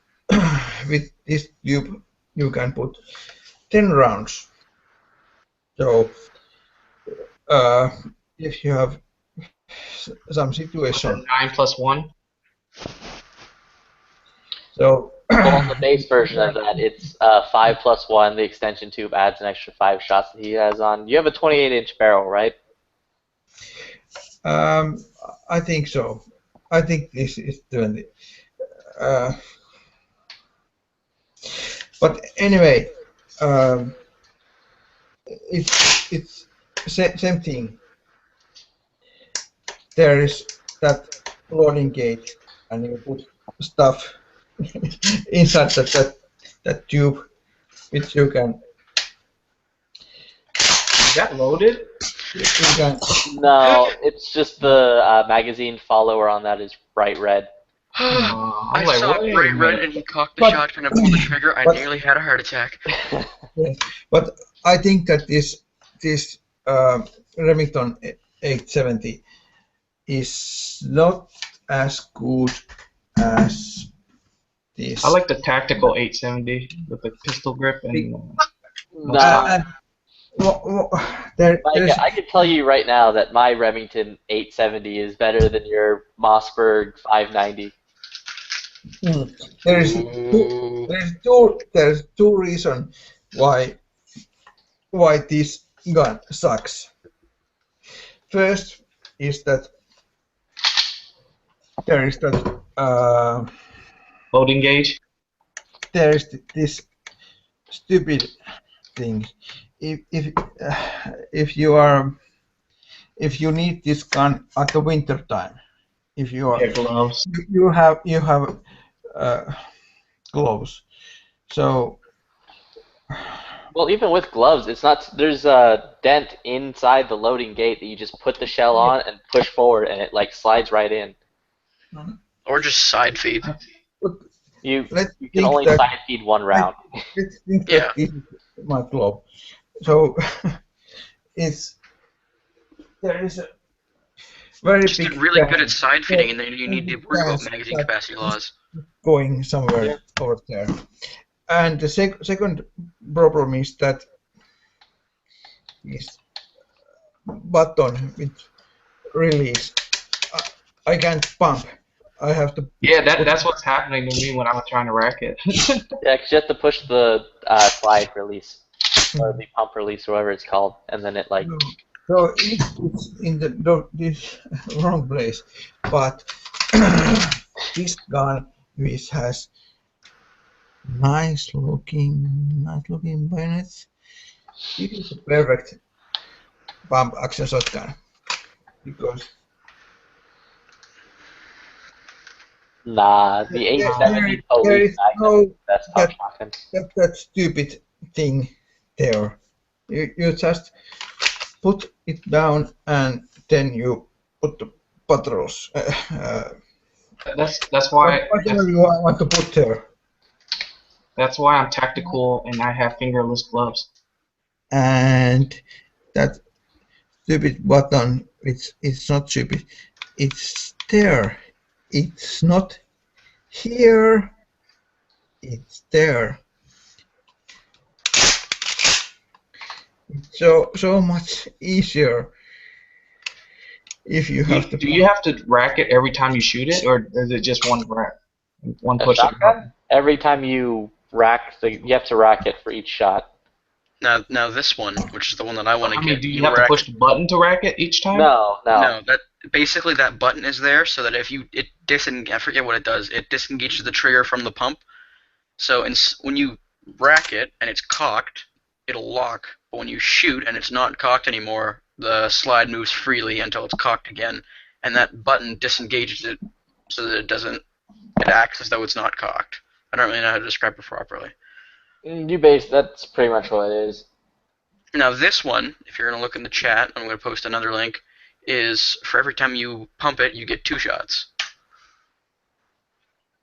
with this tube you can put 10 rounds. So if you have some situation 9 plus 1. So on the base version of that, it's 5 plus 1. The extension tube adds an extra 5 shots that he has on. You have a 28-inch barrel, right? I think so. I think this is 20. But anyway, it's same thing. there is that loading gate, and you put stuff inside that tube, which you can. Is that loaded? You can. No, it's just the magazine follower on that is bright red. I like, saw wait a bright red minute. and he cocked the But- shotgun and pulled the trigger. I but- nearly had a heart attack. Yes, but I think that this Remington 870 is not as good as this. I like the tactical 870 with the pistol grip and. Nah. There Mike, is, I can tell you right now that my Remington 870 is better than your Mossberg 590. there's two reasons why this gun sucks. First is that there is that Loading gauge. there is this stupid thing. If you need this gun at the winter time, if you are gloves, you have gloves. So Well, even with gloves, it's not. There's a dent inside the loading gate that you just put the shell on and push forward, and it like slides right in. Or just side feed. You let's you can think only that- side feed one round. let's think that this is my glove. So there is a very Just big get really good gap at side feeding, and then you need to worry about magazine capacity laws. going somewhere over there. And the second problem is that this button with release, I can't pump. I have to. Yeah, that's what's happening to me when I'm trying to rack it. Yeah, 'cause you have to push the slide release or the pump release, or whatever it's called, and then it like. So it's in this wrong place, but this gun which has nice looking bayonets. This is a perfect pump action shotgun because Nah, the 870 there police is Magnum is the best pump shotgun. that stupid thing there. You just put it down and then you put the patrols. That's why. Whatever you want to put there. That's why I'm tactical and I have fingerless gloves. And that stupid button, it's not stupid. It's there. It's not here. It's there. It's so much easier if you have to. Do you have to rack it every time you shoot it, or is it just one rack, one A push? shotgun? Every time you rack you have to rack it for each shot. Now this one, which is the one that I want to get, Do you have to push the button to rack it each time? No. No, that basically that button is there so that if I forget what it does. It disengages the trigger from the pump. So when you rack it and it's cocked, it'll lock. But when you shoot and it's not cocked anymore, the slide moves freely until it's cocked again, and that button disengages it so that it acts as though it's not cocked. I don't really know how to describe it properly. That's pretty much what it is. Now this one, if you're going to look in the chat, I'm going to post another link, is for every time you pump it, you get 2 shots.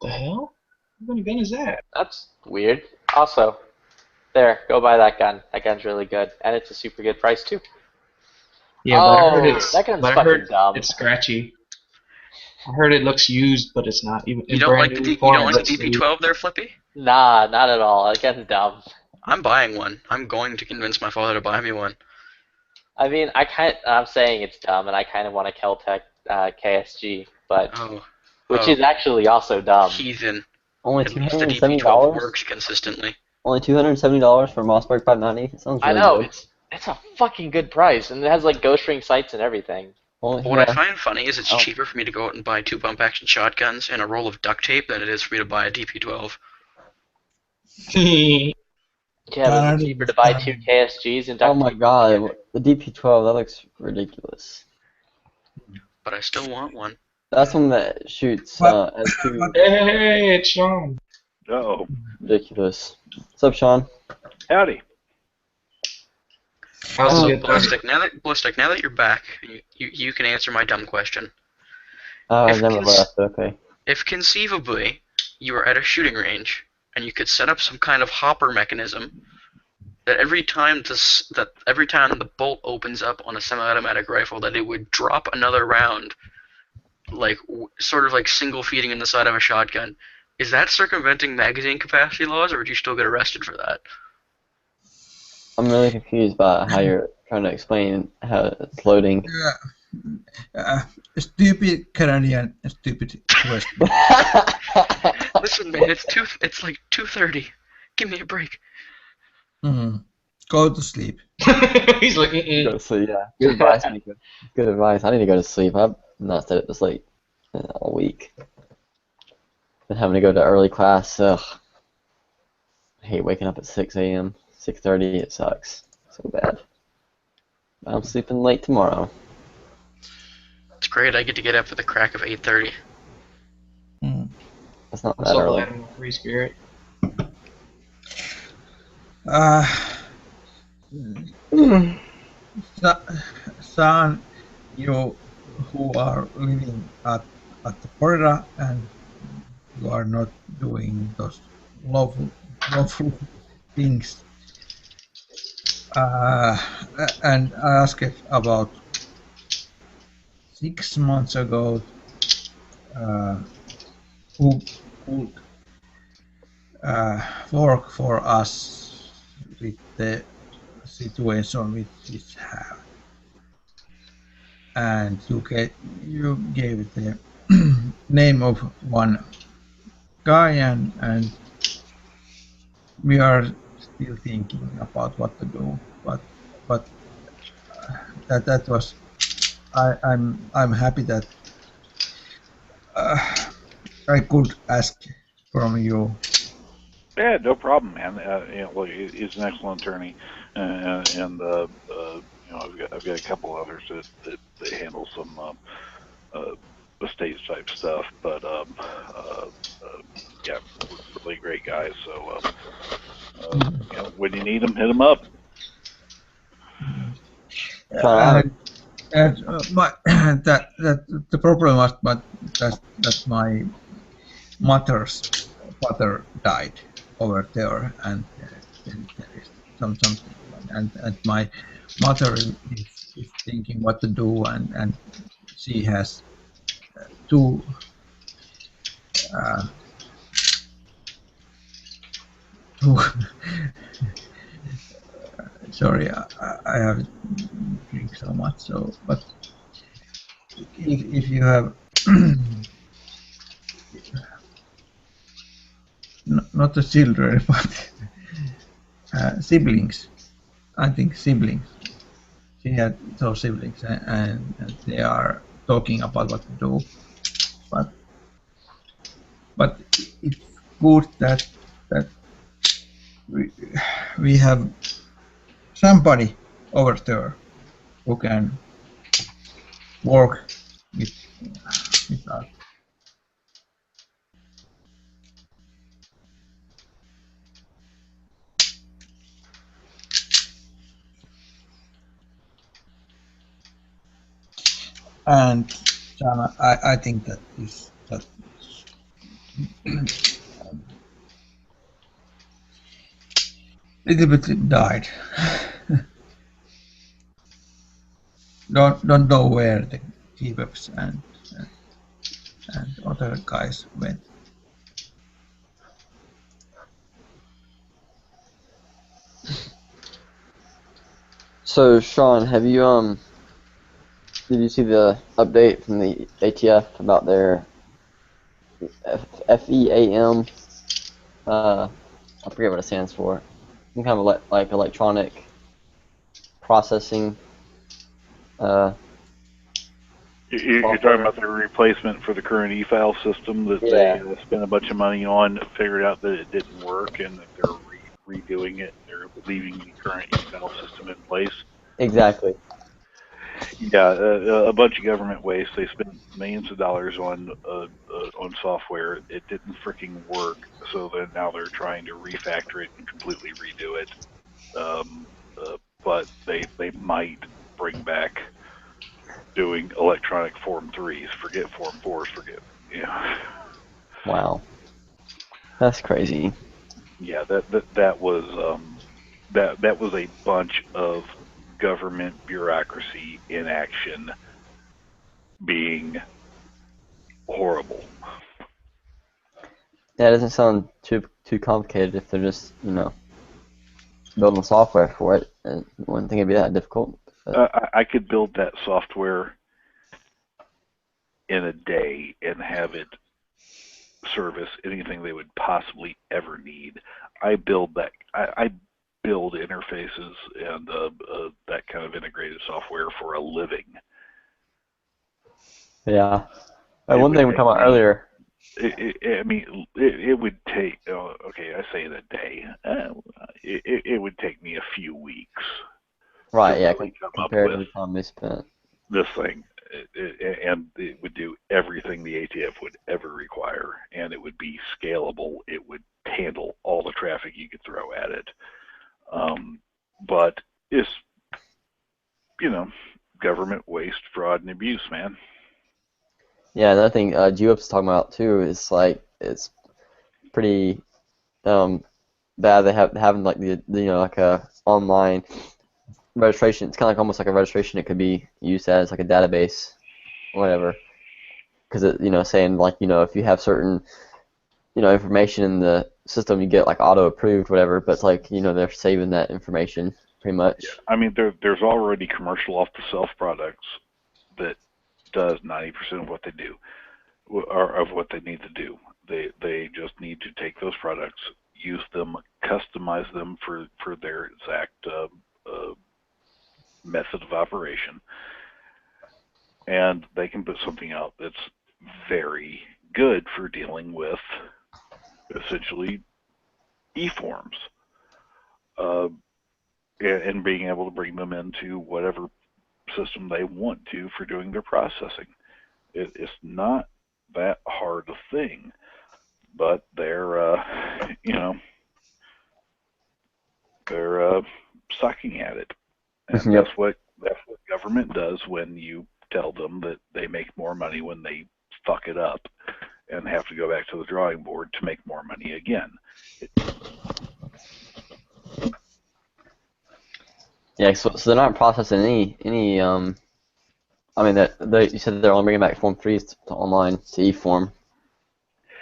The hell? What kind of gun is that? That's weird. Also, there, go buy that gun. That gun's really good, and it's a super good price too. Yeah, but I heard it's that gun's but I fucking heard dumb. it's scratchy. I heard it looks used, but it's not. Even You don't like the DP12 there, Flippy? Nah, not at all. That gun's dumb. I'm buying one. I'm going to convince my father to buy me one. I mean, I'm saying it's dumb, and I kind of want a Keltec KSG, but which is actually also dumb. Heathen. Only At least the $270. DP12 works consistently. Only $270 for Mossberg 590. It sounds I really know good. it's a fucking good price, and it has like ghost ring sights and everything. Well, But what I find funny is it's cheaper for me to go out and buy 2 pump action shotguns and a roll of duct tape than it is for me to buy a DP12. Yeah, but it's cheaper to buy 2 KSGs and duct Oh my god, the DP12, that looks ridiculous. but I still want one. That's one that shoots as two. Hey, it's Sean. Uh-oh. Ridiculous. What's up, Sean? Howdy. How's So, it get done? Ballistic, now that you're back, you can answer my dumb question. I If never left. Okay. If conceivably you were at a shooting range and you could set up some kind of hopper mechanism that every time the bolt opens up on a semi-automatic rifle, that it would drop another round, like sort of like single feeding in the side of a shotgun. Is that circumventing magazine capacity laws, or would you still get arrested for that? I'm really confused by how you're trying to explain how it's loading. Stupid Canadian, stupid question. Listen, man, it's like 2:30. Give me a break. Go to sleep. He's like, Go to sleep, yeah. Good advice, Nico. Good advice. I need to go to sleep. I've not stayed up this late all week. Been having to go to early class. Ugh. I hate waking up at 6 a.m. 6:30. It sucks so bad. I'm sleeping late tomorrow. It's great. I get to get up for the crack of 8:30. That's not I'm that so early. glad I'm a free spirit. Son, you who are living at Florida and you are not doing those lawful things. And I asked about 6 months ago who could work for us with the situation we have. And you gave the name of one guy, and we are still thinking about what to do. But that was I'm happy that I could ask from you. Yeah, no problem, man. Well, he's an excellent attorney, and I've got a couple others that handle some estate type stuff. But yeah, really great guys. So when you need them, hit them up. And my that the problem was, but that my mother's father died over there, and then there is something, and my mother is thinking what to do, and she has two sorry, I have drink so much, so but if you have not the children but siblings, I think siblings. She had those siblings, and they are talking about what to do, but it's good that we have somebody over there who can work with us. And Jana, I think that is that little bit died. don't know where the T-Webs and other guys went. So Sean, have you did you see the update from the ATF about their FEAM? I forget what it stands for. Some kind of like electronic processing. You're talking about the replacement for the current e-file system that they spent a bunch of money on, figured out that it didn't work, and that they're redoing it. They're leaving the current e-file system in place. Exactly. Yeah, a bunch of government waste. They spent millions of dollars on software. It didn't freaking work, so then now they're trying to refactor it and completely redo it. But they might bring back doing electronic Form 3s. Forget Form 4s. Forget Wow, that's crazy. Yeah, that was that was a bunch of government bureaucracy in action being horrible. Yeah, it doesn't sound too complicated if they're just building software for it. I wouldn't think it'd be that difficult. I could build that software in a day and have it service anything they would possibly ever need. I build interfaces and that kind of integrated software for a living. Yeah. One thing we talked about earlier. It would take. Okay, I say in a day. It would take me a few weeks. Right. Yeah. Really Compared to the time they spent. This thing, and it would do everything the ATF would ever require, and it would be scalable. It would handle all the traffic you could throw at it. But it's government waste, fraud, and abuse, man. Yeah, another thing GWIP's talking about too is like it's pretty bad. They having like the like a online registration. It's kind of like almost like a registration. It could be used as like a database, whatever. Because it saying like if you have certain information in the system, you get like auto approved, whatever. But it's like they're saving that information pretty much. Yeah. I mean, there's already commercial off-the-shelf products that does 90% of what they do, or of what they need to do. They just need to take those products, use them, customize them for their exact method of operation, and they can put something out that's very good for dealing with essentially e-forms, and being able to bring them into whatever system they want to for doing their processing. It's not that hard a thing, but they're they're sucking at it, and Yep. that's what government does when you tell them that they make more money when they fuck it up and have to go back to the drawing board to make more money again. Yeah, so they're not processing any I mean you said they're only bringing back Form 3s to online to e-form.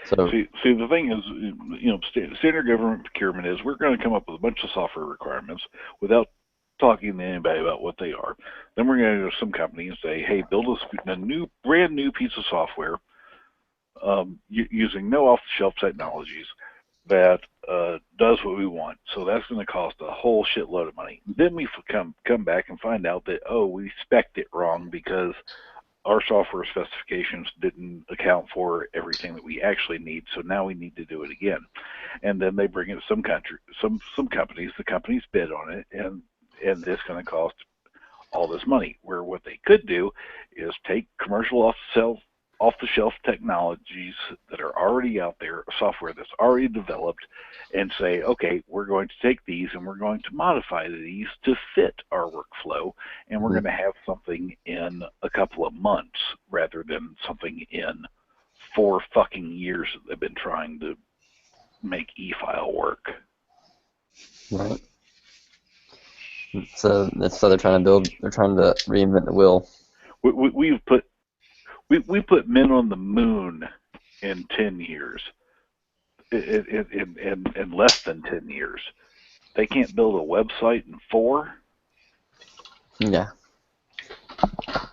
So see, the thing is, standard government procurement is we're going to come up with a bunch of software requirements without talking to anybody about what they are. Then we're going to go to some company and say, hey, build us a brand new piece of software using no off-the-shelf technologies that does what we want. So that's going to cost a whole shitload of money. Then we come back and find out that, we spec'd it wrong because our software specifications didn't account for everything that we actually need, so now we need to do it again. And then they bring in some companies, the companies bid on it, and it's going to cost all this money. Where what they could do is take commercial off-the-shelf technologies that are already out there, software that's already developed, and say, okay, we're going to take these and we're going to modify these to fit our workflow, and we're going to have something in a couple of months rather than something in 4 fucking years that they've been trying to make e-file work. right. So that's what they're trying to build. They're trying to reinvent the wheel. We put men on the moon in 10 years. In less than 10 years. They can't build a website in 4? Yeah.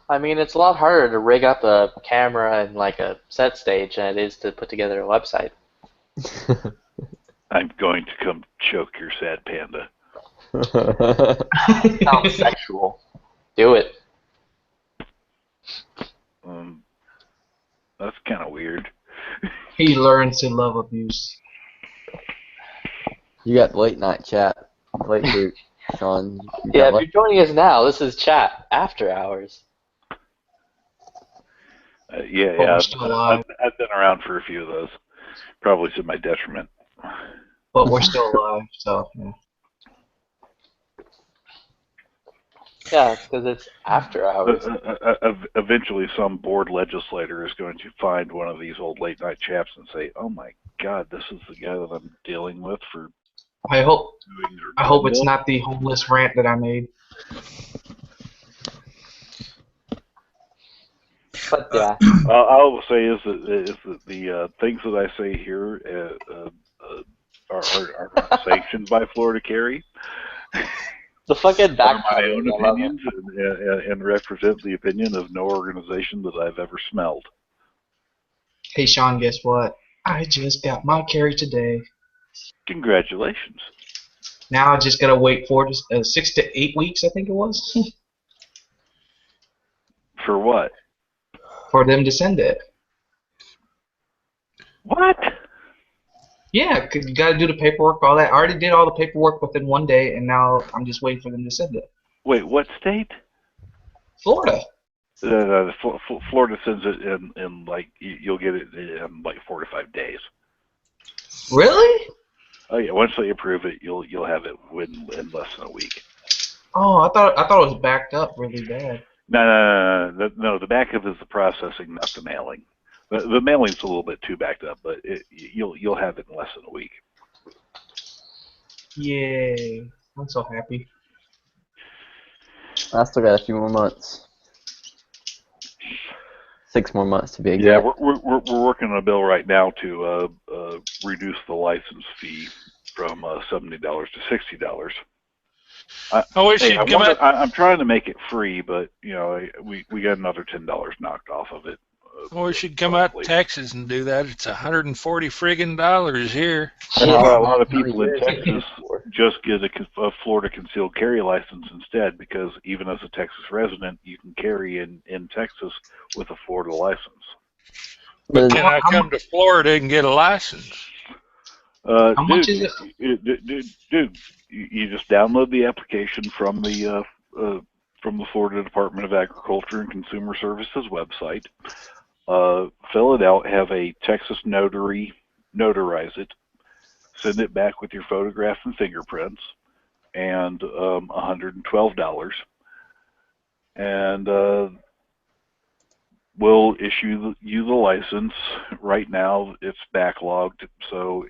I mean, it's a lot harder to rig up a camera and like a set stage than it is to put together a website. I'm going to come choke your sad panda. Sounds sexual. Do it. That's kind of weird. He learns to love abuse. You got late night chat, late group. Sean. Yeah, if you're joining us now, this is chat after hours. But we're still alive. I've been around for a few of those, probably to my detriment. But we're still alive, so yeah. Yeah, it's because it's after hours. Eventually, some bored legislator is going to find one of these old late night chaps and say, "Oh my God, this is the guy that I'm dealing with for." I hope it's bill." not the homeless rant that I made. But yeah, all I'll say is that the things that I say here are not sanctioned by Florida Carry. the fucking Are my backpedaling, own I love it. opinions and represent the opinion of no organization that I've ever smelled. Hey Sean, guess what? I just got my carry today. Congratulations. Now I just gotta wait for 6 to 8 weeks, I think it was, For what? for them to send it. What? Yeah, 'cause you gotta do the paperwork, all that. I already did all the paperwork within 1 day, and now I'm just waiting for them to send it. Wait, what state? Florida. Florida sends it in like you'll get it in like 4 to 5 days. Really? Oh yeah, once they approve it, you'll have it in less than a week. Oh, I thought it was backed up really bad. No. The backup is the processing, not the mailing. The mailing's a little bit too backed up, but you'll have it in less than a week. Yay! I'm so happy. I still got a few more months. 6 more months to be exact. Yeah, we're working on a bill right now to reduce the license fee from $70 to $60. I'm trying to make it free, but you know we got another $10 knocked off of it. Well, we should come out to Texas and do that. It's $140 friggin' dollars here. A lot of people in Texas just get a Florida concealed carry license instead, because even as a Texas resident, you can carry in Texas with a Florida license. But can I come to Florida and get a license? How much is it? Dude, you just download the application from the Florida Department of Agriculture and Consumer Services website. Fill it out, have a Texas notary notarize it, send it back with your photograph and fingerprints, and $112, and we'll issue you the license. Right now, it's backlogged, so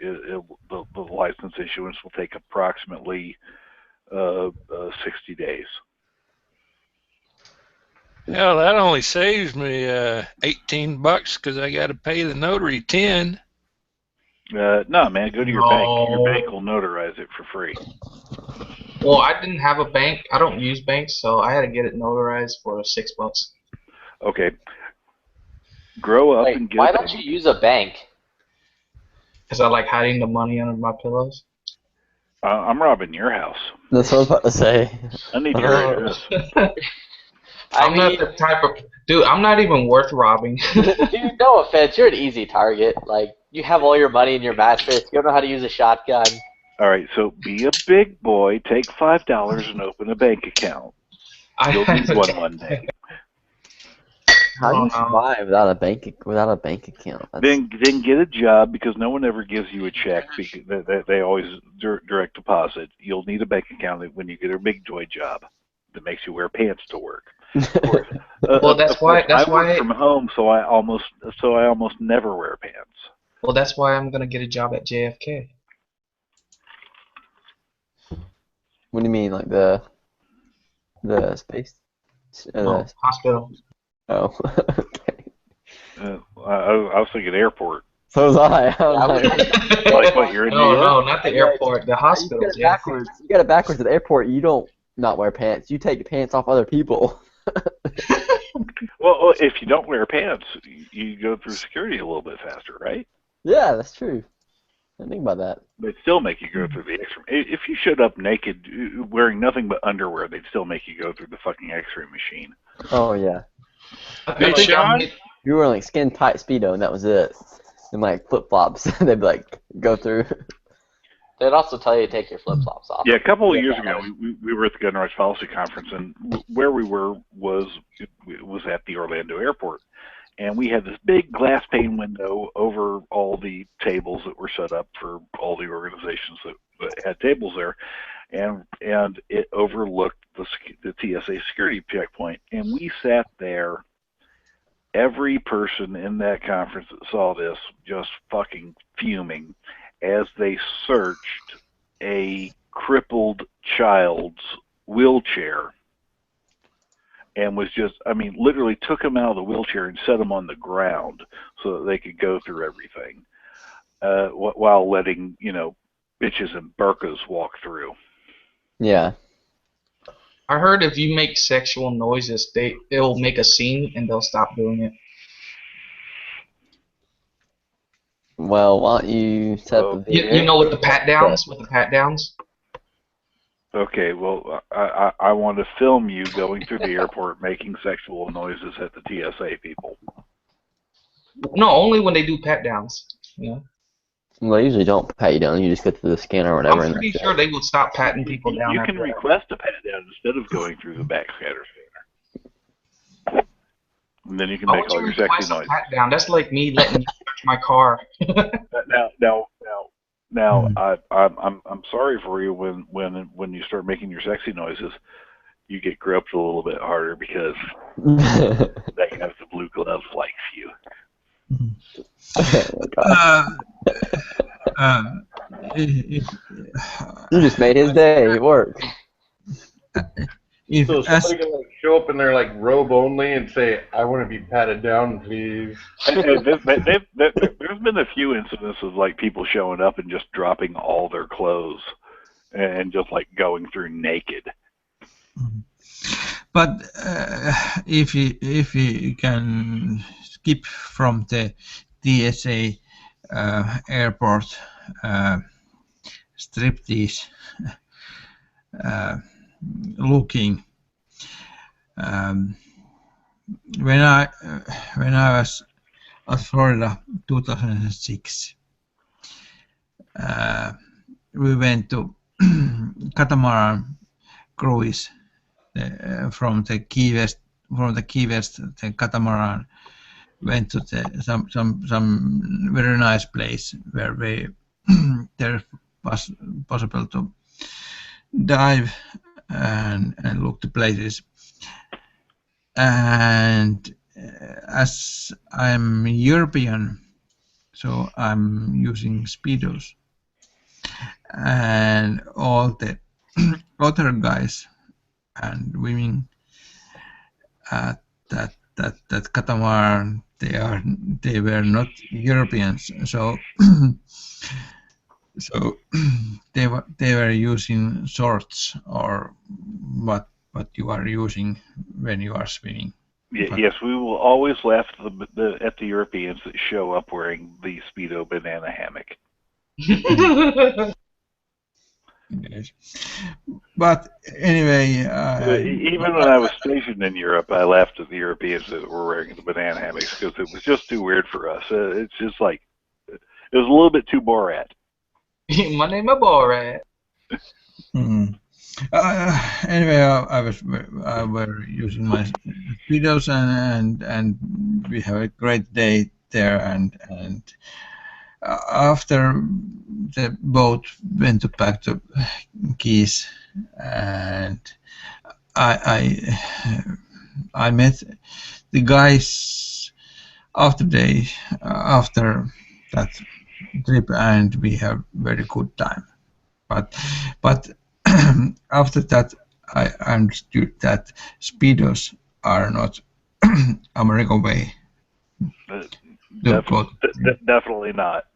the license issuance will take approximately 60 days. Hell, that only saves me $18 because I got to pay the notary $10. No, man, go to your bank. Your bank will notarize it for free. Well, I didn't have a bank. I don't use banks, so I had to get it notarized for $6. Okay. Grow up and get. Why don't you use a bank? Because I like hiding the money under my pillows. I'm robbing your house. That's what I was about to say. I need your address. I'm not the type of dude. I'm not even worth robbing. Dude, no offense, you're an easy target. Like, you have all your money in your mattress. You don't know how to use a shotgun. All right, so be a big boy. Take $5 and open a bank account. You'll need one day. How do you survive without a bank account? Then get a job, because no one ever gives you a check. Because they always direct deposit. You'll need a bank account when you get a big boy job that makes you wear pants to work. Well, that's why I work from home, so I almost never wear pants. Well, that's why I'm gonna get a job at JFK. What do you mean, like the space? No, hospital. Oh, okay. I was thinking airport. So was I. Like what, you're in No, not the airport. The hospital. You got it backwards. At the airport, you don't not wear pants. You take pants off other people. Well, if you don't wear pants, you go through security a little bit faster, right? Yeah, that's true. I didn't think about that. They'd still make you go through the X-ray. If you showed up naked, wearing nothing but underwear, they'd still make you go through the fucking X-ray machine. Oh yeah. Hey, Sean? You were like skin tight Speedo, and that was it. And like flip flops, they'd be like go through. They'd also tell you to take your flip-flops off. Yeah, a couple of years ago, we were at the Gun Rights Policy Conference, and where we were was at the Orlando airport. And we had this big glass pane window over all the tables that were set up for all the organizations that had tables there. And it overlooked the TSA security checkpoint. And we sat there, every person in that conference that saw this just fucking fuming as they searched a crippled child's wheelchair and was just, I mean, literally took him out of the wheelchair and set him on the ground so that they could go through everything while letting, bitches and burkas walk through. Yeah. I heard if you make sexual noises, it'll make a scene and they'll stop doing it. Well, why don't you set up a video? You know, with the pat downs, Okay, well, I want to film you going through the airport making sexual noises at the TSA people. No, only when they do pat downs. Yeah. Well, they usually don't pat you down. You just go through the scanner or whatever. I'm pretty sure they will stop patting people down. You can request a pat down instead of going through the back scanner. And then you can make all your sexy noises. Pat down. That's like me letting you touch my car. Now, I'm sorry for you when you start making your sexy noises, you get groped a little bit harder because that kind of the blue glove likes you. You just made his day. It worked. So somebody can show up in their robe only and say, "I want to be patted down, please." There's been a few incidents of people showing up and just dropping all their clothes and just going through naked. But if you can skip from the TSA airport striptease looking. When I was at Florida 2006, we went to catamaran cruise from the Key West. The catamaran went to some very nice place where there was possible to dive and look to places. And as I'm European, so I'm using Speedos, and all the other guys and women at that catamaran, they were not Europeans, so so they were using shorts or what you are using when you are swimming. Yes, we will always laugh at the Europeans that show up wearing the Speedo banana hammock. Yes. But anyway, even when I was stationed in Europe, I laughed at the Europeans that were wearing the banana hammocks because it was just too weird for us. It's just it was a little bit too Borat. My name is Borat. Anyway, I were using my Speedos and we have a great day there and after the boat went back to Keys, and I met the guys after that trip, and we have very good time. But after that, I understood that Speedos are not American way. Definitely not.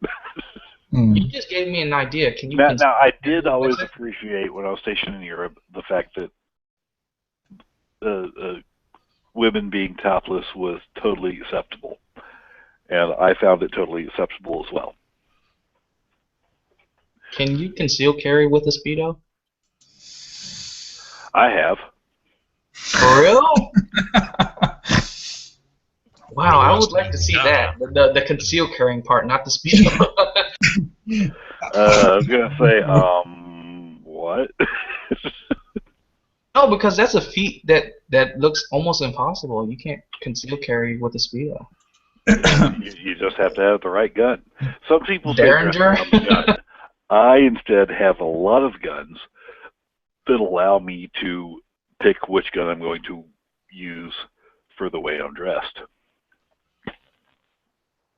You just gave me an idea. Can you? Now, I did always appreciate when I was stationed in Europe the fact that women being topless was totally acceptable, and I found it totally acceptable as well. Can you conceal carry with a Speedo? I have. For real? Wow, I would like to see that. The conceal carrying part, not the Speedo. I was gonna say, what? No, because that's a feat that looks almost impossible. You can't conceal carry with a speedo. You just have to have the right gun. Some people say dress Derringer? around the gun. I instead have a lot of guns that allow me to pick which gun I'm going to use for the way I'm dressed.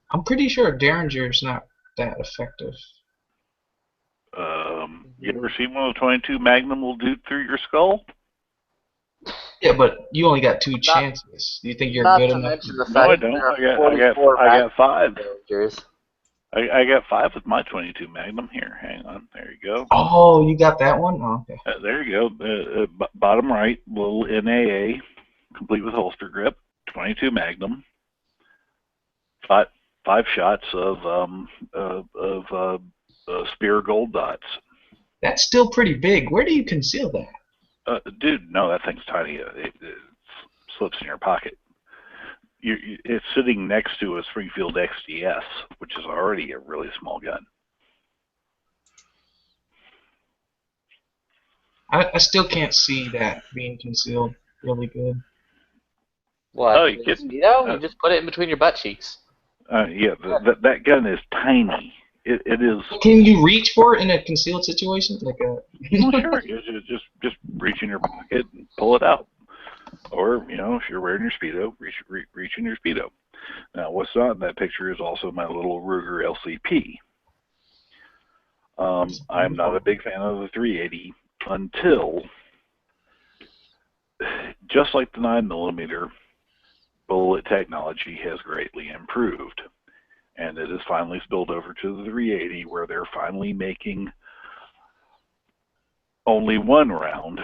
I'm pretty sure Derringer's not that effective. You ever seen one of the 22 Magnum will do through your skull? Yeah, but you only got 2 chances. You think you're Not good to enough? mention the No, fact I that don't. there are I got 5. Derringers. I got 5 with my 22 Magnum. Here, hang on. There you go. Oh, you got that one? Oh, okay. There you go. Bottom right, little NAA, complete with holster grip, 22 Magnum. 5 shots of spear gold dots. That's still pretty big. Where do you conceal that? Dude, no, that thing's tiny. It slips in your pocket. It's sitting next to a Springfield XDS, which is already a really small gun. I still can't see that being concealed really good. What? Oh, you kidding? You just put it in between your butt cheeks. Yeah, that gun is tiny. It is. Can you reach for it in a concealed situation? Like a Sure, just reach in your pocket and pull it out. Or, if you're wearing your Speedo, reach in your Speedo. Now, what's not in that picture is also my little Ruger LCP. I'm not a big fan of the 380 until, just like the 9mm, bullet technology has greatly improved. And it has finally spilled over to the 380, where they're finally making only one round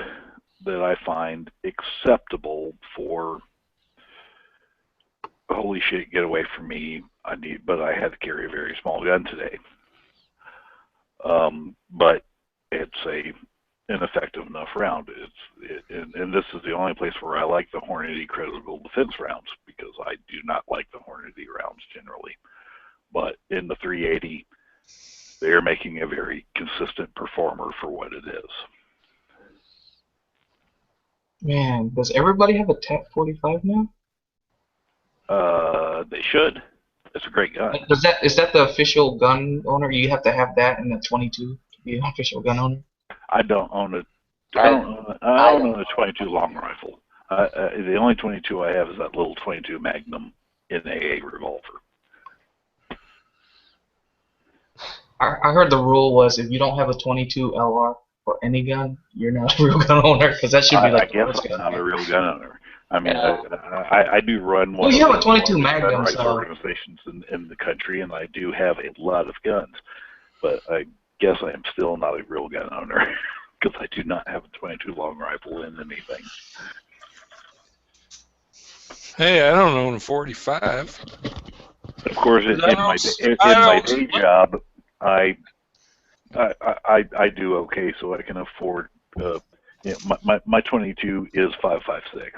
that I find acceptable for, holy shit, get away from me, but I had to carry a very small gun today. But it's an effective enough round. And this is the only place where I like the Hornady critical defense rounds, because I do not like the Hornady rounds generally. But in the 380, they're making a very consistent performer for what it is. Man, does everybody have a TAC 45 now? They should. It's a great gun. Is that the official gun owner? You have to have that in the 22 to be an official gun owner? I don't own a. I don't own a 22 long rifle. The only 22 I have is that little 22 Magnum NAA revolver. I heard the rule was if you don't have a 22 LR for any gun, you're not a real gun owner, because that should be like I guess I'm not a real gun owner. I mean, I do run one Well, you of have a the 22 largest Magnum, gun rights so organizations in the country, and I do have a lot of guns. But I guess I am still not a real gun owner, because I do not have a 22 long rifle in anything. Hey, I don't own a 45. Of course, in my day job, I do okay, so I can afford. My 22 is 5.56.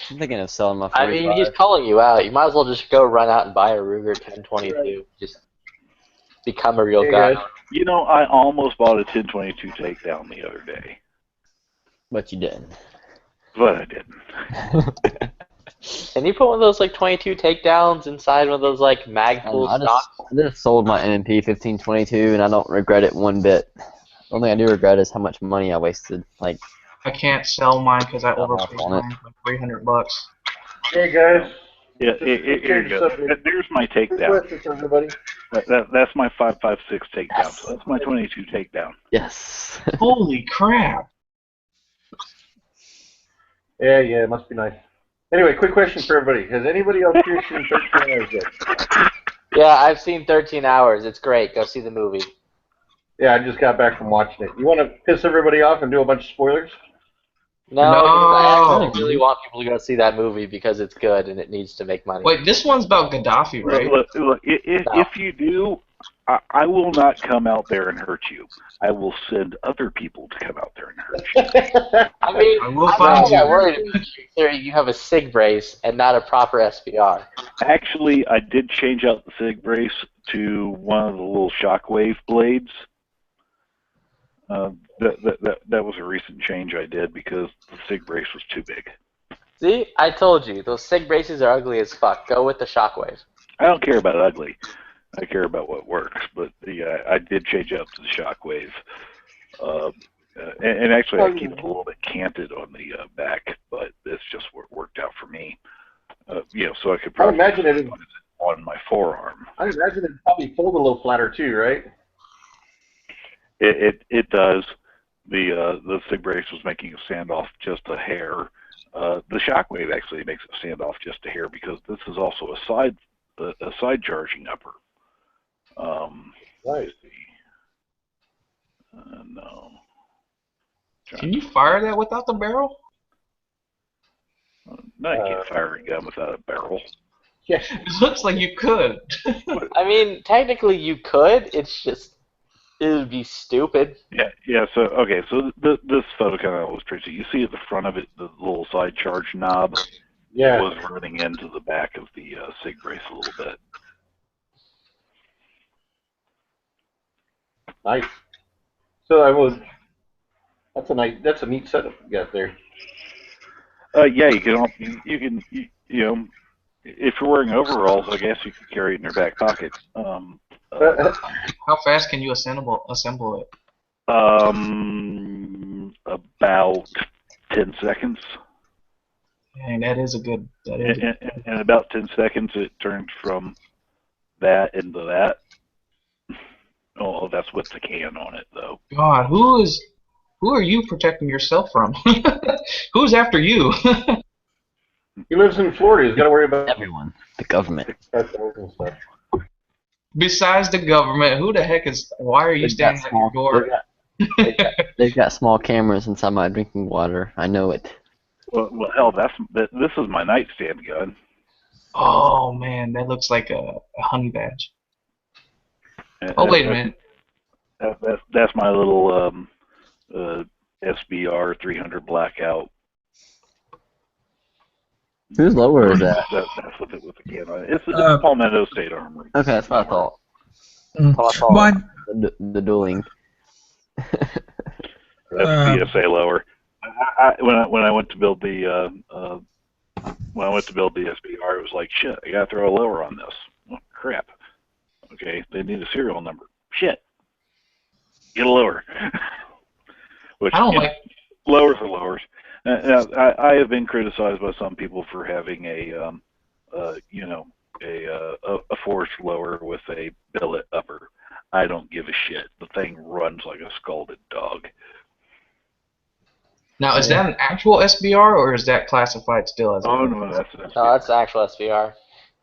I'm thinking of selling my 45. I mean, he's calling you out. You might as well just go run out and buy a Ruger 1022. Just become a real guy. I almost bought a 1022 takedown the other day. But you didn't. But I didn't. Can you put one of those like 22 takedowns inside one of those like Magpul stocks? I just sold my M&P 1522 and I don't regret it one bit. The only thing I do regret is how much money I wasted. Like, I can't sell mine because I overpaid mine for $300. Hey guys. Yeah, here you go. There's my takedown. Everybody. That's my 5.56 takedown. So that's my 22 takedown. Yes. Holy crap. Yeah, it must be nice. Anyway, quick question for everybody. Has anybody else here seen 13 Hours yet? Yeah, I've seen 13 Hours. It's great. Go see the movie. Yeah, I just got back from watching it. You want to piss everybody off and do a bunch of spoilers? No, I actually really want people to go see that movie because it's good and it needs to make money. Wait, this one's about Gaddafi, right? Look, if you do, I will not come out there and hurt you. I will send other people to come out there and hurt you. I mean, I'm not that worried about you considering you have a SIG brace and not a proper SPR. Actually, I did change out the SIG brace to one of the little shockwave blades. That was a recent change I did because the SIG brace was too big. See, I told you, those SIG braces are ugly as fuck. Go with the shockwave. I don't care about ugly. I care about what works. But yeah, I did change up to the shockwave. And actually, I keep it a little bit canted on the back, but it's just what worked out for me. So I could probably imagine it on my forearm. I imagine it probably fold a little flatter too, right? It does. The SIG brace was making it stand off just a hair. The shockwave actually makes it stand off just a hair because this is also a side charging upper. Right. No. Can you fire that without the barrel? No, you can't fire a gun without a barrel. Yeah. It looks like you could. I mean, technically you could. It's just, it would be stupid. Yeah. So okay, so this photo kind of illustrates it. You see at the front of it, the little side charge knob was running into the back of the SIG brace a little bit. Nice. So that's a neat setup you got there. Yeah, you can if you're wearing overalls, I guess you could carry it in your back pocket. How fast can you assemble it? About 10 seconds. Dang, that is a good. In about 10 seconds, it turned from that into that. Oh, that's with the can on it, though. God, who are you protecting yourself from? Who's after you? He lives in Florida. He's got to worry about everyone. The government. Besides the government, who the heck is? Why are you standing at your door? They've got small cameras inside my drinking water. I know it. Well, hell, this is my nightstand gun. Oh man, that looks like a honey badge. Oh wait a minute. That's my little SBR 300 blackout. Whose lower is that? That's with the can on it. It's Palmetto State Armory. Okay, that's what I thought. The dueling. That's PSA lower. When I went to build the SBR, it was like shit. I gotta throw a lower on this. Oh, crap. Okay, they need a serial number. Shit. Get a lower. Which I don't like lowers are lowers. I have been criticized by some people for having a forged lower with a billet upper. I don't give a shit. The thing runs like a scalded dog. Now, is that an actual SBR or is that classified still as? Oh no, that's an SBR. No, that's the actual SBR.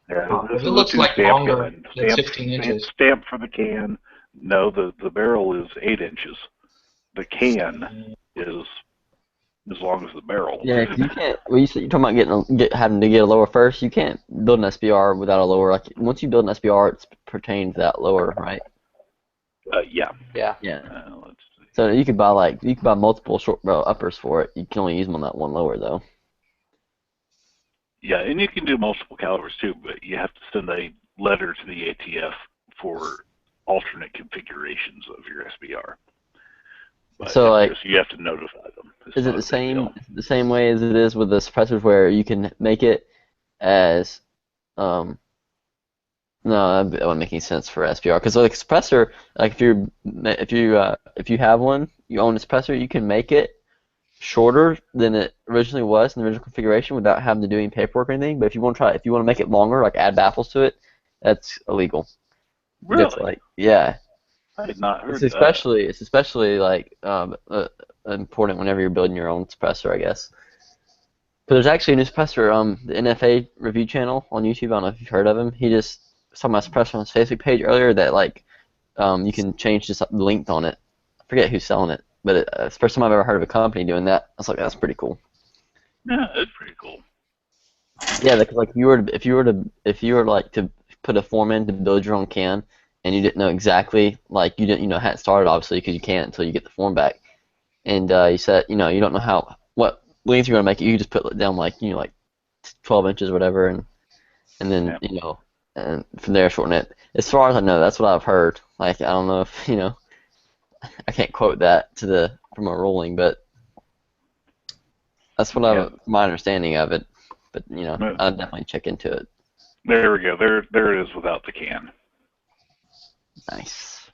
Yeah, it looks like longer than 15 inches. Stamp for the can. No, the barrel is 8 inches. The can is as long as the barrel. Yeah, you can't. Well, you're talking about having to get a lower first. You can't build an SBR without a lower. Like once you build an SBR, it pertains to that lower, right? Yeah. Yeah. So you could buy multiple short barrel uppers for it. You can only use them on that one lower though. Yeah, and you can do multiple calibers too, but you have to send a letter to the ATF for alternate configurations of your SBR. But so you have to notify them. Is it the same way as it is with the suppressors, where you can make it as no, that wouldn't make any sense for SBR, because like suppressor, like if you have one, you own a suppressor, you can make it shorter than it originally was in the original configuration without having to do any paperwork or anything. But if you want to make it longer, like add baffles to it, that's illegal. Really? That's like, yeah. I had not heard that. It's especially like important whenever you're building your own suppressor, I guess. But there's actually a new suppressor, the NFA review channel on YouTube. I don't know if you've heard of him. He just saw my suppressor on his Facebook page earlier that you can change the length on it. I forget who's selling it, but it's the first time I've ever heard of a company doing that. I was like, that's pretty cool. Yeah, that's pretty cool. Yeah, because like if you were to put a form in to build your own can, and you didn't know exactly, like you didn't hadn't started obviously because you can't until you get the form back, and you said you don't know what length you're gonna make it, you just put it down like 12 inches or whatever, and then and from there shorten it. As far as I know, that's what I've heard. Like I don't know if I can't quote that from a ruling, but that's what my understanding of it. But I'll definitely check into it. There we go. There it is without the can. Nice.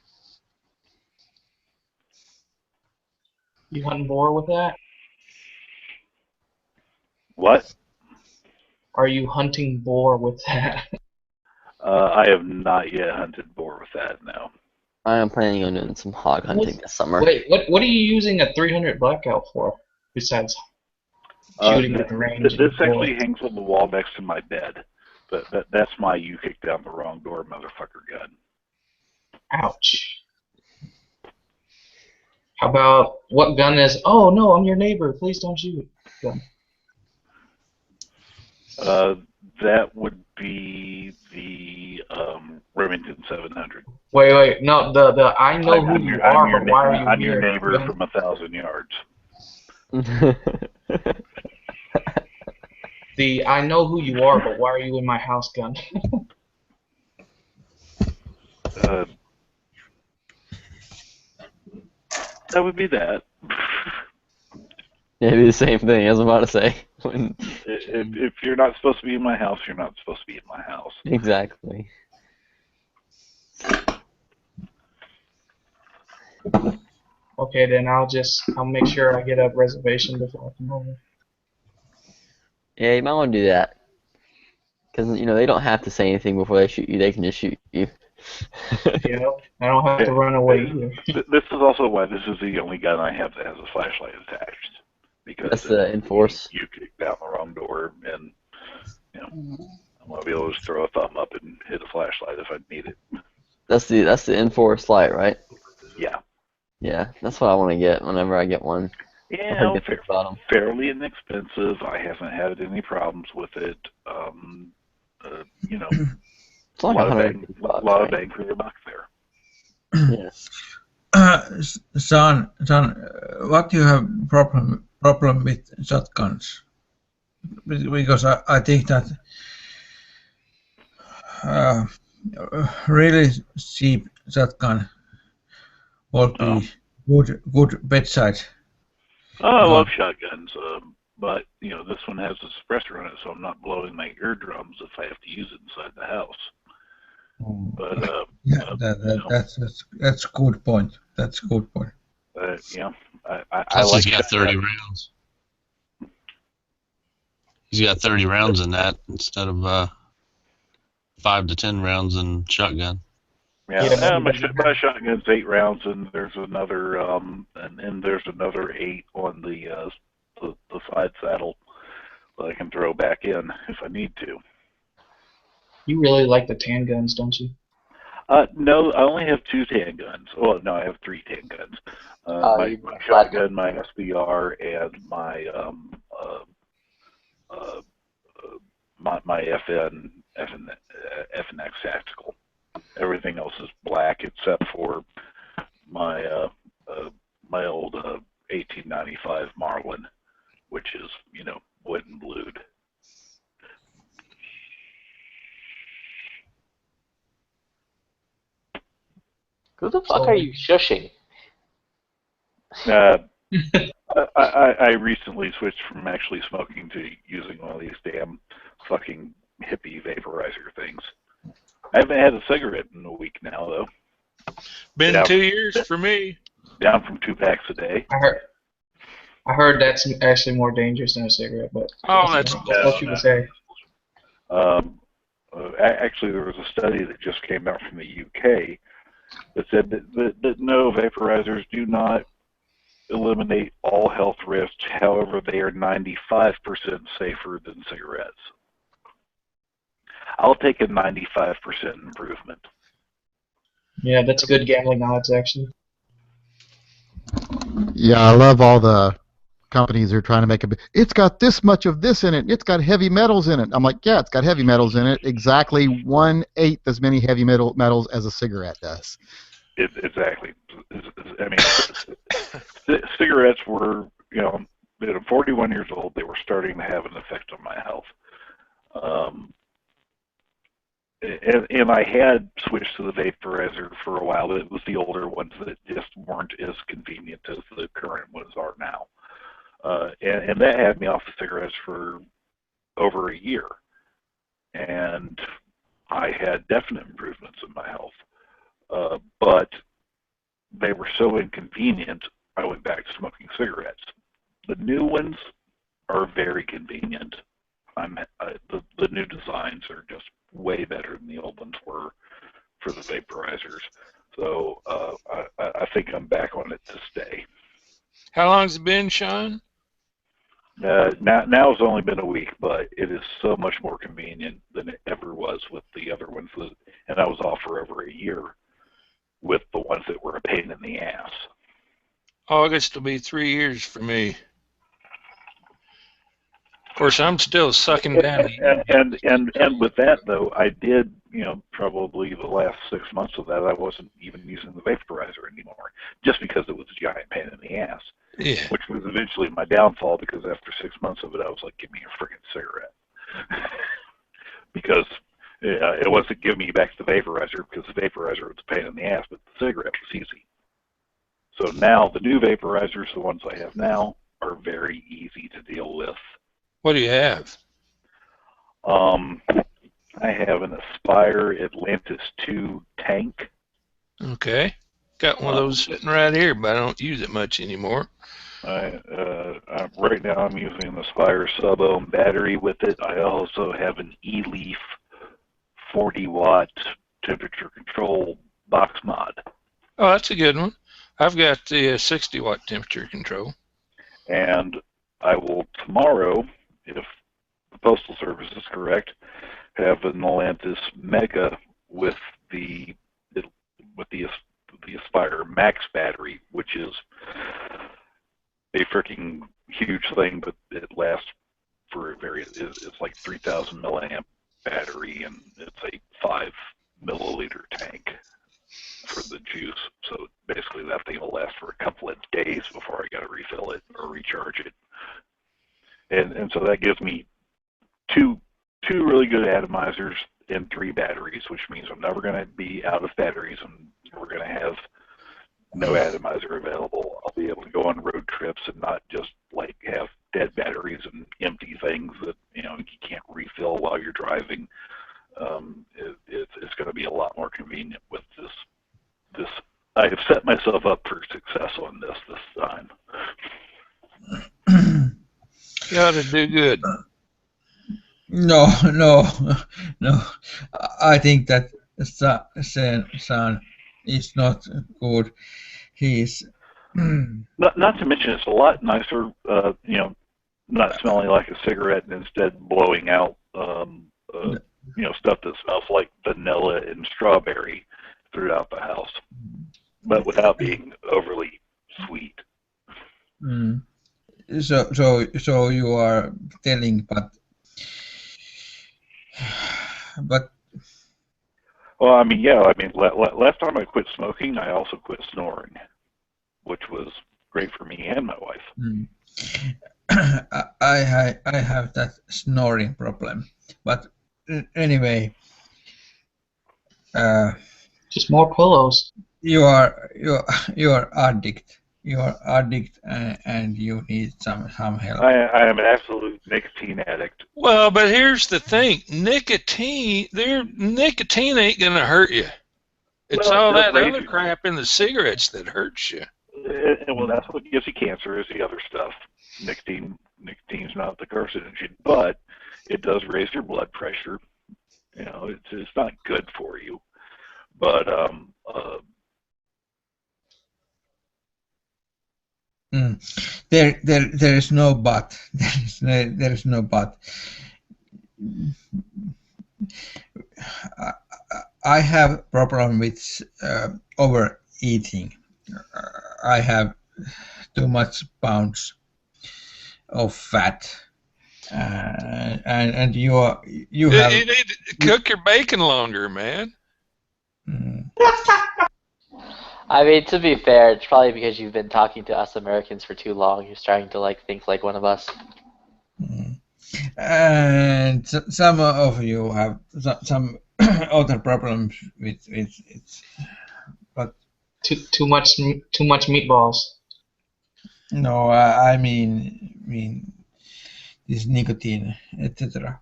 You hunting boar with that? What? Are you hunting boar with that? I have not yet hunted boar with that. No. I am planning on doing some hog hunting this summer. Wait, what are you using a 300 blackout for besides shooting at the range? This actually hangs on the wall next to my bed. But that's my "you kicked down the wrong door, motherfucker" gun. Ouch. How about what gun is? Oh no, I'm your neighbor. Please don't shoot. Gun. That would be the Remington 700. Wait, no, the I know who you are, but why are you I'm here? your neighbor from 1,000 yards. The I know who you are, but why are you in my house gun? That would be that. Yeah, it'd be the same thing. I was about to say. If you're not supposed to be in my house, you're not supposed to be in my house. Exactly. Okay, then I'll make sure I get a reservation before I come over. Yeah, you might want to do that. Because, they don't have to say anything before they shoot you. They can just shoot you. I don't have to run away either. This is also why this is the only gun I have that has a flashlight attached. Because that's the Enforce. You kick down the wrong door, and I'm gonna be able to just throw a thumb up and hit a flashlight if I need it. That's the Enforce light, right? Yeah. Yeah, that's what I want to get whenever I get one. Yeah, fairly inexpensive. I haven't had any problems with it. It's like a lot of bang for your buck there. Yeah. Son, what do you have problem with shotguns? Because I think that really cheap shotgun would be good bedside. I love shotguns, but this one has a suppressor on it, so I'm not blowing my eardrums if I have to use it inside the house. But that's a good point. That's a good point. I like. He's got 30 rounds. He's got 30 rounds in that instead of 5 to 10 rounds in shotgun. Yeah, my shotgun's 8 rounds, and there's another there's another 8 on the side saddle that I can throw back in if I need to. You really like the tan guns, don't you? No, I only have 2 tan guns. Well, no, I have 3 tan guns. My shotgun, my SBR, and my FNX tactical. Everything else is black except for my my old 1895 Marlin, which is wood and blued. Who the fuck are you shushing? I recently switched from actually smoking to using one of these damn fucking hippie vaporizer things. I haven't had a cigarette in a week now, though. Been 2 years for me. Down from 2 packs a day. I heard that's actually more dangerous than a cigarette, but that's what you would say. Actually, there was a study that just came out from the UK that said that no, vaporizers do not eliminate all health risks. However, they are 95% safer than cigarettes. I'll take a 95% improvement. Yeah, that's good gambling odds, actually. Yeah, I love all the companies are trying to make it's got this much of this in it. It's got heavy metals in it. I'm like, yeah, it's got heavy metals in it. Exactly 1/8 as many heavy metals as a cigarette does. Exactly. I mean, cigarettes were, at 41 years old, they were starting to have an effect on my health. and I had switched to the vaporizer for a while, but it was the older ones that just weren't as convenient as the current ones are now. And that had me off the cigarettes for over a year. And I had definite improvements in my health. But they were so inconvenient, I went back to smoking cigarettes. The new ones are very convenient. The new designs are just way better than the old ones were for the vaporizers. So I think I'm back on it to stay. How long's it been, Sean? Now it's only been a week, but it is so much more convenient than it ever was with the other ones. And I was off for over a year with the ones that were a pain in the ass. August will be 3 years for me. Of course, I'm still sucking down. And with that though, I did, probably the last 6 months of that, I wasn't even using the vaporizer anymore, just because it was a giant pain in the ass. Yeah. Which was eventually my downfall, because after 6 months of it, I was like, give me a freaking cigarette. Because it wasn't giving me back to the vaporizer, because the vaporizer was a pain in the ass, but the cigarette was easy. So now the new vaporizers, the ones I have now, are very easy to deal with. What do you have? I have an Aspire Atlantis 2 tank. Okay. Got one of those sitting right here, but I don't use it much anymore. Right now I'm using an Aspire sub-ohm battery with it. I also have an E-Leaf 40-watt temperature control box mod. Oh, that's a good one. I've got the 60-watt temperature control. And I will tomorrow, if the Postal Service is correct, have an Atlantis Mega with the Aspire Max battery, which is a freaking huge thing, but it lasts for it's like 3,000 milliamp battery, and it's a 5 milliliter tank for the juice. So basically that thing will last for a couple of days before I got to refill it or recharge it. And so that gives me two really good atomizers and 3 batteries, which means I'm never going to be out of batteries. I'm never going to have no atomizer available. I'll be able to go on road trips and not just like have dead batteries and empty things that you can't refill while you're driving. It's going to be a lot more convenient with this. I have set myself up for success on this time. You ought to do good. No. I think that son is not good. He's not to mention it's a lot nicer, not smelling like a cigarette and instead blowing out, stuff that smells like vanilla and strawberry throughout the house, but without being overly sweet. So you are telling, but well, last time I quit smoking, I also quit snoring, which was great for me and my wife. I have that snoring problem, but anyway, just more pillows. You are addict. You are addict, and you need some help. I am an absolute nicotine addict. Well, but here's the thing: nicotine ain't gonna hurt you. It's all that other crap in the cigarettes that hurts you. Well, that's what gives you cancer, is the other stuff. Nicotine's not the carcinogen, but it does raise your blood pressure. It's not good for you. But there is no but. There is no but. I have problem with overeating. I have too much pounds of fat, and you have. You need to cook your bacon longer, man. I mean, to be fair, it's probably because you've been talking to us Americans for too long. You're starting to think like one of us. And some of you have some other problems with it. But too much meatballs. no, I mean this nicotine, etc.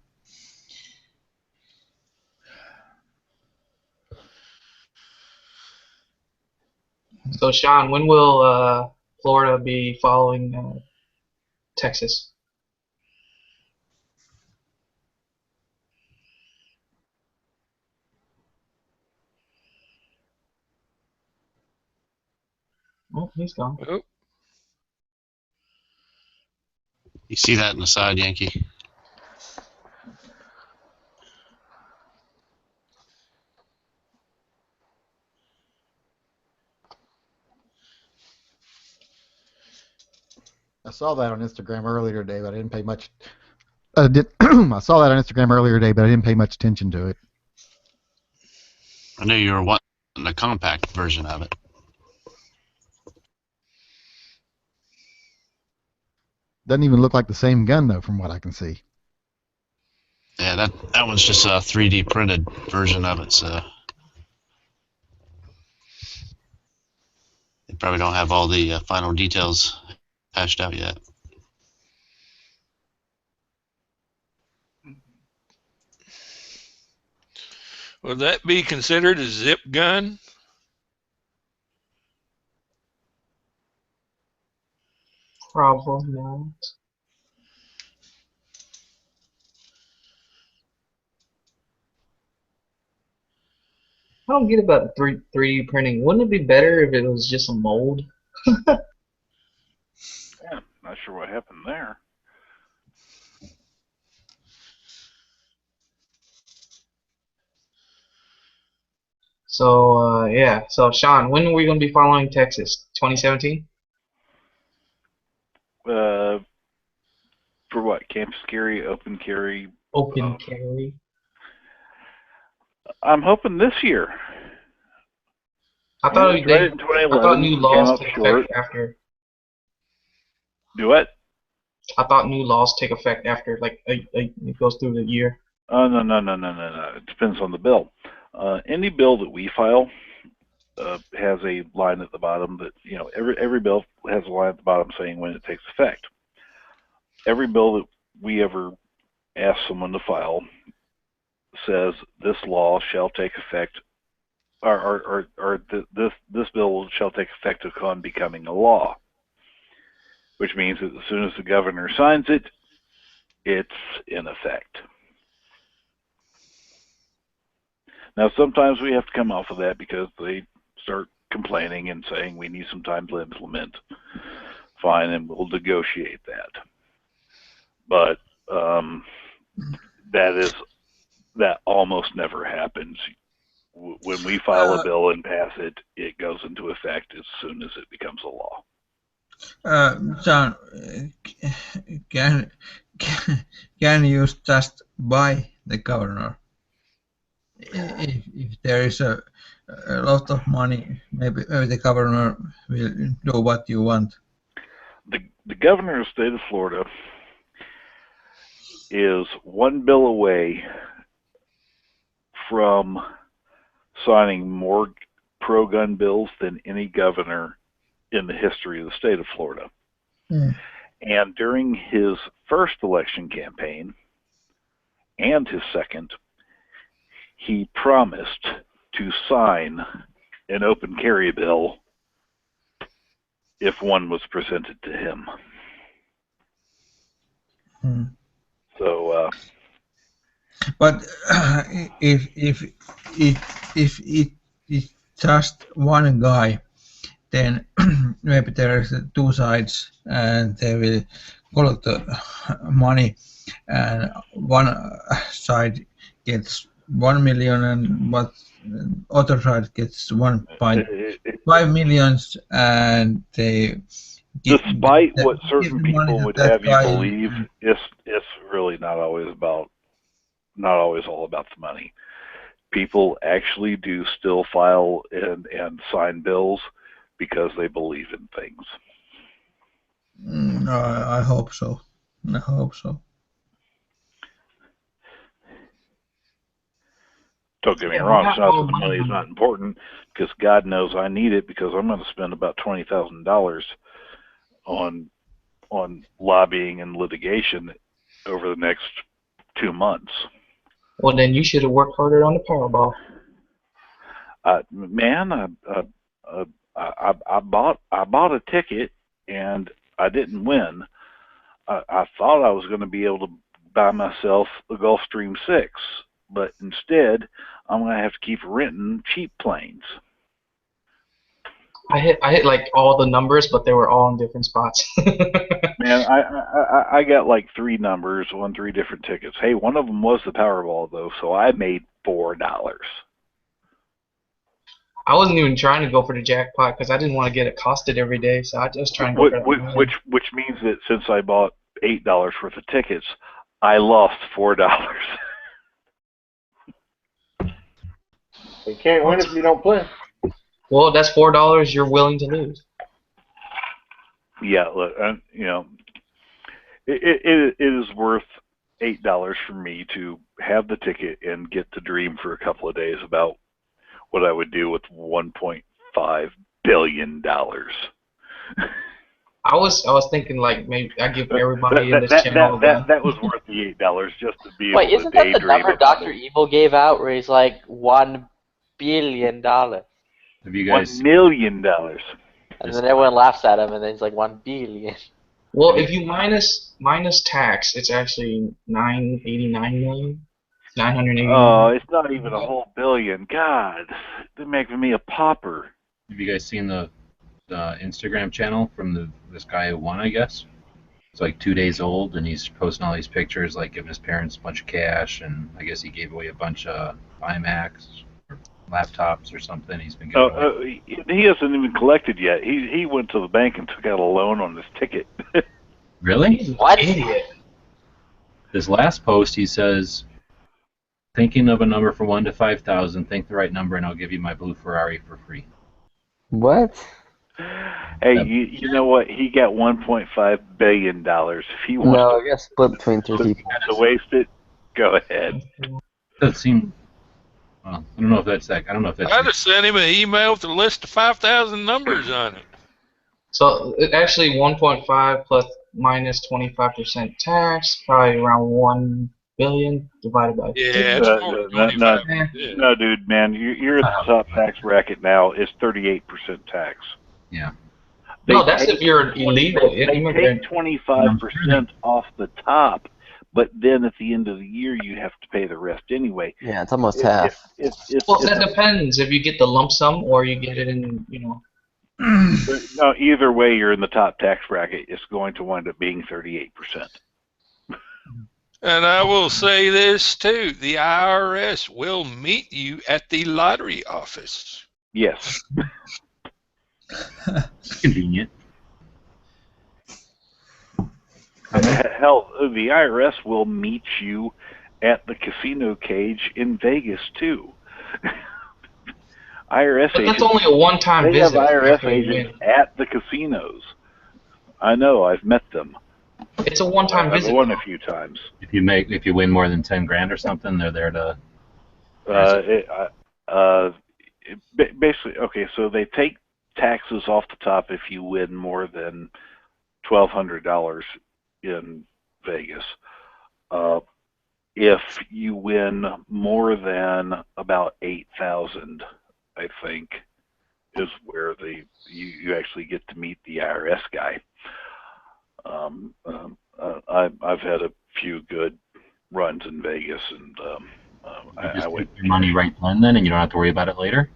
So Sean, when will Florida be following Texas? Oh, he's gone. Oh, You see that in the side, Yankee? I saw that on Instagram earlier today, but I didn't pay much. I saw that on Instagram earlier today, but I didn't pay much attention to it. I knew you were wanting a compact version of it. Doesn't even look like the same gun though, from what I can see. Yeah, that one's just a 3D printed version of it, so they probably don't have all the final details hashed out yet. would that be considered a zip gun? Probably not. I don't get about 3D printing. Wouldn't it be better if it was just a mold? Yeah, not sure what happened there. So yeah. So Sean, when are we gonna be following Texas? 2017? For what? Campus carry, open carry? Open carry. I'm hoping this year. I thought we tried it in 2011. I thought new came laws up take short. effect after. Do what? I thought new laws take effect after it goes through the year. Oh no. It depends on the bill. Any bill that we file has a line at the bottom that every bill has a line at the bottom saying when it takes effect. Every bill that we ever ask someone to file says this law shall take effect, or this bill shall take effect upon becoming a law, which means that as soon as the governor signs it, it's in effect. Now, sometimes we have to come off of that because they start complaining and saying we need some time to implement. Fine, and we'll negotiate that. But that almost never happens. When we file a bill and pass it, it goes into effect as soon as it becomes a law. John, can you just buy the governor? If there is a lot of money, maybe the governor will do what you want. The governor of the state of Florida is one bill away from signing more pro-gun bills than any governor in the history of the state of Florida. Mm. And during his first election campaign and his second, he promised to sign an open carry bill if one was presented to him. Mm. So, but if it's just one guy, then maybe there's two sides, and they will collect the money, and one side gets 1 million, and what other side gets 1.5 million, and they. Despite what certain people would have you believe, and it's really not always all about the money. People actually do still file and sign bills because they believe in things. I hope so. I hope so. Don't get me Yeah, wrong. It's not not all that the money is money. not important, because God knows I need it, because I'm going to spend about $20,000 on lobbying and litigation over the next 2 months. Well, then you should have worked harder on the Powerball. Man, I bought a ticket and I didn't win. I thought I was going to be able to buy myself a Gulfstream 6, but instead I'm going to have to keep renting cheap planes. I hit like all the numbers, but they were all in different spots. Man, I got like 3 numbers on 3 different tickets. Hey, one of them was the Powerball though, so I made $4. I wasn't even trying to go for the jackpot because I didn't want to get accosted every day, so I was trying to go for that win. Which means that since I bought $8 worth of tickets, I lost $4. You can't win if you don't play. Well, that's $4 you're willing to lose. Yeah, look, you know, it is worth $8 for me to have the ticket and get to dream for a couple of days about what I would do with $1.5 billion. I was thinking like maybe I give everybody in this channel that was worth the $8 just to be Wait, able to isn't that the daydream number about Dr. Evil gave out where he's like $1 billion? Have you guys $1 million. And then everyone laughs at him, and then he's like 1 billion. Well, if you minus tax, it's actually 989 million. 989. Oh, it's not even a whole billion. God, they're making me a pauper. Have you guys seen the Instagram channel from this guy who won? I guess it's like 2 days old, and he's posting all these pictures, like giving his parents a bunch of cash, and I guess he gave away a bunch of iMacs or laptops or something. He's been giving away. He hasn't even collected yet. He went to the bank and took out a loan on his ticket. Really? What? Idiot. This last post, he says, thinking of a number from 1 to 5,000, think the right number, and I'll give you my blue Ferrari for free. What? Hey, you know what? He got $1.5 billion. If he wants No, I guess split between 3 people. to waste it, go ahead. That seemed. Well, I don't know if that's that. I don't know if that's. I'd have sent him an email with a list of 5,000 numbers on it. So it actually 1.5 plus minus 25% tax, probably around 1 billion divided by 50. Yeah, it's more than 25%. No, dude, man, you're at the top tax bracket now. It's 38% tax. Yeah. No, that's if you're an illegal immigrant. They take 25% off the top, but then at the end of the year you have to pay the rest anyway. Yeah, it's almost half. Well, that depends if you get the lump sum or you get it in, you know. No, either way, you're in the top tax bracket. It's going to wind up being 38%. And I will say this too: the IRS will meet you at the lottery office. Yes. Convenient. Hell, the IRS will meet you at the casino cage in Vegas too. IRS But agents. that's only a one-time They have visit. IRS agents at the casinos. I know. I've met them. It's a one-time visit. I've won a few times. If you win more than 10 grand or something, they're there to. Basically, okay. So they take taxes off the top if you win more than $1,200 in Vegas. If you win more than about 8,000, I think, is where you actually get to meet the IRS guy. I've had a few good runs in Vegas, and I would your money right then, and you don't have to worry about it later.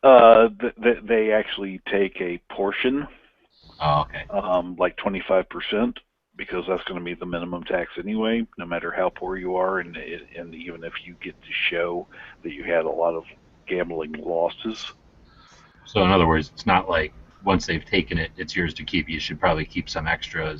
They actually take a portion. Oh, okay. Like 25%, because that's going to be the minimum tax anyway, no matter how poor you are, and even if you get to show that you had a lot of gambling losses. So in other words, it's not like once they've taken it, it's yours to keep. You should probably keep some extra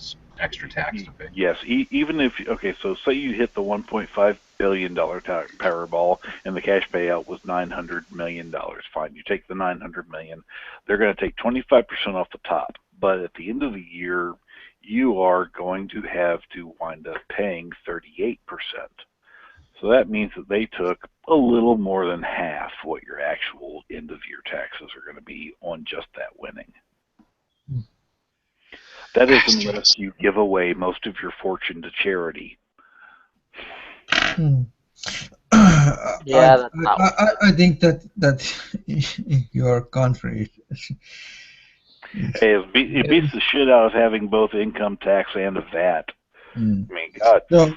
tax to pay. Yes, even if so say you hit the $1.5 billion Powerball and the cash payout was $900 million. Fine, you take the $900 million. They're going to take 25% off the top, but at the end of the year, you are going to have to wind up paying 38%. So that means that they took a little more than half what your actual end of year taxes are going to be on just that winning. That is unless you give away most of your fortune to charity. Yeah, that's not worth it. I think that your country Hey, it beats the shit out of having both income tax and a VAT. Mm. I mean, God. So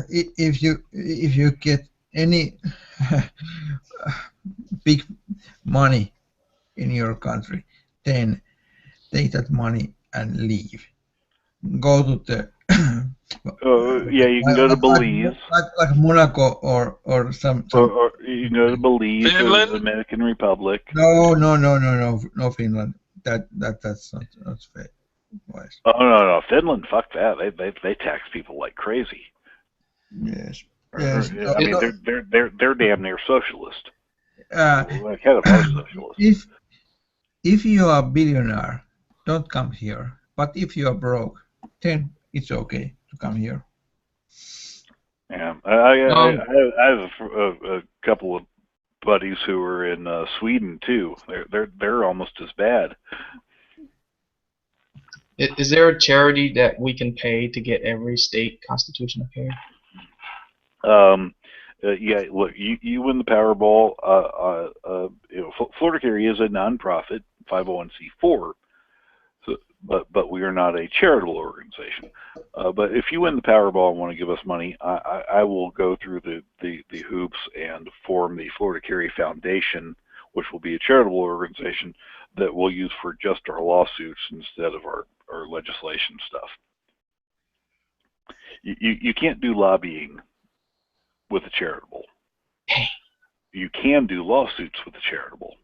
if you get any big money in your country, then take that money and leave. Go to the Yeah, you can go to Belize. like Monaco or some. Or you can go to Belize or the Dominican Republic. No, Finland. That's not fair. Wise. Oh no, Finland, fuck that. They tax people like crazy. Yes. Yes. I mean, they're damn near socialist. Kind of are socialist. If you are a billionaire, don't come here. But if you are broke, then it's okay to come here. Yeah, I have a couple of buddies who are in Sweden too. They're almost as bad. Is there a charity that we can pay to get every state constitution up here? Yeah, look, you win the Powerball. Florida Carry is a nonprofit 501c4, so, but we are not a charitable organization. But if you win the Powerball and want to give us money, I will go through the hoops and form the Florida Carry Foundation, which will be a charitable organization that we'll use for just our lawsuits instead of our legislation stuff. You can't do lobbying with a charitable. You can do lawsuits with a charitable.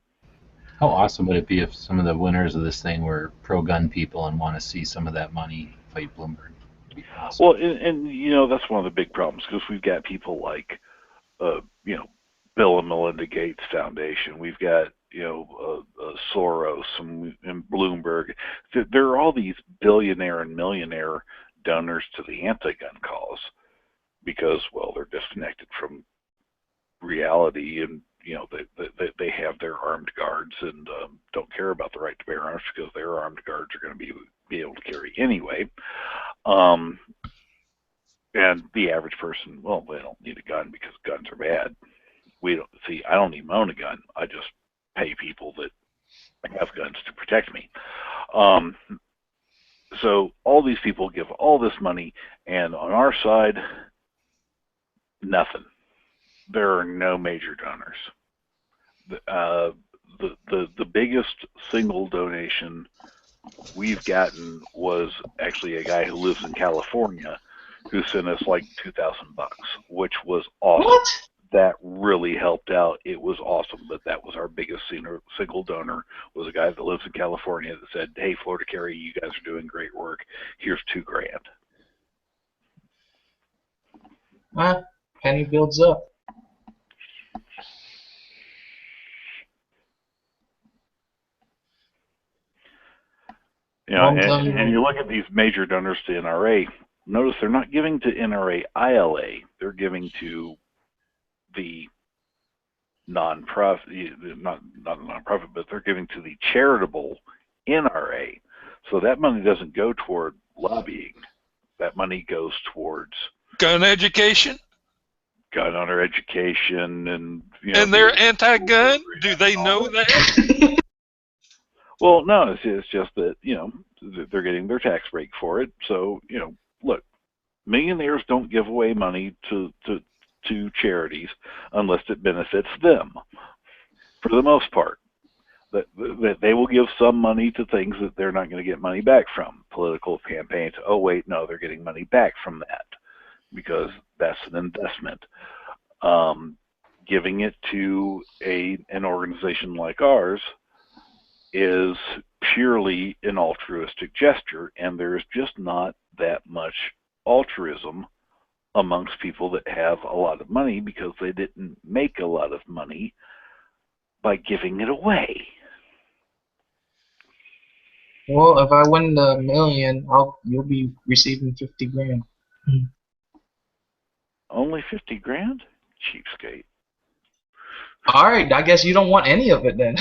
How awesome would it be if some of the winners of this thing were pro-gun people and want to see some of that money fight Bloomberg? It'd be awesome. Well, and that's one of the big problems because we've got people like Bill and Melinda Gates Foundation. We've got Soros and Bloomberg. There are all these billionaire and millionaire donors to the anti-gun cause because, well, they're disconnected from reality, and they have their armed guards and don't care about the right to bear arms because their armed guards are going to be able to carry anyway. And the average person, well, they don't need a gun because guns are bad. I don't even own a gun. I just pay people that have guns to protect me. So all these people give all this money, and on our side, nothing. There are no major donors. The biggest single donation we've gotten was actually a guy who lives in California who sent us like $2,000, which was awesome. What? That really helped out. It was awesome, but that was our biggest single donor, was a guy that lives in California that said, "Hey, Florida Carry, you guys are doing great work. Here's $2,000." Penny builds up. And you look at these major donors to NRA, notice they're not giving to NRA ILA, they're giving to the non-profit, not the non-profit, but they're giving to the charitable NRA. So that money doesn't go toward lobbying. That money goes towards gun education, gun owner education, and and they're anti-gun. Do they know that? Well, no, it's just that they're getting their tax break for it. So look, millionaires don't give away money to charities unless it benefits them. For the most part, that they will give some money to things that they're not going to get money back from. Political campaigns. Oh wait, no, they're getting money back from that because that's an investment. Giving it to an organization like ours is purely an altruistic gesture, and there's just not that much altruism amongst people that have a lot of money because they didn't make a lot of money by giving it away. Well, if I win the million, you'll be receiving $50,000. Only 50 grand? Cheapskate. All right, I guess you don't want any of it then.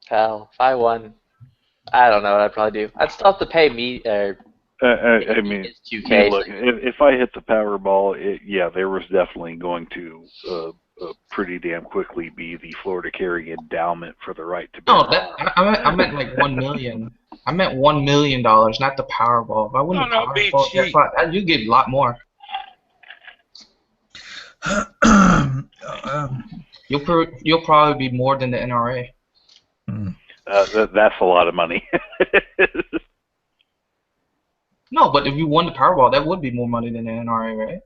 Hell, if I won, I don't know what I'd probably do. I'd still have to pay me I mean, his 2K. look, if I hit the Powerball, yeah, there was definitely going to pretty damn quickly be the Florida Carry endowment for the right to bear No, arms. I meant like 1 million. I meant $1 million, not the Powerball. If I win the Powerball, guess what? You get a lot more. You'll probably be more than the NRA. That's a lot of money. No, but if you won the Powerball, that would be more money than the NRA, right?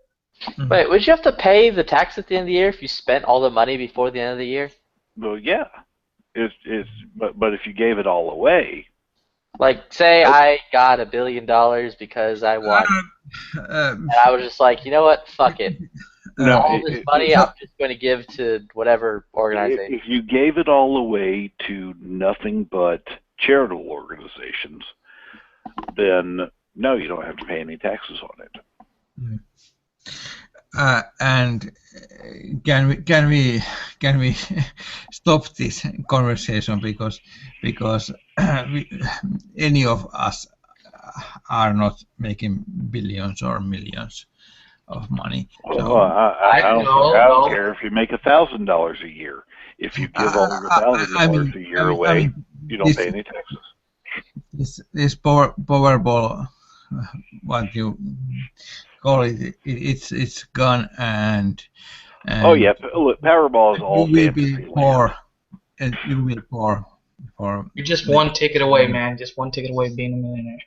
Wait, would you have to pay the tax at the end of the year if you spent all the money before the end of the year? Well, yeah. But if you gave it all away. Like, say I got $1 billion because I won, and I was just like, you know what, fuck it. No, all this money I'm just going to give to whatever organization. If you gave it all away to nothing but charitable organizations, then no, you don't have to pay any taxes on it. And can we stop this conversation because any of us are not making billions or millions of money. Well, I don't care if you make $1,000 a year. If you give all your $1,000 a year away, you don't pay any taxes. This Powerball, what you call it, it's gone and oh yeah, look, Powerball is all you will fantasy be poor, and you will be poor. You're just one ticket away, man. Just one ticket away being a millionaire.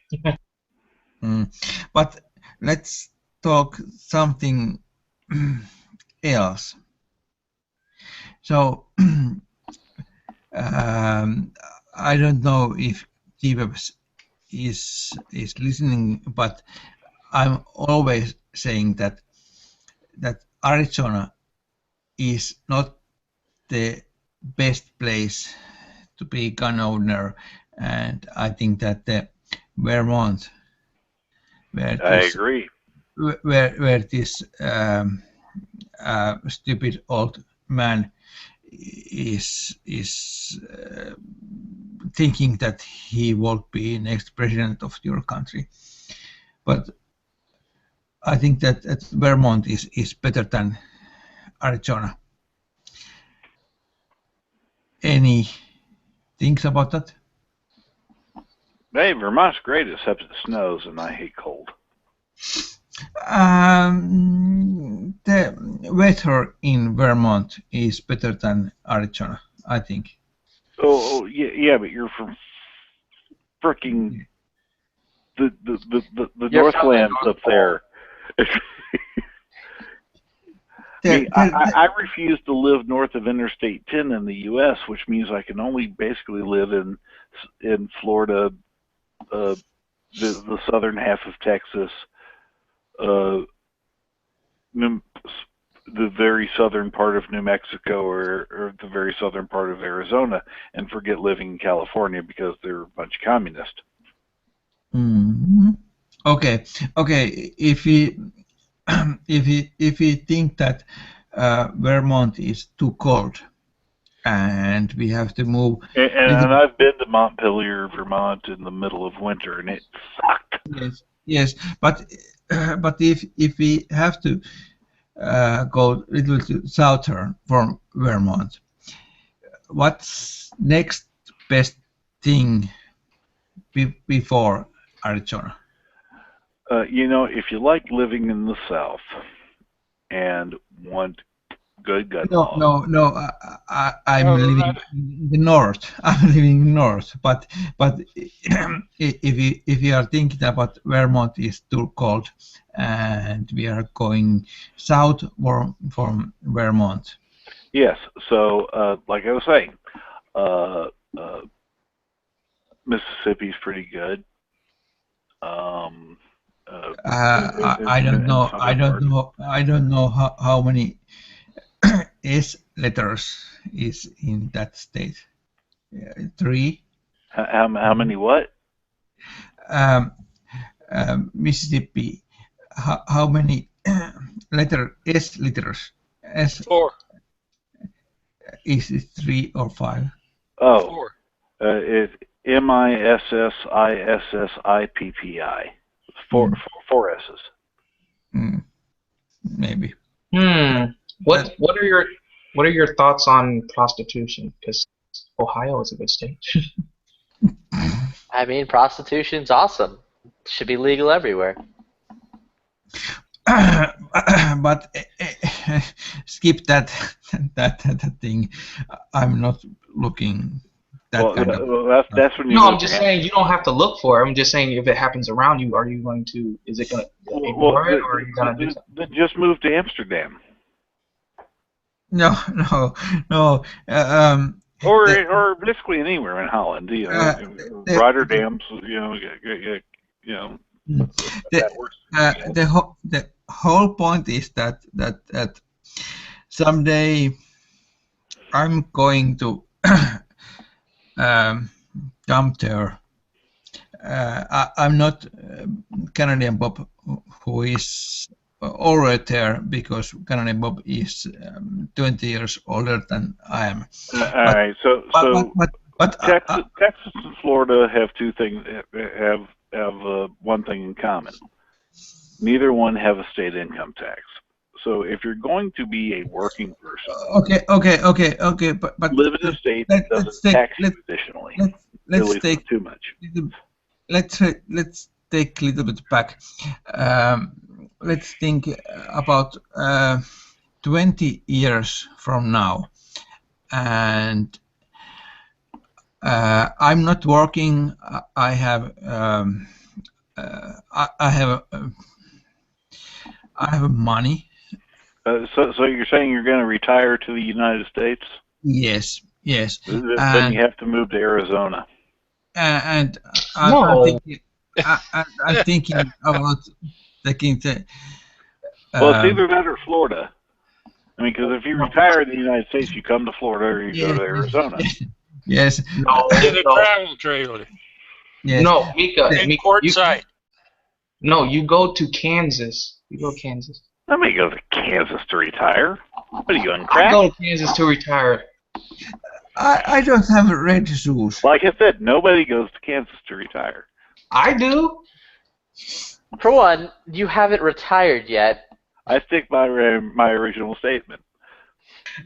But let's talk something else. So I don't know if T-Webs is listening, but I'm always saying that Arizona is not the best place to be gun owner, and I think that Vermont, where this, I agree. Where this stupid old man is thinking that he will be next president of your country, but I think that Vermont is better than Arizona. Any things about that? Hey, Vermont's great except it snows, and I hate cold. The weather in Vermont is better than Arizona, I think. Oh yeah, but you're from fricking the Northlands up there. I refuse to live north of Interstate 10 in the U.S., which means I can only basically live in Florida, the southern half of Texas, the very southern part of New Mexico, or the very southern part of Arizona, and forget living in California because they're a bunch of communists. Mm-hmm. Okay. If we think that Vermont is too cold and we have to move, and I've been to Montpelier, Vermont, in the middle of winter, and it sucked. Yes, but if we have to go a little bit southern from Vermont, what's next best thing before Arizona? If you like living in the South and want good gun laws. No. I'm living in the north. I'm living in north, but if you are thinking about Vermont is too cold, and we are going south from Vermont. Yes. So, like I was saying, Mississippi's pretty good. I don't know how many S letters is in that state. 3. How many what? Mississippi, how many letters? S 4. Is it 3 or 5? Oh, 4. It's Mississippi. Four S's. Maybe. What are your thoughts on prostitution? Because Ohio is a good state. I mean, prostitution's awesome. Should be legal everywhere. But skip that thing. I'm not looking that kind of. Well, that's when you. No, I'm just saying you don't have to look for it. I'm just saying if it happens around you, are you going to? Is it going to ignore it, or are you going to do something? Then just move to Amsterdam. No. Or basically anywhere in Holland. Rotterdam. The whole point is that someday I'm going to come there. I'm not Canadian Bob, who is already there, because Canadian Bob is 20 years older than I am. All right, so Texas and Florida have two things. Have one thing in common. Neither one have a state income tax. So if you're going to be a working person, but live in a state that doesn't tax you additionally. Let's take too much. Let's take a little bit back. Let's think about 20 years from now, and I'm not working. I have money. So you're saying you're going to retire to the United States? Yes. Then you have to move to Arizona. And I'm thinking about taking the. Well, it's either that or Florida. I mean, because if you retire in the United States, you come to Florida or you go to Arizona. Yes. No, in a travel trailer. Yes. No, Mika. Quartzsite. No, you go to Kansas. You go to Kansas. Let me go to Kansas to retire. What are you on crack? I go to Kansas to retire. I don't have red shoes. Like I said, nobody goes to Kansas to retire. I do. For one, you haven't retired yet. I stick by my original statement.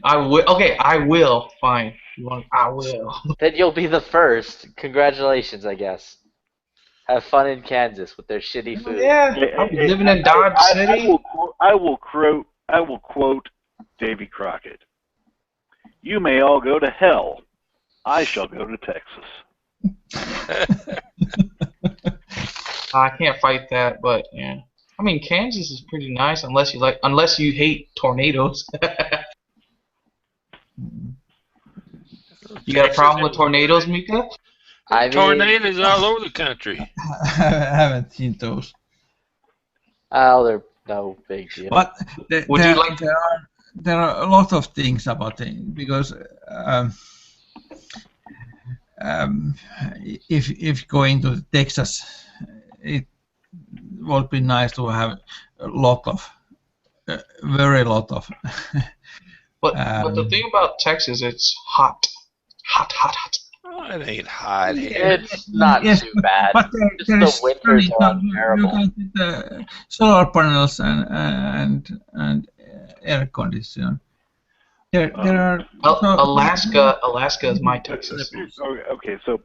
I will. Okay, I will. Fine. I will. Then you'll be the first. Congratulations, I guess. Have fun in Kansas with their shitty food. Yeah, I'm living in Dodge City. I will quote Davy Crockett. You may all go to hell. I shall go to Texas. I can't fight that, but yeah. I mean, Kansas is pretty nice unless you hate tornadoes. You got a problem with tornadoes, Mika? Tornadoes all over the country. I haven't seen those. Oh, they're no big deal. But there are a lot of things about it, because if going to Texas, it would be nice to have a lot of, very lot of. But the thing about Texas, it's hot. Oh, it ain't hot here. It's not too bad. But just the winters are unbearable. You can get solar panels and air conditioning. There are Alaska is my Texas. Okay, so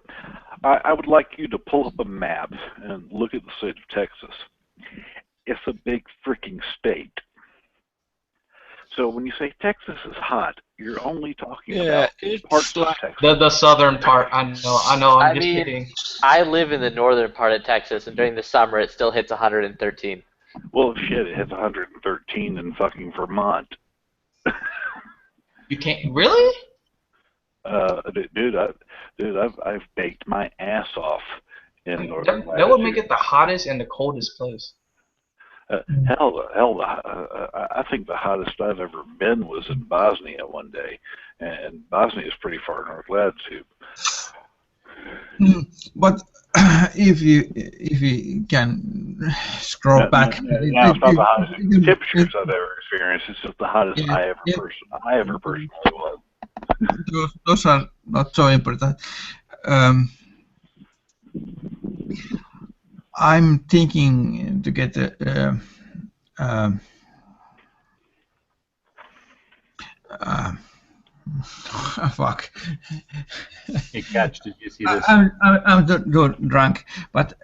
I would like you to pull up a map and look at the state of Texas. It's a big freaking state. So when you say Texas is hot, you're only talking about parts of Texas. The southern part. I know. I'm just kidding. I live in the northern part of Texas, and during the summer it still hits 113. Well, shit, it hits 113 in fucking Vermont. You can't really? Dude, I've baked my ass off in northern latitude. That would make it the hottest and the coldest place. I think the hottest I've ever been was in Bosnia one day, and Bosnia is pretty far north latitude. But if you can scroll back. Now it's not the hottest temperatures I've ever experienced. It's just the hottest I ever personally was. Those are not so important. I'm thinking to get fuck. Hey, Catch, did you see this? I'm drunk, but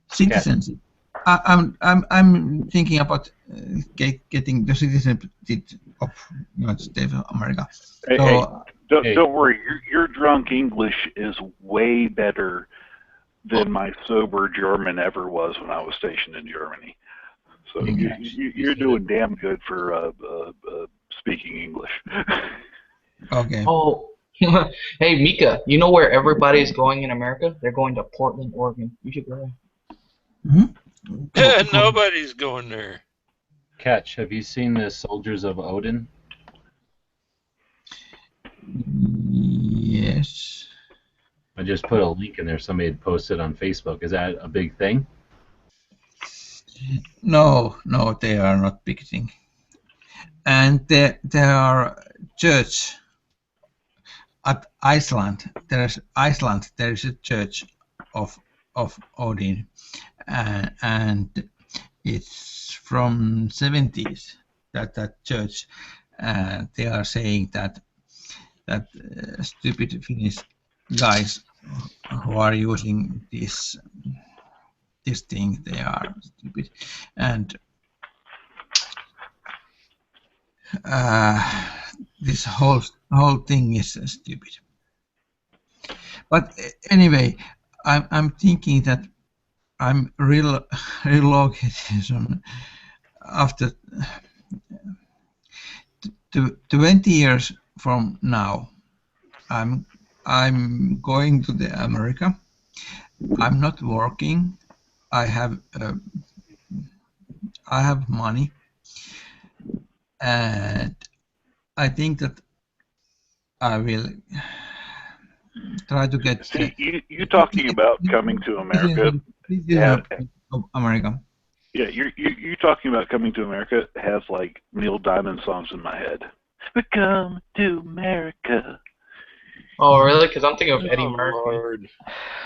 citizenship. I'm thinking about getting the citizenship of United States of America. Hey, don't worry. Your drunk English is way better than my sober German ever was when I was stationed in Germany. So you're doing damn good for speaking English. Okay. Oh, hey Mika, you know where everybody's going in America? They're going to Portland, Oregon. You should go there. Yeah, nobody's going there. Catch, have you seen the Soldiers of Odin? Yes. I just put a link in there. Somebody had posted on Facebook. Is that a big thing? No, they are not big thing. And there are church at Iceland. There is a church of Odin, and it's from 70s. That church. They are saying that stupid Finnish guys who are using this thing, they are stupid, and this whole thing is stupid. But anyway, I'm thinking that I'm relocated after 20 years from now. I'm going to the America. I'm not working. I have money, and I think that I will try to get. See, you talking about coming to America? America. Yeah, you talking about coming to America has like Neil Diamond songs in my head. We're coming to America. Oh, really? Because I'm thinking of Eddie Murphy. Lord.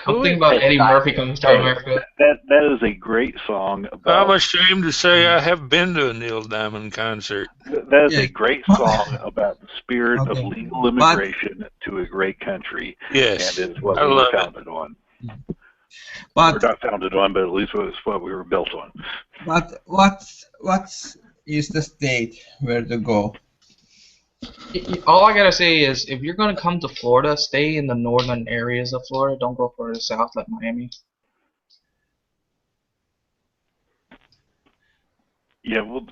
I'm thinking about Eddie Murphy comes to America. That is a great song about. I'm ashamed to say I have been to a Neil Diamond concert. That is a great song about the spirit of legal immigration to a great country. Yes, and it's what I we were love founded on. But we're not founded on, but at least it's what we were built on. But what is the state where to go? All I gotta say is, if you're gonna come to Florida, stay in the northern areas of Florida. Don't go further south like Miami. Yeah, well,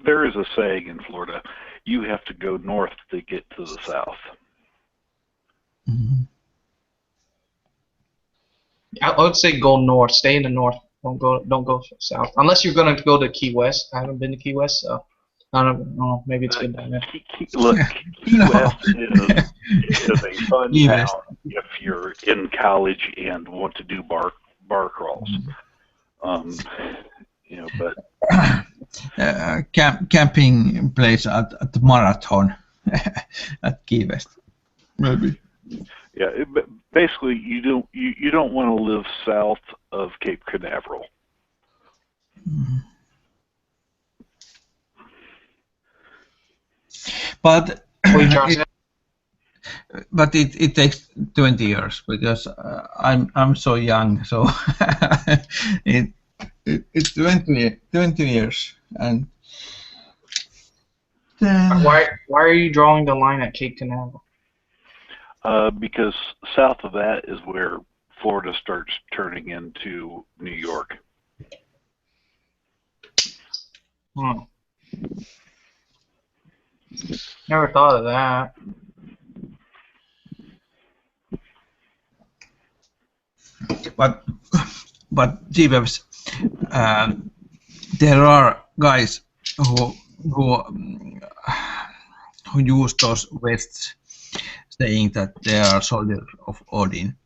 there is a saying in Florida: you have to go north to get to the south. Mm-hmm. I would say go north. Stay in the north. Don't go south. Unless you're gonna go to Key West. I haven't been to Key West, so I don't know. Maybe it's good down there. Look, Key West is a fun town if you're in college and want to do bar crawls. But camping place at the marathon at Key West, maybe. Yeah, basically you don't want to live south of Cape Canaveral. Mm-hmm. But it takes 20 years because I'm so young, so it's 20 years, and then why are you drawing the line at Cape Canaveral? Because south of that is where Florida starts turning into New York. Never thought of that. But G-Webs, there are guys who use those vests saying that they are soldiers of Odin,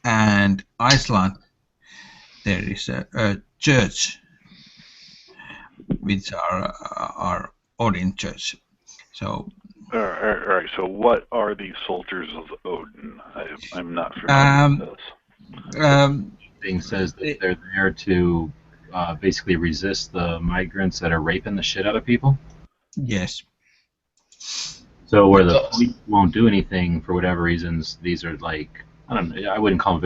and Iceland there is a church which are Odin church. So. All right. So, what are the soldiers of Odin? I'm not familiar with this. Thing says that they're there to basically resist the migrants that are raping the shit out of people. Yes. So where the police won't do anything for whatever reasons, these are like, I don't know, I wouldn't call them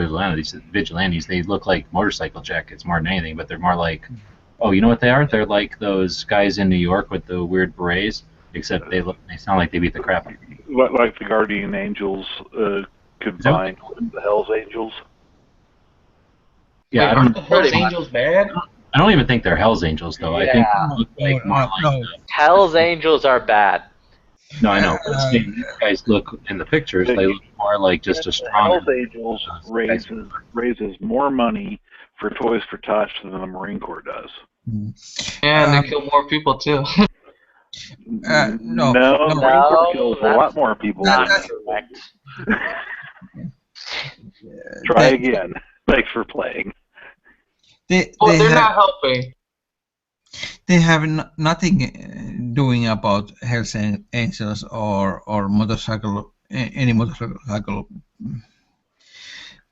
vigilantes. They look like motorcycle jackets more than anything, but they're more like, oh, you know what they are? They're like those guys in New York with the weird berets, except they sound like they beat the crap out of people. Like the Guardian Angels combined with the Hell's Angels. Yeah, Wait, aren't the Hell's Angels bad? I don't even think they're Hell's Angels though. I think they look like more like Hell's Angels are bad. No, I know. But these guys look in the pictures. They look more like just a strong. Hell's Angels raises more money for Toys for Tots than the Marine Corps does. And they kill more people too. No, the Marine Corps kills a lot more people. Try again. Thanks for playing. They're not helping. They have nothing doing about Hells Angels or motorcycle, any motorcycle.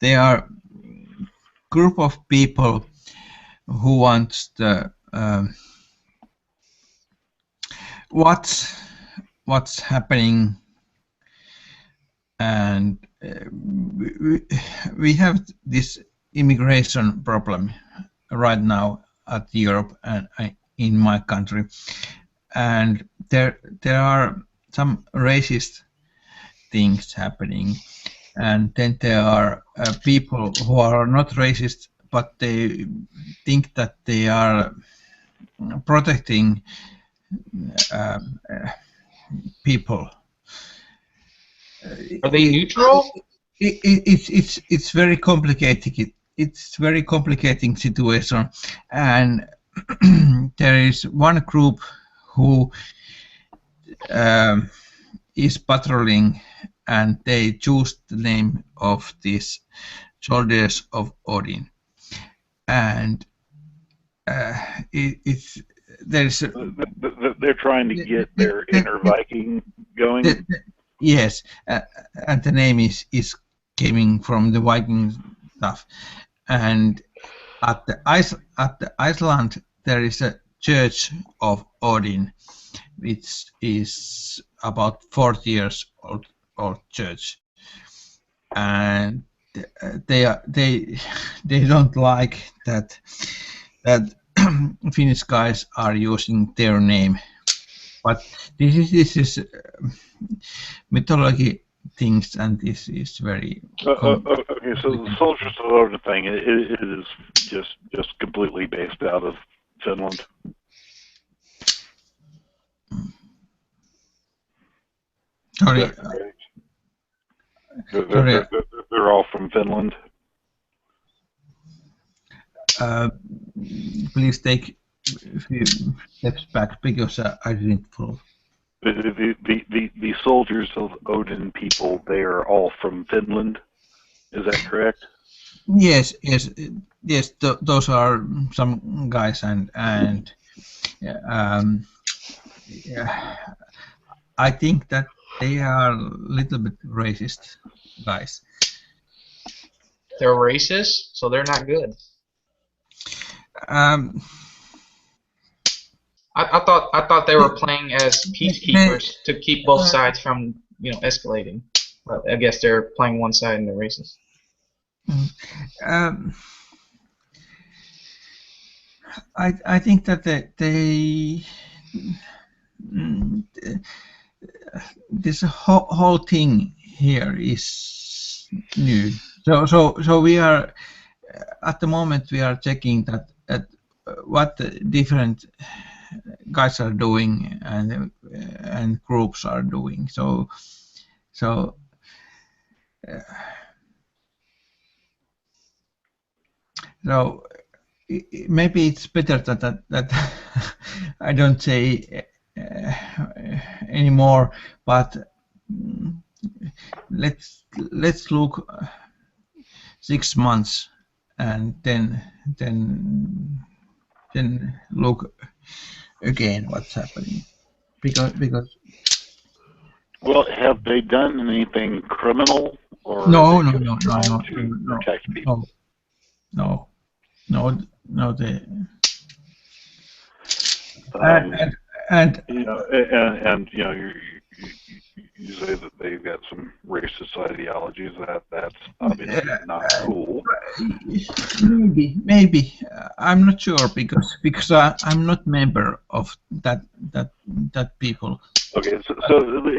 They are group of people who wants the what's happening, and we have this immigration problem right now at Europe and in my country, and there are some racist things happening, and then there are people who are not racist, but they think that they are protecting people. Are they neutral? It's very complicated. It's very complicating situation, and there is one group who is patrolling, and they choose the name of these soldiers of Odin, and they're trying to get their inner Viking going. Yes, and the name is coming from the Viking stuff. And at the Iceland there is a church of Odin, which is about 40 years old church, and they don't like that Finnish guys are using their name, but this is mythology things, and this is very. Okay, so the Soldiers of Odin thing it is just completely based out of Finland. Sorry. They're all from Finland. Please take a few steps back because I didn't follow. The Soldiers of Odin people, they are all from Finland. Is that correct? Yes. Those are some guys, and I think that they are a little bit racist guys. They're racist, so they're not good. I thought they were playing as peacekeepers to keep both sides from escalating. But I guess they're playing one side and they're racist. I think that this whole thing here is new. So we are at the moment we are checking that what the different guys are doing and groups are doing. So maybe it's better that I don't say anymore. But let's look 6 months, and then look again what's happening, because Well, have they done anything criminal, or are no they no just no no trying no to no protect people? no no no no they Um, and you know, and you know, you say that they've got some racist ideologies. That's obviously not cool. maybe I'm not sure, because I'm not member of that people. Okay, so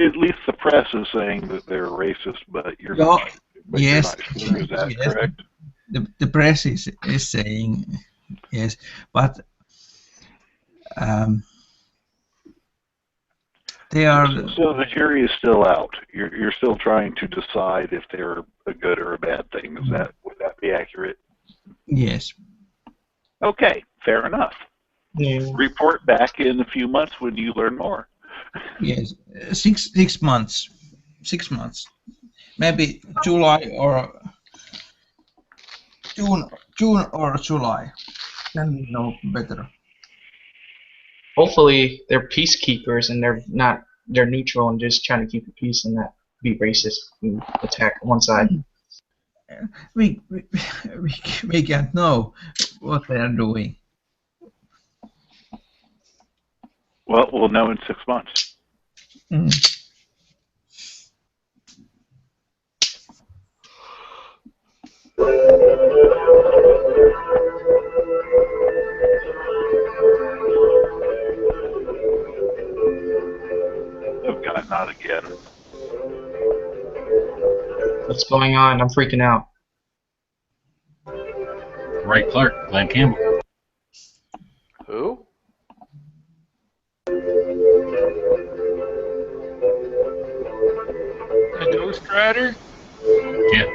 at least the press is saying that they're racist, but you're Yeah, not. But you're yes, not sure. Is that yes. correct? The press is saying yes, but they are. So the jury is still out. You're still trying to decide if they're a good or a bad thing. Would that be accurate? Yes. Okay, fair enough. Yeah. Report back in a few months when you learn more. Yes, 6 months. 6 months. Maybe July or June or July. Then we know better. Hopefully they're peacekeepers and they're neutral and just trying to keep the peace and not be racist and attack one side. We we can't know what they are doing. Well, we'll know in 6 months. Oh God, not again. What's going on? I'm freaking out. Right, Clark, Glenn Campbell. Who? A Ghost Rider? Yeah.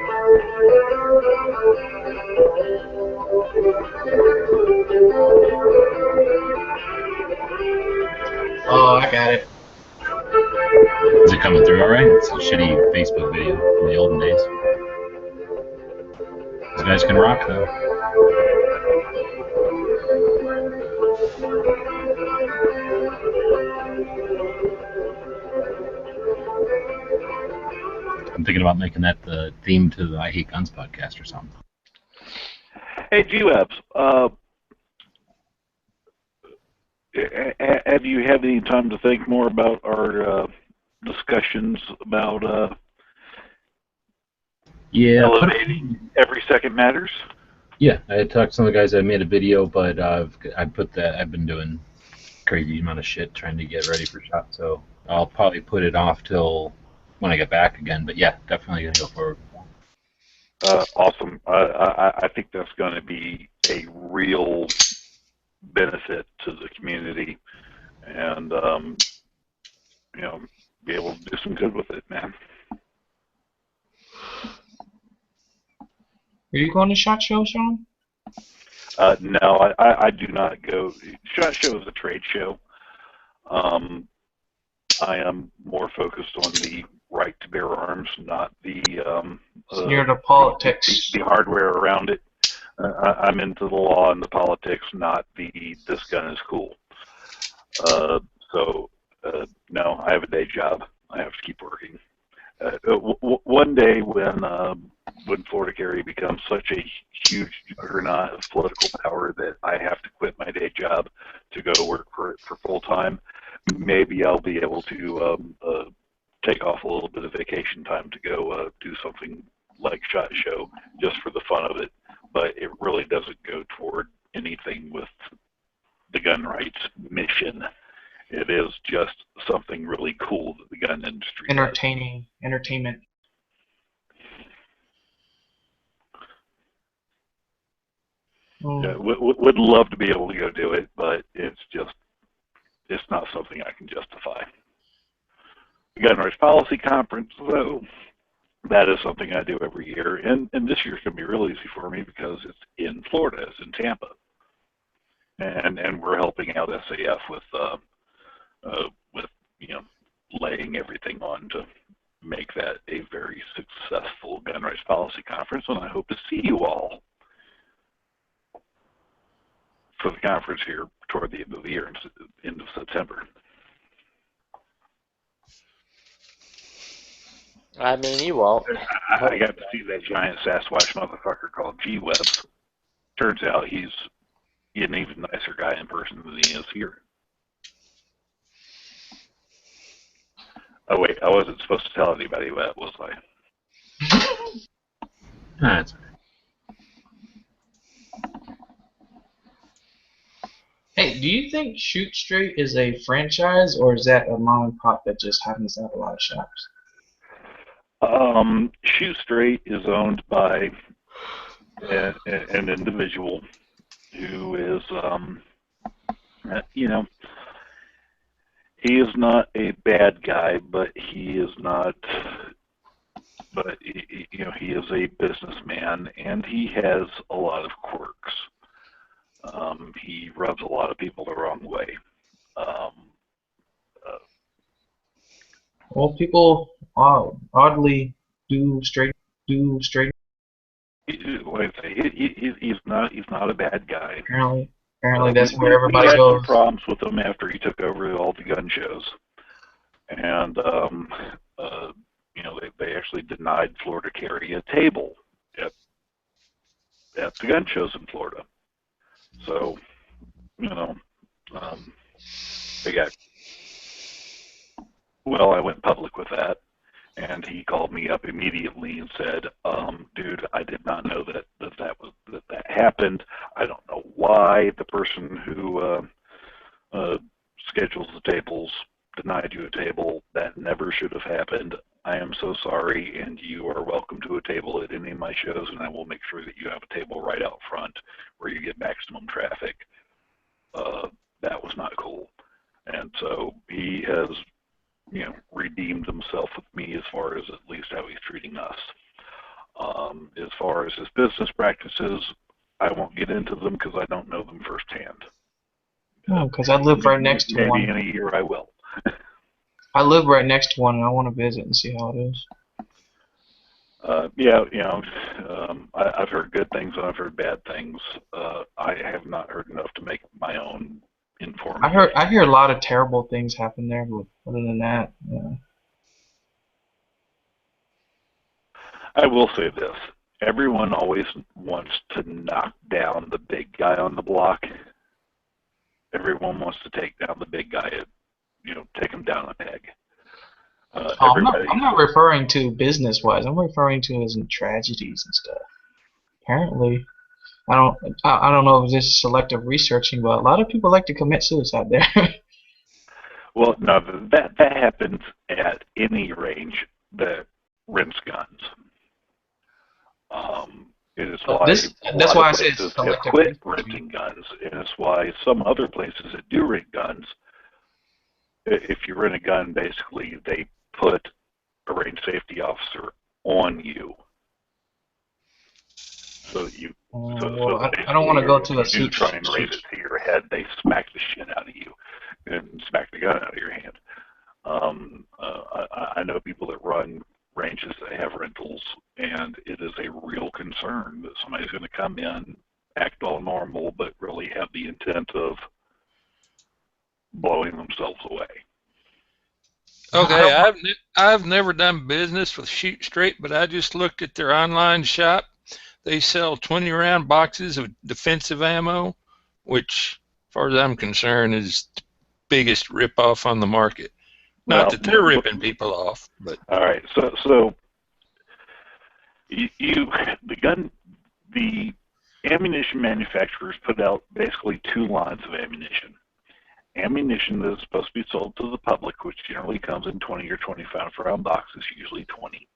Oh, I got it. Is it coming through all right? It's a shitty Facebook video from the olden days. These guys can rock, though. I'm thinking about making that the theme to the I Hate Guns podcast or something. Hey, G-Webs, have you had any time to think more about our discussions about elevating every second matters? Yeah, I had talked to some of the guys. I made a video, but I've been doing crazy amount of shit trying to get ready for SHOT, so I'll probably put it off till when I get back again. But yeah, definitely gonna go forward. Awesome. I think that's going to be a real benefit to the community, and you know, be able to do some good with it, man. Are you going to SHOT Show, Sean? No, I do not go. SHOT Show is a trade show. I am more focused on the right to bear arms, not the You're the politics. the hardware around it. I'm into the law and the politics, not the this gun is cool. No, I have a day job. I have to keep working. One day when Florida Carry becomes such a huge juggernaut of political power that I have to quit my day job to go to work for full time, maybe I'll be able to take off a little bit of vacation time to go do something like SHOT Show just for the fun of it. But it really doesn't go toward anything with the gun rights mission. It is just something really cool that the gun industry Entertainment. Yeah, would love to be able to go do it, but it's not something I can justify. The Gun Rights Policy Conference, though, that is something I do every year, and this year's going to be real easy for me because it's in Florida, it's in Tampa, and we're helping out SAF with laying everything on to make that a very successful gun rights policy conference, and I hope to see you all for the conference here toward the end of the year, end of September. I mean, you won't. I got to see that giant Sasquatch motherfucker called G-Webs. Turns out he's an even nicer guy in person than he is here. Oh wait, I wasn't supposed to tell anybody that, was I? That's all right. Hey, do you think Shoot Straight is a franchise, or is that a mom and pop that just happens to have a lot of shops? Shoot Straight is owned by an individual who is, you know, he is not a bad guy, but he is not, but you know, he is a businessman, and he has a lot of quirks. He rubs a lot of people the wrong way. Well, people oddly do straight. He's not a bad guy. Apparently that's where everybody we had goes. some problems with him after he took over all the gun shows, and you know, they actually denied Florida carry a table at the gun shows in Florida. So, you know, they got. Well, I went public with that, and he called me up immediately and said, "Dude, I did not know that happened. I don't know why the person who schedules the tables denied you a table. That never should have happened. I am so sorry, and you are welcome to a table at any of my shows, and I will make sure that you have a table right out front where you get maximum traffic." That was not cool, and so he has, you know, redeemed himself with me as far as at least how he's treating us. As far as his business practices, I won't get into them because I don't know them firsthand. Oh, because I live right next to one. Maybe in a year I will. I live right next to one, and I want to visit and see how it is. Yeah, you know, I've heard good things and I've heard bad things. I have not heard enough to make my own informed. I hear a lot of terrible things happen there, but other than that, yeah. I will say this. Everyone always wants to knock down the big guy on the block. Everyone wants to take down the big guy, you know, take him down a peg. I'm not referring to business-wise. I'm referring to as in tragedies and stuff. Apparently, I don't know if this is selective researching, but a lot of people like to commit suicide there. Well, no, that happens at any range that rents guns. It is why that's why I say it's have selective quit renting guns, and it's why some other places that do rent guns, if you rent a gun, basically they put a range safety officer on you. So that you. I don't want to go to a suit. Try and raise it to your head. They smack the shit out of you and smack the gun out of your hand. I know people that run ranges that have rentals, and it is a real concern that somebody's going to come in, act all normal, but really have the intent of blowing themselves away. Okay, I've never done business with Shoot Straight, but I just looked at their online shop. They sell 20-round boxes of defensive ammo, which, as far as I'm concerned, is the biggest ripoff on the market. Not that they're ripping people off, but all right. So the ammunition manufacturers put out basically two lines of ammunition. Ammunition that is supposed to be sold to the public, which generally comes in 20 or 25-round boxes, usually 20.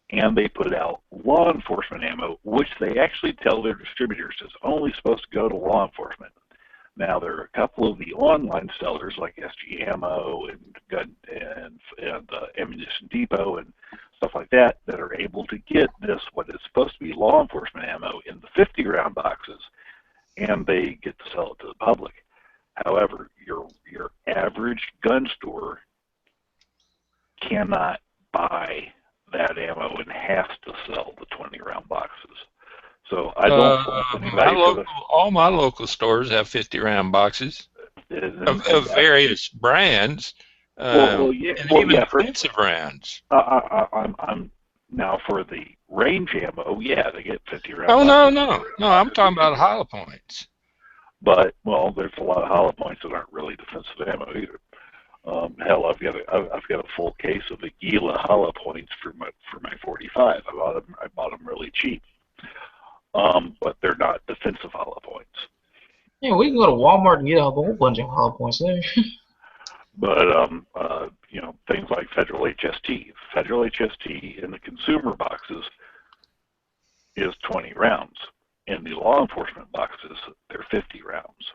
And they put out law enforcement ammo, which they actually tell their distributors is only supposed to go to law enforcement. Now, there are a couple of the online sellers like SG Ammo and Gun and Ammunition Depot and stuff like that that are able to get this, what is supposed to be law enforcement ammo, in the 50-round boxes, and they get to sell it to the public. However, your average gun store cannot buy that ammo and has to sell the 20-round boxes. So I don't fault anybody for the. All my local stores have 50-round boxes of various brands, and even defensive rounds. I'm now for the range ammo. Yeah, they get 50-round. Oh no! I'm talking about hollow points. But well, there's a lot of hollow points that aren't really defensive ammo either. Hell, I've got a full case of the Gila hollow points for my 45. I bought them really cheap. But they're not defensive hollow points. Yeah, we can go to Walmart and get a whole bunch of hollow points there. But things like Federal HST in the consumer boxes is 20 rounds. In the law enforcement boxes, they're 50 rounds.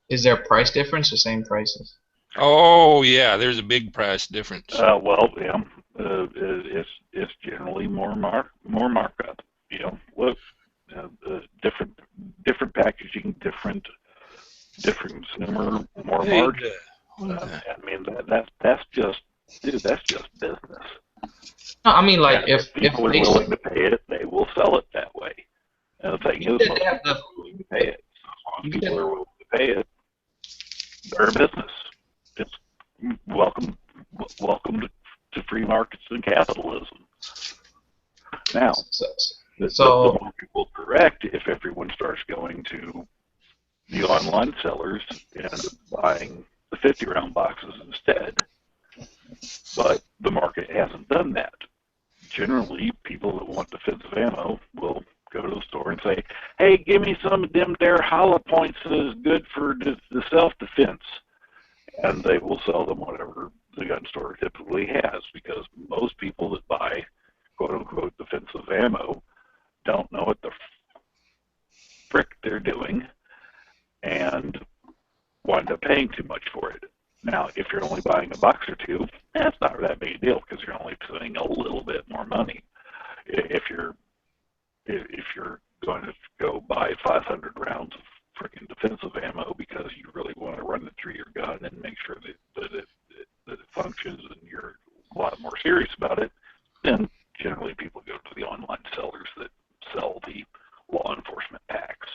Is there a price difference or same prices? Oh yeah, there's a big price difference. It's generally more markup. Look, different packaging, different consumer, more margin. I mean that's just business. No, I mean like if people are willing to pay it, they will sell it that way. And the thing is, most people are willing to pay it. So if people are willing to pay it, they're a business. It's welcome to free markets and capitalism. Now, the market will correct if everyone starts going to the online sellers and buying the 50-round boxes instead. But the market hasn't done that. Generally, people that want defensive ammo will go to the store and say, "Hey, give me some of them there hollow points that is good for the self-defense," and they will sell them whatever the gun store typically has, because most people that buy quote-unquote defensive ammo don't know what the frick they're doing and wind up paying too much for it. Now, if you're only buying a box or two, that's not that big a deal because you're only paying a little bit more money. If you're going to go buy 500 rounds of freaking defensive ammo because you really want to run it through your gun and make sure that it functions and you're a lot more serious about it, then generally people go to the online sellers that sell the law enforcement packs.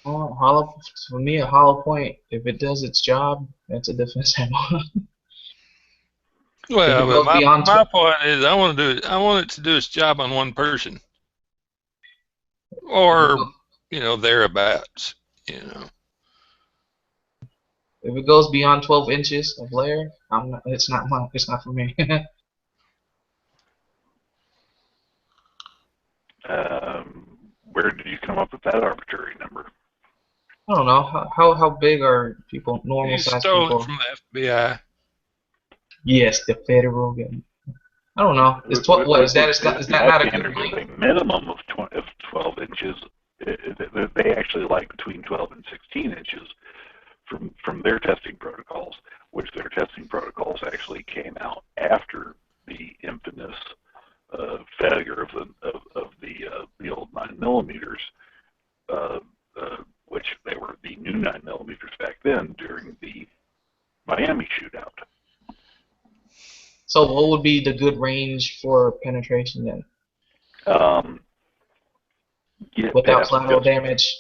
Well, for me, a hollow point, if it does its job, that's a defense ammo. Well, but my point is, I want it to do its job on one person, or thereabouts. If it goes beyond 12 inches of layer, it's not for me. Where did you come up with that arbitrary number? I don't know. How big are people, normal size people? You stole it from the FBI. Yes, the federal gun. I don't know. Is 12? What is that? Is that not a good range? A minimum of 12 inches. They actually like between 12 and 16 inches from their testing protocols, which their testing protocols actually came out after the infamous failure of the old 9mm, which they were the new 9mm back then during the Miami shootout. So what would be the good range for penetration then? Without collateral damage?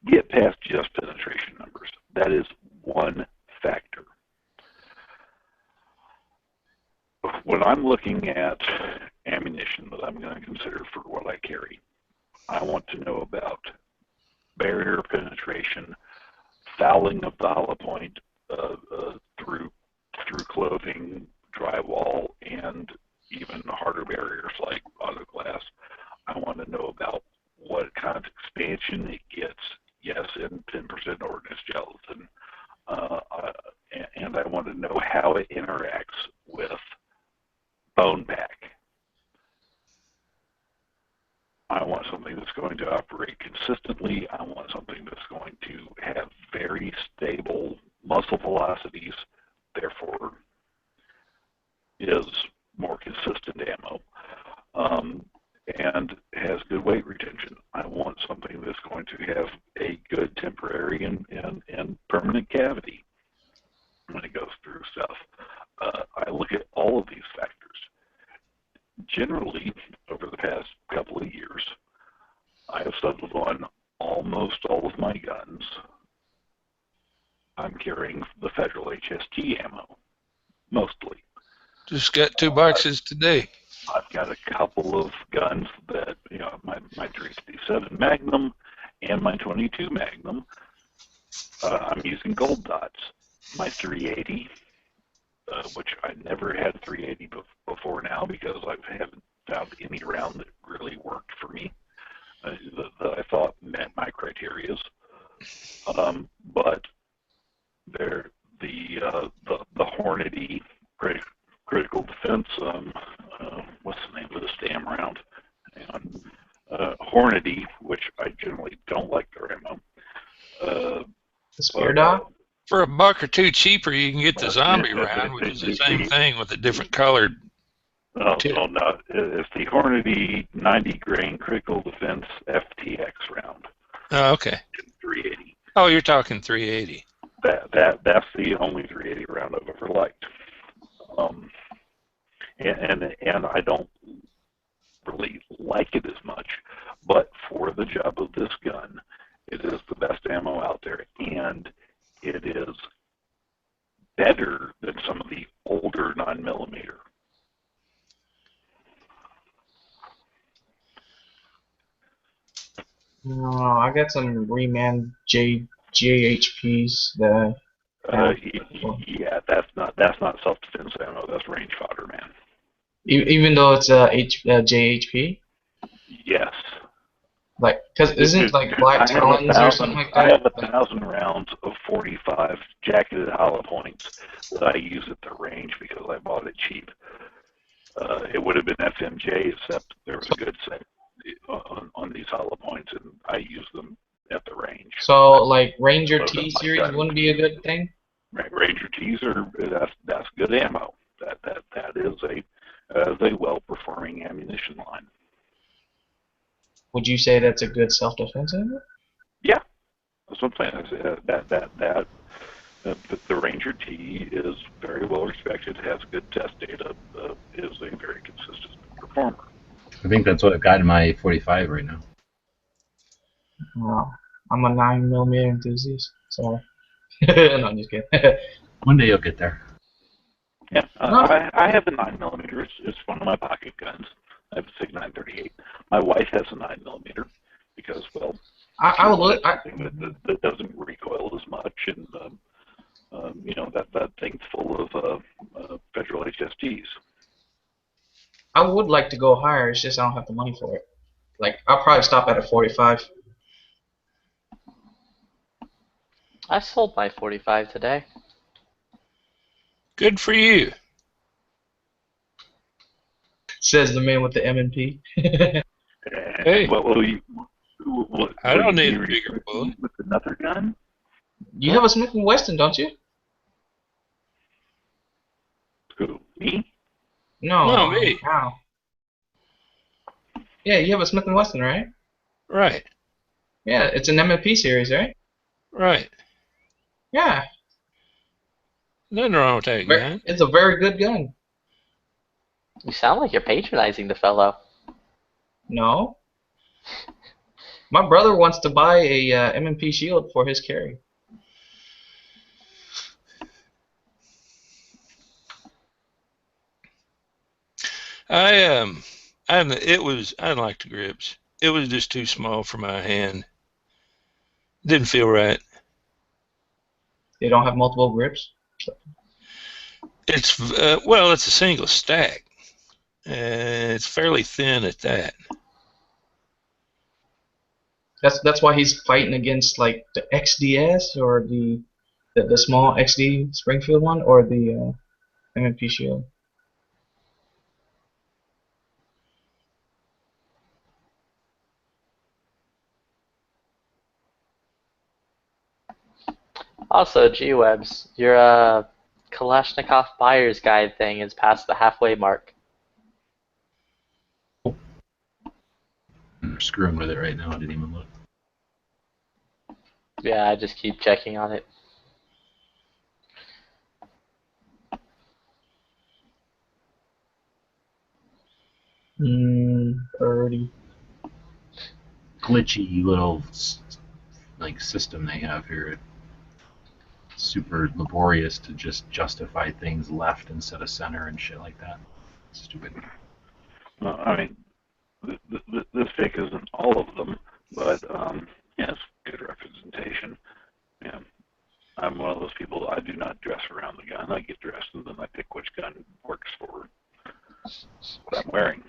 Get past just penetration numbers. That is one factor. When I'm looking at ammunition that I'm going to consider for what I carry, I want to know about barrier penetration, fouling of the hollow point through clothing, drywall, and even harder barriers like auto glass. I want to know about what kind of expansion it gets. Yes, in 10% ordnance gelatin, and I want to know how it interacts with bone pack. I want something that's going to operate consistently. I want something that's going to have very stable muscle velocities, therefore is more consistent ammo, and has good weight retention. I want something that's going to have a good temporary and permanent cavity. I'm carrying the federal HST ammo, mostly. Just got 2 boxes today. I've got a couple of guns that, my 357 Magnum and my 22 Magnum. I'm using gold dots. My 380, which I never had 380 before now because I haven't found any round that really worked for me. That I thought met my criterias. But they're the Hornady critical defense. What's the name of this damn round? Hang on. Hornady, which I generally don't like their ammo. The spear dot? For $1 or $2 cheaper, you can get the zombie round, which is the same thing with a different colored. No, it's the Hornady 90 grain critical defense FTX round. Oh, okay. 380. Oh, you're talking 380. That's the only 380 round I've ever liked. And I don't really like it as much, but for the job of this gun, it is the best ammo out there, and it is better than some of the older 9mm. No, I got some Reman GHPs that Yeah, that's not self-defense ammo. That's range fodder, man. even though it's JHP. Yes. Like, cause isn't like Black Talons or something like that? I have 1,000 rounds of 45 jacketed hollow points that I use at the range because I bought it cheap. It would have been FMJ, except there was a good set on these hollow points, and I use them at the range. So, like Ranger T series wouldn't be a good thing. Ranger T's that's good ammo. That is a well-performing ammunition line. Would you say that's a good self-defense ammo? Yeah, that's what I'm saying. The Ranger T is very well respected, has good test data, is a very consistent performer. I think that's what I've got in my 45 right now. No, I'm a 9mm enthusiast. So, no, I'm just kidding. One day you'll get there. Yeah, I have a 9mm. It's one of my pocket guns. I have a SIG 938. My wife has a 9mm because, well, I would look. That doesn't recoil as much, and that thing's full of federal HSTs. I would like to go higher. It's just I don't have the money for it. Like I'll probably stop at a 45. I sold my 45 today. Good for you. Says the man with the M&P. Hey, I don't need a bigger bullet. With another gun? You have a Smith & Wesson, don't you? Who, me? No, me. Wow. Yeah, you have a Smith & Wesson, right? Right. Yeah, it's an M&P series, right? Right. Yeah. Nothing wrong with that gun. It's a very good gun. You sound like you're patronizing the fellow. No. My brother wants to buy a M&P shield for his carry. I didn't like the grips. It was just too small for my hand. Didn't feel right. They don't have multiple grips? It's it's a single stack. It's fairly thin at that. That's why he's fighting against like the XDS or the small XD Springfield one or the M&P shield. Also, G-Webs, your Kalashnikov buyer's guide thing is past the halfway mark. I'm screwing with it right now. I didn't even look. Yeah, I just keep checking on it. Birdie. Glitchy little like system they have here. super laborious to just justify things left instead of center and shit like that. Stupid. Well, I mean, this pick isn't all of them, but yeah, it's good representation. Yeah, I'm one of those people. I do not dress around the gun. I get dressed and then I pick which gun works for what I'm wearing.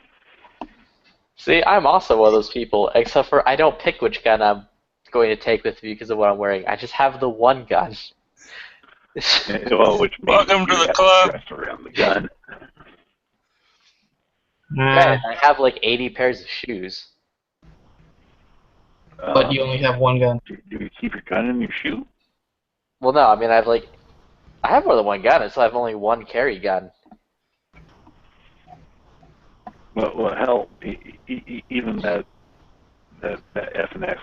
See, I'm also one of those people, except for I don't pick which gun I'm going to take with me because of what I'm wearing. I just have the one gun. Well, which means Welcome that to you the have club. to dress around the gun. Right, I have like 80 pairs of shoes. But you only have one gun. Do you keep your gun in your shoe? Well, no, I mean I have more than one gun. I still have only one carry gun. Well, hell, even that FNX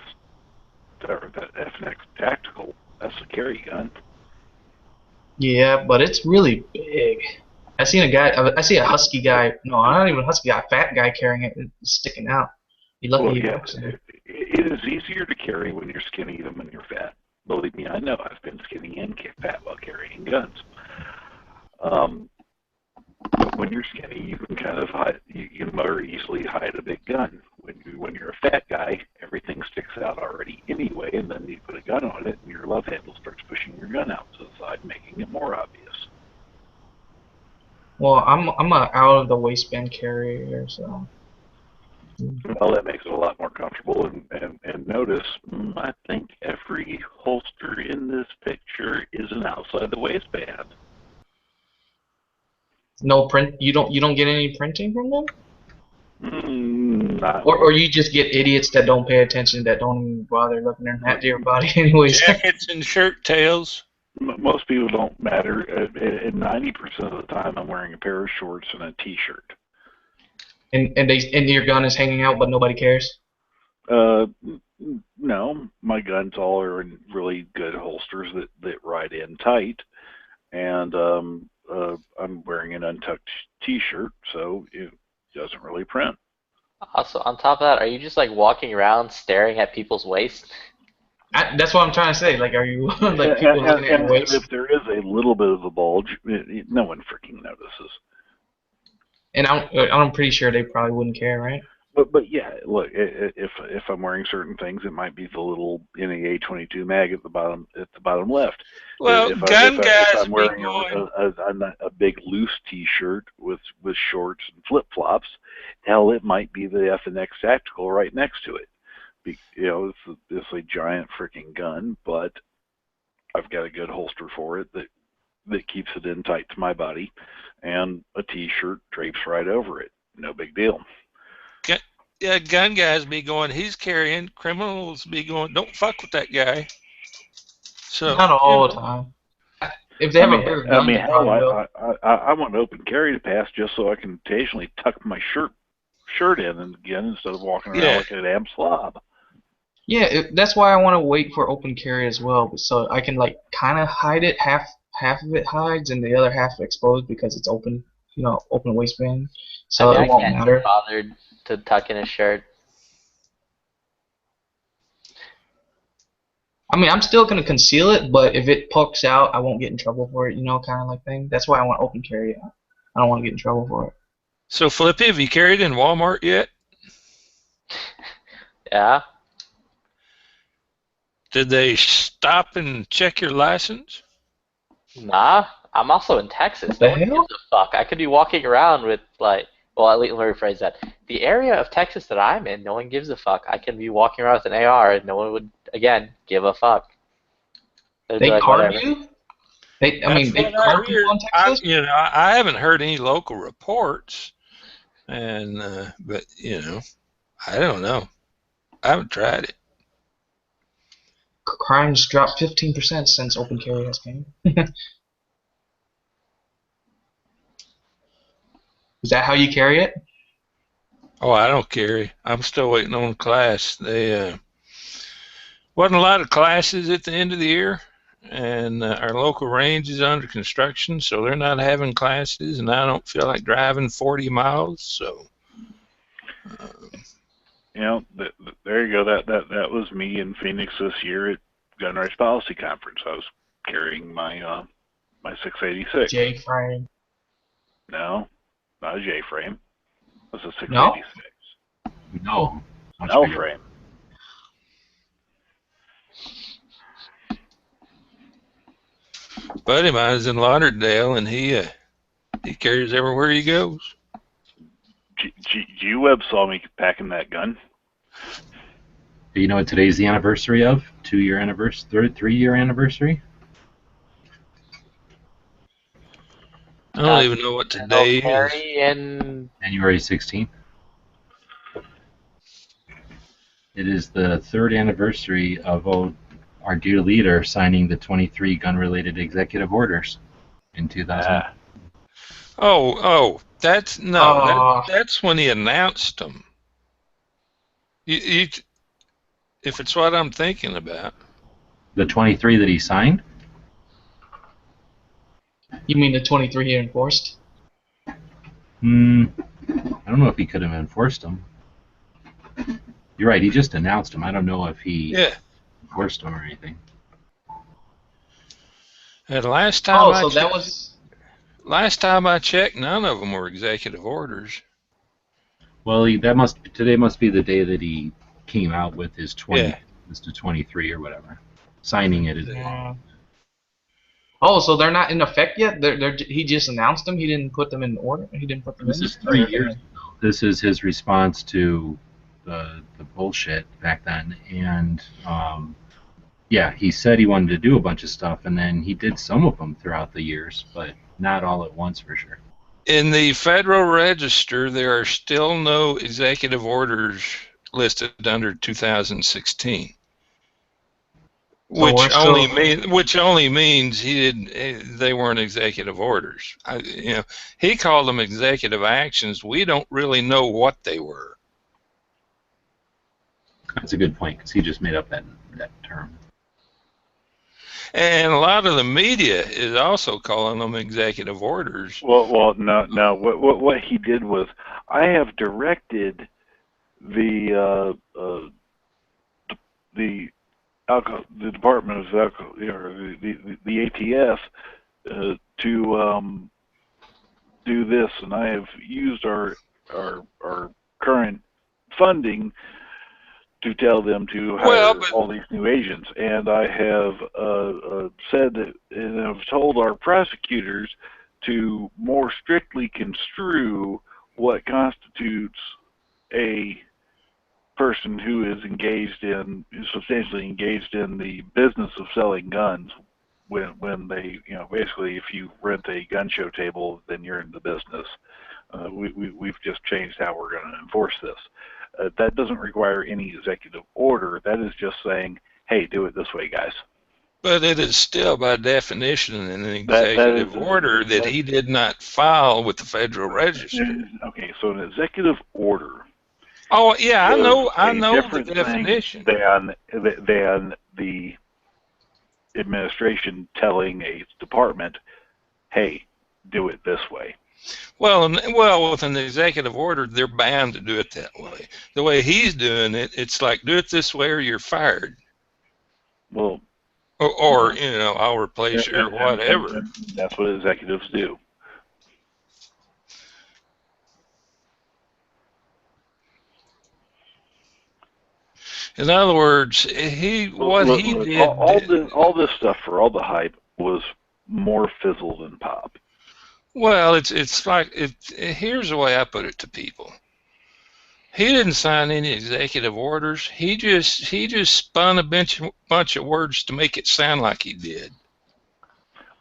or that FNX tactical, that's a carry gun. Yeah, but it's really big. I seen I see a husky guy. No, not even a husky guy. A fat guy carrying it. It's sticking out. You lucky Well, he yeah, walks in there. it is easier to carry when you're skinny than when you're fat. Believe me, I know. I've been skinny and fat while carrying guns. But when you're skinny, you can kind of hide. You can more easily hide a big gun. When you're a fat guy, everything sticks out already anyway, and then you put a gun on it, and your love handle starts pushing your gun out to the side, making it more obvious. Well, I'm a out of the waistband carrier, so. Well, that makes it a lot more comfortable. And notice, I think every holster in this picture is an outside the waistband. No print. You don't get any printing from them. Not Or you just get idiots that don't pay attention, that don't even bother looking at your body anyways. Jackets and shirt tails. Most people don't matter. And 90% of the time, I'm wearing a pair of shorts and a T-shirt. And your gun is hanging out, but nobody cares. No, my guns all are in really good holsters that ride in tight, and I'm wearing an untucked T-shirt, so it doesn't really print. Also, on top of that, are you just like walking around staring at people's waist? That's what I'm trying to say. Like, are you like people looking at your And waist? if there is a little bit of a bulge, no one freaking notices. And I'm pretty sure they probably wouldn't care, right? But yeah, look, if I'm wearing certain things, it might be the little NEA 22 mag at the bottom left. Well, If guys I'm be wearing going. a big loose T-shirt with shorts and flip flops, hell, it might be the FNX tactical right next to it. It's a giant freaking gun, but I've got a good holster for it that keeps it in tight to my body, and a T-shirt drapes right over it. No big deal. Yeah, gun guys be going, he's carrying. Criminals be going, don't fuck with that guy. So Not all the time. If they have a bigger gun, they hell, probably will. I want open carry to pass just so I can occasionally tuck my shirt in and again instead of walking around like a damn slob. Yeah, that's why I want to wait for open carry as well, so I can like kind of hide it. Half of it hides, and the other half exposed because it's open, open waistband, so I it won't can't matter. be bothered to tuck in a shirt. I mean, I'm still gonna conceal it, but if it pokes out, I won't get in trouble for it. Kind of like thing. That's why I want open carry. I don't want to get in trouble for it. So Flippy, have you carried in Walmart yet? Yeah. Did they stop and check your license? Nah, I'm also in Texas. No one gives a fuck. I could be walking around with like, well, let me rephrase that. The area of Texas that I'm in, no one gives a fuck. I can be walking around with an AR and no one would, again, give a fuck. They'd be They like, card whatever. you? They card people in Texas? I haven't heard any local reports, and but I don't know. I haven't tried it. Crimes dropped 15% since open carry has came. Is that how you carry it? Oh, I don't carry. I'm still waiting on class. They wasn't a lot of classes at the end of the year, and our local range is under construction, so they're not having classes, and I don't feel like driving 40 miles. So, there you go. That was me in Phoenix this year at Gun Rights Policy Conference. I was carrying my my 686. J frame. No, not a J frame. It was a No? 686. No. Much L bigger. frame. Buddy of mine is in Lauderdale, and he carries everywhere he goes. G-Web saw me packing that gun. Do you know what today's the anniversary of? 2-year anniversary? 3-year anniversary? I don't even know what today is. In January 16th. It is the 3rd anniversary of our dear leader signing the 23 gun-related executive orders in 2000. That's that's when he announced them. If it's what I'm thinking about. The 23 that he signed? You mean the 23 he enforced? I don't know if he could have enforced them. You're right, he just announced them. I don't know if he enforced them or anything. And last time last time I checked, none of them were executive orders. Well, today must be the day that he came out with his 23 or whatever. Signing it is law. Oh, so they're not in effect yet? He just announced them. He didn't put them in order. He didn't put them This in. is 3 years ago. This is his response to the bullshit back then, and he said he wanted to do a bunch of stuff, and then he did some of them throughout the years, but not all at once for sure. In the Federal Register, there are still no executive orders listed under 2016. Which only means they weren't executive orders. He called them executive actions. We don't really know what they were. That's a good point, because he just made up that term. And a lot of the media is also calling them executive orders. Well, no. What he did was, I have directed the Department of Alcohol, the ATF, to do this, and I have used our current funding to tell them to hire all these new agents, and I have said that, and I've told our prosecutors to more strictly construe what constitutes a person who is substantially engaged in the business of selling guns. When they, basically, if you rent a gun show table, then you're in the business. We've just changed how we're going to enforce this. That doesn't require any executive order. That is just saying, hey, do it this way, guys. But it is still, by definition, an executive order that he did not file with the Federal Register. Okay, so an executive order. Oh yeah, I know the definition. Than the administration telling a department, hey, do it this way. Well, with an executive order, they're bound to do it that way. The way he's doing it, it's like, do it this way or you're fired. Well, or I'll replace you or whatever. That's what executives do. In other words, he did. All this stuff, for all the hype, was more fizzle than pop. Well, it's like here's the way I put it to people. He didn't sign any executive orders. He just spun a bunch of words to make it sound like he did.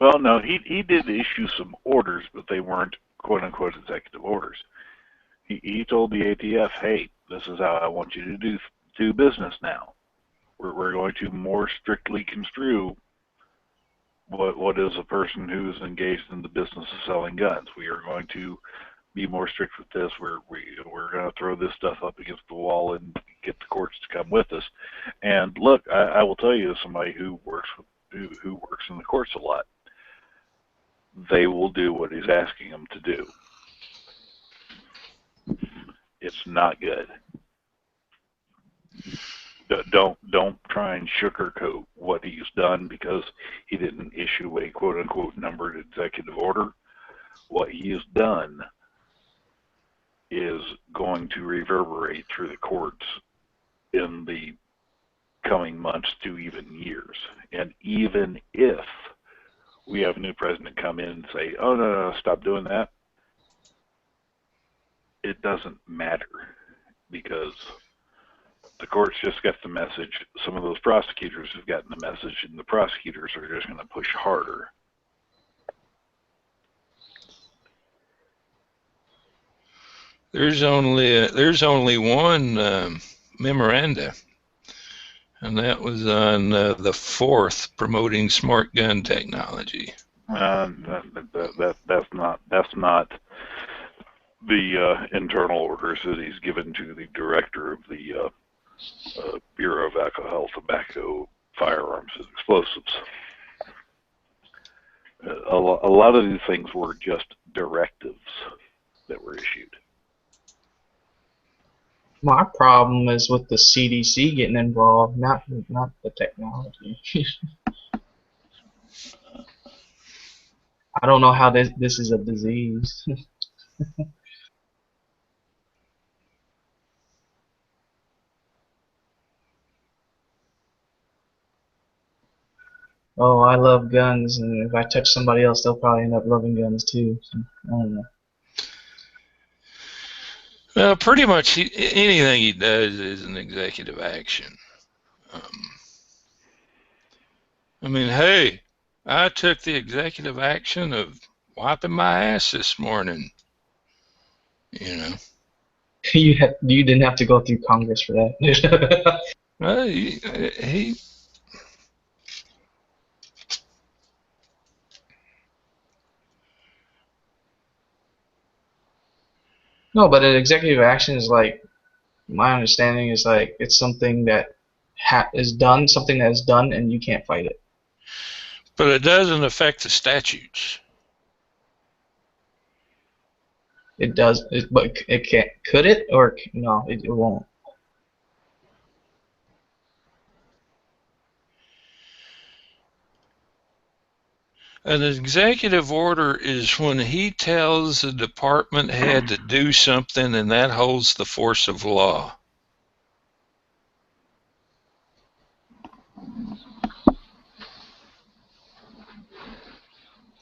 Well, no, he did issue some orders, but they weren't quote unquote executive orders. He told the ATF, hey, this is how I want you to do business now. We're going to more strictly construe what is a person who is engaged in the business of selling guns. We are going to be more strict with this. We're going to throw this stuff up against the wall and get the courts to come with us. And look, I will tell you, as somebody who works in the courts a lot, they will do what he's asking them to do. It's not good. Don't try and sugarcoat what he's done because he didn't issue a quote unquote numbered executive order. What he has done is going to reverberate through the courts in the coming months to even years. And even if we have a new president come in and say, oh, no, stop doing that, it doesn't matter because the courts just got the message. Some of those prosecutors have gotten the message, and the prosecutors are just going to push harder. There's only one memoranda, and that was on the 4th, promoting smart gun technology. That's not the internal orders that he's given to the director of the Bureau of Alcohol, Tobacco, Firearms, and Explosives. A lot of these things were just directives that were issued. My problem is with the CDC getting involved, not the technology. I don't know how this is a disease. Oh, I love guns, and if I touch somebody else, they'll probably end up loving guns too. So, I don't know. Well, pretty much anything he does is an executive action. I mean, hey, I took the executive action of wiping my ass this morning. You know. You didn't have to go through Congress for that. Well, he No, but an executive action is like, my understanding is like it's something that is done, something that is done, and you can't fight it. But it doesn't affect the statutes. It does, but it can't. Could it or no? It won't. An executive order is when he tells the department head to do something, and that holds the force of law.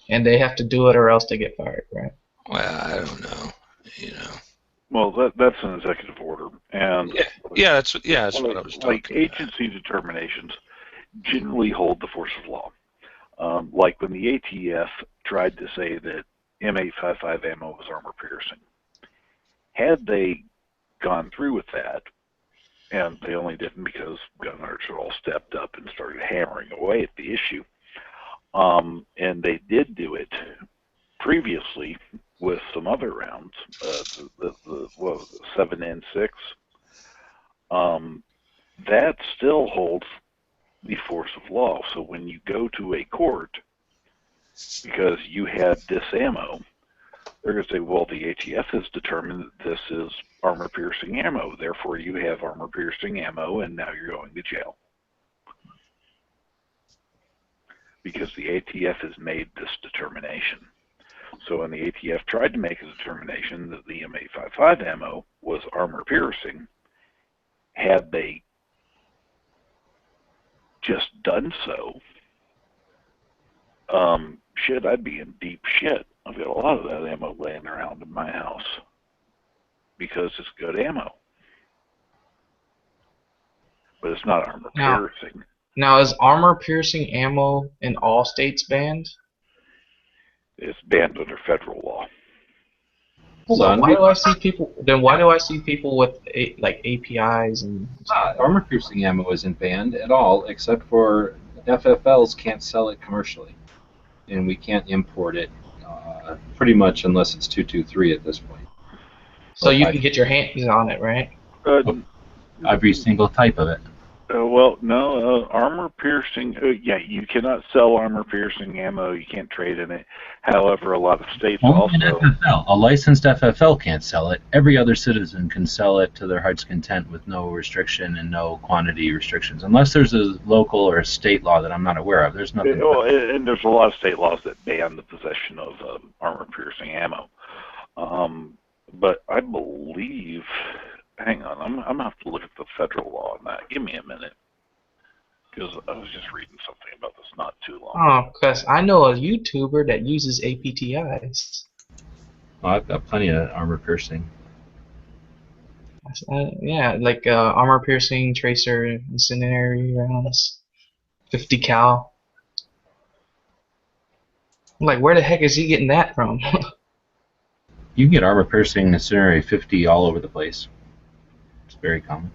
And they have to do it or else they get fired, right? Well, I don't know. You know. Well, that's an executive order, and that's what I was talking like agency determinations generally hold the force of law. Like when the ATF tried to say that M855 ammo was armor piercing. Had they gone through with that, and they only didn't because gun owners all stepped up and started hammering away at the issue, and they did do it previously with some other rounds, the 7N6, that still holds the force of law. So when you go to a court because you had this ammo, they're going to say, well, the ATF has determined that this is armor-piercing ammo. Therefore, you have armor-piercing ammo, and now you're going to jail. Because the ATF has made this determination. So when the ATF tried to make a determination that the M855 ammo was armor-piercing, had they just done so, shit, I'd be in deep shit. I've got a lot of that ammo laying around in my house because it's good ammo. But it's not armor-piercing. Now, is armor-piercing ammo in all states banned? It's banned under federal law. So why do I see people? Then why do I see people with like APIs and? Armor-piercing ammo isn't banned at all, except for FFLs can't sell it commercially, and we can't import it pretty much unless it's 223 at this point. So you can get your hands on it, right? Every single type of it. Well, no, armor piercing. Yeah, you cannot sell armor piercing ammo. You can't trade in it. However, a lot of states Only an also. FFL. A licensed FFL can't sell it. Every other citizen can sell it to their heart's content with no restriction and no quantity restrictions, unless there's a local or a state law that I'm not aware of. There's nothing. Well, and there's a lot of state laws that ban the possession of armor piercing ammo. But I believe. Hang on, I'm gonna have to look at the federal law on that. Give me a minute, because I was just reading something about this not too long. Oh, because I know a YouTuber that uses APTIs. Well, I've got plenty of armor piercing. Yeah, like armor piercing, tracer, incendiary rounds, 50 cal. I'm like, where the heck is he getting that from? You can get armor piercing incendiary 50 all over the place. It's very common.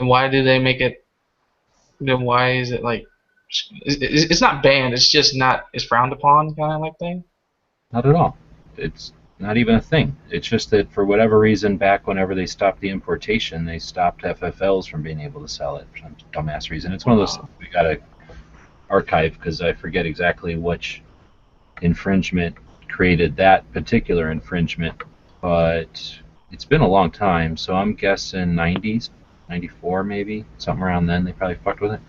And why do they make it? Then why is it like? It's not banned. It's just not. It's frowned upon, kind of like thing. Not at all. It's not even a thing. It's just that for whatever reason, back whenever they stopped the importation, they stopped FFLs from being able to sell it for some dumbass reason. It's one of those things we gotta archive because I forget exactly which infringement created that particular infringement, but it's been a long time, so I'm guessing 90s, 94 maybe, something around then they probably fucked with it.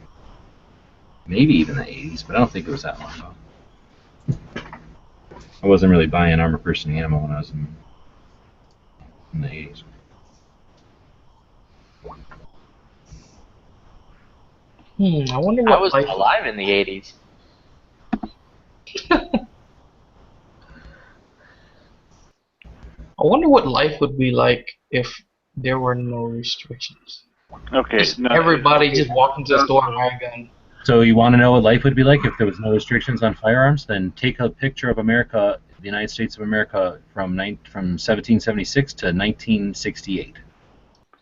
Maybe even the 80s, but I don't think it was that long ago. I wasn't really buying armor piercing ammo when I was in the 80s. I wonder what I was life. alive in the 80s. I wonder what life would be like if there were no restrictions. Okay, Just everybody just walk into the store and buy a gun. So you want to know what life would be like if there was no restrictions on firearms? Then take a picture of America, the United States of America, from 1776 to 1968.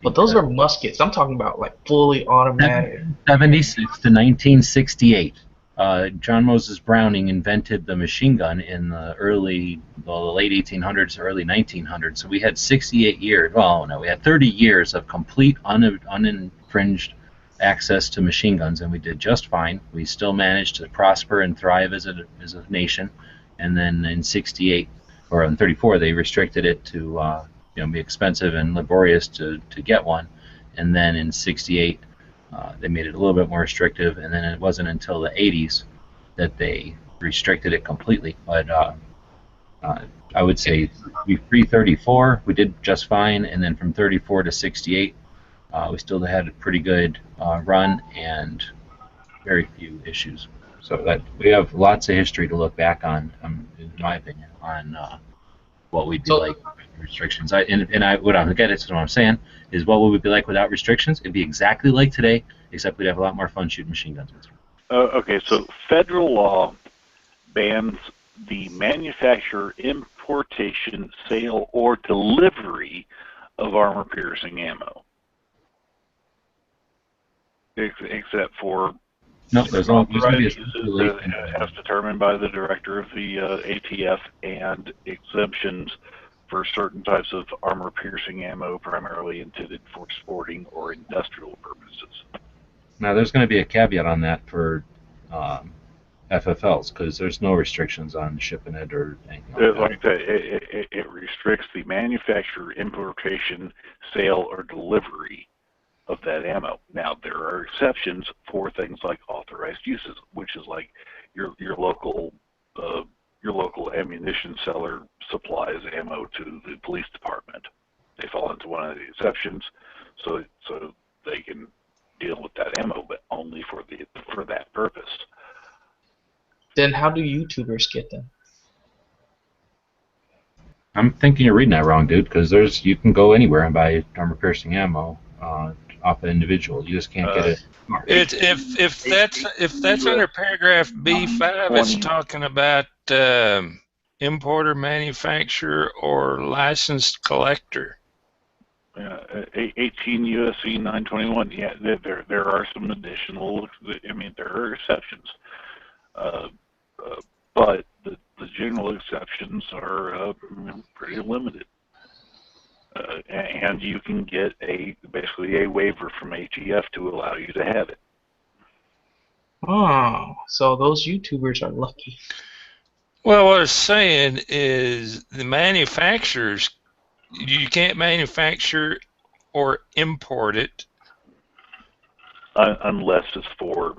But those are muskets. I'm talking about like fully automatic. 76 to 1968. John Moses Browning invented the machine gun in the late 1800s, early 1900s. So we had 68 years. Well, no, we had 30 years of complete uninfringed access to machine guns, and we did just fine. We still managed to prosper and thrive as a nation. And then in 68 or in 34, they restricted it to be expensive and laborious to get one. And then in 68, they made it a little bit more restrictive, and then it wasn't until the 80s that they restricted it completely. But I would say pre-34, we did just fine, and then from 34 to 68, we still had a pretty good run and very few issues. So that we have lots of history to look back on, in my opinion, on what we'd be like with restrictions. What I'm saying is, what would we be like without restrictions? It'd be exactly like today, except we'd have a lot more fun shooting machine guns. Okay, so federal law bans the manufacture, importation, sale, or delivery of armor-piercing ammo, except for there's authorized uses as determined by the director of the ATF, and exemptions for certain types of armor-piercing ammo primarily intended for sporting or industrial purposes. Now, there's going to be a caveat on that for FFLs, because there's no restrictions on shipping it or anything like that. It restricts the manufacture, importation, sale, or delivery of that ammo. Now, there are exceptions for things like authorized uses, which is like your local ammunition seller supplies ammo to the police department. They fall into one of the exceptions, so they can deal with that ammo, but only for that purpose. Then how do YouTubers get them? I'm thinking you're reading that wrong, dude, because you can go anywhere and buy armor-piercing ammo off an individual. You just can't get it. If that's under paragraph B5, it's talking about importer, manufacturer, or licensed collector. 18 U.S.C. 921. Yeah, there are some additional. I mean, there are exceptions, but the general exceptions are pretty limited. and you can get basically a waiver from ATF to allow you to have it. Oh, so those YouTubers are lucky. Well, what I was saying is the manufacturers, you can't manufacture or import it. Unless it's for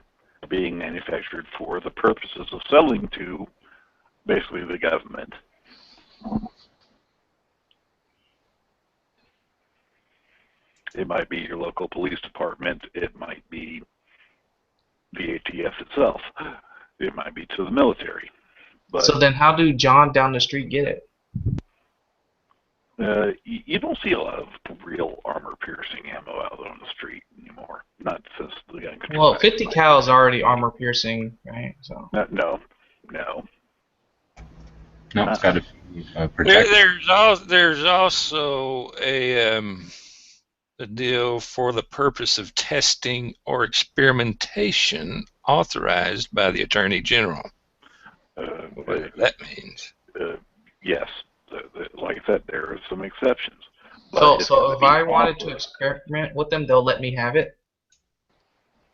being manufactured for the purposes of selling to basically the government. It might be your local police department. It might be the ATF itself. It might be to the military. But So then how do John down the street get it? you don't see a lot of real armor-piercing ammo out on the street anymore. Not since the gun control. Well, 50 cal is already armor piercing, right? So. No. No, it's got to protect. There's also a deal for the purpose of testing or experimentation authorized by the Attorney General. Whatever that means. Yes. Like I said, there are some exceptions. So if I wanted to experiment with them, they'll let me have it?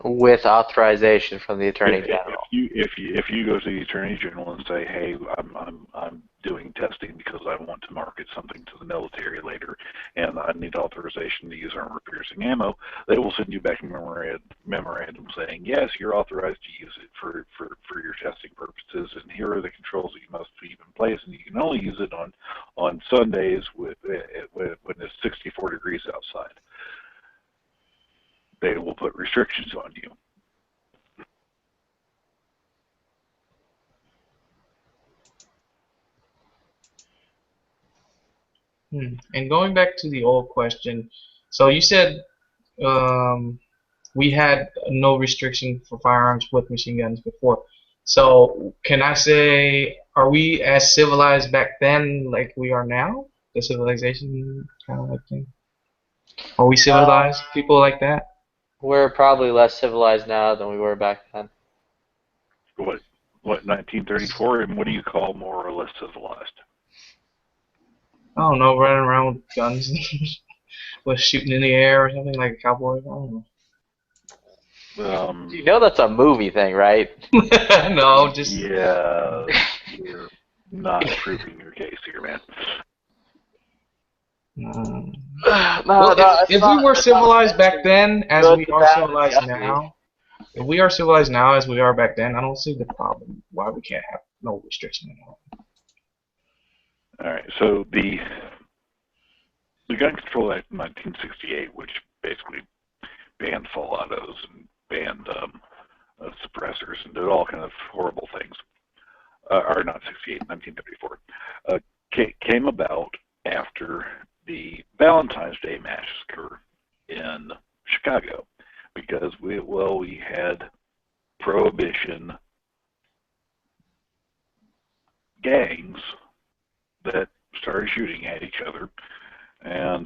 With authorization from the Attorney General. If you go to the Attorney General and say, hey, I'm doing testing because I want to market something to the military later, and I need authorization to use armor-piercing ammo, they will send you back a memorandum saying, yes, you're authorized to use it for your testing purposes, and here are the controls that you must keep in place, and you can only use it on Sundays when it's 64 degrees outside. They will put restrictions on you. And going back to the old question, so you said we had no restriction for firearms with machine guns before. So can I say, are we as civilized back then like we are now? The civilization kind of like thing? Are we civilized people like that? We're probably less civilized now than we were back then. What 1934, and what do you call more or less civilized? I don't know, running around with guns with shooting in the air or something like a cowboy. I don't know. You know that's a movie thing, right? No, just yeah. You're not proving your case here, man. If we were civilized back then as we are civilized now, if we are civilized now as we are back then, I don't see the problem why we can't have no restriction at all. All right, so the Gun Control Act of 1968, which basically banned full autos and banned suppressors and did all kind of horrible things, or not 68, 1934, came about after the Valentine's Day massacre in Chicago, because we had prohibition gangs that started shooting at each other, and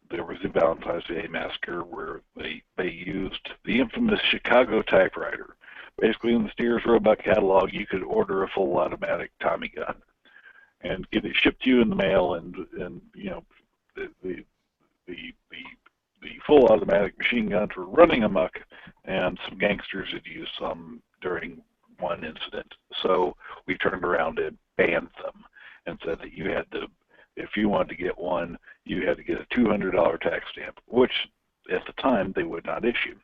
there was the Valentine's Day massacre where they used the infamous Chicago typewriter. Basically, in the Sears Roebuck catalog, you could order a full automatic Tommy gun and get it shipped to you in the mail, and you know the full automatic machine guns were running amok, and some gangsters had used some during one incident. So we turned around and banned them and said that you had to, if you wanted to get one, you had to get a $200 tax stamp, which at the time they would not issue.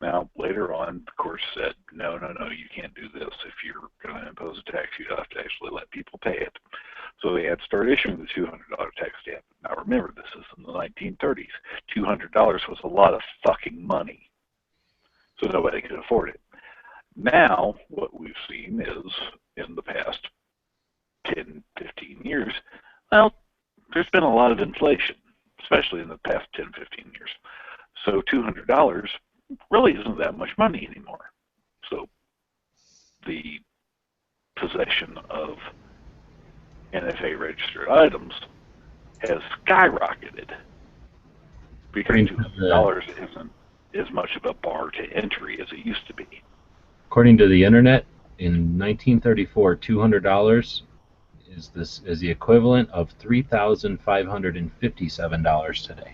Now, later on, the court said, no, you can't do this. If you're going to impose a tax, you have to actually let people pay it. So they had to start issuing the $200 tax stamp. Now, remember, this is in the 1930s. $200 was a lot of fucking money. So nobody could afford it. Now, what we've seen is, in the past 10, 15 years, well, there's been a lot of inflation, especially in the past 10, 15 years. So $200 really isn't that much money anymore. So the possession of NFA registered items has skyrocketed because $200 isn't as much of a bar to entry as it used to be. According to the internet, in 1934, $200 is the equivalent of $3,557 today.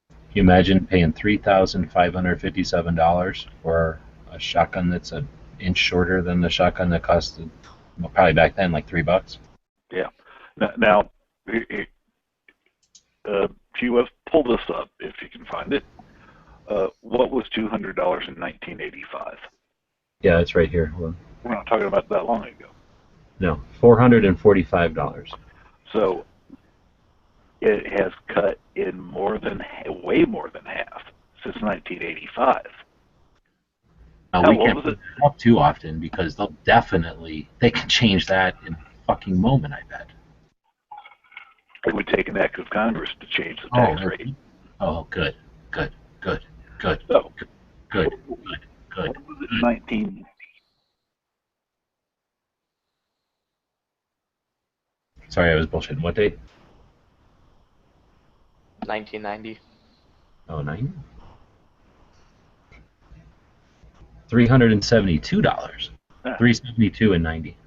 Can you imagine paying $3,557 for a shotgun that's an inch shorter than the shotgun that costed, well, probably back then, like $3? Yeah. Now, Chief, pull this up if you can find it. What was $200 in 1985? Yeah, it's right here. Hold on. We're not talking about that long ago. No, $445. So it has cut in way more than half since 1985. Now, we can't put it up too often because they can change that in a fucking moment, I bet. It would take an act of Congress to change the tax rate. Oh, good. So, Good. What was it, 19? Sorry, I was bullshitting. What date? 1990. Oh, 90? $372. $372 and 90.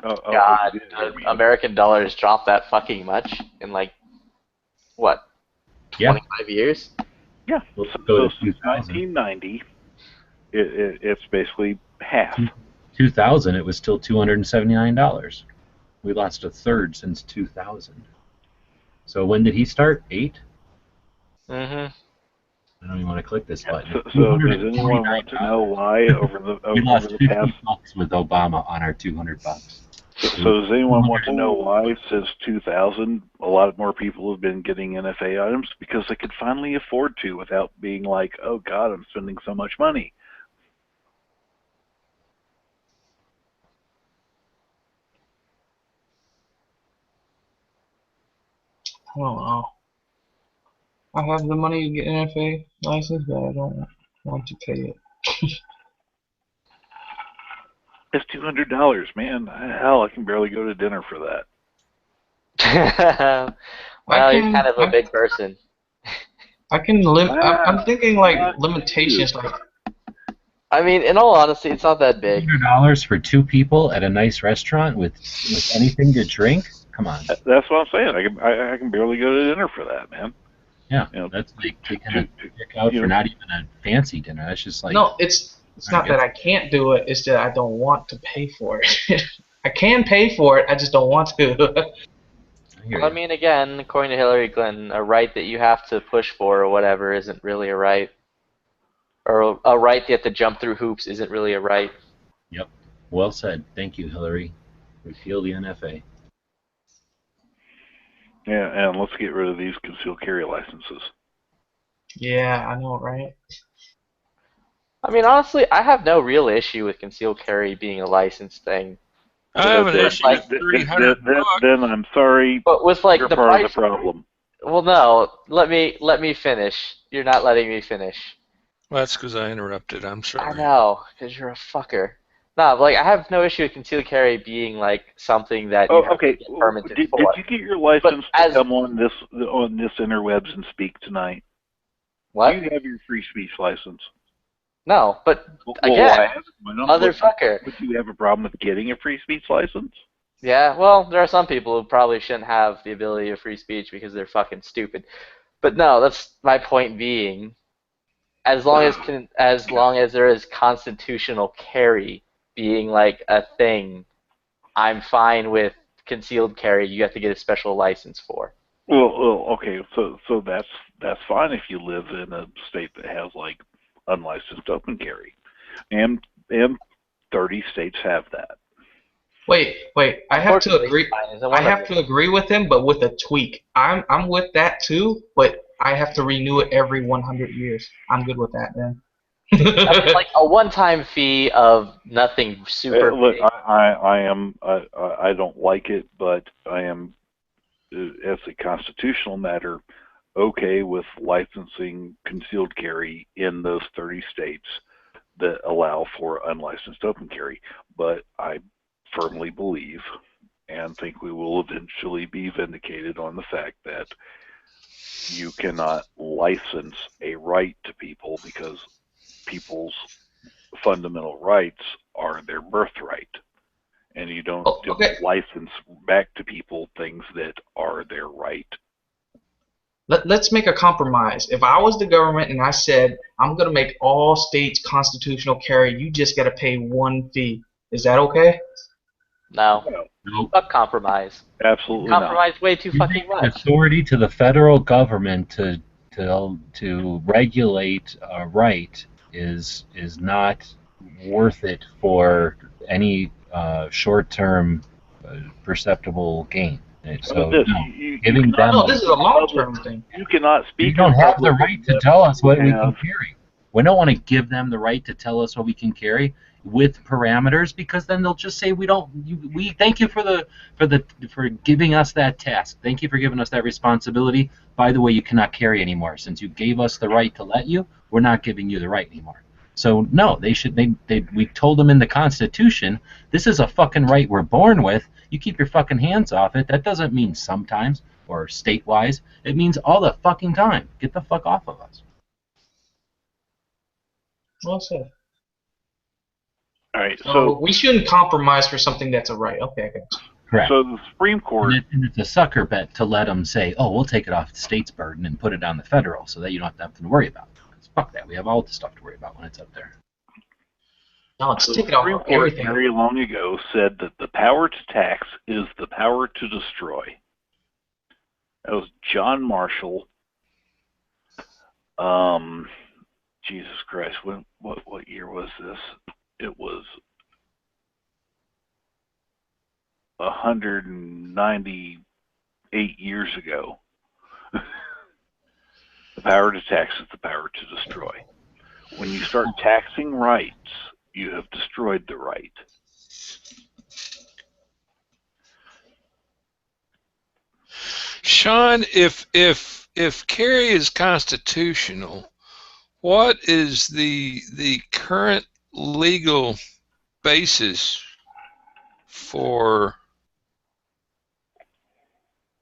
God, the American dollar has dropped that fucking much in like what? 25 years? Yeah. So since 1990, it's basically half. 2000, it was still $279. We lost a third since 2000. So when did he start? 8? Mm-hmm. I don't even want to click this button. So does anyone want to know why over the we lost over the 50 past? bucks with Obama on our $200. So does anyone want to know why since 2000 a lot more people have been getting NFA items? Because they could finally afford to without being like, oh God, I'm spending so much money. I don't know. I have the money to get an NFA license, but I don't want to pay it. It's $200, man. Hell, I can barely go to dinner for that. Well, you're kind of a big person. I can live. I'm thinking like limitations, like. I mean, in all honesty, it's not that big. $200 for 2 people at a nice restaurant with anything to drink? Come on. That's what I'm saying. I can barely go to dinner for that, man. Yeah, that's like taking a pick out for not even a fancy dinner. That's just like No, it's not that I can't do it. It's that I don't want to pay for it. I can pay for it. I just don't want to. I mean, again, according to Hillary Clinton, a right that you have to push for or whatever isn't really a right. Or a right that you have to jump through hoops isn't really a right. Yep. Well said. Thank you, Hillary. Repeal the NFA. Yeah, and let's get rid of these concealed carry licenses. Yeah, I know, right? I mean, honestly, I have no real issue with concealed carry being a licensed thing. I have an issue with $300. Then I'm sorry. But with like you're the part price of the problem. Well, no. Let me finish. You're not letting me finish. Well, that's because I interrupted. I'm sorry. I know, because you're a fucker. No, like I have no issue with concealed carry being like something that you have to get permitted Did for. you get your license to come on this interwebs and speak tonight? What? Do you have your free speech license? No, but why again, motherfucker. Would you have a problem with getting a free speech license? Yeah, well, there are some people who probably shouldn't have the ability of free speech because they're fucking stupid. But no, that's my point being, as long as there is constitutional carry being like a thing, I'm fine with concealed carry. You have to get a special license for. Well, okay, so that's fine if you live in a state that has like unlicensed open carry, and 30 states have that. Wait. I have to agree. I have to agree with him, but with a tweak. I'm with that too, but I have to renew it every 100 years. I'm good with that, man. I mean, like a one-time fee of nothing super. Look, big. I don't like it, but I am, as a constitutional matter, okay with licensing concealed carry in those 30 states that allow for unlicensed open carry. But I firmly believe and think we will eventually be vindicated on the fact that you cannot license a right to people because people's fundamental rights are their birthright. and you don't okay. license back to people things that are their right. Let's make a compromise. If I was the government and I said, I'm going to make all states constitutional carry, you just got to pay one fee. Is that okay? No. Nope. Fuck compromise. Absolutely Compromise way too Giving fucking much. authority to the federal government to regulate a right is not worth it for any short-term perceptible gain. So this, no, you giving cannot them No, this is a speak in long-term public. thing. You cannot you speak in don't have the public right to except tell us you what we can have. carry. We don't want to give them the right to tell us what we can carry with parameters, because then they'll just say we thank you for giving us that task. Thank you for giving us that responsibility. By the way, you cannot carry anymore. Since you gave us the right to let you, we're not giving you the right anymore. So no, we told them in the Constitution, this is a fucking right we're born with. You keep your fucking hands off it. That doesn't mean sometimes or state-wise. It means all the fucking time. Get the fuck off of us. Well said. All right, so we shouldn't compromise for something that's a right. Okay, okay. Correct. So the Supreme Court. And it's a sucker bet to let them say, oh, we'll take it off the state's burden and put it on the federal so that you don't have to worry about it. Because fuck that. We have all the stuff to worry about when it's up there. No, let's The take it off Supreme of Court everything. very long ago said that the power to tax is the power to destroy. That was John Marshall. Jesus Christ, what year was this? It was 198 years ago. The power to tax is the power to destroy. When you start taxing rights, you have destroyed the right. Sean, if carry is constitutional, what is the current legal basis for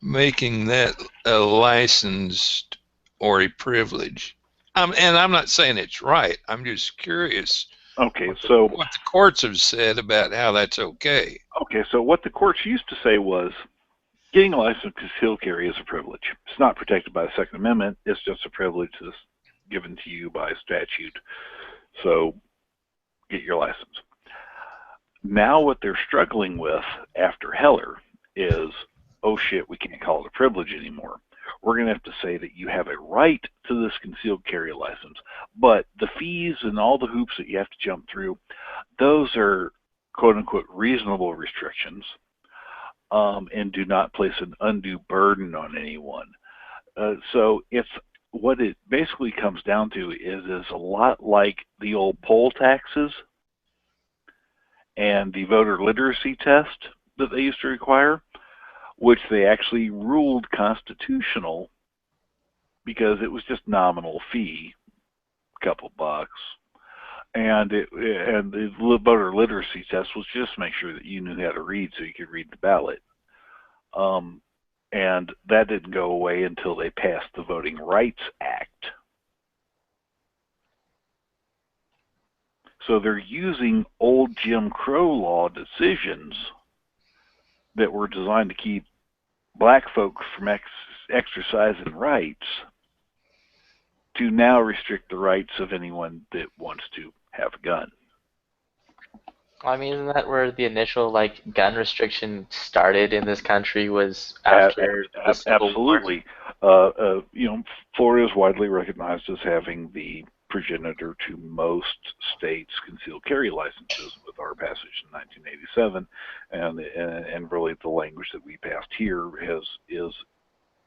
making that a licensed or a privilege? And I'm not saying it's right. I'm just curious. Okay, what the courts have said about how that's okay. Okay, so what the courts used to say was getting a license to concealed carry is a privilege. It's not protected by the Second Amendment. It's just a privilege that's given to you by statute. So get your license. Now what they're struggling with after Heller is, oh shit, we can't call it a privilege anymore. We're going to have to say that you have a right to this concealed carry license, but the fees and all the hoops that you have to jump through, those are quote-unquote reasonable restrictions, and do not place an undue burden on anyone. So it's what it basically comes down to is a lot like the old poll taxes and the voter literacy test that they used to require, which they actually ruled constitutional because it was just nominal fee, a couple bucks, and the voter literacy test was just to make sure that you knew how to read so you could read the ballot. And that didn't go away until they passed the Voting Rights Act. So they're using old Jim Crow law decisions that were designed to keep black folks from exercising rights to now restrict the rights of anyone that wants to have a gun. I mean, isn't that where the initial gun restriction started in this country? Was after the Civil absolutely. Florida is widely recognized as having the progenitor to most states' concealed carry licenses with our passage in 1987, and really the language that we passed here is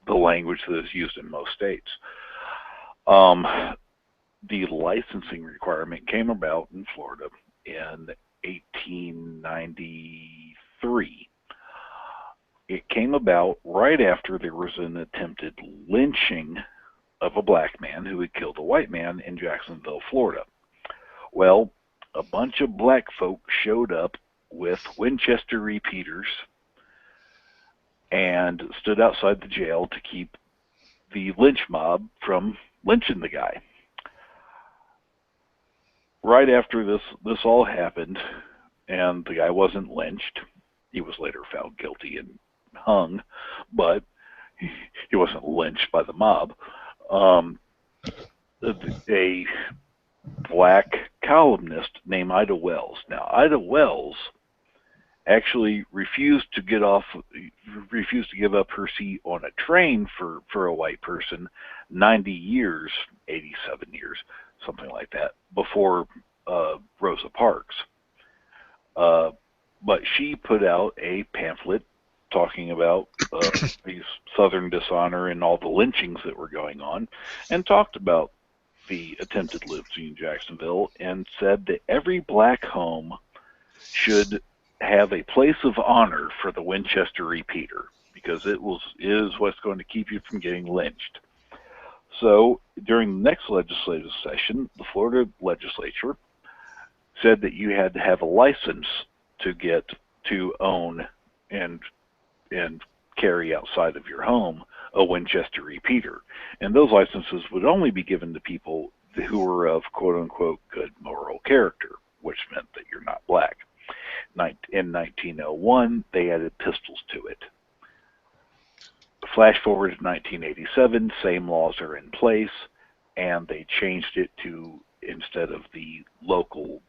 the language that is used in most states. The licensing requirement came about in Florida in 1893. It came about right after there was an attempted lynching of a black man who had killed a white man in Jacksonville, Florida. Well, a bunch of black folk showed up with Winchester repeaters and stood outside the jail to keep the lynch mob from lynching the guy. Right after this all happened, and the guy wasn't lynched, He was later found guilty and hung, but he wasn't lynched by the mob. A black columnist named Ida Wells. Now, Ida Wells actually refused to give up her seat on a train for a white person 90 years, 87 years, something like that, before Rosa Parks. But she put out a pamphlet talking about the Southern dishonor and all the lynchings that were going on, and talked about the attempted lynching in Jacksonville, and said that every black home should have a place of honor for the Winchester repeater, because it is what's going to keep you from getting lynched. So during the next legislative session, the Florida legislature said that you had to have a license to get to own and carry outside of your home a Winchester repeater. And those licenses would only be given to people who were of quote-unquote good moral character, which meant that you're not black. In 1901, they added pistols to it. Flash forward to 1987, same laws are in place, and they changed it to, instead of the local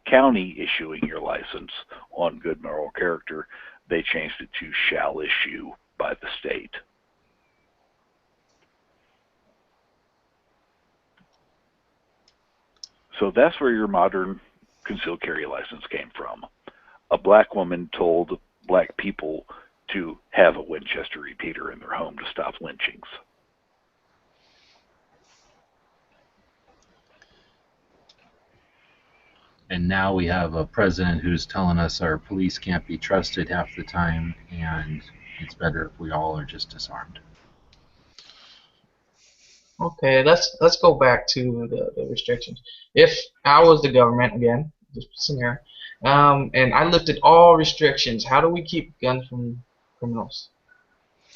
county issuing your license on good moral character, they changed it to shall issue by the state. So that's where your modern concealed carry license came from. A black woman told black people to have a Winchester repeater in their home to stop lynchings. And now we have a president who's telling us our police can't be trusted half the time, and it's better if we all are just disarmed. Okay, let's go back to the restrictions. If I was the government again, just scenario, and I lifted all restrictions, how do we keep guns from criminals?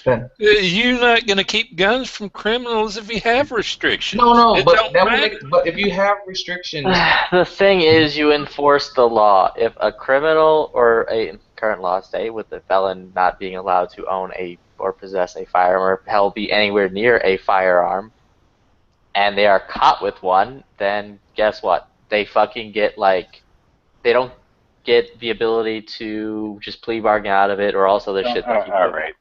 Ben. You're not going to keep guns from criminals if you have restrictions. No, It but don't that would matter. make, but if you have restrictions, The thing is, you enforce the law. If a criminal, or a current law state with a felon not being allowed to own or possess a firearm, or hell, be anywhere near a firearm, and they are caught with one, then guess what? They fucking get, like, they don't get the ability to just plea bargain out of it, or also their shit. All right.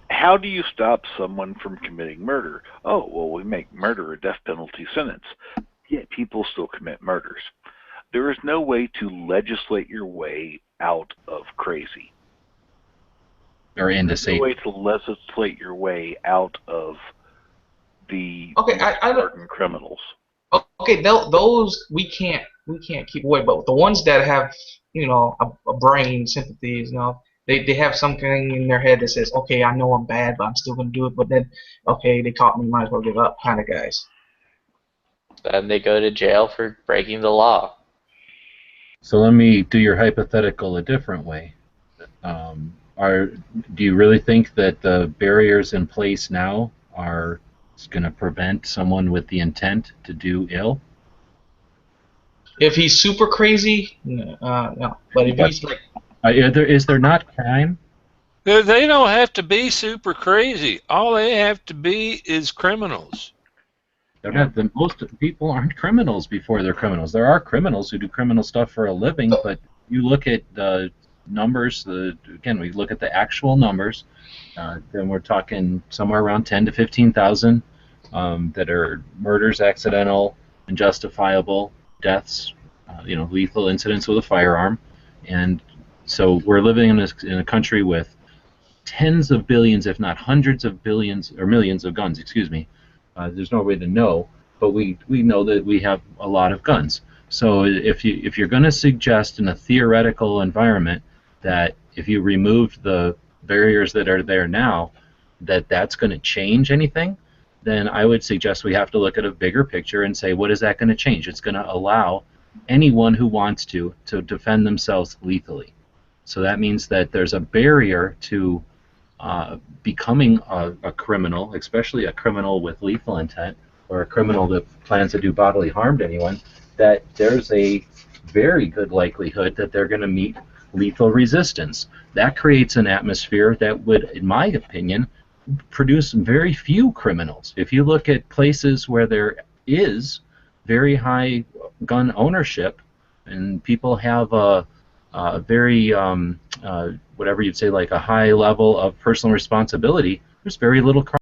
How do you stop someone from committing murder? Oh, well, we make murder a death penalty sentence. Yet people still commit murders. There is no way to legislate your way out of crazy. Or into There's no way to legislate your way out of the hardened criminals. okay, those we can't keep away, but the ones that have, you know, a brain, sympathies, you know, they have something in their head that says, okay, I know I'm bad, but I'm still gonna do it. But then, okay, they caught me, might as well give up, kind of guys. Then they go to jail for breaking the law. So let me do your hypothetical a different way. Do you really think that the barriers in place now are going to prevent someone with the intent to do ill? If he's super crazy, no. But if he's like, is there not crime? They don't have to be super crazy. All they have to be is criminals. They're not. Most people aren't criminals before they're criminals. There are criminals who do criminal stuff for a living, but you look at the numbers. Again, we look at the actual numbers. Then we're talking somewhere around 10 to 15,000 that are murders, accidental, unjustifiable deaths. Lethal incidents with a firearm, and so we're living in a country with tens of billions, if not hundreds of billions or millions of guns. Excuse me. There's no way to know, but we know that we have a lot of guns. So if you're going to suggest in a theoretical environment that if you removed the barriers that are there now, that's going to change anything, then I would suggest we have to look at a bigger picture and say, what is that going to change? It's going to allow anyone who wants to defend themselves lethally. So that means that there's a barrier to becoming a criminal, especially a criminal with lethal intent, or a criminal that plans to do bodily harm to anyone, that there's a very good likelihood that they're going to meet lethal resistance. That creates an atmosphere that would, in my opinion, produce very few criminals. If you look at places where there is very high gun ownership and people have a very, whatever you'd say, like a high level of personal responsibility, there's very little crime.